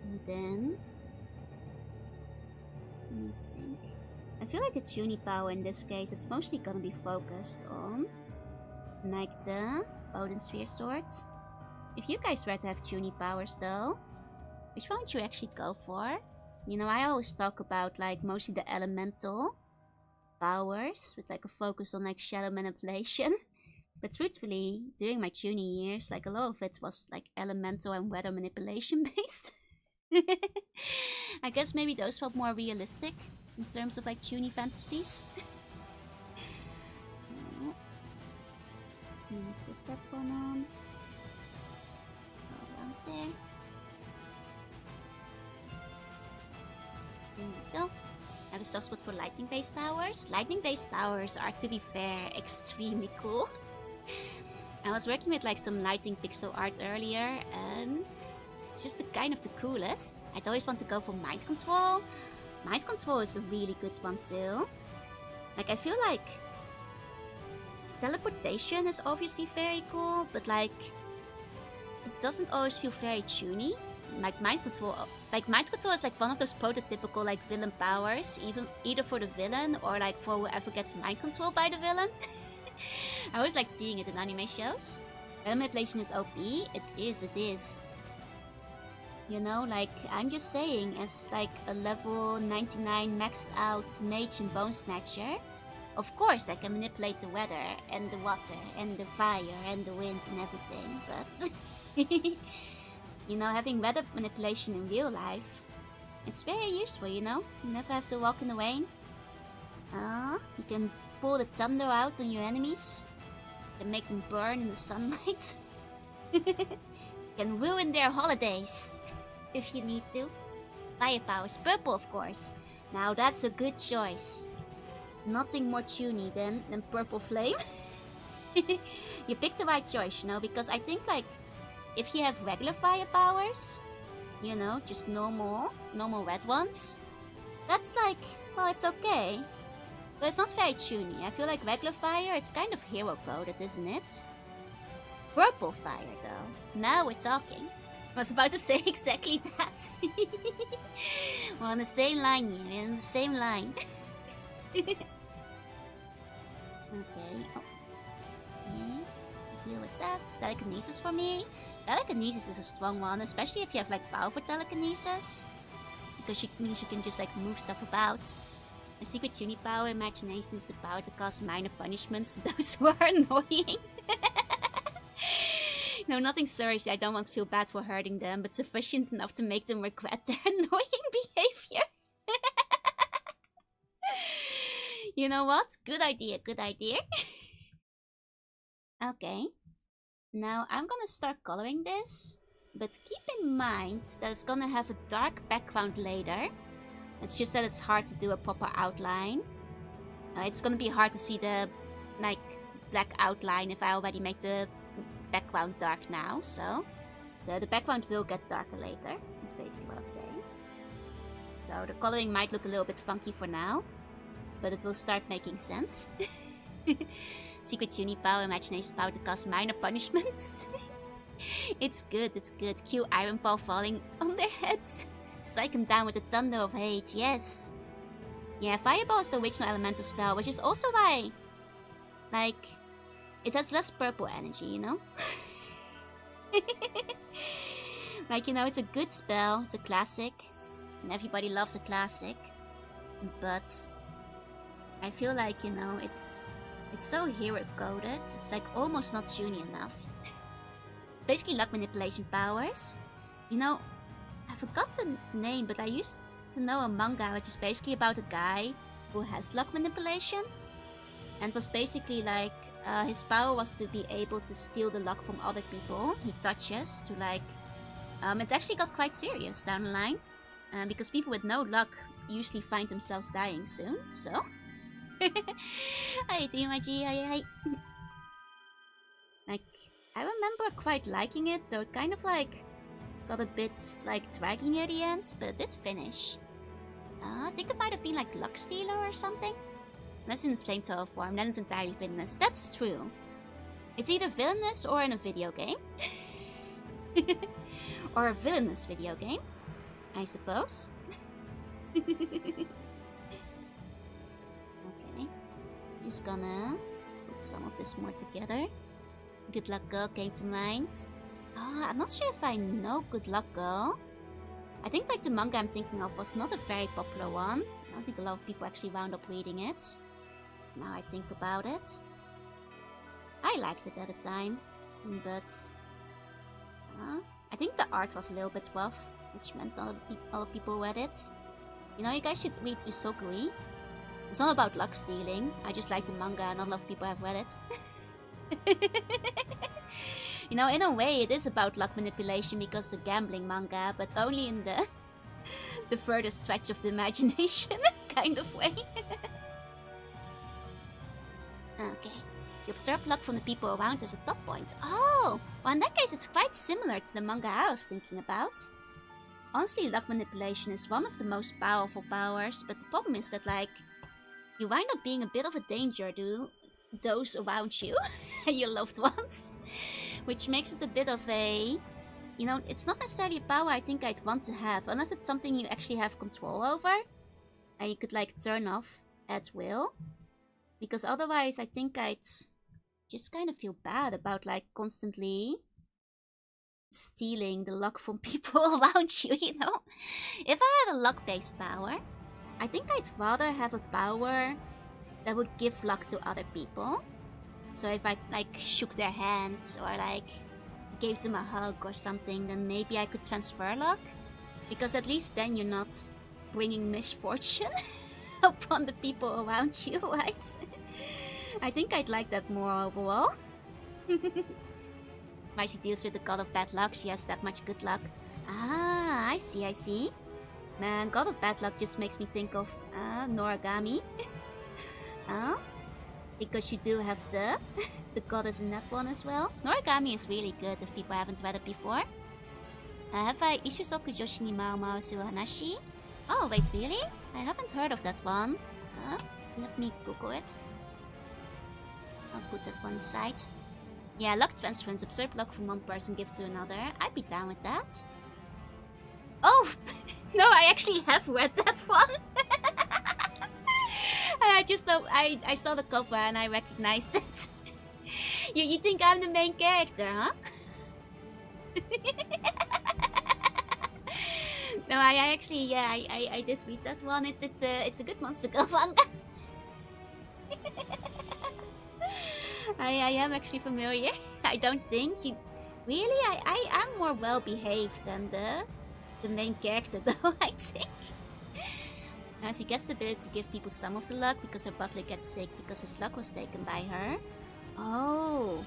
And then let me think. I feel like the tuning power in this case it's mostly gonna be focused on like the Odin sphere swords. If you guys were to have tuning powers though, which one would you actually go for? You know, I always talk about like mostly the elemental powers with like a focus on like shadow manipulation. But truthfully, during my tuning years, like a lot of it was like elemental and weather manipulation based. I guess maybe those felt more realistic in terms of like tuning fantasies. Put that one on. Go around there. There we go. Now the soft spot for lightning-based powers. Lightning-based powers are, to be fair, extremely cool. I was working with like some lighting pixel art earlier, and it's just the kind of the coolest. I'd always want to go for mind control, Mind control is a really good one too. Like, I feel like teleportation is obviously very cool, but like, it doesn't always feel very tuney. Like mind control is like one of those prototypical like villain powers, either for the villain or like for whoever gets mind controlled by the villain. I always like seeing it in anime shows. Weather manipulation is OP. It is. You know, like, I'm just saying, as like a level 99 maxed out mage and bone snatcher, of course I can manipulate the weather and the water and the fire and the wind and everything, but you know, having weather manipulation in real life, it's very useful, you know? You never have to walk in the rain. You can pull the thunder out on your enemies. You can make them burn in the sunlight. You can ruin their holidays if you need to. Firepower's purple, of course. Now that's a good choice. Nothing more tuney than purple flame. You picked the right choice, you know, because I think like if you have regular fire powers, you know, just normal red ones, that's like, well, it's okay. But it's not very tuney. I feel like regular fire, it's kind of hero coded, isn't it? Purple fire, though. Now we're talking. I was about to say exactly that. We're on the same line here, in the same line. Okay. Oh. Okay. Deal with that. Telekinesis for me. Telekinesis is a strong one, especially if you have like powerful telekinesis. Because it means you can just like move stuff about. A secret tuning power, imagination is the power to cause minor punishments to those who are annoying. No, nothing seriously, I don't want to feel bad for hurting them, but sufficient enough to make them regret their annoying behavior. You know what? Good idea, good idea. Okay. Now I'm gonna start coloring this, but keep in mind that it's gonna have a dark background later. It's just that it's hard to do a proper outline. It's gonna be hard to see the like black outline if I already make the background dark now, so the background will get darker later. That's basically what I'm saying. So the coloring might look a little bit funky for now, but it will start making sense. Secret tuning power, imagination power to cause minor punishments. It's good, it's good. Cue Iron Ball falling on their heads. Strike him down with the thunder of hate, yes. Yeah, Fireball is the original elemental spell, which is also why, like, it has less purple energy, you know? Like, you know, it's a good spell, it's a classic, and everybody loves a classic, but I feel like, you know, it's so hero-coded, it's like almost not tuny enough. It's basically luck manipulation powers. You know, I forgot the name, but I used to know a manga which is basically about a guy who has luck manipulation, and was basically like, his power was to be able to steal the luck from other people he touches to like... it actually got quite serious down the line, because people with no luck usually find themselves dying soon, so... Hi, TMIG, hi. Like, I remember quite liking it, though it kind of like got a bit like draggy near the end, but it did finish. I think it might have been like Luck Stealer or something. Unless in flamethrower form, then it's entirely villainous. That's true. It's either villainous or in a video game. Or a villainous video game, I suppose. Okay. Just gonna put some of this more together. Good Luck Girl came to mind. I'm not sure if I know Good Luck Girl. I think like the manga I'm thinking of was not a very popular one. I don't think a lot of people actually wound up reading it. Now I think about it. I liked it at the time, but I think the art was a little bit rough, which meant a lot of people read it. You know, you guys should read Usokui. It's not about luck stealing. I just like the manga and not a lot of people have read it. You know, in a way it is about luck manipulation because it's a gambling manga, but only in the furthest stretch of the imagination kind of way. Okay, so observe luck from the people around as a top point. Oh, well in that case it's quite similar to the manga I was thinking about. honestly, luck manipulation is one of the most powerful powers, but the problem is that, like, you wind up being a bit of a danger to those around you and your loved ones, which makes it a bit of a, you know, it's not necessarily a power I think I'd want to have, unless it's something you actually have control over, and you could, like, turn off at will, because otherwise I think I'd just kind of feel bad about, like, constantly stealing the luck from people around you, you know? If I had a luck-based power, I think I'd rather have a power that would give luck to other people. So if I, like, shook their hands or, like, gave them a hug or something, then maybe I could transfer luck. Because at least then you're not bringing misfortune upon the people around you, right? I think I'd like that more overall. Why she deals with the god of bad luck, she has that much good luck. Ah, I see, I see. Man, god of bad luck just makes me think of Noragami. Because you do have the goddess in that one as well. Noragami is really good if people haven't read it before. Have I Ishusoku Joshi ni Mao Mao Suru Hanashi? Oh, wait, really? I haven't heard of that one. Let me Google it. I'll put that one aside. Yeah, luck transference, absorb luck from one person, give to another. I'd be down with that. Oh! No, I actually have read that one! I just know, I saw the cover and I recognized it. You think I'm the main character, huh? No, I actually, yeah, I did read that one. It's a good Monster Girl manga. I am actually familiar. I don't think you... Really? I'm more well-behaved than the main character, though, I think. She gets the ability to give people some of the luck because her butler gets sick because his luck was taken by her. Oh,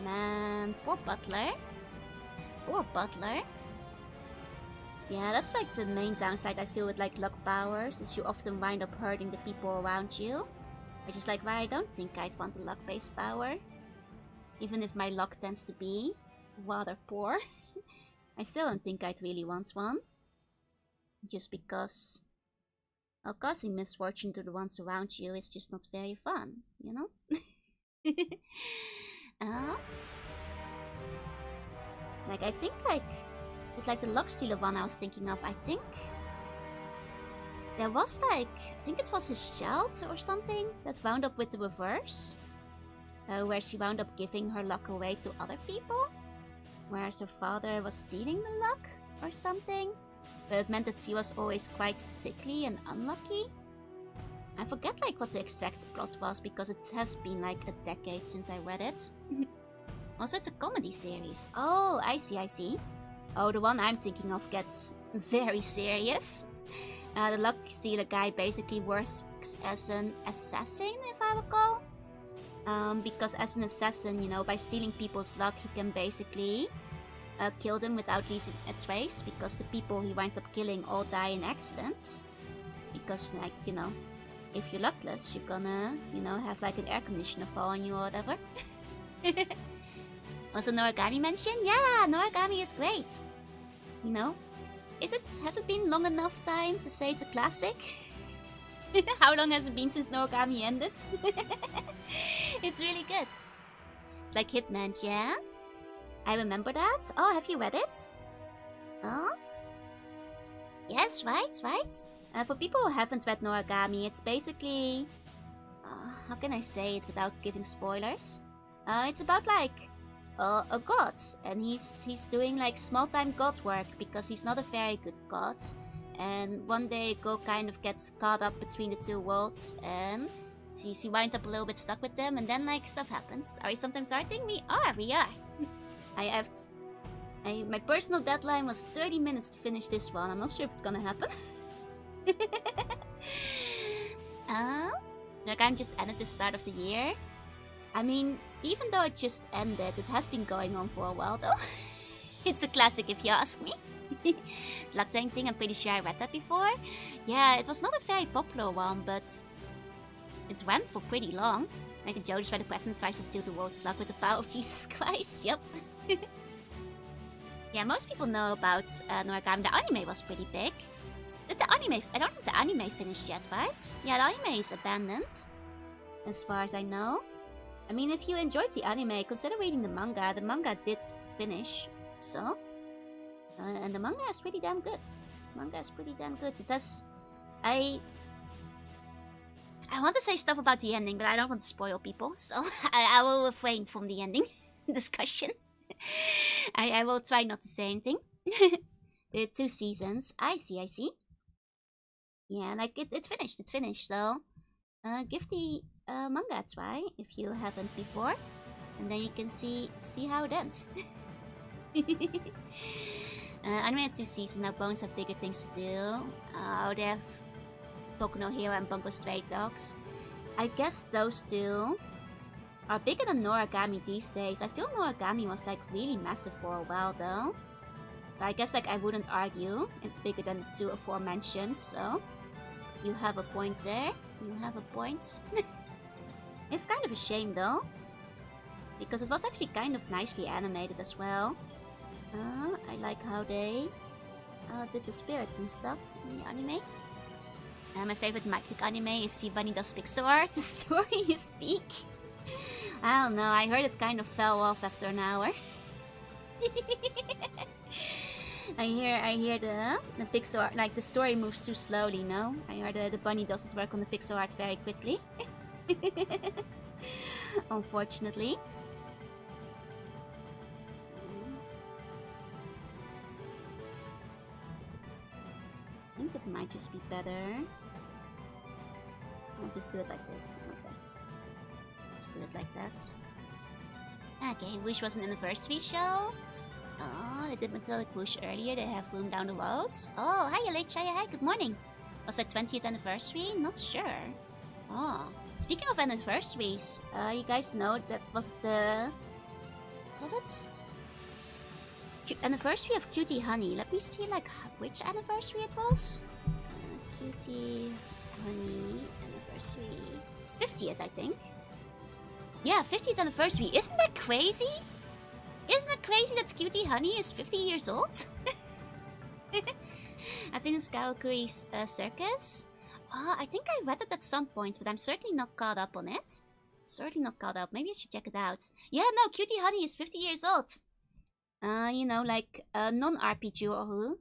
man. Poor butler. Poor butler. Yeah, that's like the main downside I feel with like luck powers, is you often wind up hurting the people around you. Which is like why I don't think I'd want a luck-based power. Even if my luck tends to be rather poor. I still don't think I'd really want one. Just because, well, causing misfortune to the ones around you is just not very fun, you know? Like, I think, like, with, like, the luck stealer one I was thinking of, I think there was, like, I think it was his child or something that wound up with the reverse. Where she wound up giving her luck away to other people. Whereas her father was stealing the luck or something. But it meant that she was always quite sickly and unlucky. I forget, like, what the exact plot was because it has been, like, a decade since I read it. Also, it's a comedy series. Oh, I see, I see. Oh, the one I'm thinking of gets very serious. The luck stealer guy basically works as an assassin, if I recall. Because as an assassin, you know, by stealing people's luck, he can basically kill them without leaving a trace. Because the people he winds up killing all die in accidents. Because, like, you know, if you're luckless, you're gonna, you know, have like an air conditioner fall on you or whatever. Also, Noragami mentioned? Yeah, Noragami is great. You know, has it been long enough time to say it's a classic? How long has it been since Noragami ended? It's really good. It's like Hitman, yeah? I remember that. Oh, have you read it? Oh? Yes, right. For people who haven't read Noragami, it's basically... how can I say it without giving spoilers? It's about, like, a god, and he's doing, like, small-time god work because he's not a very good god. And one day, Go kind of gets caught up between the two worlds, and he winds up a little bit stuck with them, and then, like, stuff happens. Are we sometimes starting? We are. My personal deadline was 30 minutes to finish this one. I'm not sure if it's gonna happen. Noragami just ended the start of the year. I mean, even though it just ended, it has been going on for a while, though. It's a classic if you ask me. Luck Drain thing, I'm pretty sure I read that before. Yeah, it was not a very popular one, but it ran for pretty long. Like the Jonas where the president tries to steal the world's luck with the power of Jesus Christ. Yep. Yeah, most people know about Noragami. The anime was pretty big. The anime, I don't think the anime finished yet, right? Yeah, the anime is abandoned, as far as I know. I mean, if you enjoyed the anime, consider reading the manga. The manga did finish, so. And the manga is pretty damn good. Manga is pretty damn good. It does. I want to say stuff about the ending, but I don't want to spoil people, so I will refrain from the ending discussion. I will try not to say anything. The 2 seasons. I see. Yeah, like it finished, so give the manga a try if you haven't before, and then you can see how it ends. Anime had 2 seasons, now Bones have bigger things to do. They have Boku no Hero and Bungo Stray Dogs. I guess those 2 are bigger than Noragami these days. I feel Noragami was like really massive for a while though. But I guess like I wouldn't argue. It's bigger than the 2 aforementioned, so you have a point there. You have a point. It's kind of a shame though, because it was actually kind of nicely animated as well. I like how they did the spirits and stuff in the anime. My favorite magic anime is See Bunny Does Pixel Art. The story is peak. I don't know, I heard it kind of fell off after an hour. I hear the pixel art, like the story moves too slowly, no? I heard the bunny doesn't work on the pixel art very quickly. Unfortunately. I think it might just be better. I'll just do it like this. Okay. Just do it like that. Okay, Wish was an anniversary show. Oh, they did Metallic Whoosh earlier. They have room down the road. Oh, hi, Late Shaya. Hi, good morning. Was it 20th anniversary? Not sure. Oh, speaking of anniversaries, you guys know that was the... Was it? Anniversary of Cutie Honey. Let me see, like, which anniversary it was. Cutie Honey anniversary. 50th, I think. Yeah, 50th anniversary. Isn't that crazy? Isn't it crazy that Cutie Honey is 50 years old? I've been in Skywalker's circus. I think I read it at some point, but I'm certainly not caught up on it. Certainly not caught up. Maybe I should check it out. Yeah, no, Cutie Honey is 50 years old. You know, like non-RPG or who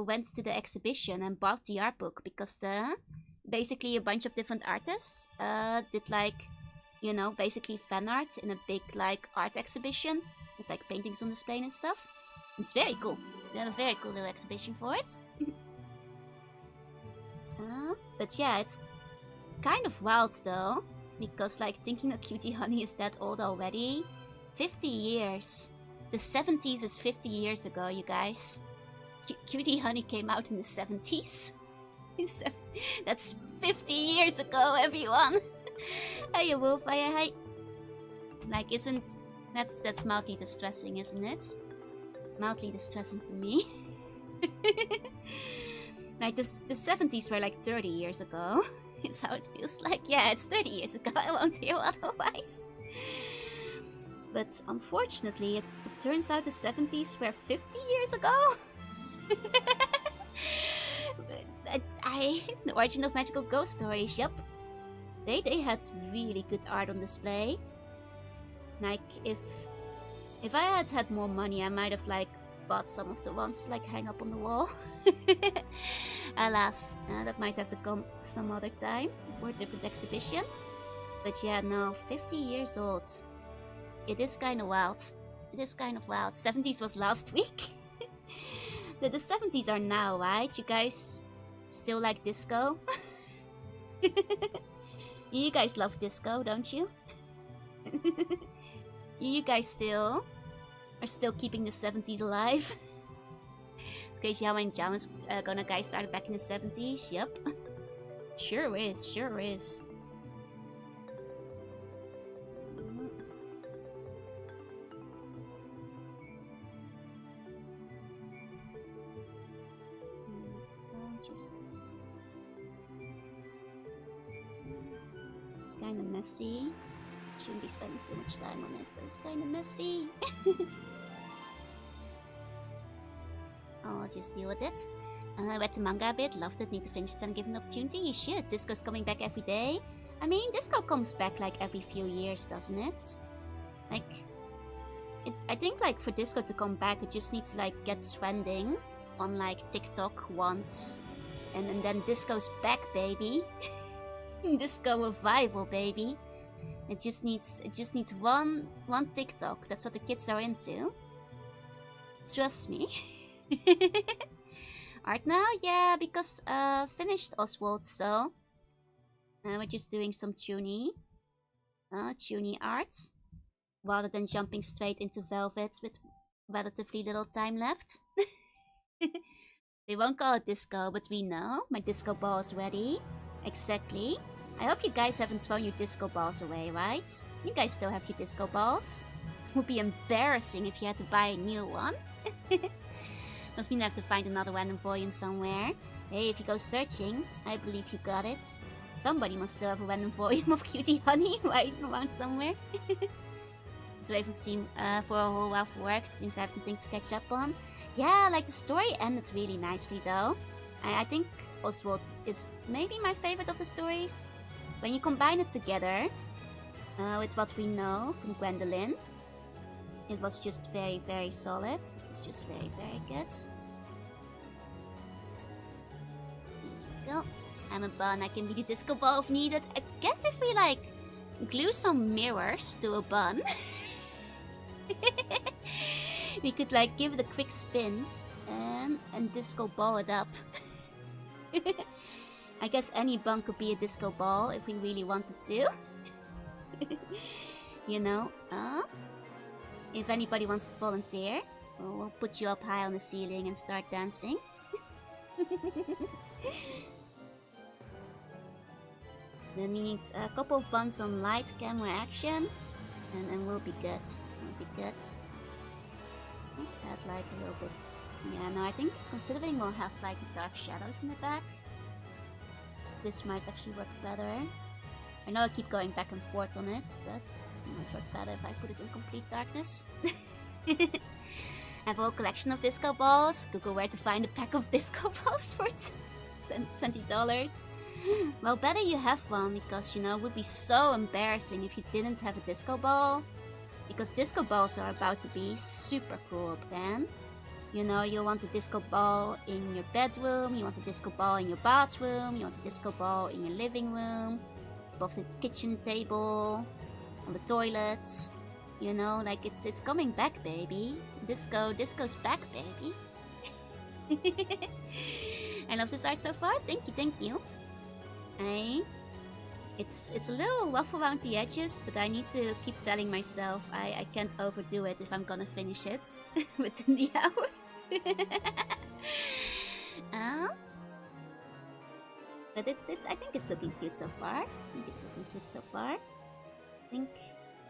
went to the exhibition and bought the art book because basically a bunch of different artists did like, you know, basically fan art in a big like art exhibition with like paintings on display and stuff. It's very cool. They had a very cool little exhibition for it. But yeah, it's kind of wild though, because like thinking that Cutie Honey is that old already. 50 years. The 70s is 50 years ago, you guys. Cutie Honey came out in the 70s. That's 50 years ago, everyone. Hey, Wolf. Hi. Like, that's mildly distressing, isn't it? Mildly distressing to me. Like, the 70s were like 30 years ago. Is how it feels like. Yeah, it's 30 years ago. I won't hear otherwise. But unfortunately, it turns out the 70s were 50 years ago. The Origin of Magical Ghost Stories, yep. They had really good art on display. Like, if I had had more money, I might have like bought some of the ones to like hang up on the wall. Alas, that might have to come some other time for a different exhibition. But yeah, no, 50 years old. It is kind of wild. It is kind of wild. 70s was last week. The 70s are now, right? You guys still like disco? You guys love disco, don't you? You guys are still keeping the 70s alive. It's crazy how many Japanese guys started back in the 70s. Yep. Sure is. It's kind of messy. Shouldn't be spending too much time on it, but it's kind of messy. I'll just deal with it. Read the manga a bit, loved it, need to finish it when given the opportunity. You should. Disco's coming back every day. I mean, Disco comes back like every few years, doesn't it? Like, I think like for Disco to come back, it just needs to like get trending on like TikTok once. And then Disco's back, baby. Disco revival, baby. It just needs one TikTok. That's what the kids are into. Trust me. Art now? Yeah, because finished Oswald, so we're just doing some Chuny art rather than jumping straight into Velvet with relatively little time left. They won't call it disco, but we know. My disco ball is ready. Exactly. I hope you guys haven't thrown your disco balls away, right? You guys still have your disco balls. Would be embarrassing if you had to buy a new one. Must mean I have to find another random volume somewhere. Hey, if you go searching, I believe you got it. Somebody must still have a random volume of Cutie Honey lying around somewhere. So away from Steam for a whole while for work. Seems to have some things to catch up on. Yeah, like the story ended really nicely though. I think Oswald is maybe my favorite of the stories. When you combine it together with what we know from Gwendolyn, it was just very, very solid. It was just very, very good. There you go. I'm a bun. I can be the disco ball if needed. I guess if we like glue some mirrors to a bun, we could like give it a quick spin and disco ball it up. I guess any bun could be a disco ball if we really wanted to. You know, if anybody wants to volunteer, we'll put you up high on the ceiling and start dancing. Then we need a couple of buns on light camera action, and we'll be good. We'll be good. Let's add like a little bit. Yeah, no, I think considering we'll have like the dark shadows in the back, this might actually work better. I know I keep going back and forth on it, but it might work better if I put it in complete darkness. I have a whole collection of disco balls. Google where to find a pack of disco balls for $20. Well, better you have one, because, you know, it would be so embarrassing if you didn't have a disco ball. Because disco balls are about to be super cool again. You know, you want a disco ball in your bedroom, you want a disco ball in your bathroom, you want a disco ball in your living room, above the kitchen table, on the toilets. You know, like it's coming back, baby. Disco's back, baby. I love this art so far. Thank you. It's a little rough around the edges, but I need to keep telling myself I can't overdo it if I'm gonna finish it within the hour. But I think it's looking cute so far. I think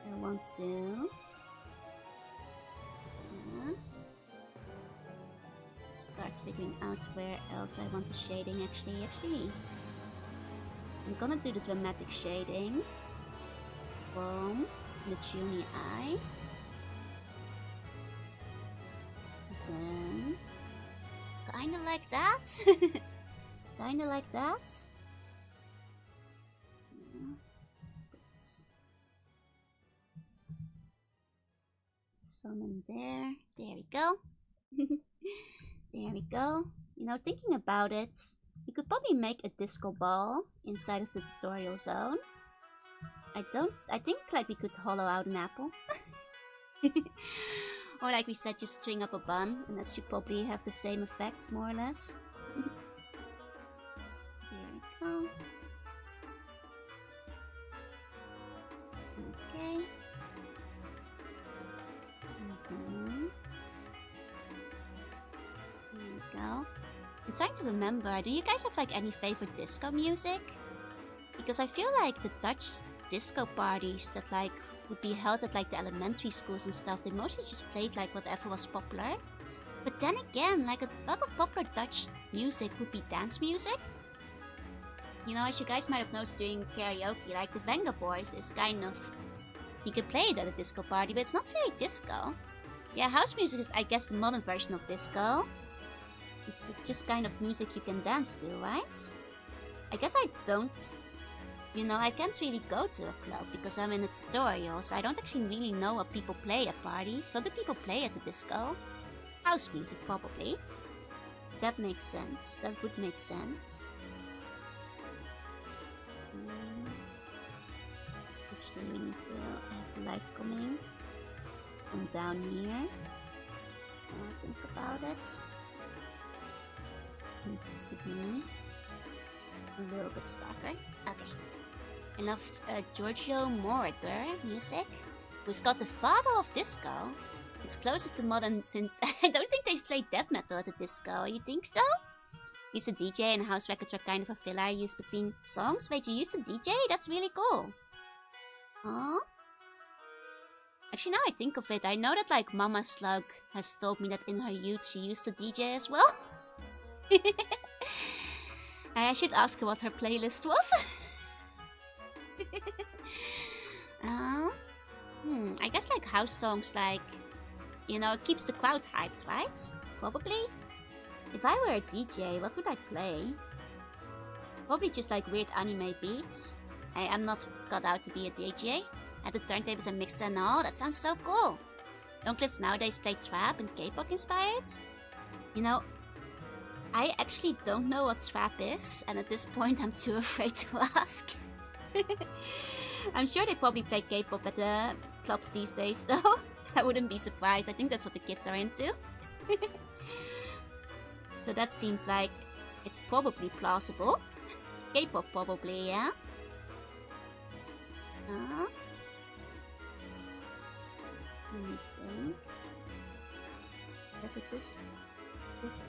I want to start figuring out where else I want the shading actually. I'm gonna do the dramatic shading from the Chuny eye. Then, kinda like that. Kinda like that. Some in there. There we go. There we go. You know, thinking about it, you could probably make a disco ball inside of the tutorial zone. I think like we could hollow out an apple. Or like we said, just string up a bun, and that should probably have the same effect, more or less. There we go. Okay. There we go. I'm trying to remember, do you guys have like any favorite disco music? Because I feel like the Dutch disco parties that like would be held at like the elementary schools and stuff, they mostly just played like whatever was popular. But then again, like a lot of popular Dutch music would be dance music. You know, as you guys might have noticed during karaoke, like the Venga Boys is kind of, you could play it at a disco party, but it's not very disco. Yeah, house music is, I guess, the modern version of disco. It's just kind of music you can dance to, right? I guess I don't. You know, I can't really go to a club because I'm in a tutorial, so I don't actually really know what people play at parties. What do people play at the disco? House music, probably. That makes sense. That would make sense. Actually, we need to have the lights coming from down here. Think about it. Needs to be a little bit darker. Okay. I love Giorgio Moroder music, who's got the father of disco. It's closer to modern since I don't think they play death metal at the disco. You think so? Used to DJ and house records were kind of a filler used between songs. Wait, you used to DJ? That's really cool. Huh? Actually, now I think of it, I know that like Mama Slug has told me that in her youth she used to DJ as well. I should ask her what her playlist was. I guess like house songs, like, you know, it keeps the crowd hyped, right? Probably. If I were a DJ, what would I play? Probably just like weird anime beats. I am not cut out to be a DJ. At the turntables and mixer and all, that sounds so cool. Don't clips nowadays play trap and K-pop inspired? You know, I actually don't know what trap is, and at this point I'm too afraid to ask. I'm sure they probably play K-pop at the clubs these days though. I wouldn't be surprised, I think that's what the kids are into. So that seems like it's probably plausible. K-pop probably, yeah? Let me think. Is it this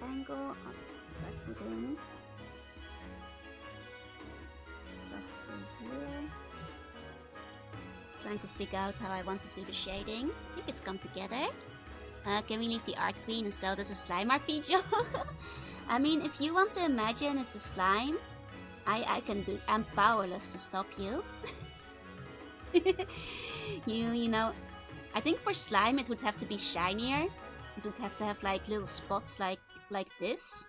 angle? Oh, start putting stuff through here. Trying to figure out how I want to do the shading. I think it's come together. Can we leave the art queen and sell this as slime RPG? I mean, if you want to imagine it's a slime, I can do. I'm powerless to stop you. You know, I think for slime it would have to be shinier. It would have to have like little spots like this.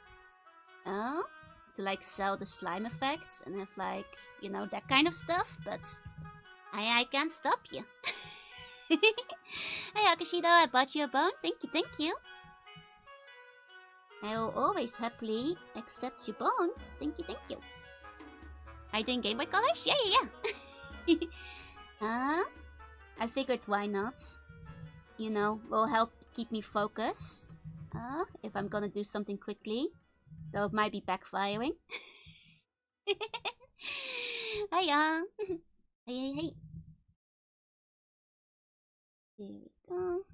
To like sell the slime effects and have like, you know, that kind of stuff, but I can't stop you. Hey Akashido, I bought you a bone. Thank you. I will always happily accept your bones. Thank you. Are you doing Game Boy Colors? Yeah. I figured why not. You know, will help keep me focused. If I'm gonna do something quickly. Though it might be backfiring. Hiya. Hey. Here we go.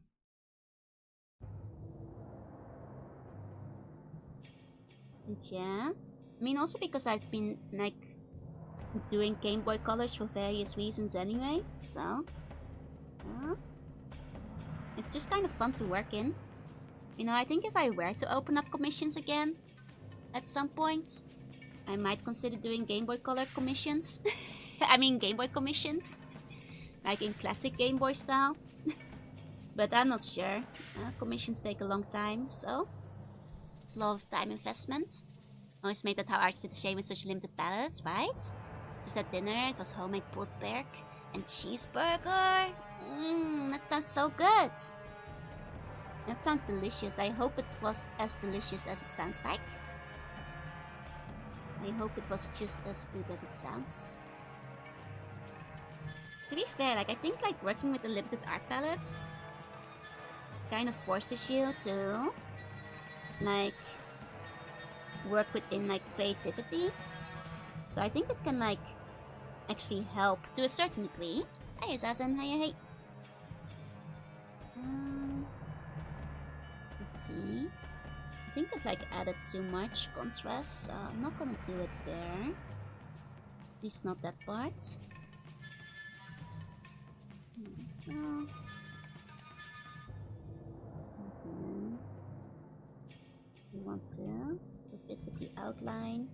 And yeah. I mean, also because I've been, like, doing Game Boy Colors for various reasons anyway, so... it's just kind of fun to work in. You know, I think if I were to open up commissions again, at some point, I might consider doing Game Boy Color commissions. I mean, Game Boy commissions. Like in classic Game Boy style. But I'm not sure. Commissions take a long time, so... it's a lot of time investment. Always made that how artists did the shame with such a limited palette, right? Just at dinner, it was homemade pulled pork and cheeseburger. That sounds so good. That sounds delicious. I hope it was as delicious as it sounds like. I hope it was just as good as it sounds. To be fair, like I think like working with a limited art palette kind of forces you to like work within like creativity. So I think it can like actually help to a certain degree. Hi Assassin, hey. Let's see. I think that like added too much contrast, so I'm not gonna do it there. At least not that part. We want to do a bit with the outline.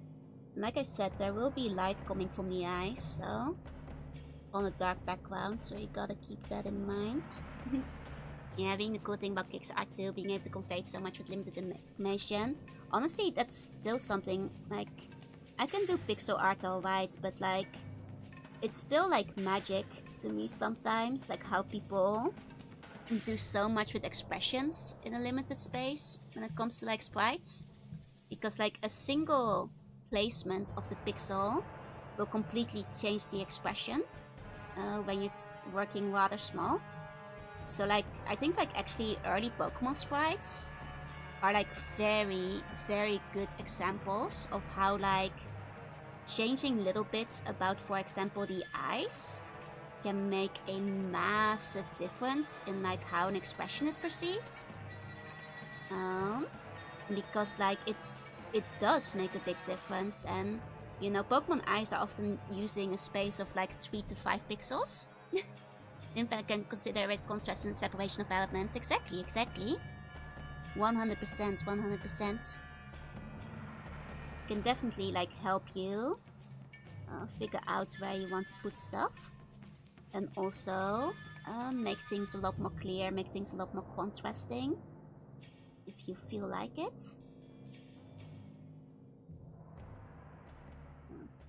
Like I said, there will be light coming from the eyes, so on a dark background, so you gotta keep that in mind. Yeah, being the cool thing about Kickstarter too, being able to convey so much with limited information. Honestly, that's still something, like, I can do pixel art alright, but like, it's still like magic to me sometimes, like how people do so much with expressions in a limited space when it comes to like sprites. Because like a single placement of the pixel will completely change the expression when you're working rather small. So like, I think like actually early Pokemon sprites are like very, very good examples of how like changing little bits about, for example, the eyes can make a massive difference in like how an expression is perceived. Because like it does make a big difference, and you know, Pokemon eyes are often using a space of like 3 to 5 pixels. In fact, can consider it contrast and separation of elements. Exactly. 100%. Can definitely like help you figure out where you want to put stuff, and also make things a lot more clear, make things a lot more contrasting, if you feel like it.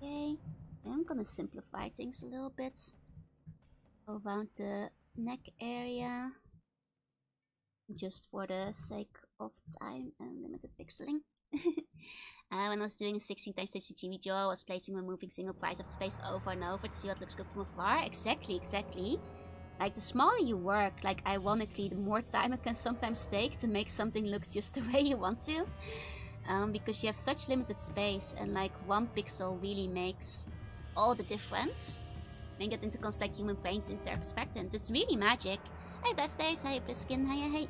Okay, I'm gonna simplify things a little bit around the neck area, just for the sake of time and limited pixeling. When I was doing a 16x60 video, I was placing and moving single price of the space over and over to see what looks good from afar. Exactly. Like, the smaller you work, like, ironically, the more time it can sometimes take to make something look just the way you want to. Because you have such limited space, and like 1 pixel really makes all the difference. Then get into concept like human brains into their perspectives. It's really magic. Hey besties, hey Bliskin, hey.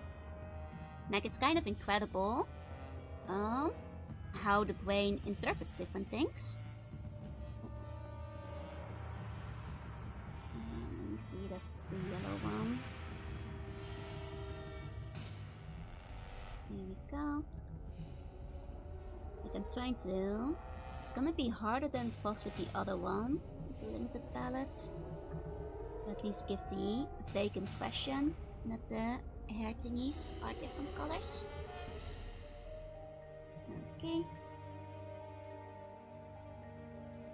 Like, it's kind of incredible how the brain interprets different things. Let me see, that's the yellow one. Here we go. Like, I'm trying to... It's gonna be harder than it was with the other one, with the limited palette. But at least give the vague impression that the hair thingies are different colors. Okay.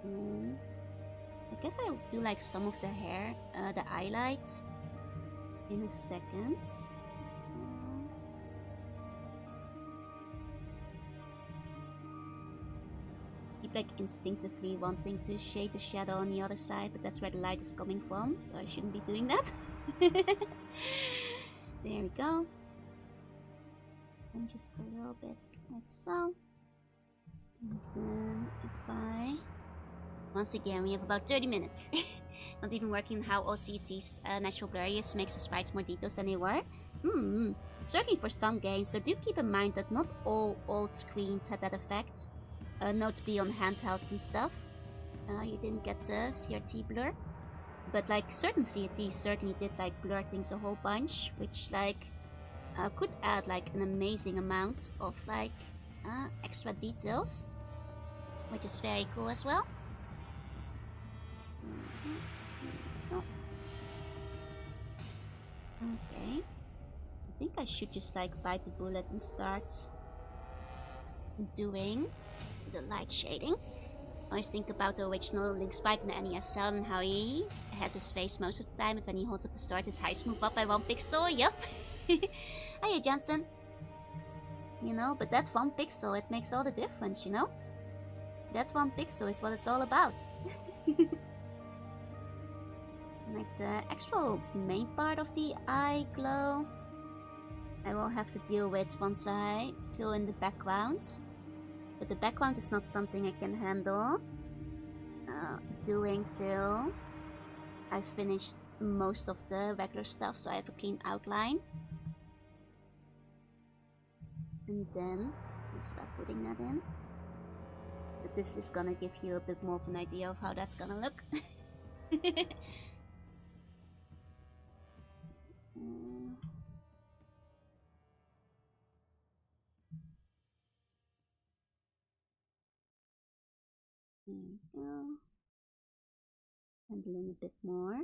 I guess I'll do like some of the hair, the highlights in a second. Keep like instinctively wanting to shade the shadow on the other side, but that's where the light is coming from, so I shouldn't be doing that. There we go. And just a little bit like so. And then if I... Once again, we have about 30 minutes. Not even working how OCT's natural blurriness makes the sprites more detailed than they were. Certainly for some games, though do keep in mind that not all old screens had that effect. Notably on handhelds and stuff. You didn't get the CRT blur. But like certain CRTs certainly did like blur things a whole bunch, which like could add like an amazing amount of like extra details, which is very cool as well. Okay, I think I should just like bite the bullet and start doing the light shading. I always think about the original Link sprite in the NES cell and how he has his face most of the time, but when he holds up the sword, his eyes move up by 1 pixel. Yup. Hiya, Johnson. You know, but that 1 pixel, it makes all the difference, you know? That 1 pixel is what it's all about. Like the actual main part of the eye glow, I will have to deal with once I fill in the background. But the background is not something I can handle doing till I've finished most of the regular stuff, so I have a clean outline. And then I'll start putting that in. But this is gonna give you a bit more of an idea of how that's gonna look. There we go. Handling a bit more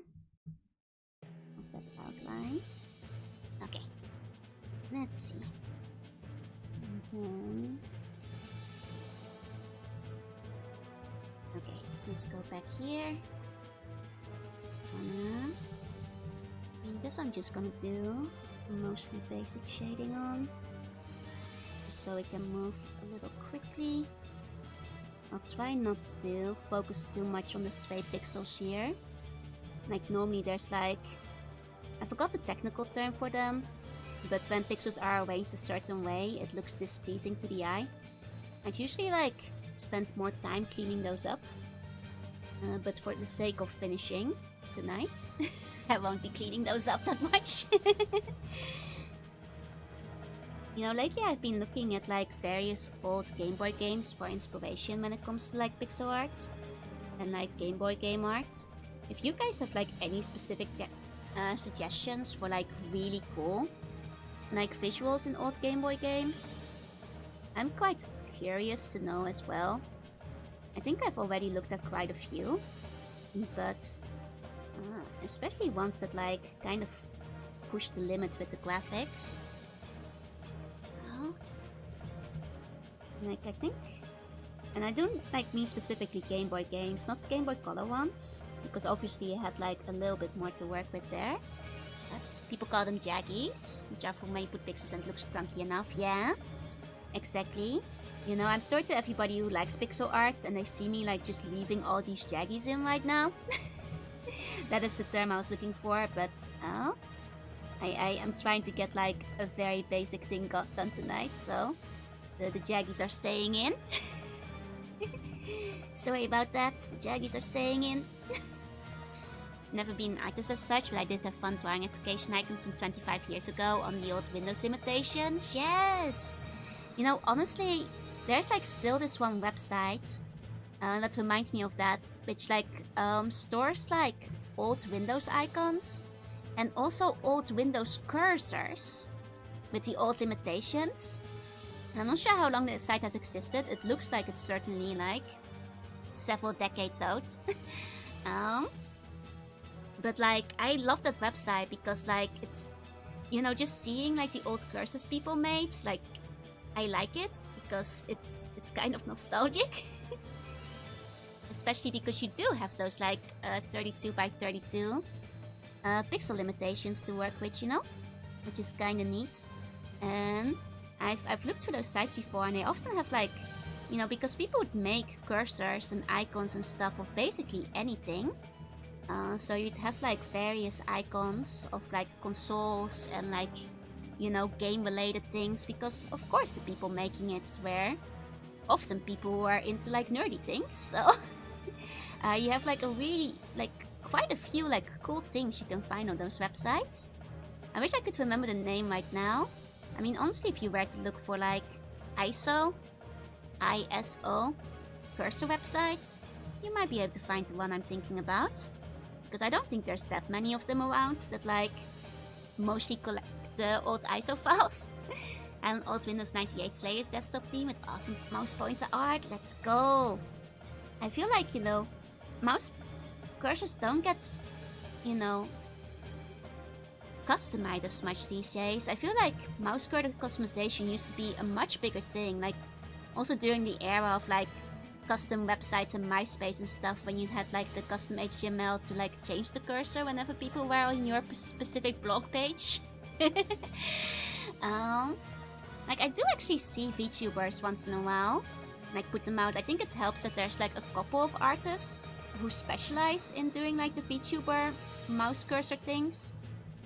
of that outline. Okay. Let's see. Okay, let's go back here. I mean, this I'm just gonna do mostly basic shading on, just so we can move a little quickly. I'll try not to focus too much on the stray pixels here. Like normally there's like, I forgot the technical term for them, but when pixels are arranged a certain way, it looks displeasing to the eye. I'd usually like spend more time cleaning those up, but for the sake of finishing tonight, I won't be cleaning those up that much. You know, lately I've been looking at like various old Game Boy games for inspiration when it comes to like pixel art and like Game Boy game art. If you guys have like any specific suggestions for like really cool like visuals in old Game Boy games, I'm quite curious to know as well. I think I've already looked at quite a few, but especially ones that like kind of push the limit with the graphics. Well, like I think, and I don't like mean specifically Game Boy games, not Game Boy Color ones, because obviously I had like a little bit more to work with there. But people call them jaggies, which are for when you put pixels and it looks clunky enough. Yeah, exactly. You know, I'm sorry to everybody who likes pixel art and they see me like just leaving all these jaggies in right now. That is the term I was looking for, but I am trying to get like a very basic thing done tonight, so the jaggies are staying in. Sorry about that, the jaggies are staying in. Never been an artist as such, but I did have fun drawing application icons from 25 years ago on the old Windows limitations. Yes! You know, honestly, there's like still this one website that reminds me of that, which like stores like old Windows icons and also old Windows cursors with the old limitations. And I'm not sure how long the site has existed. It looks like it's certainly like several decades old. But like I love that website because like it's, you know, just seeing like the old cursors people made, like I like it because it's kind of nostalgic. Especially because you do have those like 32 by 32 pixel limitations to work with, you know, which is kind of neat. And I've looked through those sites before, and they often have like, you know, because people would make cursors and icons and stuff of basically anything. So you'd have like various icons of like consoles and like, you know, game related things, because of course the people making it were often people who are into like nerdy things. So you have like a really like quite a few like cool things you can find on those websites. I wish I could remember the name right now. I mean, honestly, if you were to look for like ISO cursor websites, you might be able to find the one I'm thinking about. Because I don't think there's that many of them around that like mostly collect old ISO files. And old Windows 98 Slayers desktop team with awesome mouse pointer art. Let's go! I feel like, you know, mouse cursors don't get, you know, customized as much these days. I feel like mouse cursor customization used to be a much bigger thing. Like, also during the era of like custom websites and MySpace and stuff, when you had like the custom HTML to like change the cursor whenever people were on your specific blog page. Like I do actually see VTubers once in a while, like put them out. I think it helps that there's like a couple of artists who specialize in doing like the VTuber mouse cursor things.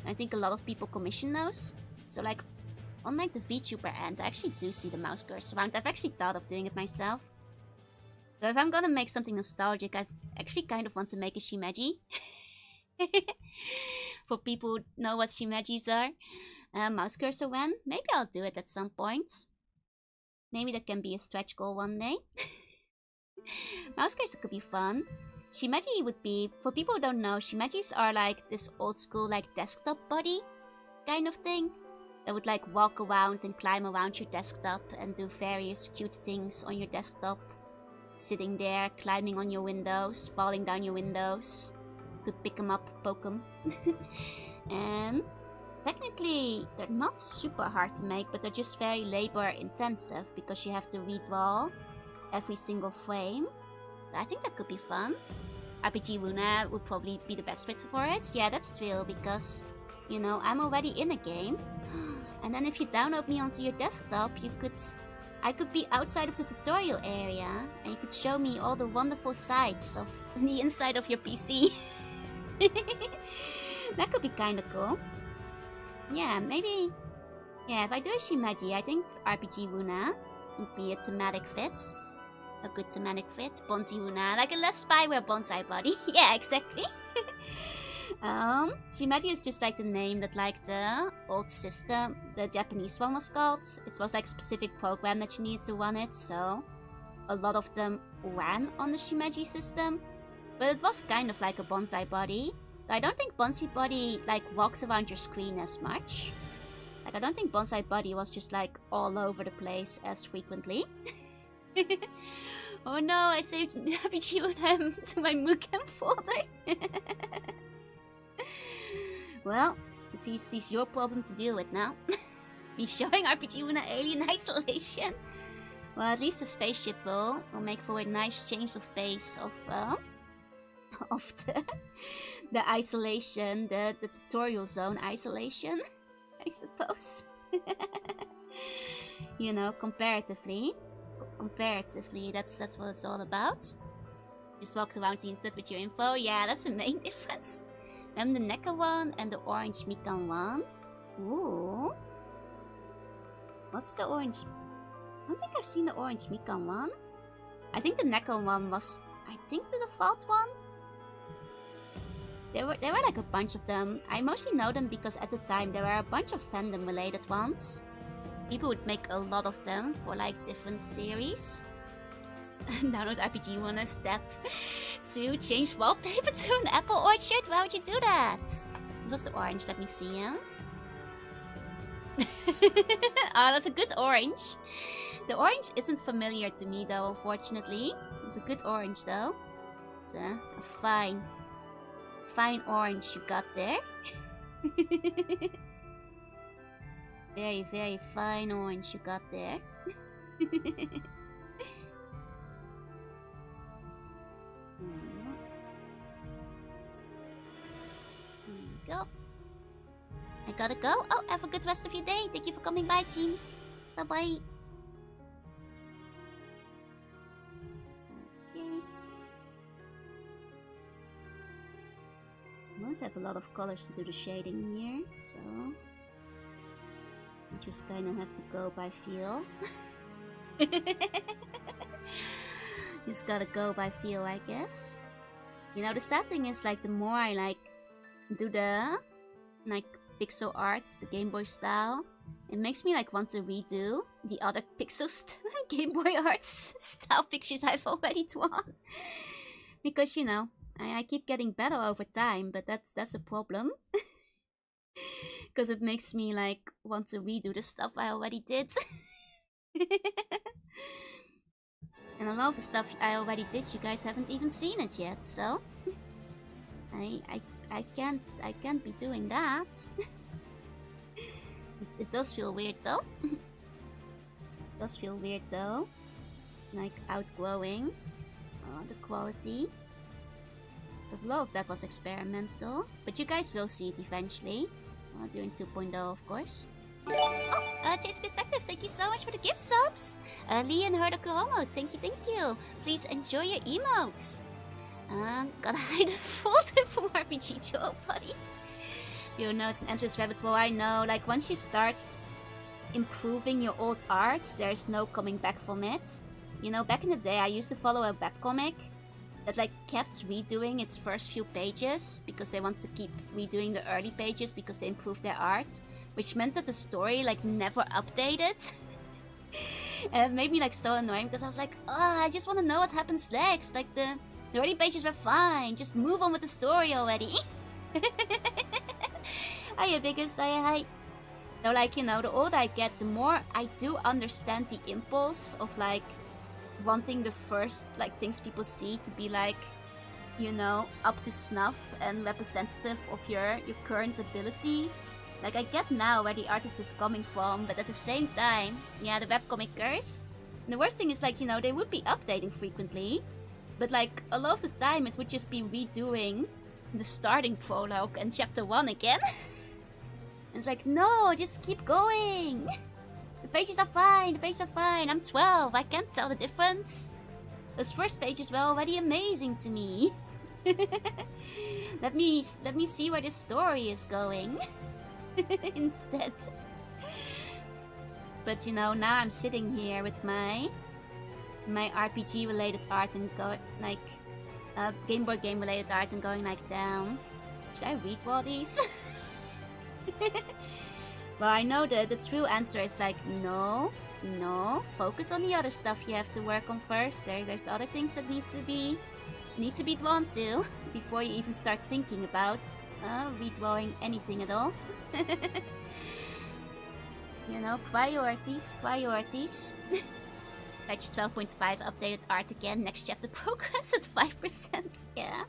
I think a lot of people commission those. So like on like the VTuber end, I actually do see the mouse cursor around. I've actually thought of doing it myself. So if I'm gonna make something nostalgic, I actually kind of want to make a shimeji. For people who know what shimejis are. Mouse cursor when? Maybe I'll do it at some point. Maybe that can be a stretch goal one day. Mouse cursor could be fun. Shimeji would be, for people who don't know, shimejis are like this old school like desktop buddy kind of thing. That would like walk around and climb around your desktop and do various cute things on your desktop. Sitting there, climbing on your windows, falling down your windows. Could pick them up, poke them. And technically they're not super hard to make, but they're just very labor intensive because you have to redraw every single frame. But I think that could be fun. RPG Wuna would probably be the best fit for it. Yeah, that's true, because, you know, I'm already in a game. And then if you download me onto your desktop, I could be outside of the tutorial area, and you could show me all the wonderful sights of the inside of your PC. That could be kinda cool. Yeah, maybe... Yeah, if I do a Shimaji, I think RPG Wuna would be a thematic fit. A good thematic fit. Bonsai Wuna, like a less spyware bonsai body. Yeah, exactly. Shimaji is just like the name that like the old system, the Japanese one was called. It was like a specific program that you needed to run it, so a lot of them ran on the Shimaji system. But it was kind of like a bonsai body. I don't think bonsai body like walks around your screen as much. Like I don't think bonsai body was just like all over the place as frequently. Oh no, I saved RPG to my Mugen folder. Well, this is your problem to deal with now. Be showing RPG Wuna Alien Isolation. Well, at least the spaceship will make for a nice change of pace of the isolation, the tutorial zone isolation, I suppose. You know, comparatively, that's what it's all about. Just walks around the internet with your info. Yeah, that's the main difference. Then the Nekka one and the orange Mikan one. Ooh. What's the orange? I don't think I've seen the orange Mikan one. I think the Nekka one was, I think, the default one. There were like a bunch of them. I mostly know them because at the time there were a bunch of fandom related ones. People would make a lot of them for like different series. Download RPG Wuna step 2. Change wallpaper to an apple orchard? Why would you do that? It was the orange, let me see him. Ah, that's a good orange. The orange isn't familiar to me though, unfortunately. It's a good orange though. It's a fine orange you got there. Very, very fine orange you got there. Go. I gotta go. Oh, have a good rest of your day. Thank you for coming by, James. Bye bye. Okay. I won't have a lot of colors to do the shading here, so you just kind of have to go by feel. Just gotta go by feel, I guess. You know, the sad thing is, like, the more I like do the like pixel art, the Game Boy style, it makes me like want to redo the other pixel Game Boy art style pictures I've already drawn. Because, you know, I keep getting better over time, but that's a problem. Because it makes me like want to redo the stuff I already did. And a lot of the stuff I already did, you guys haven't even seen it yet, so I can't be doing that. It does feel weird though. It does feel weird though. Like outgrowing the quality. Because a lot of that was experimental. But you guys will see it eventually. During 2.0 of course. Oh, Jade's Perspective, thank you so much for the gift subs. Lee and Herda Kuromo, thank you. Please enjoy your emotes. Gotta hide a folder from RPG Joe, buddy. You know, it's an endless rabbit hole, I know. Like, once you start improving your old art, there's no coming back from it. You know, back in the day, I used to follow a webcomic that, like, kept redoing its first few pages because they wanted to keep redoing the early pages because they improved their art, which meant that the story, like, never updated. And it made me, like, so annoying because I was like, oh, I just want to know what happens next. Like, the early pages were fine. Just move on with the story already. Hiya, biggest. Hi. So, like, you know, the older I get, the more I do understand the impulse of, like, wanting the first, like, things people see to be, like, you know, up to snuff and representative of your current ability Like, I get now where the artist is coming from, but at the same time, yeah, the webcomic curse. And the worst thing is, like, you know, they would be updating frequently, but like, a lot of the time it would just be redoing the starting prologue and chapter 1 again. And it's like, no, just keep going. The pages are fine, the pages are fine. I'm 12, I can't tell the difference. Those first pages were already amazing to me. Let me see where this story is going. Instead. But you know, now I'm sitting here with my RPG related art and go like Game Boy game related art and going like, damn, should I read all these? Well, I know that the true answer is like, no, focus on the other stuff you have to work on first. There's other things that need to be drawn to before you even start thinking about redrawing anything at all. You know, priorities. Patch 12.5 updated art again, next chapter progress at 5%, yeah.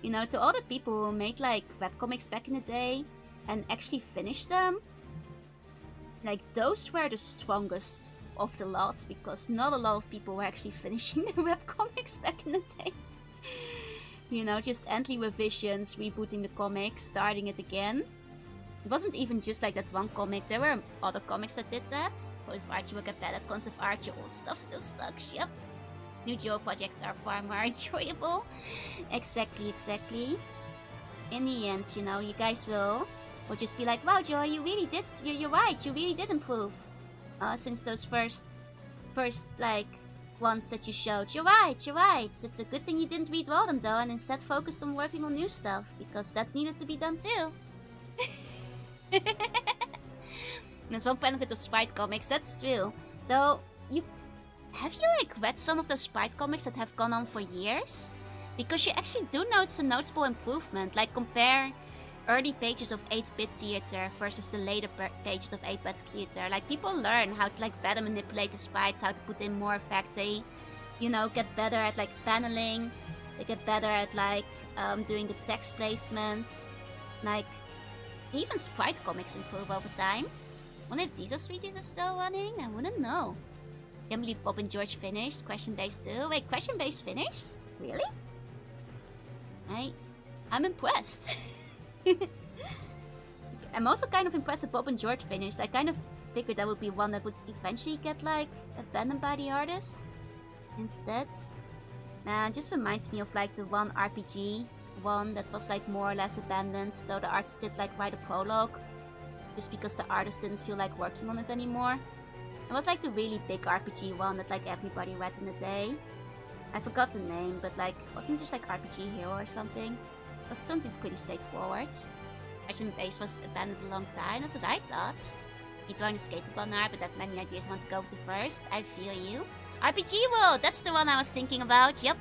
You know, to all the people who made like webcomics back in the day and actually finished them, like those were the strongest of the lot, because not a lot of people were actually finishing their webcomics back in the day. You know, just endly revisions, rebooting the comic, starting it again. It wasn't even just like that one comic, there were other comics that did that. Post of Archie will get better, concept art, your old stuff still stuck, yep. New Joe projects are far more enjoyable. Exactly. In the end, you know, you guys will just be like, wow, Joe, you really did, you're right, you really did improve. Since those first like, ones that you showed. You're right. It's a good thing you didn't redraw them though, and instead focused on working on new stuff, because that needed to be done too. That's one benefit of Sprite comics, that's true. Though, have you like read some of those Sprite comics that have gone on for years? Because you actually do notice a noticeable improvement, like compare early pages of 8-bit theater versus the later pages of 8-bit theater. Like, people learn how to like better manipulate the sprites, how to put in more effects. They, you know, get better at like paneling. They get better at like doing the text placement. Like, even Sprite comics improve over time. Wonder if these are still running? I wouldn't know. Can't believe Bob and George finished. Question based too. Wait, question based finished? Really? I'm impressed. I'm also kind of impressed that Bob and George finished. I kind of figured that would be one that would eventually get like abandoned by the artist instead. It just reminds me of like the one RPG one that was like more or less abandoned, though the artist did like write a prologue just because the artist didn't feel like working on it anymore. It was like the really big RPG one that like everybody read in a day. I forgot the name, but like, wasn't it just like RPG Hero or something? It was something pretty straightforward. Action Base was abandoned a long time, that's what I thought. You drawing the skateboard art, but that many ideas want to go to first. I feel you. RPG World, that's the one I was thinking about, yep.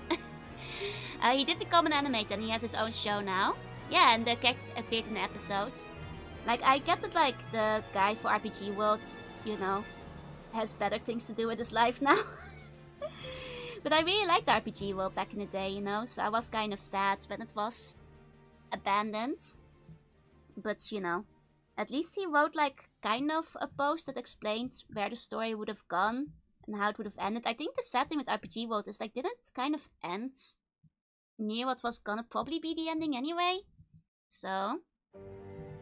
He did become an animator and he has his own show now. Yeah, and the characters appeared in the episodes. Like, I get that like the guy for RPG World, you know, has better things to do with his life now. But I really liked RPG World back in the day, you know, so I was kind of sad when it was abandoned. But, you know, at least he wrote like kind of a post that explained where the story would have gone and how it would have ended. I think the sad thing with RPG World is like, didn't it kind of end near what was gonna probably be the ending anyway? So,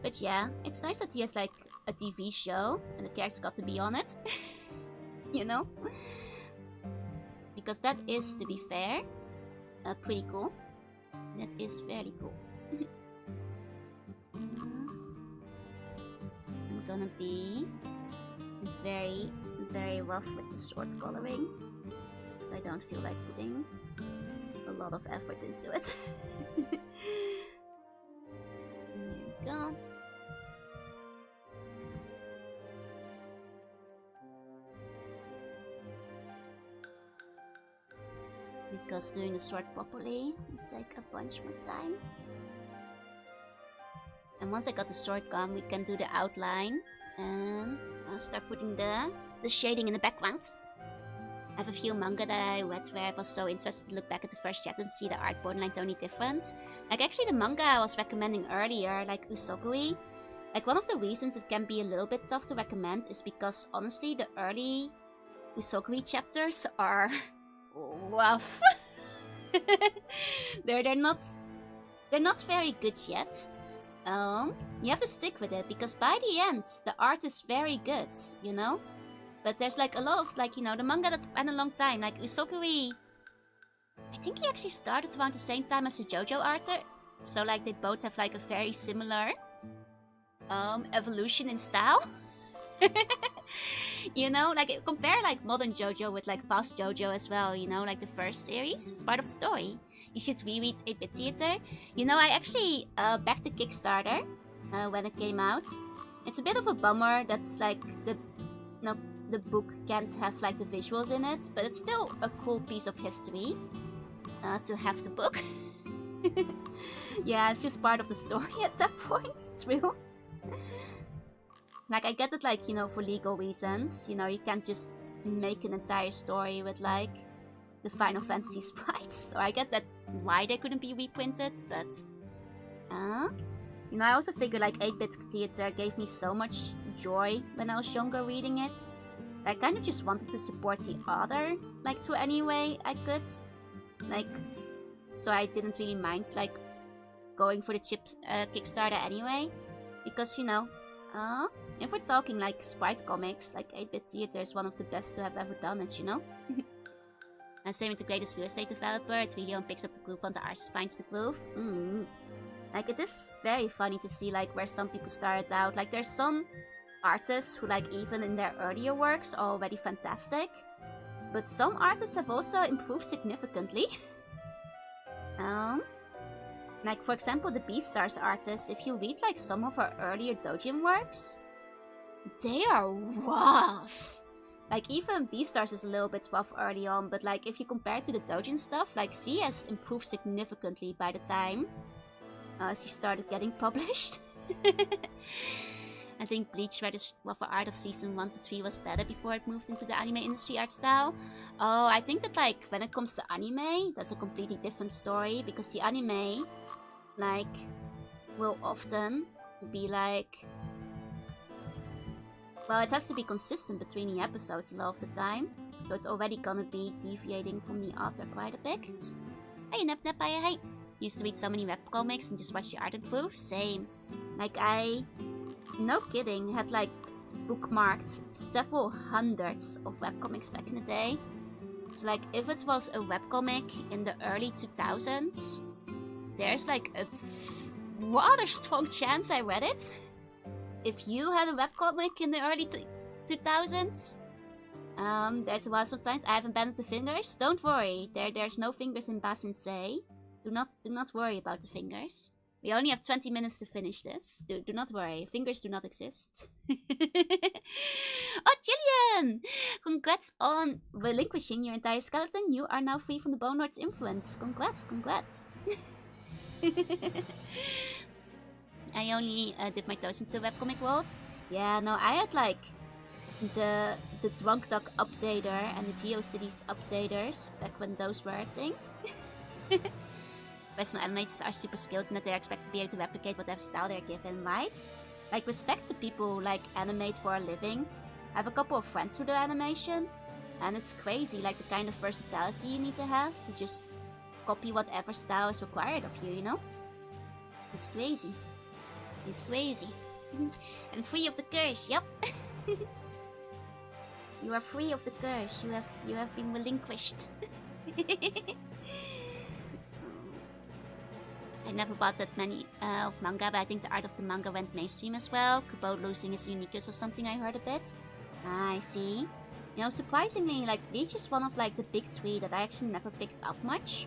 but yeah, it's nice that he has like a TV show and the characters got to be on it. You know? Because that is, to be fair, pretty cool. That is fairly cool. I'm gonna be very, very rough with the sword coloring, because I don't feel like putting a lot of effort into it. There you go. Because doing the sword properly will take a bunch more time. And once I got the sword gone, we can do the outline and I'll start putting the shading in the background. I have a few manga that I read where I was so interested to look back at the first chapter and see the art borderline totally different. Like, actually the manga I was recommending earlier, like Usoguri, Like, one of the reasons it can be a little bit tough to recommend is because, honestly, the early Usoguri chapters are rough. they're not very good yet. You have to stick with it, because by the end, the art is very good, you know? But there's like a lot of, like, you know, the manga that went a long time. Like, Usoguri, I think he actually started around the same time as the JoJo artist. So, like, they both have, like, a very similar evolution in style. You know, like, compare, like, modern JoJo with, like, past JoJo as well, you know? Like, the first series is part of the story. You should reread 8-Bit Theater. You know, I actually backed the Kickstarter when it came out. It's a bit of a bummer that's, like, the book can't have, like, the visuals in it, but it's still a cool piece of history to have the book. Yeah, it's just part of the story at that point. It's real. Like, I get it, like, you know, for legal reasons. You know, you can't just make an entire story with, like, the Final Fantasy sprites. So I get that why they couldn't be reprinted, but... you know, I also figure, like, 8-Bit Theater gave me so much joy when I was younger reading it. I kind of just wanted to support the author, like, to any way I could. Like, so I didn't really mind, like, going for the Kickstarter anyway. Because, you know, if we're talking, like, sprite comics, like, 8-Bit Theater is one of the best to have ever done it, you know? And same with the greatest real estate developer, it really picks up the groove when the artist finds the groove. Like, it is very funny to see, like, where some people started out. Like, there's some artists who, like, even in their earlier works are already fantastic. But some artists have also improved significantly. Like, for example, the Beastars artist, if you read, like, some of her earlier doujin works, they are rough. Like, even Beastars is a little bit rough early on, but, like, if you compare it to the doujin stuff, like, she has improved significantly by the time she started getting published. I think Bleach Reddish Waffle Art of Season 1 to 3 was better before it moved into the anime industry art style. Oh, I think that, like, when it comes to anime, that's a completely different story, because the anime, like, will often be, like... Well, it has to be consistent between the episodes a lot of the time, so it's already gonna be deviating from the author quite a bit. Hey, Nep, hey! Used to read so many webcomics and just watch the art improve. Same. Like, I... No kidding, had, like, bookmarked several hundreds of webcomics back in the day. So, like, if it was a webcomic in the early 2000s, there's, like, a rather strong chance I read it. If you had a webcomic in the early 2000s, there's a while sometimes. I haven't banned the fingers. Don't worry, there's no fingers in Basensei. Do not worry about the fingers. We only have 20 minutes to finish this. Do not worry, fingers do not exist. Oh, Jillian! Congrats on relinquishing your entire skeleton. You are now free from the Bone Lord's influence. Congrats. I only dipped my toes into the webcomic world. Yeah, no, I had, like, the Drunk Duck updater and the GeoCities updaters back when those were a thing. Professional animators are super skilled in that they expect to be able to replicate whatever style they're given, right? Like, respect to people who, like, animate for a living. I have a couple of friends who do animation, and it's crazy, like, the kind of versatility you need to have to just copy whatever style is required of you, you know? It's crazy. It's crazy. And free of the curse, yep. You are free of the curse. You have been relinquished. I never bought that many of manga, but I think the art of the manga went mainstream as well. Kubo losing his uniqueness or something, I heard a bit. I see. You know, surprisingly, like, Bleach is one of, like, the big three that I actually never picked up much.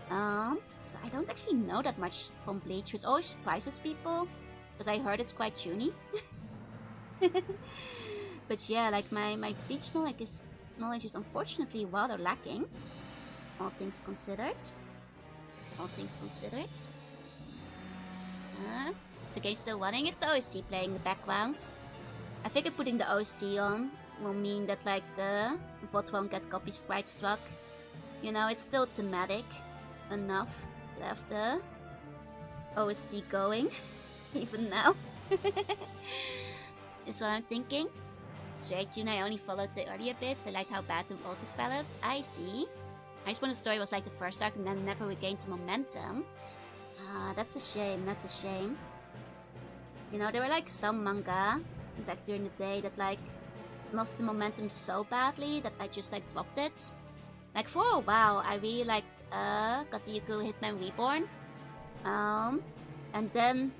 So I don't actually know that much from Bleach, which always surprises people, because I heard it's quite tuny. But yeah, like, my Bleach knowledge is unfortunately rather lacking, all things considered. Is the game still running? It's OST playing in the background. I figured putting the OST on will mean that, like, the VOD won't get copyright struck. You know, it's still thematic enough to have the OST going, even now. Is what I'm thinking. It's very tune. I only followed the earlier bits. I liked how bad the world is developed. I see. I just wanted the story was like the first arc and then never regained the momentum. Ah, that's a shame. That's a shame. You know, there were like some manga back during the day that like lost the momentum so badly that I just like dropped it. Like for a while, I really liked Katayuku Hitman Reborn. And then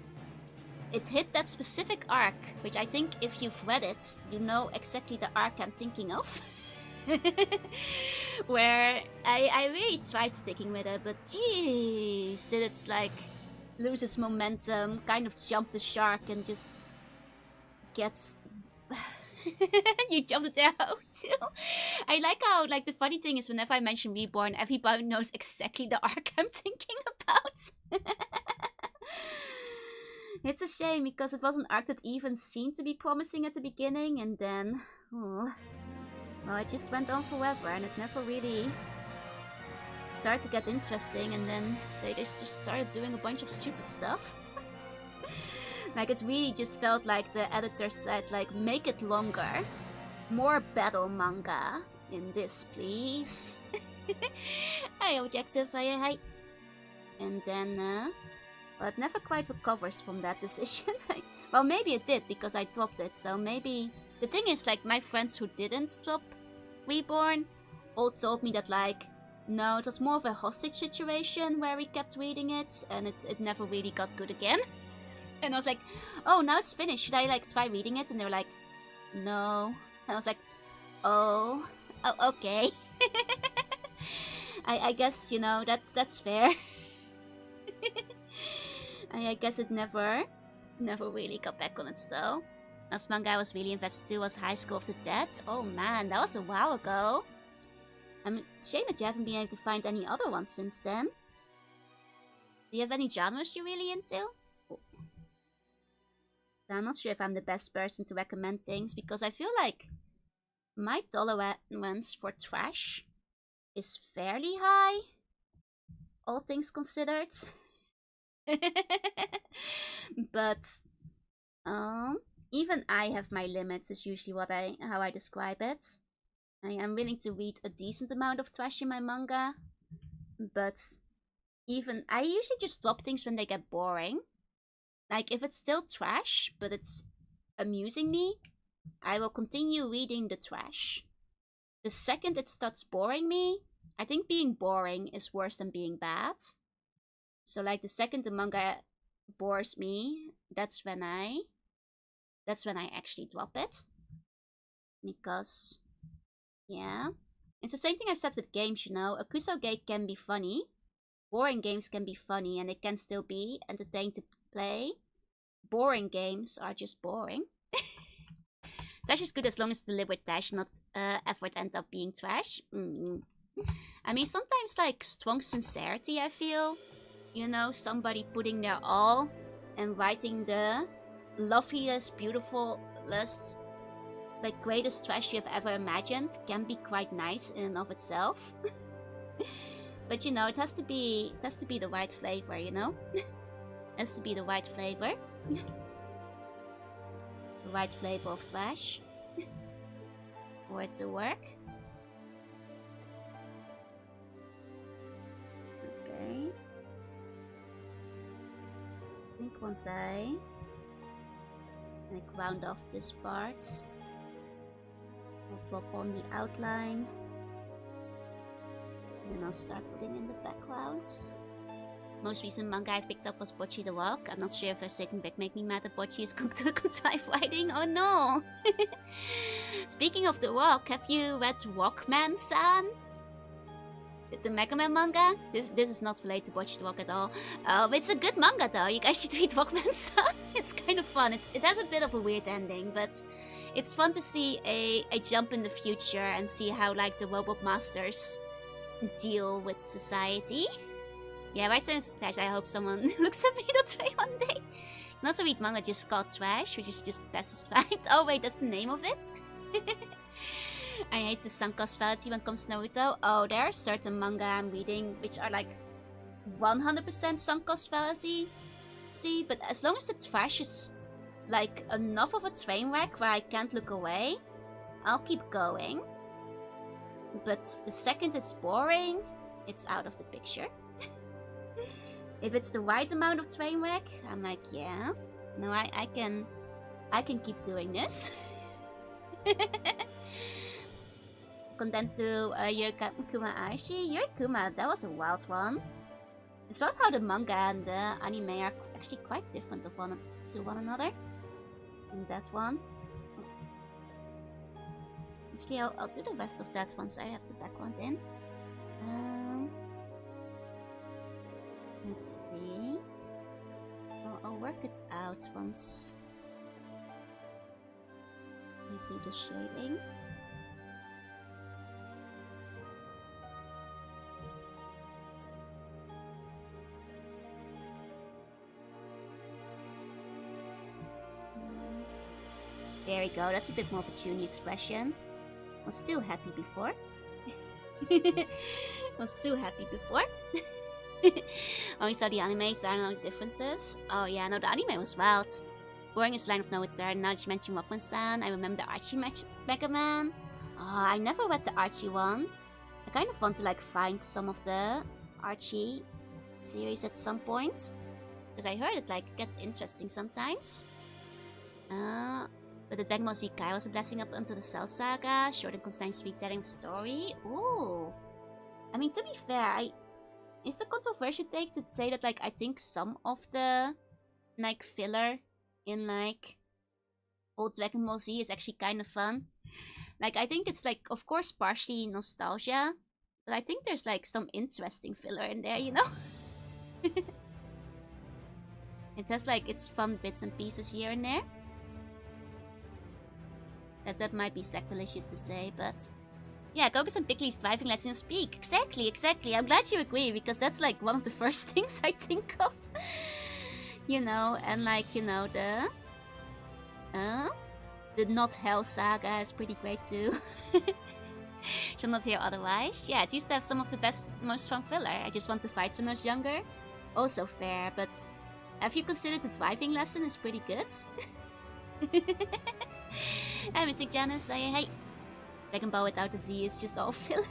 it hit that specific arc, which I think if you've read it, you know exactly the arc I'm thinking of. Where I really tried sticking with it, but jeez, did it like lose its momentum, kind of jump the shark and just gets... You jumped it out too. I like how, like, the funny thing is whenever I mention Reborn, everybody knows exactly the arc I'm thinking about. It's a shame because it was an arc that even seemed to be promising at the beginning, and then, oh, well, it just went on forever and it never really started to get interesting, and then they just started doing a bunch of stupid stuff. Like, it really just felt like the editor said, like, make it longer. More battle manga in this, please. Hi, objective, hi. And then, well, it never quite recovers from that decision. Well, maybe it did, because I dropped it, so maybe... The thing is, like, my friends who didn't drop Reborn all told me that, like, no, it was more of a hostage situation where we kept reading it, and it never really got good again. And I was like, oh, now it's finished. Should I, like, try reading it? And they were like, no. And I was like, oh okay. I guess, you know, that's fair. I guess it never really got back on it, though. Last manga I was really invested to was High School of the Dead. Oh, man, that was a while ago. I mean, shame that you haven't been able to find any other ones since then. Do you have any genres you're really into? I'm not sure if I'm the best person to recommend things, because I feel like my tolerance for trash is fairly high, all things considered. But even I have my limits, is usually how I describe it. I am willing to read a decent amount of trash in my manga, but even I usually just drop things when they get boring. Like, if it's still trash, but it's amusing me, I will continue reading the trash. The second it starts boring me, I think being boring is worse than being bad. So, like, the second the manga bores me, that's when I actually drop it. Because, yeah. It's the same thing I've said with games, you know. A Kusoge can be funny. Boring games can be funny, and it can still be entertaining to play. Boring games are just boring. Trash is good as long as deliberate trash, not effort end up being trash. I mean, sometimes, like, strong sincerity, I feel. You know, somebody putting their all and writing the loveliest, beautifulest, like, greatest trash you've ever imagined can be quite nice in and of itself. But, you know, it has to be the right flavor, you know? It has to be the right flavor. The right flavor of trash. For it to work. Okay. I think once I round off this part, I'll drop on the outline. And then I'll start putting in the background. Most recent manga I picked up was Bocchi the Rock. I'm not sure if a certain back make me mad that Bocchi is going to contrive writing. Oh no! Speaking of the Rock, have you read Rockman-san? The Mega Man manga? This is not related to Bocchi the Rock at all. It's a good manga though. You guys should read Rockman-san. It's kind of fun. It has a bit of a weird ending, but it's fun to see a jump in the future and see how, like, the robot masters deal with society. Yeah, right, so I hope someone looks at me that way one day. You can also read manga just called Trash, which is just best described. Oh wait, that's the name of it? I hate the sunk cost fallacy when it comes to Naruto. Oh, there are certain manga I'm reading which are like 100% sunk cost fallacy. See, but as long as the trash is like enough of a train wreck where I can't look away, I'll keep going. But the second it's boring, it's out of the picture. If it's the right amount of train wreck, I'm like, yeah, no, I can keep doing this. Content to Yurikuma Aishi. Yurikuma, that was a wild one. It's not how the manga and the anime are actually quite different of one another. In that one. Actually, I'll do the rest of that once I have the background in. Let's see. I'll work it out once we do the shading. There we go, that's a bit more of a tuney expression. Was still happy before. Was still happy before. Only saw the anime, so I don't know the differences. Oh yeah, no, the anime was wild. Boring is Line of No Return. Now that you mentioned Rockman-san, I remember the Archie Mega Man. Oh, I never read the Archie one. I kind of want to like find some of the Archie series at some point. Because I heard it like gets interesting sometimes. But the Dragon Ball Z Kai was a blessing up until the Cell Saga. Short and concise retelling of story. Ooh. I mean, to be fair, is the controversial take to say that like I think some of the like filler in like old Dragon Ball Z is actually kind of fun. Like I think it's like of course partially nostalgia, but I think there's like some interesting filler in there, you know? It has like its fun bits and pieces here and there. That might be sacrilegious to say, but yeah, Goku's and Piccoli's driving lessons speak. Exactly. I'm glad you agree, because that's like one of the first things I think of. You know, and like, you know, the Not Hell saga is pretty great too. Shall not hear otherwise. Yeah, it used to have some of the best, most fun filler. I just want to fight when I was younger. Also fair, but have you considered the driving lesson is pretty good? Hi, Mr. Janice, say hey. Dragon Ball without the Z is just all filler.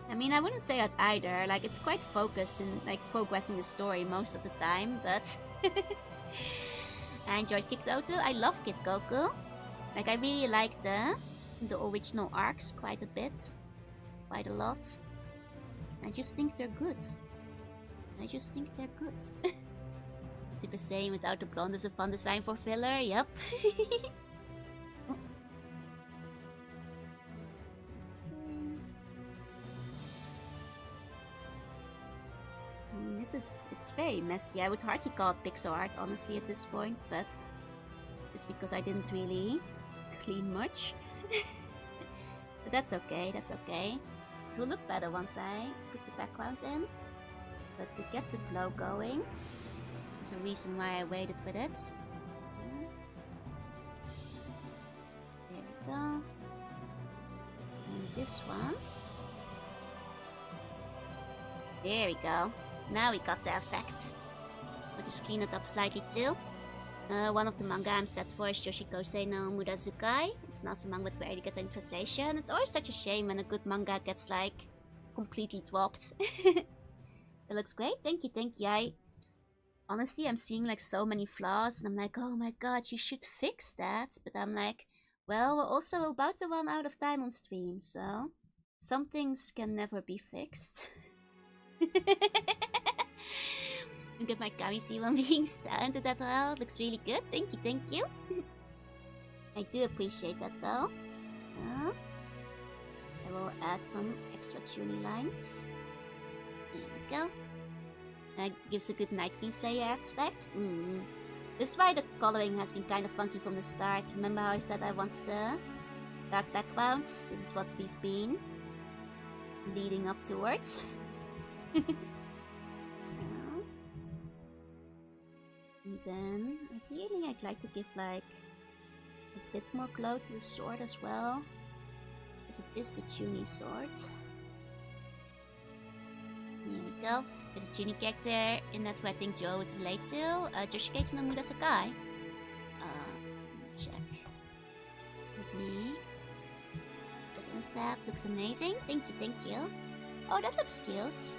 I mean, I wouldn't say that either. Like, it's quite focused in like progressing the story most of the time, but I enjoyed Kid Goku. I love Kid Goku. Like, I really like the original arcs quite a bit, quite a lot. I just think they're good. Super Saiyan without the blonde is a fun design for filler. Yep. It's very messy. I would hardly call it pixel art, honestly, at this point, but just because I didn't really clean much. But that's okay. It will look better once I put the background in. But to get the glow going, there's a reason why I waited with it. There we go. And this one. There we go. Now we got the effect. I'll just clean it up slightly too. One of the manga I'm set for is Yoshikosei no Murazukai. It's an awesome manga with rarely gets in translation. It's always such a shame when a good manga gets like completely dropped. It looks great. Thank you. Honestly, I'm seeing like so many flaws and I'm like, oh my god, you should fix that. But I'm like, well, we're also about to run out of time on stream, so some things can never be fixed. Look at my Kamisi one being stunned at that well. Looks really good. Thank you. I do appreciate that though. I will add some extra tuning lines. There we go. That gives a good Night King Slayer aspect. This is why the coloring has been kind of funky from the start. Remember how I said I want the dark backgrounds? This is what we've been leading up towards. And then, ideally, I'd like to give like a bit more glow to the sword as well, because it is the Chuny sword. There we go. There's a tuning character in that who I think Joe would relate to. Joshikage no Muda Sakai. Check. Me. Tab looks amazing. Thank you. Oh, that looks cute.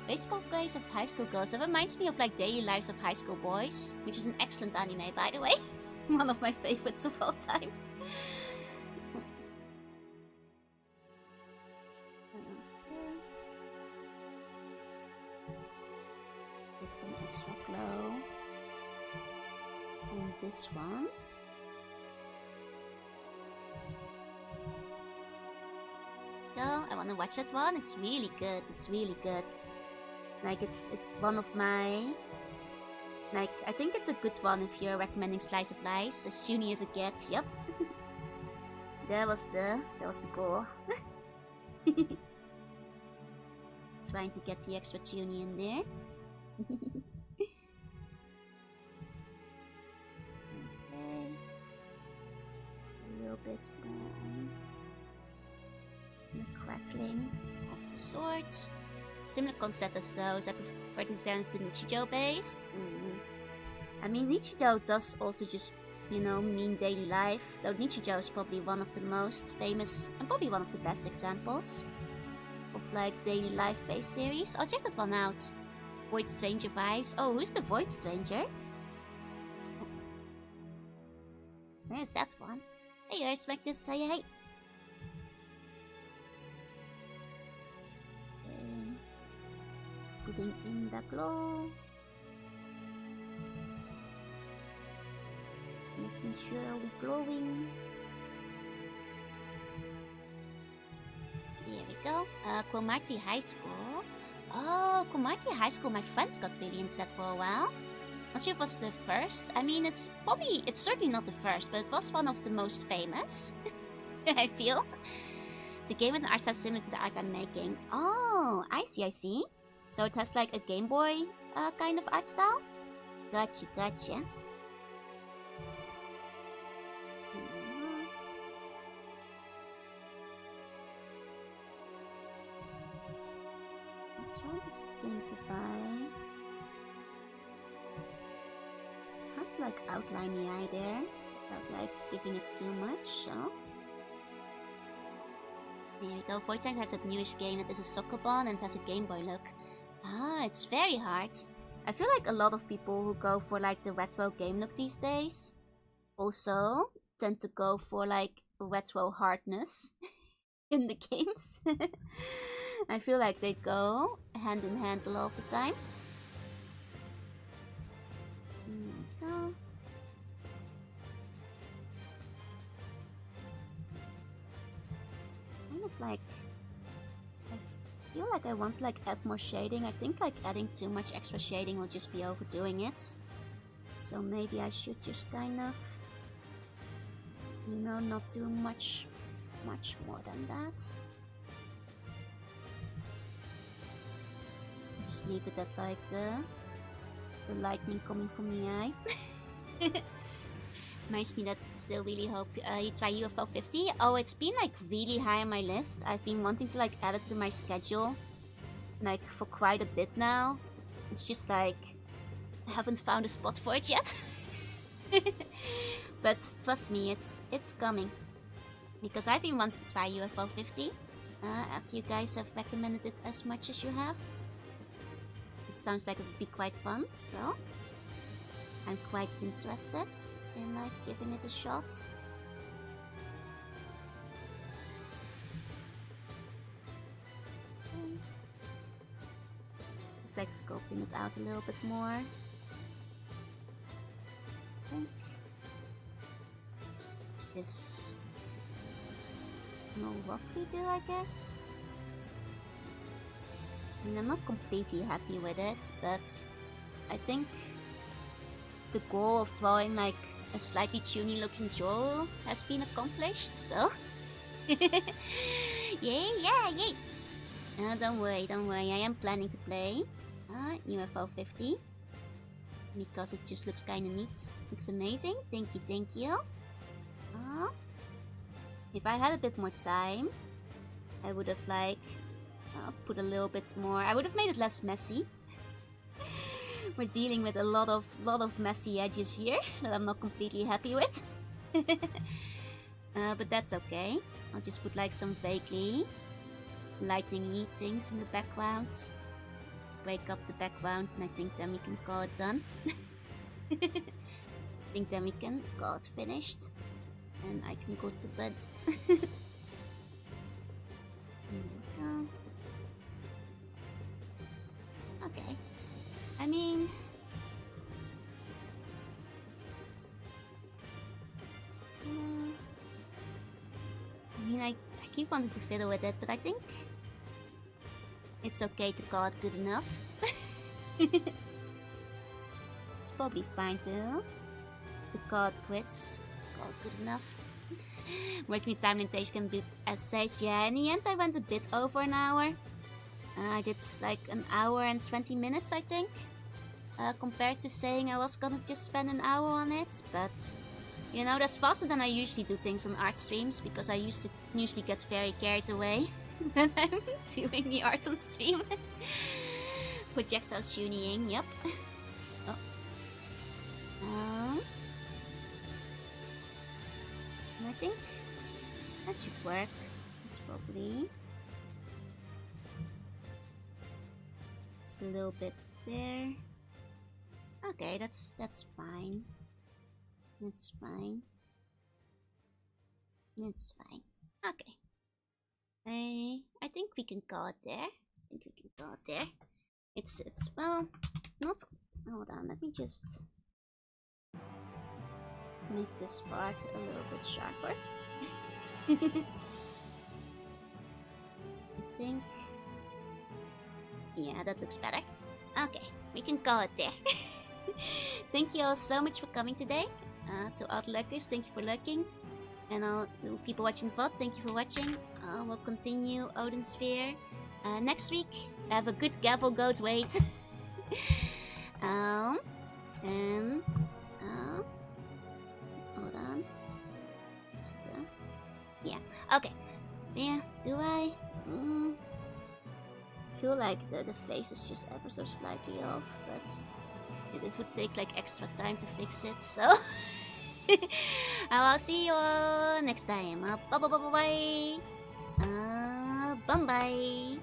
Basic Guys of High School Girls. That reminds me of like Daily Lives of High School Boys, which is an excellent anime, by the way. One of my favorites of all time. Get some extra glow on this one. Go, I wanna watch that one. It's really good. Like it's one of my, like, I think it's a good one if you're recommending Slice of Life. As puny as it gets, yep. that was the goal. Trying to get the extra tuny in there. Okay. A little bit more on the crackling of the swords. Similar concept as those. I prefer to sense the Nichijou based. I mean, Nichijou does also just, you know, mean daily life. Though Nichijou is probably one of the most famous and probably one of the best examples of like daily life based series. I'll check that one out. Void Stranger vibes. Oh, who's the Void Stranger? There's that one. Hey, I expect this. Say hey. Putting in the glow. Making sure we're glowing. There we go. Cromarty High School. Oh, Cromarty High School. My friends got really into that for a while. Not sure if it was the first. I mean, it's certainly not the first, but it was one of the most famous. I feel. It's a game with an art style similar to the art I'm making. Oh, I see. So it has like a Game Boy kind of art style? Gotcha. I'm trying to think if it's hard to like outline the eye there without like giving it too much, so... There we go. Voidtank has a newish game that is a soccer ball and it has a Game Boy look. Ah, it's very hard. I feel like a lot of people who go for like the retro game look these days also tend to go for like retro hardness in the games. I feel like they go hand in hand a lot of the time. There we go. Kind of like... I feel like I want to like add more shading. I think like adding too much extra shading will just be overdoing it. So maybe I should just kind of, you know, not do much more than that. Just leave it at like the lightning coming from the eye. Reminds me that still really hope you try UFO 50. Oh, it's been like really high on my list. I've been wanting to like add it to my schedule like for quite a bit now. It's just like I haven't found a spot for it yet. But trust me, it's coming. Because I've been wanting to try UFO 50 after you guys have recommended it as much as you have. It sounds like it would be quite fun, so I'm quite interested in like giving it a shot. Just like sculpting it out a little bit more. I think this will roughly do, I guess. I mean, I'm not completely happy with it, but I think the goal of drawing like a slightly tuny looking Joel has been accomplished, so yay. Don't worry, I am planning to play UFO 50 because it just looks kinda neat. Looks amazing. Thank you. If I had a bit more time, I would have like put a little bit more. I would have made it less messy. We're dealing with a lot of messy edges here that I'm not completely happy with. But that's okay. I'll just put like some vaguely lightning-y things in the background. Break up the background, and I think then we can call it done. I think then we can call it finished. And I can go to bed. There we go. Okay. I mean... I keep wanting to fiddle with it, but I think it's okay to call it good enough. It's probably fine too. To call it quits. Call it good enough. Working with time limitation bit as such, yeah, in the end I went a bit over an hour. I did like an hour and 20 minutes, I think. Compared to saying I was gonna just spend an hour on it, but you know, that's faster than I usually do things on art streams, because I usually get very carried away when I'm doing the art on stream. Projectile tuning, yep. Oh. I think that should work. It's probably just a little bit there. Okay, that's fine. It's fine. It's fine. Okay. I think we can call it there. It's well, not. Hold on. Let me just make this part a little bit sharper. I think. Yeah, that looks better. Okay, we can call it there. Thank you all so much for coming today. To all the lurkers, thank you for lurking. And all the people watching VOD, thank you for watching. We'll continue Odin Sphere next week. Have a good gavel goat wait. Hold on. Just, yeah. Okay. Yeah. Do I? Feel like the face is just ever so slightly off, but it would take like extra time to fix it. So I'll see you all next time. Bye bye bye bye bye. Bye bye.